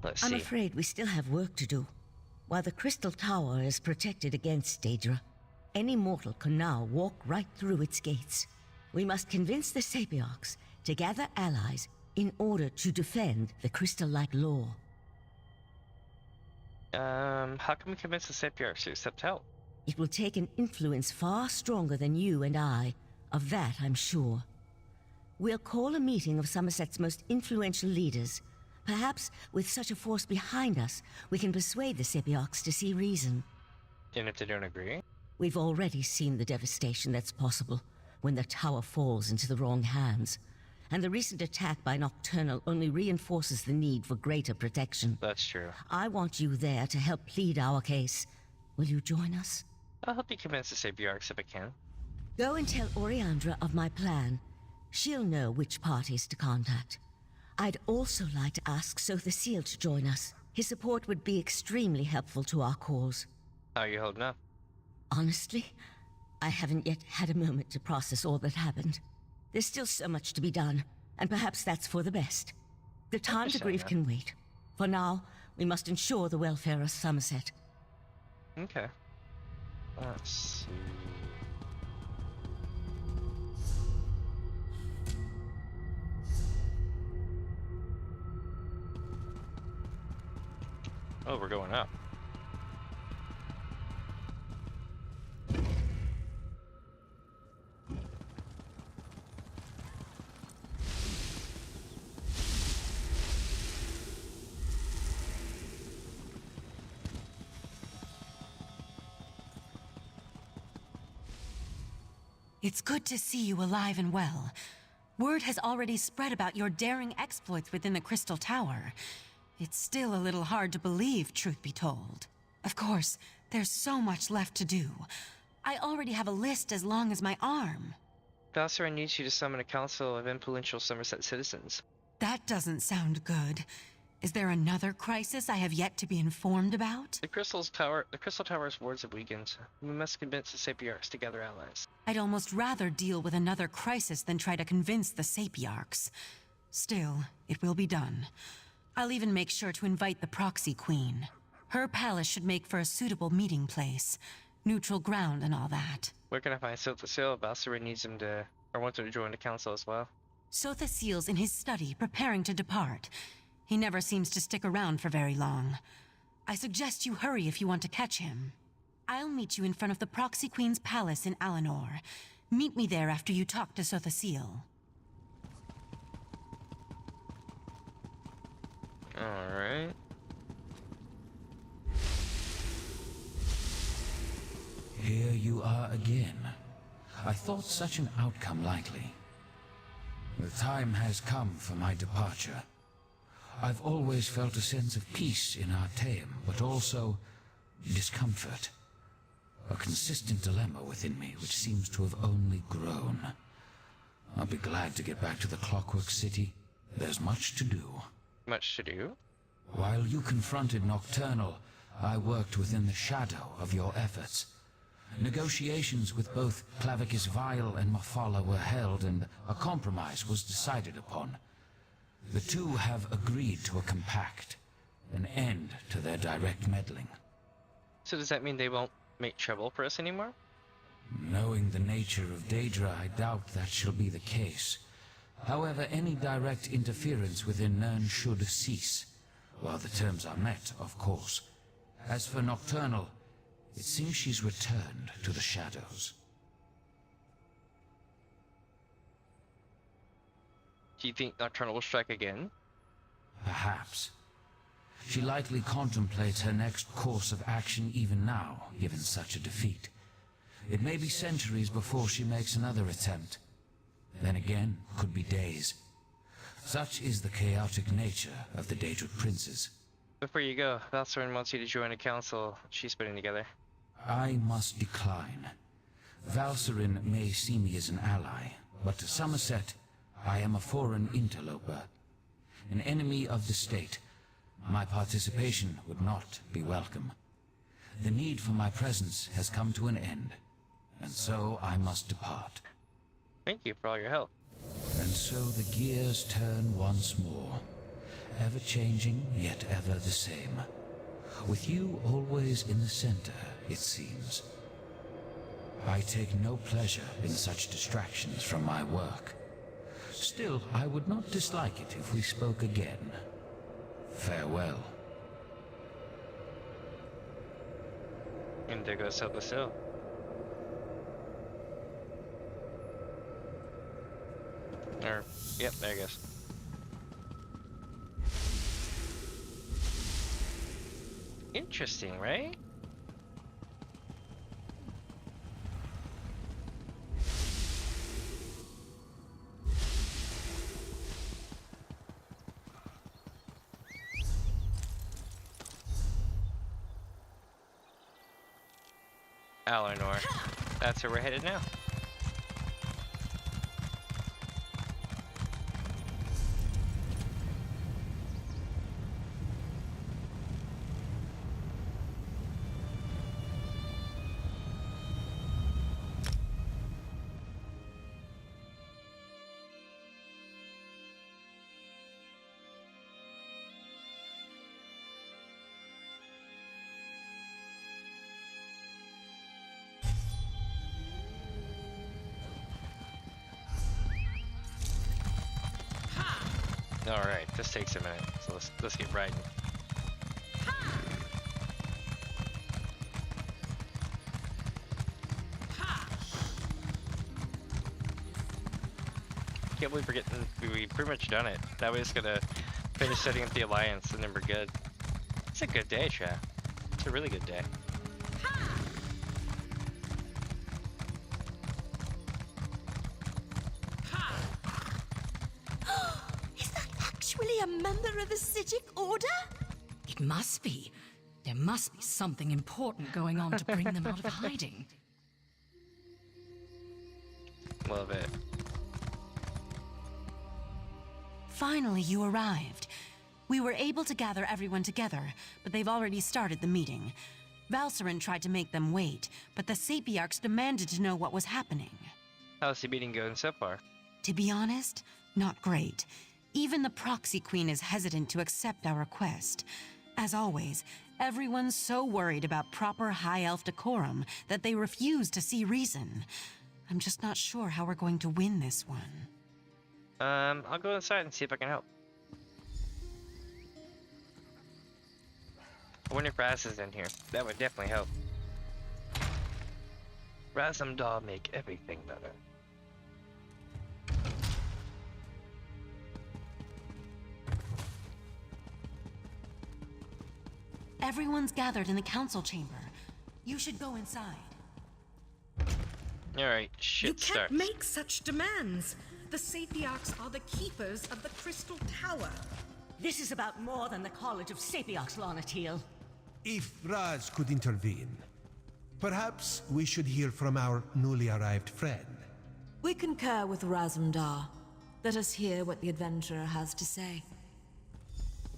Let's see. I'm afraid we still have work to do. While the Crystal Tower is protected against Daedra, any mortal can now walk right through its gates. We must convince the Sapiarchs to gather allies in order to defend the crystal-like law. How can we convince the Sapiarchs to accept help? It will take an influence far stronger than you and I. Of that, I'm sure. We'll call a meeting of Summerset's most influential leaders. Perhaps, with such a force behind us, we can persuade the Sapiarchs to see reason. And if they don't agree? We've already seen the devastation that's possible when the tower falls into the wrong hands. And the recent attack by Nocturnal only reinforces the need for greater protection. That's true. I want you there to help plead our case. Will you join us? I'll help you convince the Sapiarchs if I can. Go and tell Oriandra of my plan. She'll know which parties to contact. I'd also like to ask Sothasil to join us. His support would be extremely helpful to our cause. How are you holding up? Honestly, I haven't yet had a moment to process all that happened. There's still so much to be done, and perhaps that's for the best. The time to grieve can wait. For now, we must ensure the welfare of Summerset. Okay. Let's see. Oh, we're going up. It's good to see you alive and well. Word has already spread about your daring exploits within the Crystal Tower. It's still a little hard to believe, truth be told. Of course, there's so much left to do. I already have a list as long as my arm. Balsara needs you to summon a council of influential Summerset citizens. That doesn't sound good. Is there another crisis I have yet to be informed about? The Crystal Tower's wards have weakened. We must convince the Sapiarchs to gather allies. I'd almost rather deal with another crisis than try to convince the Sapiarchs. Still, it will be done. I'll even make sure to invite the Proxy Queen. Her palace should make for a suitable meeting place. Neutral ground and all that. Where can I find Sothasil? Balsara needs him to, or wants him to join the council as well. Sothasil's in his study, preparing to depart. He never seems to stick around for very long. I suggest you hurry if you want to catch him. I'll meet you in front of the Proxy Queen's palace in Alinor. Meet me there after you talk to Sothasil. Alright. Here you are again. I thought such an outcome likely. The time has come for my departure. I've always felt a sense of peace in Artaeum, but also discomfort. A consistent dilemma within me which seems to have only grown. I'll be glad to get back to the Clockwork City. There's much to do. Much to do? While you confronted Nocturnal, I worked within the shadow of your efforts. Negotiations with both Clavicus Vile and Mafala were held, and a compromise was decided upon. The two have agreed to a compact, an end to their direct meddling. So does that mean they won't make trouble for us anymore? Knowing the nature of Daedra, I doubt that shall be the case. However, any direct interference within Nern should cease, while the terms are met, of course. As for Nocturnal, it seems she's returned to the shadows. Do you think Nocturnal will strike again? Perhaps. She likely contemplates her next course of action even now, given such a defeat. It may be centuries before she makes another attempt. Then again, could be days. Such is the chaotic nature of the Daedric princes. Before you go, Valsarin wants you to join a council she's putting together. I must decline. Valsarin may see me as an ally, but to Summerset, I am a foreign interloper. An enemy of the state. My participation would not be welcome. The need for my presence has come to an end, and so I must depart. Thank you for all your help. And so the gears turn once more, ever changing, yet ever the same. With you always in the center, it seems. I take no pleasure in such distractions from my work. Still, I would not dislike it if we spoke again. Farewell. And there goes Helpless Hill. Yep, there it goes. Interesting, right? Eleanor. That's where we're headed now. Alright, this takes a minute, so let's get riding. Can't believe we pretty much done it. That way it's gonna finish setting up the alliance and then we're good. It's a good day, chat. It's a really good day. A member of the Psijic Order? It must be. There must be something important going on to bring them out of hiding. Love it. Finally, you arrived. We were able to gather everyone together, but they've already started the meeting. Valsarin tried to make them wait, but the Sapiarchs demanded to know what was happening. How's the meeting going so far? To be honest, not great. Even the Proxy Queen is hesitant to accept our request. As always, everyone's so worried about proper High Elf decorum that they refuse to see reason. I'm just not sure how we're going to win this one. I'll go inside and see if I can help. I wonder if Raz is in here. That would definitely help. Razumdar make everything better. Everyone's gathered in the council chamber. You should go inside. Alright, shit starts. You can't make such demands. The Sapiarchs are the keepers of the Crystal Tower. This is about more than the College of Sapiarchs, Lonatil. If Raz could intervene, perhaps we should hear from our newly arrived friend. We concur with Razumdar. Let us hear what the adventurer has to say.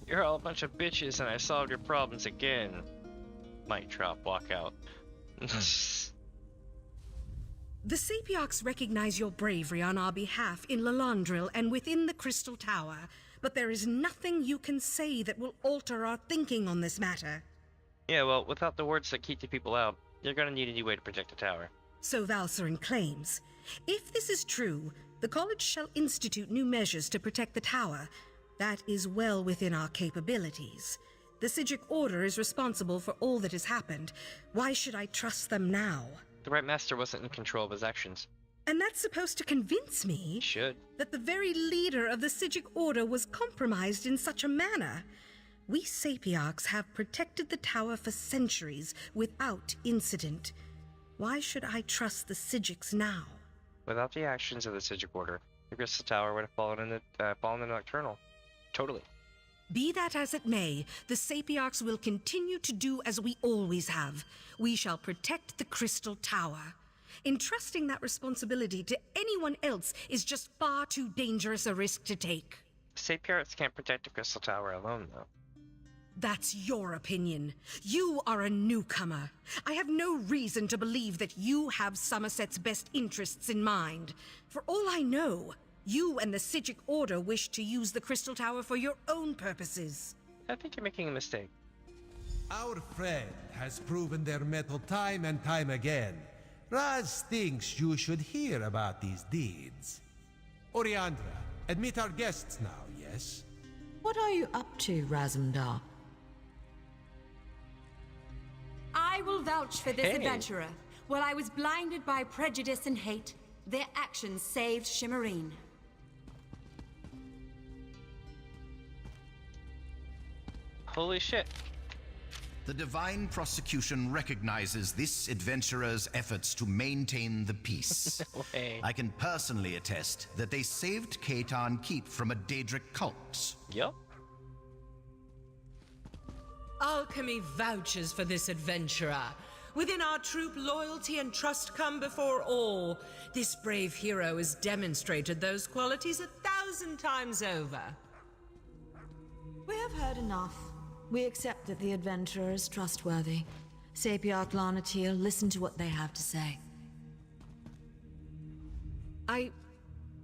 You're all a bunch of bitches and I solved your problems again. Mic drop, walk out. The Sapiarchs recognize your bravery on our behalf in Lalandril and within the Crystal Tower, but there is nothing you can say that will alter our thinking on this matter. Yeah, well, without the words that keep the people out, you're gonna need a new way to protect the tower. So Valsarin claims. If this is true, The college shall institute new measures to protect the tower. That is well within our capabilities. The Psijic Order is responsible for all that has happened. Why should I trust them now? The Right Master wasn't in control of his actions. And that's supposed to convince me that the very leader of the Psijic Order was compromised in such a manner. We Sapiarchs have protected the tower for centuries without incident. Why should I trust the Psijics now? Without the actions of the Psijic Order, the Crystal Tower would have fallen in the Nocturnal. Totally. Be that as it may, the Sapiarchs will continue to do as we always have. We shall protect the Crystal Tower. Entrusting that responsibility to anyone else is just far too dangerous a risk to take. Sapiarchs can't protect the Crystal Tower alone, though. That's your opinion. You are a newcomer. I have no reason to believe that you have Summerset's best interests in mind. For all I know, you and the Psijic Order wish to use the Crystal Tower for your own purposes. I think you're making a mistake. Our friend has proven their mettle time and time again. Raz thinks you should hear about these deeds. Oriandra, admit our guests now, yes? What are you up to, Razumdar? I will vouch for this adventurer. While I was blinded by prejudice and hate, their actions saved Shimmerine. Holy shit. The Divine Prosecution recognizes this adventurer's efforts to maintain the peace. No way. I can personally attest that they saved Khaitan Keep from a Daedric cult. Yep. Alchemy vouches for this adventurer. Within our troop, loyalty and trust come before all. This brave hero has demonstrated those qualities 1,000 times over. We have heard enough. We accept that the adventurer is trustworthy. Sapiarch Larnatil, listen to what they have to say. I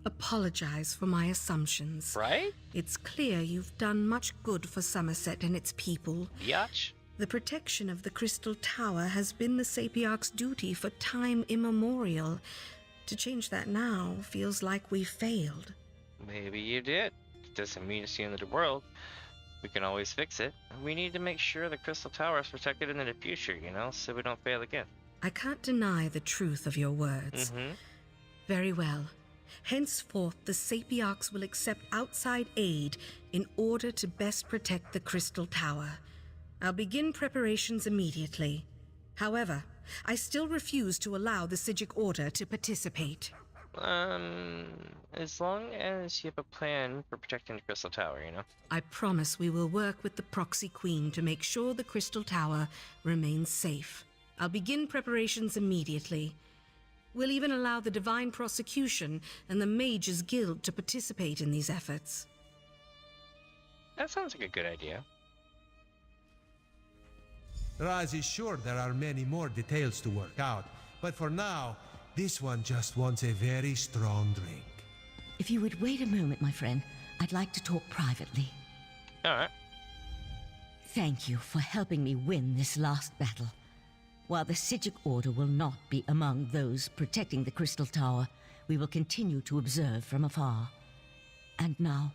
apologize for my assumptions. Right? It's clear you've done much good for Summerset and its people. Yatch. The protection of the Crystal Tower has been the Sapiarch's duty for time immemorial. To change that now feels like we failed. Maybe you did. Doesn't mean it's the end of the world. We can always fix it. We need to make sure the Crystal Tower is protected in the future, you know, so we don't fail again. I can't deny the truth of your words. Very well. Henceforth, the Sapiarchs will accept outside aid in order to best protect the Crystal Tower. I'll begin preparations immediately. However, I still refuse to allow the Psijic Order to participate. As long as you have a plan for protecting the Crystal Tower, you know? I promise we will work with the Proxy Queen to make sure the Crystal Tower remains safe. I'll begin preparations immediately. We'll even allow the Divine Prosecution and the Mages Guild to participate in these efforts. That sounds like a good idea. Raz is sure there are many more details to work out, but for now, this one just wants a very strong drink. If you would wait a moment, my friend, I'd like to talk privately. All right. Thank you for helping me win this last battle. While the Psijic Order will not be among those protecting the Crystal Tower, we will continue to observe from afar. And now,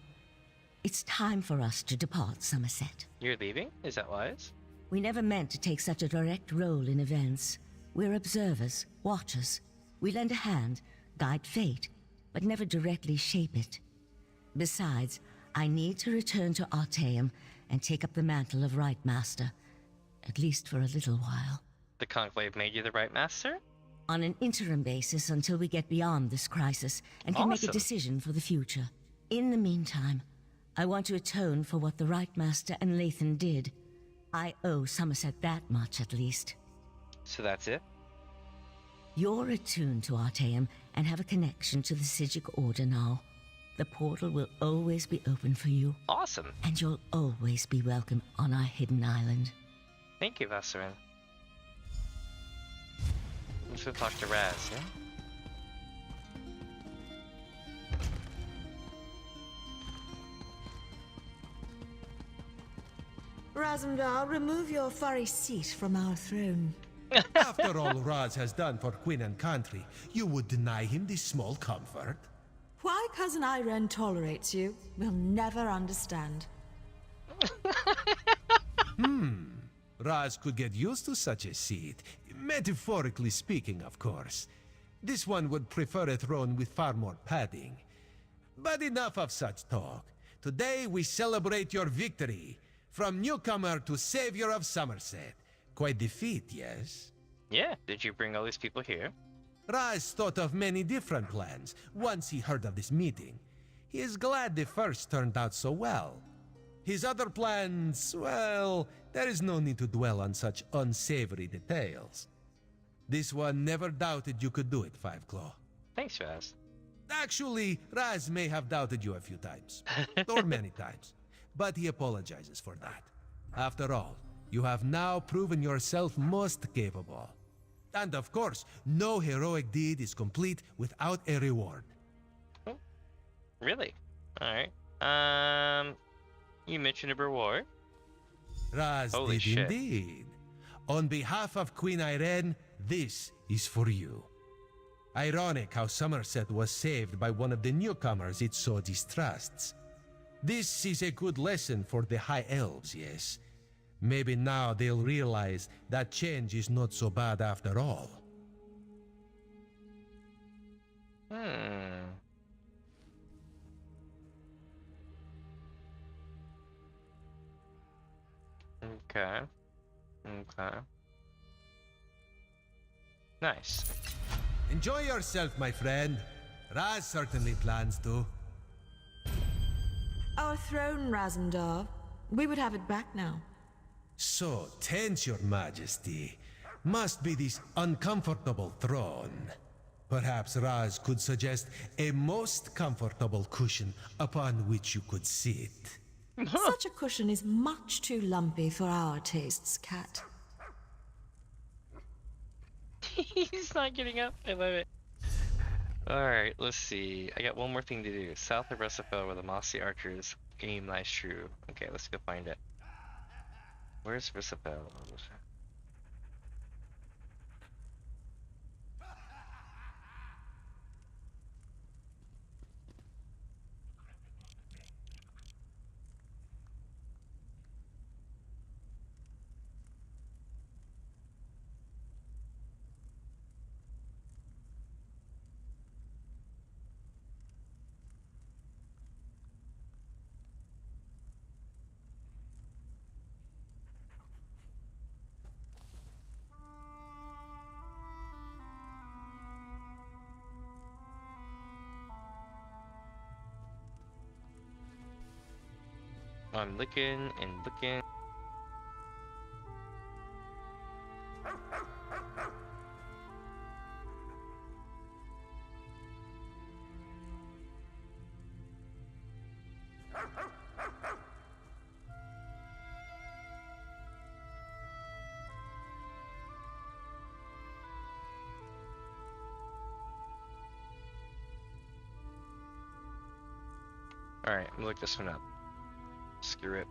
it's time for us to depart Summerset. You're leaving? Is that wise? We never meant to take such a direct role in events. We're observers, watchers. We lend a hand, guide fate, but never directly shape it. Besides, I need to return to Artaeum and take up the mantle of Right Master, at least for a little while. The Conclave made you the Right Master? On an interim basis until we get beyond this crisis and can make a decision for the future. In the meantime, I want to atone for what the Right Master and Lathan did. I owe Summerset that much, at least. So that's it? You're attuned to Artaeum and have a connection to the Psijic Order now. The portal will always be open for you. Awesome. And you'll always be welcome on our hidden island. Thank you, Vassarin. Let's go talk to Raz, yeah? Razumdar, remove your furry seat from our throne. After all Raz has done for Queen and country, you would deny him this small comfort? cousin Irene tolerates you, we'll never understand. Raz could get used to such a seat. Metaphorically speaking, of course. This one would prefer a throne with far more padding. But enough of such talk. Today we celebrate your victory. From newcomer to savior of Summerset. Quite the feat, yes? Yeah, did you bring all these people here? Raz thought of many different plans once he heard of this meeting. He is glad the first turned out so well. His other plans, well, there is no need to dwell on such unsavory details. This one never doubted you could do it, Five Claw. Thanks, Raz. Actually, Raz may have doubted you a few times. Or many times. But he apologizes for that. After all, you have now proven yourself most capable. And of course, no heroic deed is complete without a reward. Oh, really? Alright. You mentioned a reward? Raz Holy did shit. indeed. On behalf of Queen Irene, this is for you. Ironic how Summerset was saved by one of the newcomers it so distrusts. This is a good lesson for the High Elves, yes. Maybe now they'll realize that change is not so bad after all. Okay. Okay. Nice. Enjoy yourself, my friend. Raz certainly plans to. Our throne, Razandar. We would have it back now. So tense, your majesty. Must be this uncomfortable throne. Perhaps Raz could suggest a most comfortable cushion upon which you could sit. Such a cushion is much too lumpy for our tastes, Cat. He's not getting up. I love it. Alright, let's see. I got one more thing to do. South of Rusafel where the mossy archers aim lies true. Okay, let's go find it. Where's Rusafel? I'm looking and looking. Alright, I'm gonna look this one up. Screw it.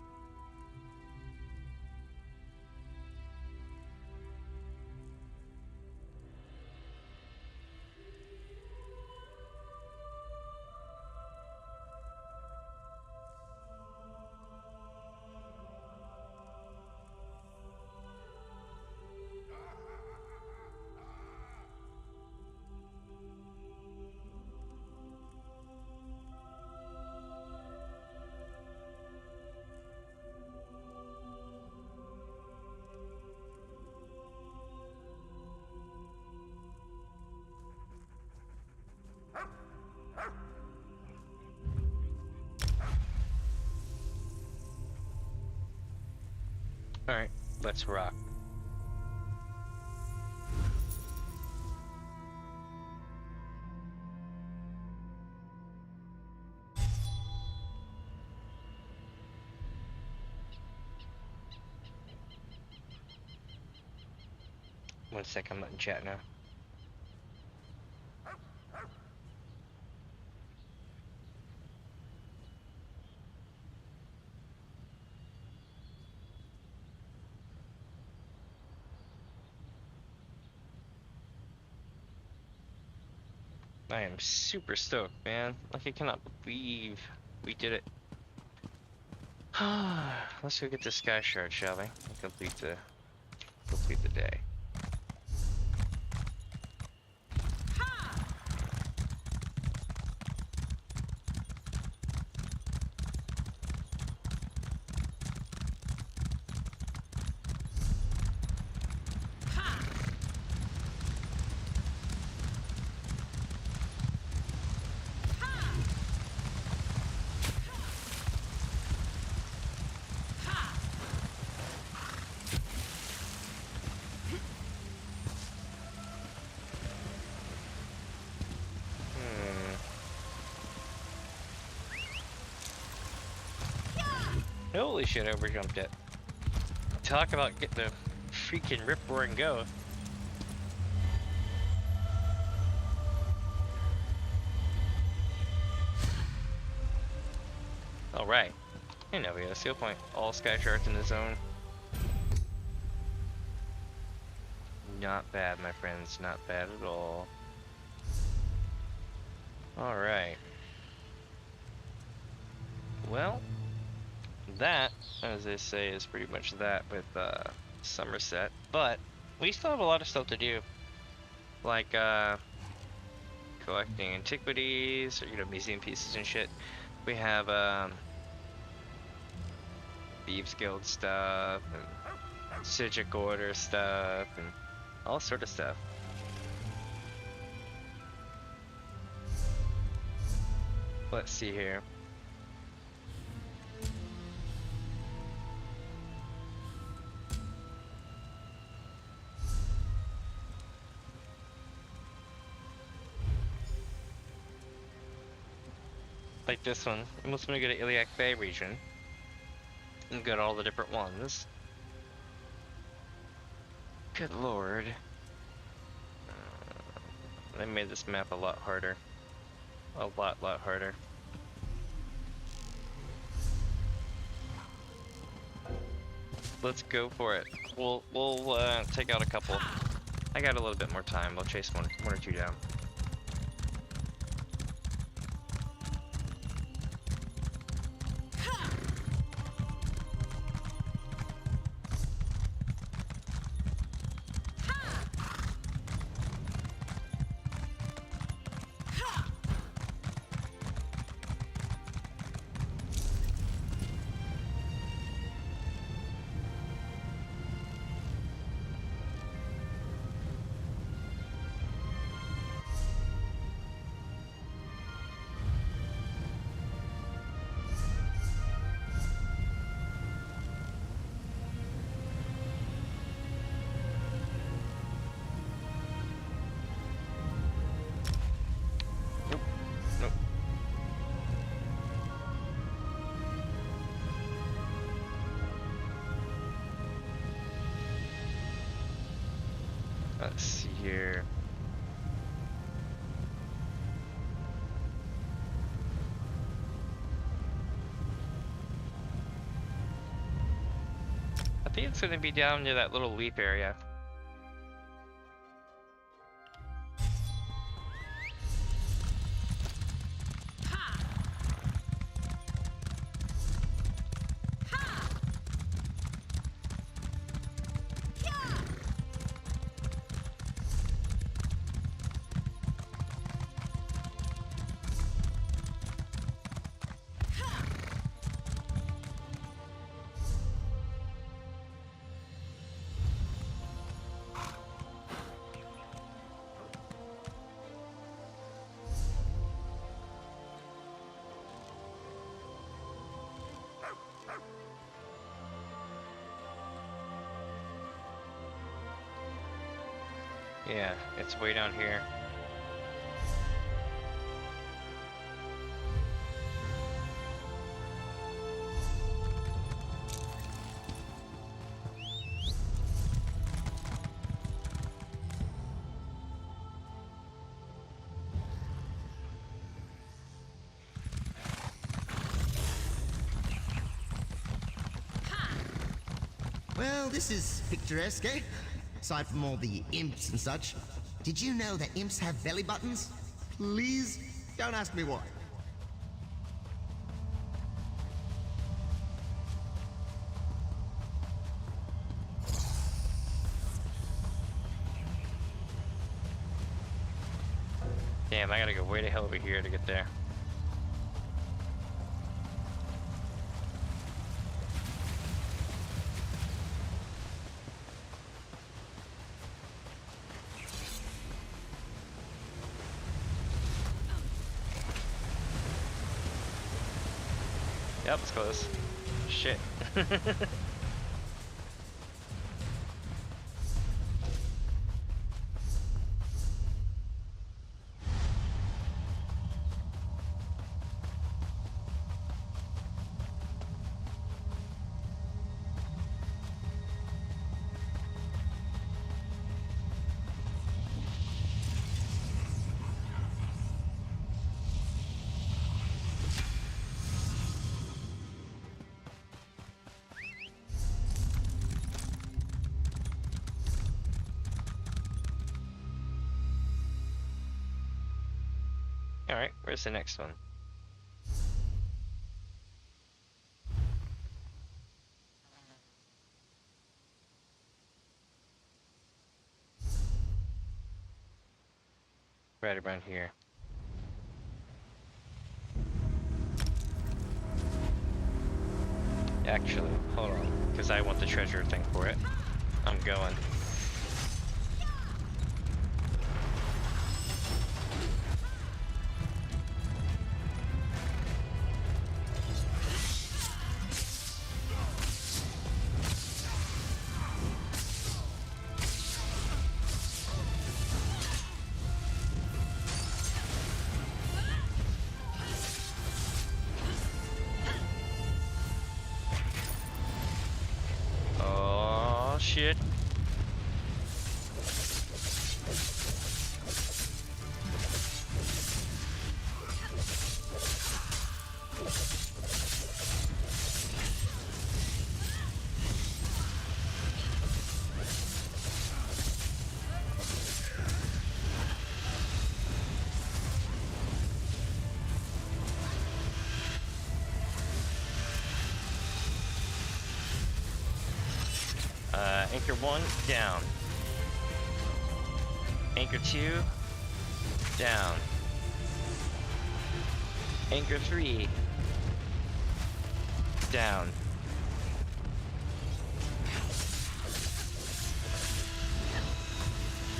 Alright, let's rock. One sec, I'm not in chat now. I am super stoked, man. Like, I cannot believe we did it. Let's go get the sky shard, shall we? And complete the day. Holy shit, I overjumped it. Talk about getting the freaking rip roaring go. Alright. And now we got a seal point. All sky shards in the zone. Not bad, my friends. Not bad at all. Alright. Well, that, as they say, is pretty much that with Summerset. But we still have a lot of stuff to do. Like collecting antiquities, or museum pieces and shit. We have Thieves Guild stuff, and Sigic Order stuff, and all sort of stuff. Let's see here. Like this one, I'm just gonna go to Iliac Bay region and get all the different ones. Good lord. They made this map a lot harder. A lot harder. Let's go for it. We'll take out a couple. I got a little bit more time. We'll chase one or two down. Let's see here. I think it's going to be down near that little leap area. Yeah, it's way down here. Well, this is picturesque, eh? Aside from all the imps and such. Did you know that imps have belly buttons? Please don't ask me why. Damn, I gotta go way the hell over here to get there. Yep, it's close. Shit. Alright, where's the next one? Right around here. Actually, hold on, because I want the treasure thing for it. I'm going. Shit. Anchor 1, down. Anchor 2, down. Anchor 3, down.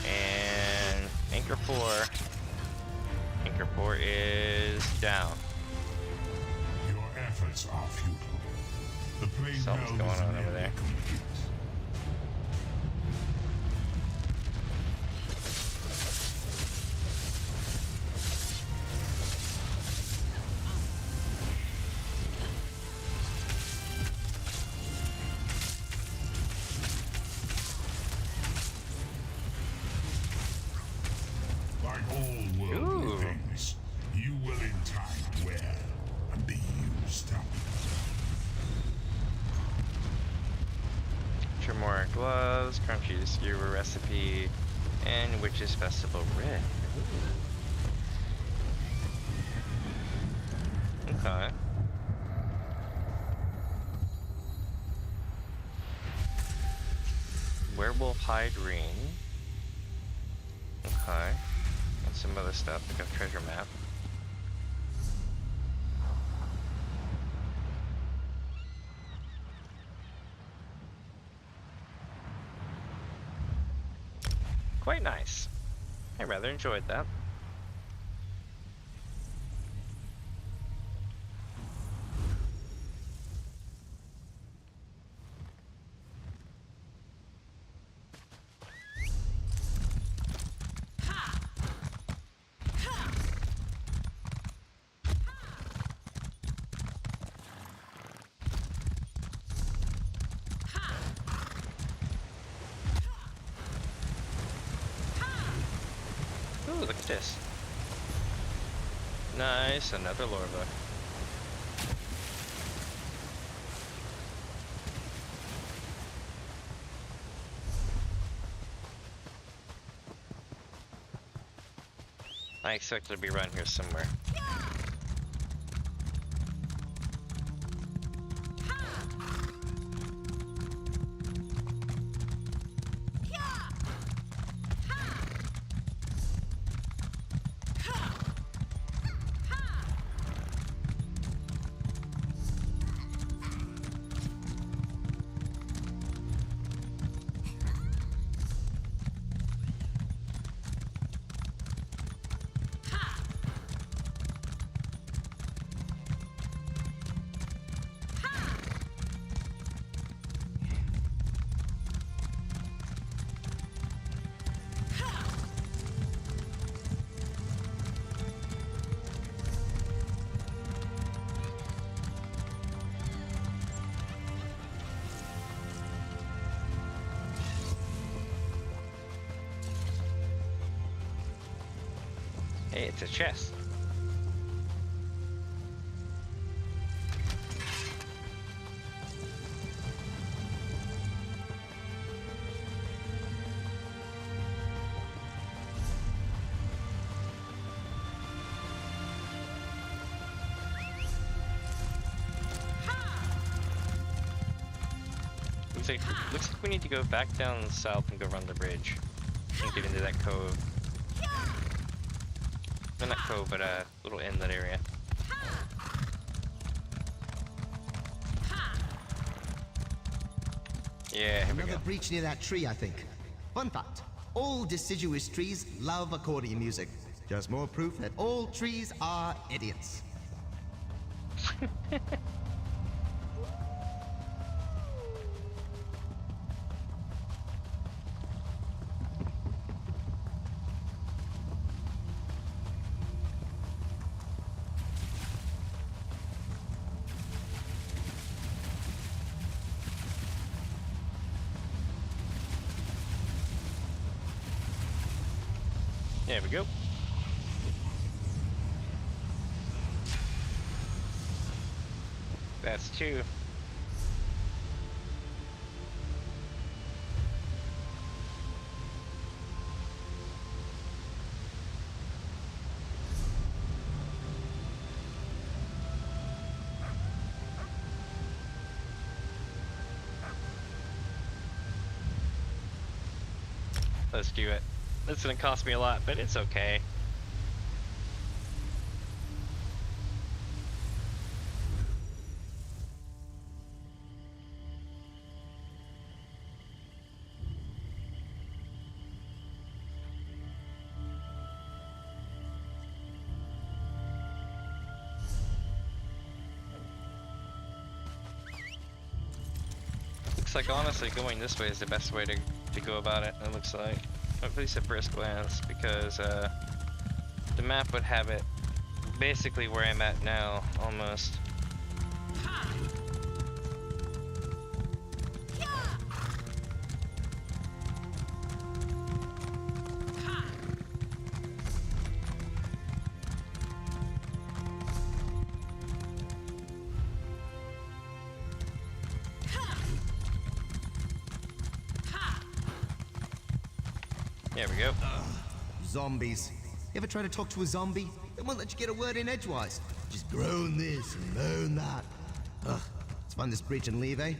And Anchor 4. Anchor 4 is down. Your efforts are futile. The plane Something's going on over there. More gloves, crunchy skewer recipe, and Witch's Festival Red. Ooh. Okay. Werewolf hide ring. Okay. And some other stuff, like a treasure map. Quite nice. I rather enjoyed that. Ooh, look at this. Nice, another lore book. I expect it to be around here somewhere. Hey, it's a chest. Looks like we need to go back down south and go around the bridge and get into that cove. No, not cove, but a little inlet area. Yeah, here we go. Another breach near that tree, I think. Fun fact, all deciduous trees love accordion music. Just more proof that all trees are idiots. There we go. That's two. Let's do it. That's gonna cost me a lot, but it's okay. Looks like honestly going this way is the best way to go about it, it looks like. At least at first glance, because the map would have it basically where I'm at now, almost. There we go. Zombies. You ever try to talk to a zombie? They won't let you get a word in edgewise. Just groan this and moan that. Ugh. Let's find this breach and leave, eh?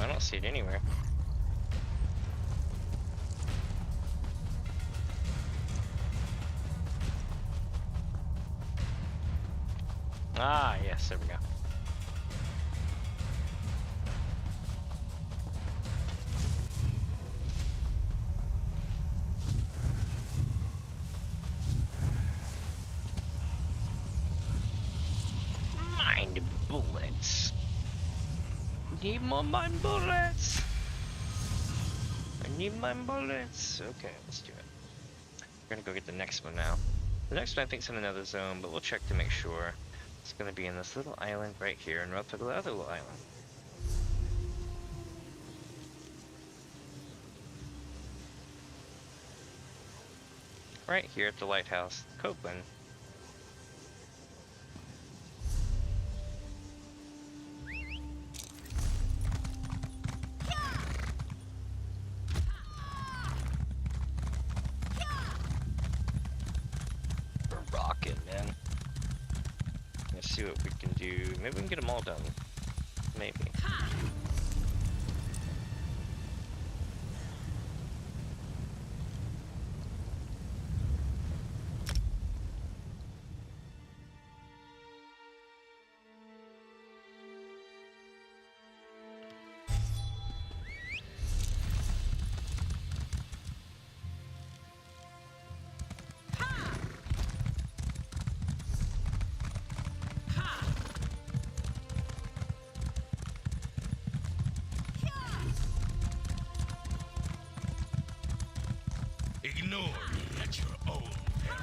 I don't see it anywhere. Ah, yes, there we go. need more mine bullets. I need mine bullets. Okay, let's do it. We're gonna go get the next one now. The next one I think is in another zone, but we'll check to make sure. It's gonna be in this little island right here, and we'll to the other little island. Right here at the lighthouse, Copeland. We're rocking, man. Let's see what we can do. Maybe we can get them all done. Maybe. Ignore me at your own peril.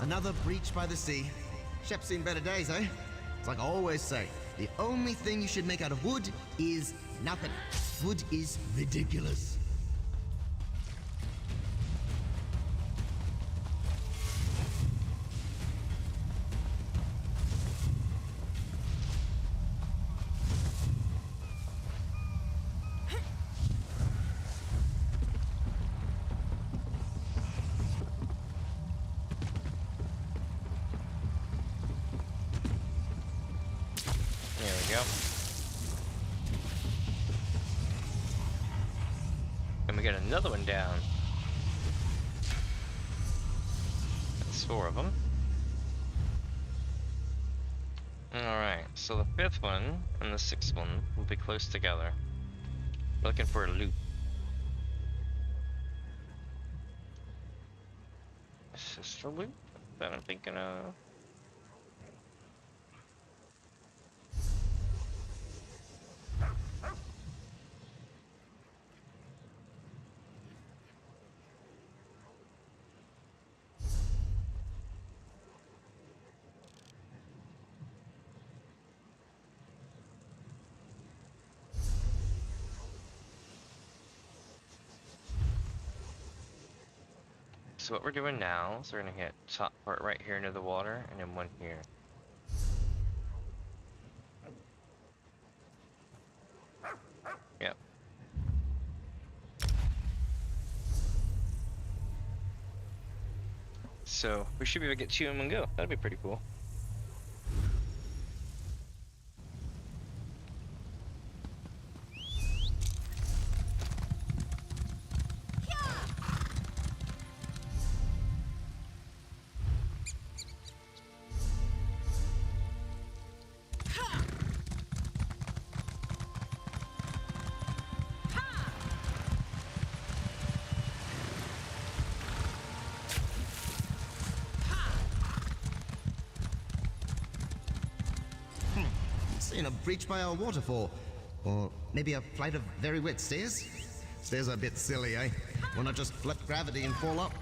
Another breach by the sea. Shep's seen better days, eh? It's like I always say, the only thing you should make out of wood is nothing. Wood is ridiculous. There we go. And we get another one down. That's 4 of them. Alright, so the 5th one and the 6th one will be close together. Looking for a loop. Is this the loop that I'm thinking of? So what we're doing now is we're gonna hit top part right here near the water, and then one here. Yep. So we should be able to get 2 in one go. That'd be pretty cool. Seen a breach by our waterfall. Or maybe a flight of very wet stairs? Stairs are a bit silly, eh? Why not just flip gravity and fall up?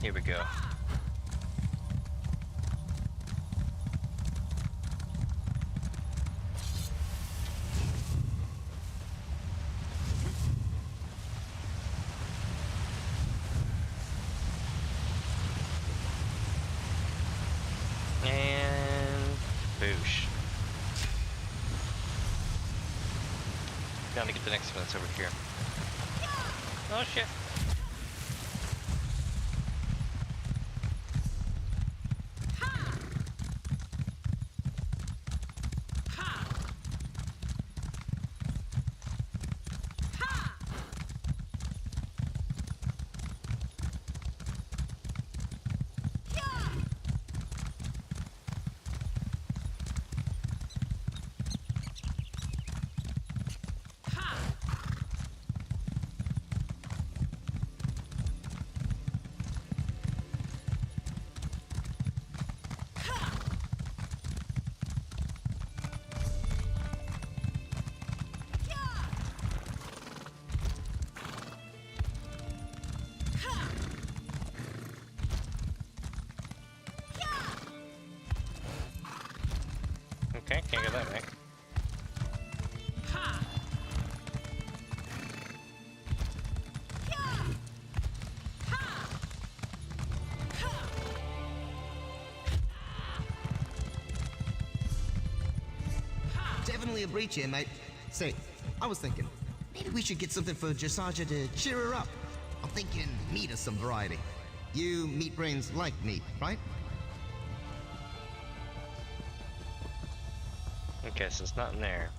Here we go. And boosh. down to get the next one that's over here. Oh shit. Okay, can't get that right. Definitely a breach here, mate. Say, I was thinking, maybe we should get something for Jasaja to cheer her up. I'm thinking meat of some variety. You meat brains like meat, right? Okay, so it's not in there.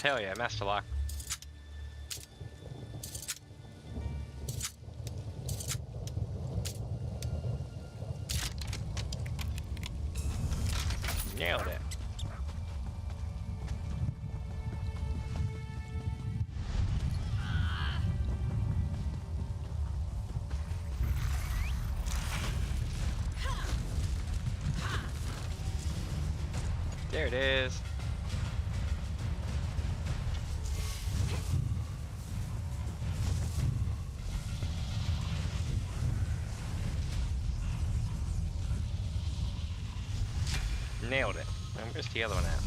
Hell yeah, Master Lock. Nailed it. There it is. Nailed it. And where's the other one at?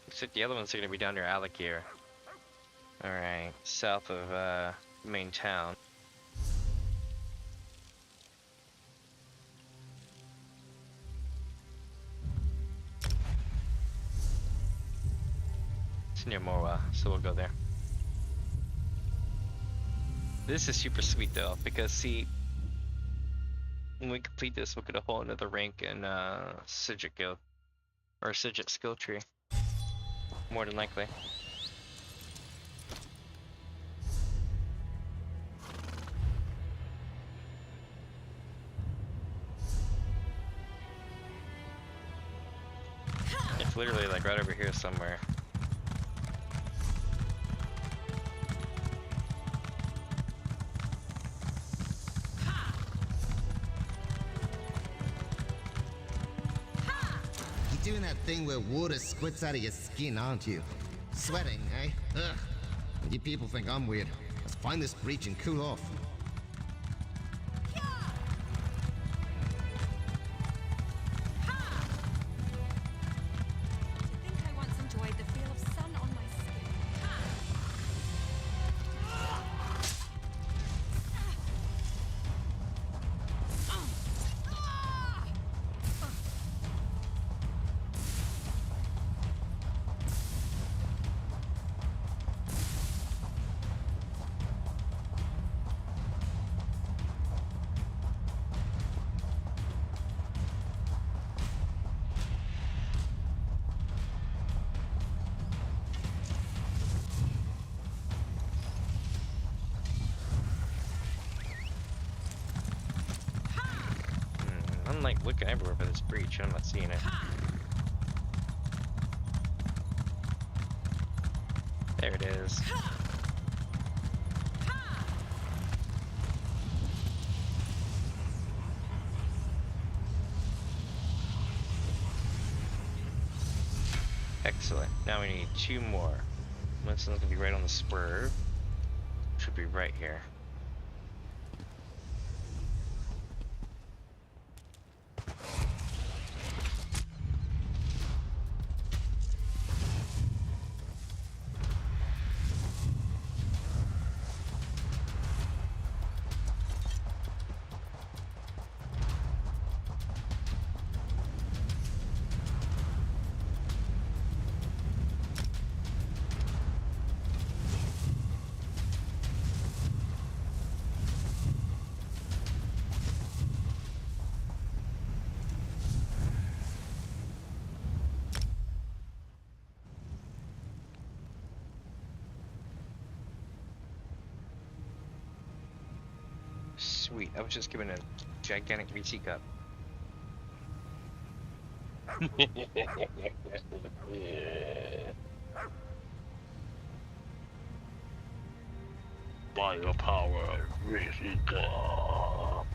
Looks like the other ones are gonna be down near Alakir. Alright, south of main town. It's near Morwa, so we'll go there. This is super sweet though, because see, when we complete this, we'll get a whole another rank in Sigit Guild. Or Sigit skill tree. More than likely. It's literally like right over here somewhere. doing that thing where water squirts out of your skin, aren't you? Sweating, eh? Ugh. You people think I'm weird. Let's find this breach and cool off. I'm like looking everywhere for this breach, I'm not seeing it. There it is. Excellent. Now we need 2 more. This one's gonna be right on the spur. Should be right here. Sweet, I was just given a gigantic VC cup. By your power, VC cup.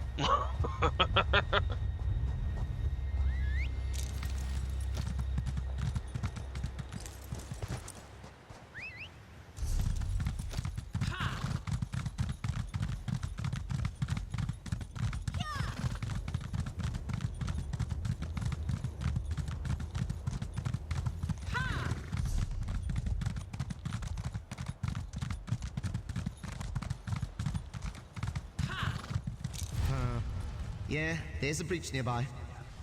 Yeah, there's a breach nearby.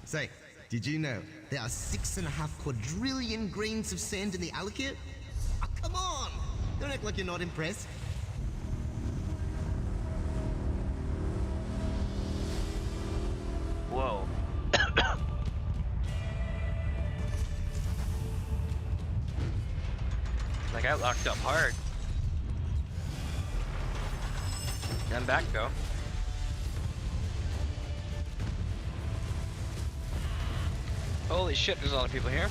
Say, did you know there are 6.5 quadrillion grains of sand in the Alikir? Oh, come on! Don't act like you're not impressed. Whoa. I got locked up hard. I'm back though. Holy shit, there's a lot of people here.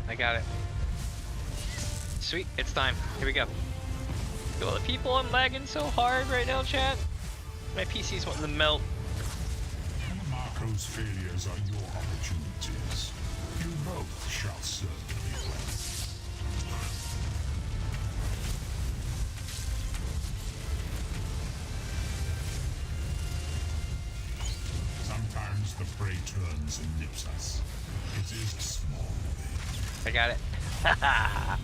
I got it. Sweet, it's time. Here we go. All the people, I'm lagging so hard right now, chat. My PC's wanting to melt. Marco's failures are your opportunities. You both shall serve me well. Sometimes the prey turns and nips us. It is a small thing. I got it. Haha.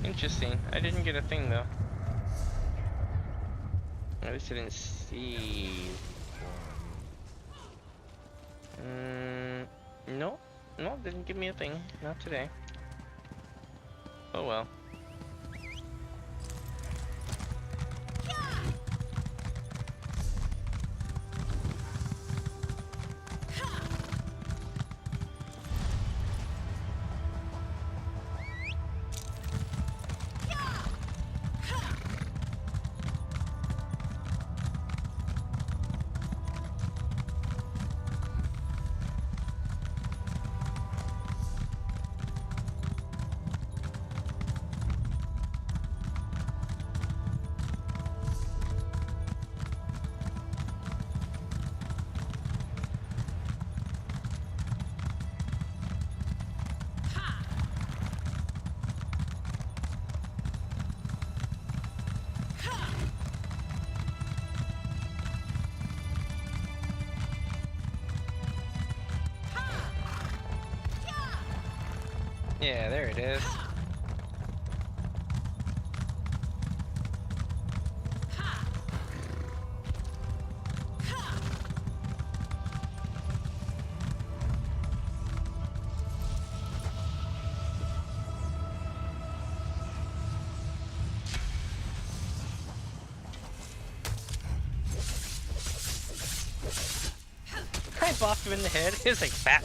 Interesting. I didn't get a thing though. At least I didn't see. No, no, didn't give me a thing. Not today. Oh well. Yeah, there it is. I bopped him in the head. He was like fat.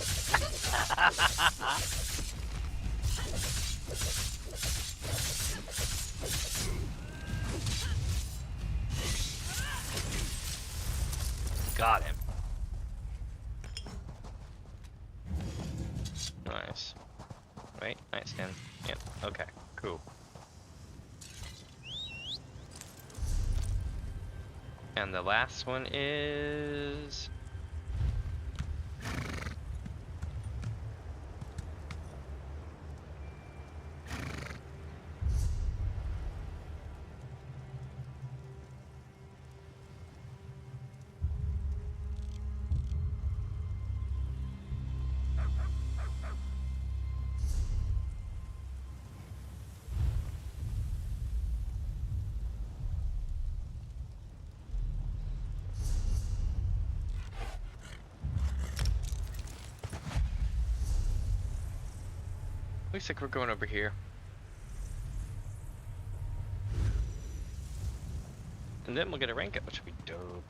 Got him. Nice. Wait, nightstand. Yep, okay, cool. And the last one is... Looks like we're going over here. And then we'll get a rank up, which will be dope.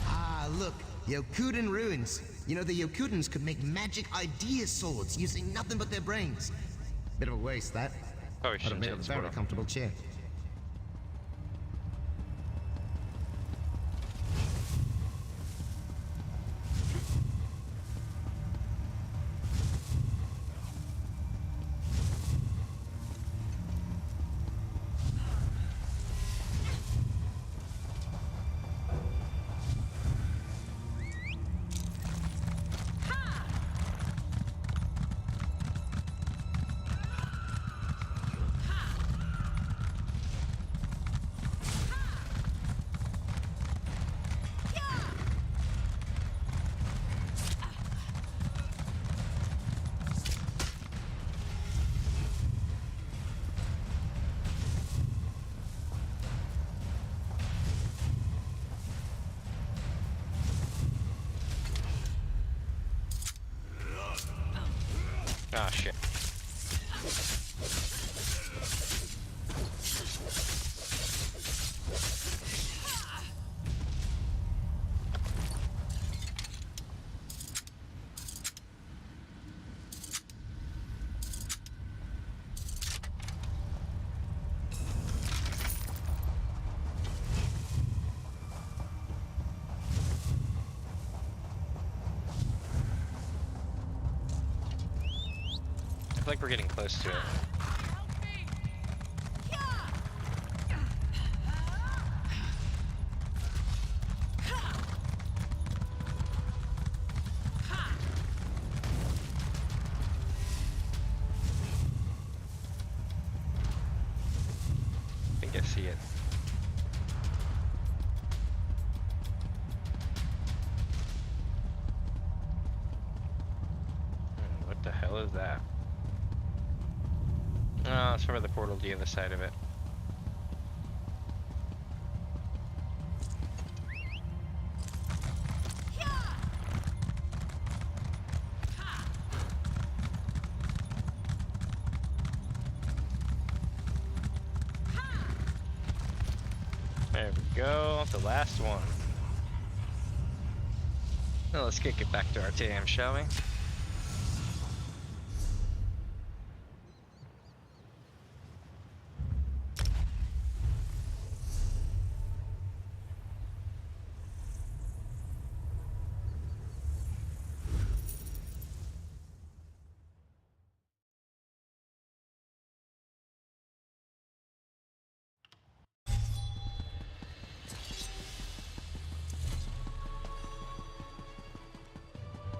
Ah, look, Yokuden ruins. You know, the Yokudens could make magic idea swords using nothing but their brains. Bit of a waste, that. Probably But it made a very comfortable chair. Ah, shit. I feel like we're getting close to it. I think I see it. What the hell is that? Oh, it's probably the portal to the other side of it. There we go, the last one. Well, let's get back to our TM, shall we?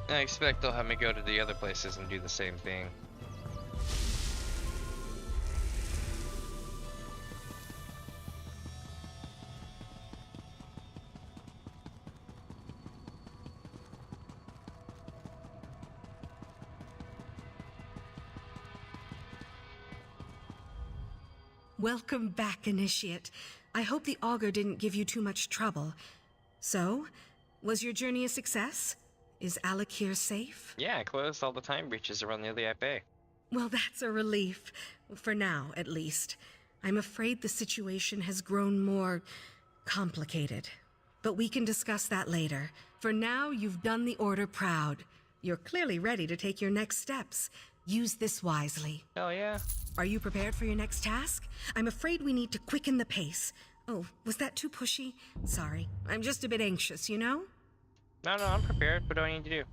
I expect they'll have me go to the other places and do the same thing. Welcome back, Initiate. I hope the augur didn't give you too much trouble. So, was your journey a success? Is Alakir safe? Yeah, I closed all the time breaches around near the FA. Well, that's a relief. For now, at least. I'm afraid the situation has grown more complicated. But we can discuss that later. For now, you've done the Order proud. You're clearly ready to take your next steps. Use this wisely. Hell yeah. Are you prepared for your next task? I'm afraid we need to quicken the pace. Oh, was that too pushy? Sorry. I'm just a bit anxious, you know? No, I'm prepared. What do I need to do?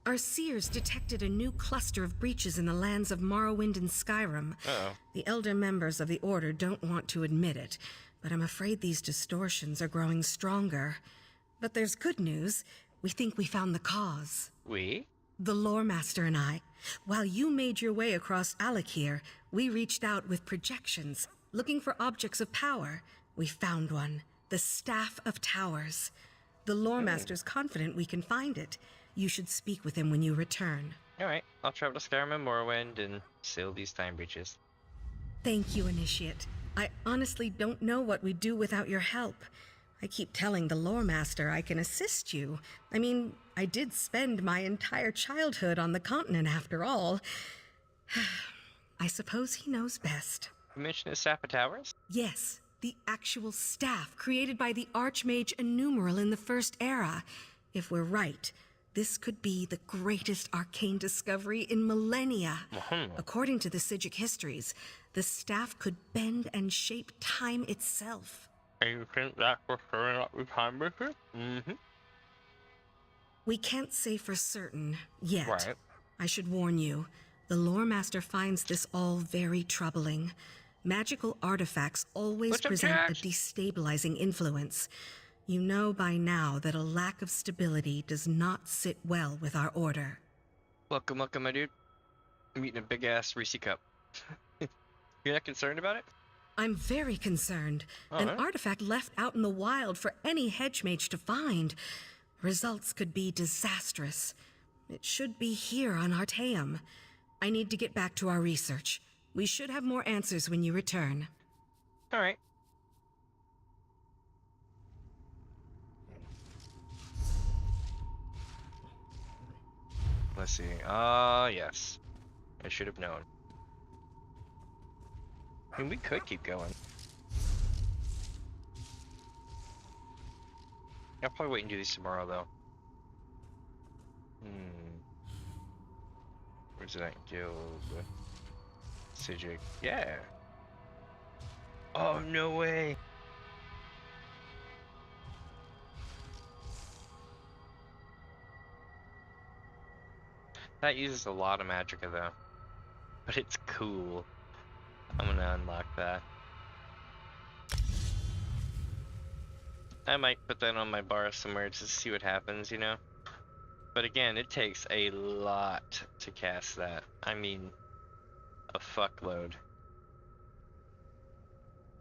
Our seers detected a new cluster of breaches in the lands of Morrowind and Skyrim. Uh-oh. The elder members of the Order don't want to admit it, but I'm afraid these distortions are growing stronger. But there's good news. We think we found the cause. We? The Lore Master and I. While you made your way across Alakir, we reached out with projections, looking for objects of power. We found one. The Staff of Towers. The Lore Master's confident we can find it. You should speak with him when you return. Alright, I'll travel to Skyrim and Morrowind and seal these time breaches. Thank you, Initiate. I honestly don't know what we'd do without your help. I keep telling the Lore Master I can assist you. I mean, I did spend my entire childhood on the continent after all. I suppose he knows best. You mentioned the Staff of Towers? Yes, the actual staff created by the Archmage Innumeral in the First Era. If we're right, this could be the greatest arcane discovery in millennia. According to the Psijic histories, the staff could bend and shape time itself. And you think that's what's showing up with time breaches? Mm-hmm. We can't say for certain yet. Right. I should warn you, the Lore Master finds this all very troubling. Magical artifacts always present a destabilizing influence. You know by now that a lack of stability does not sit well with our Order. Welcome, my dude. I'm eating a big-ass Reese cup. You're not concerned about it? I'm very concerned. An artifact left out in the wild for any hedge mage to find. Results could be disastrous. It should be here on Artaeum. I need to get back to our research. We should have more answers when you return. Alright. Let's see. Yes. I should have known. I mean, we could keep going. I'll probably wait and do these tomorrow, though. Where's that guild? Psijic. Yeah. Oh, no way. That uses a lot of magicka, though. But it's cool. I'm gonna unlock that. I might put that on my bar somewhere to see what happens, you know? But again, it takes a lot to cast that. I mean, a fuckload.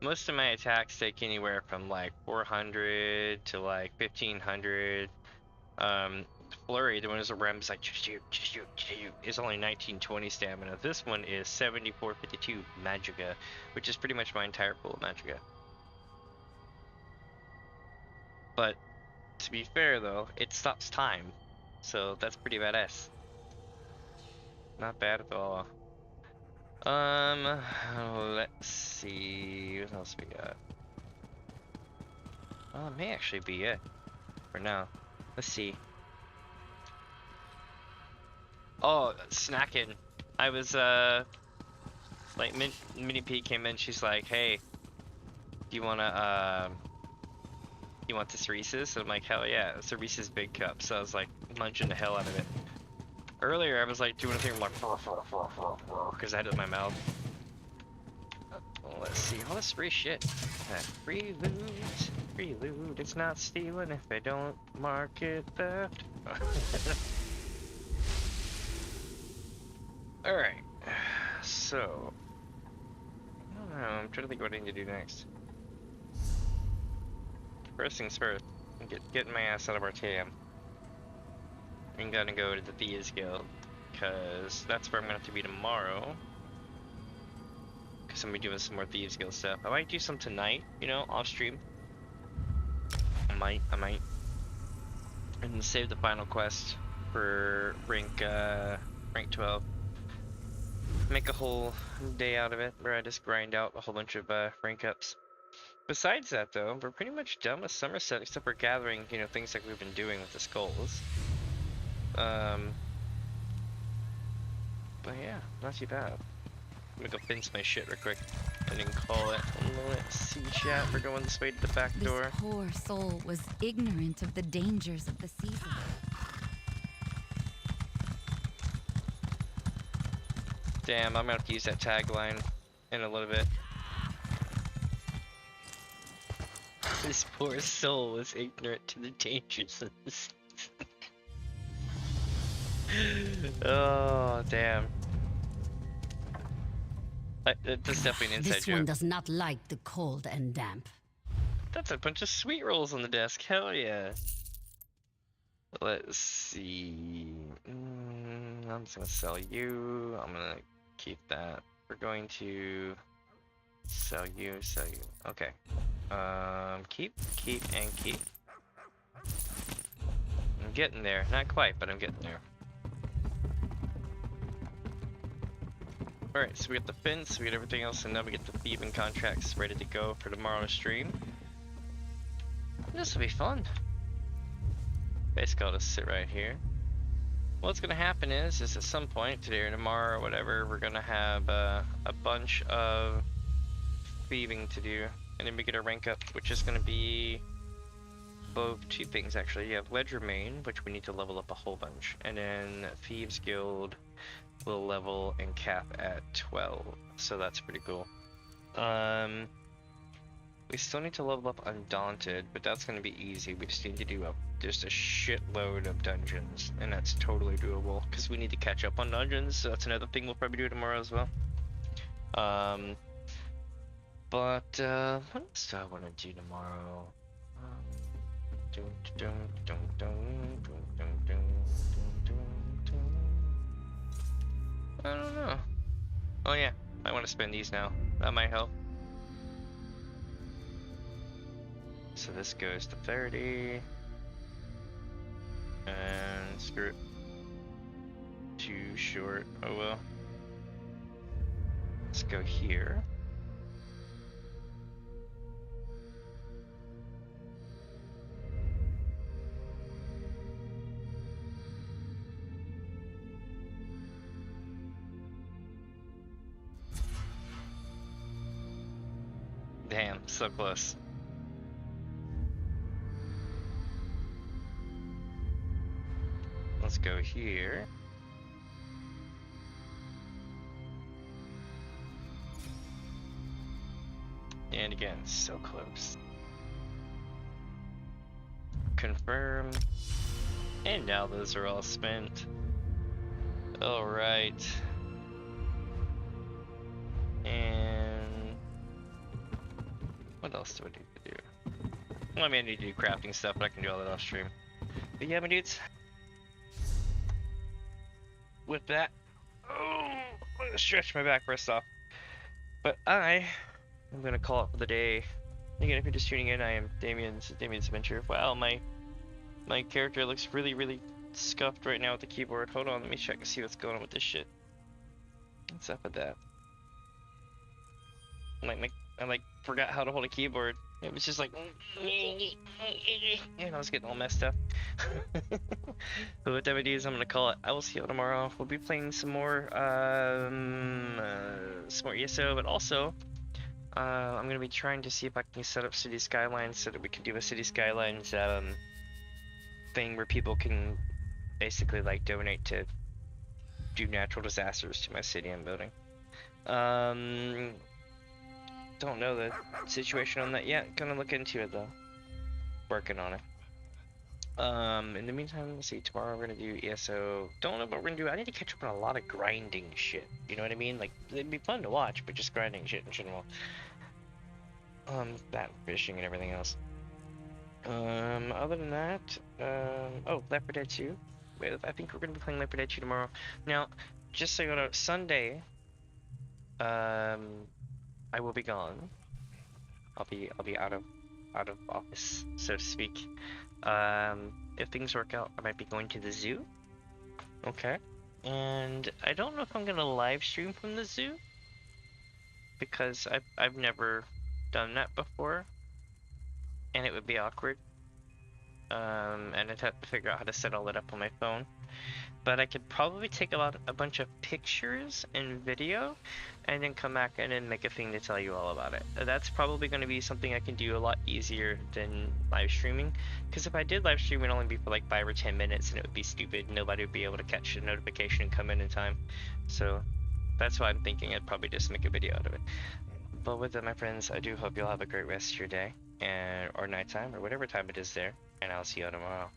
Most of my attacks take anywhere from like 400 to like 1500. Flurry, the one is a Rem's like just shoot, is only 1920 stamina. This one is 7452 magicka, which is pretty much my entire pool of magicka. But to be fair though, it stops time, so that's pretty badass. Not bad at all. Let's see what else we got. Oh, it may actually be it for now. Let's see. Oh, snacking. I was, like, Mini P came in, she's like, hey, do you wanna, you want this Reese's? And I'm like, hell yeah, it's a Reese's Big Cup. So I was like, munching the hell out of it. Earlier, I was like, doing a thing like, because I had it in my mouth. Well, let's see, all this free shit. Free loot, it's not stealing if they don't mark it theft. Alright, so, I don't know, I'm trying to think what I need to do next. First things first, getting my ass out of Artaeum. I'm gonna go to the Thieves Guild, because that's where I'm gonna have to be tomorrow. Because because I'm gonna be doing some more Thieves Guild stuff. I might do some tonight, you know, off stream. I might. And save the final quest for rank 12. Make a whole day out of it, where I just grind out a whole bunch of rank ups. Besides that, though, we're pretty much done with Summerset, except for gathering, you know, things like we've been doing with the skulls. But yeah, not too bad. I'm gonna go fence my shit real quick and then call it. Let's see, chat. We're going this way to the back door. This poor soul was ignorant of the dangers of the season. Damn, I'm gonna have to use that tagline in a little bit. This poor soul was ignorant to the dangers of the season. Oh, damn. That's definitely an inside This joke. one does not like the cold and damp. That's a bunch of sweet rolls on the desk. Hell yeah. Let's see. I'm just gonna sell you. I'm gonna keep that. We're going to sell you, sell you. Okay. Keep, and keep. I'm getting there. Not quite, but I'm getting there. Alright, so we got the fence, we got everything else, and now we get the thieving contracts ready to go for tomorrow's stream. This will be fun. Basically, I'll just sit right here. What's gonna happen is at some point, today or tomorrow or whatever, we're gonna have a bunch of thieving to do. And then we get a rank up, which is gonna be both two things actually. You have Ledger Main, which we need to level up a whole bunch. And then Thieves Guild will level and cap at 12, so that's pretty cool. We still need to level up Undaunted, but that's going to be easy. We just need to do just a shitload of dungeons, and that's totally doable because we need to catch up on dungeons, so that's another thing we'll probably do tomorrow as well. What else do I want to do tomorrow? I don't know. Oh yeah, I want to spend these now. That might help. So this goes to 30. And screw it. Too short. Oh well. Let's go here. Damn, so close. Let's go here. And again, so close. Confirm. And now those are all spent. Alright. And what else do I need to do? Well, I mean, I need to do crafting stuff, but I can do all that off stream. But yeah, my dudes. With that, I'm gonna stretch my back rest off. But I'm gonna call it for the day. Again, if you're just tuning in, I am DamiensAdventure. Wow, my character looks really scuffed right now with the keyboard. Hold on, let me check and see what's going on with this shit. What's up with that? I forgot how to hold a keyboard. It was just like, and I was getting all messed up. But with DVDs, I'm gonna call it. I will see you tomorrow. We'll be playing some more ESO, but also I'm gonna be trying to see if I can set up City Skylines so that we can do a City Skylines thing where people can basically like donate to do natural disasters to my city I'm building. Don't know the situation on that yet. Gonna look into it though. Working on it. In the meantime, let's see. Tomorrow we're gonna do ESO. Don't know what we're gonna do. I need to catch up on a lot of grinding shit. You know what I mean? Like it'd be fun to watch, but just grinding shit in general. That fishing and everything else. Other than that, oh, Left 4 Dead 2. I think we're gonna be playing Left 4 Dead 2 tomorrow. Now, just so you know, Sunday, I will be gone. I'll be out of office, so to speak. If things work out, I might be going to the zoo. Okay. And I don't know if I'm gonna live stream from the zoo, because I've never done that before, and it would be awkward. And I'd have to figure out how to set all that up on my phone. But I could probably take a bunch of pictures and video, and then come back and then make a thing to tell you all about it. That's probably going to be something I can do a lot easier than live streaming, because if I did live stream, it'd only be for like 5 or 10 minutes, and it would be stupid. Nobody would be able to catch the notification and come in time. So that's why I'm thinking I'd probably just make a video out of it. But with that, my friends, I do hope you'll have a great rest of your day, or nighttime, or whatever time it is there, and I'll see you all tomorrow.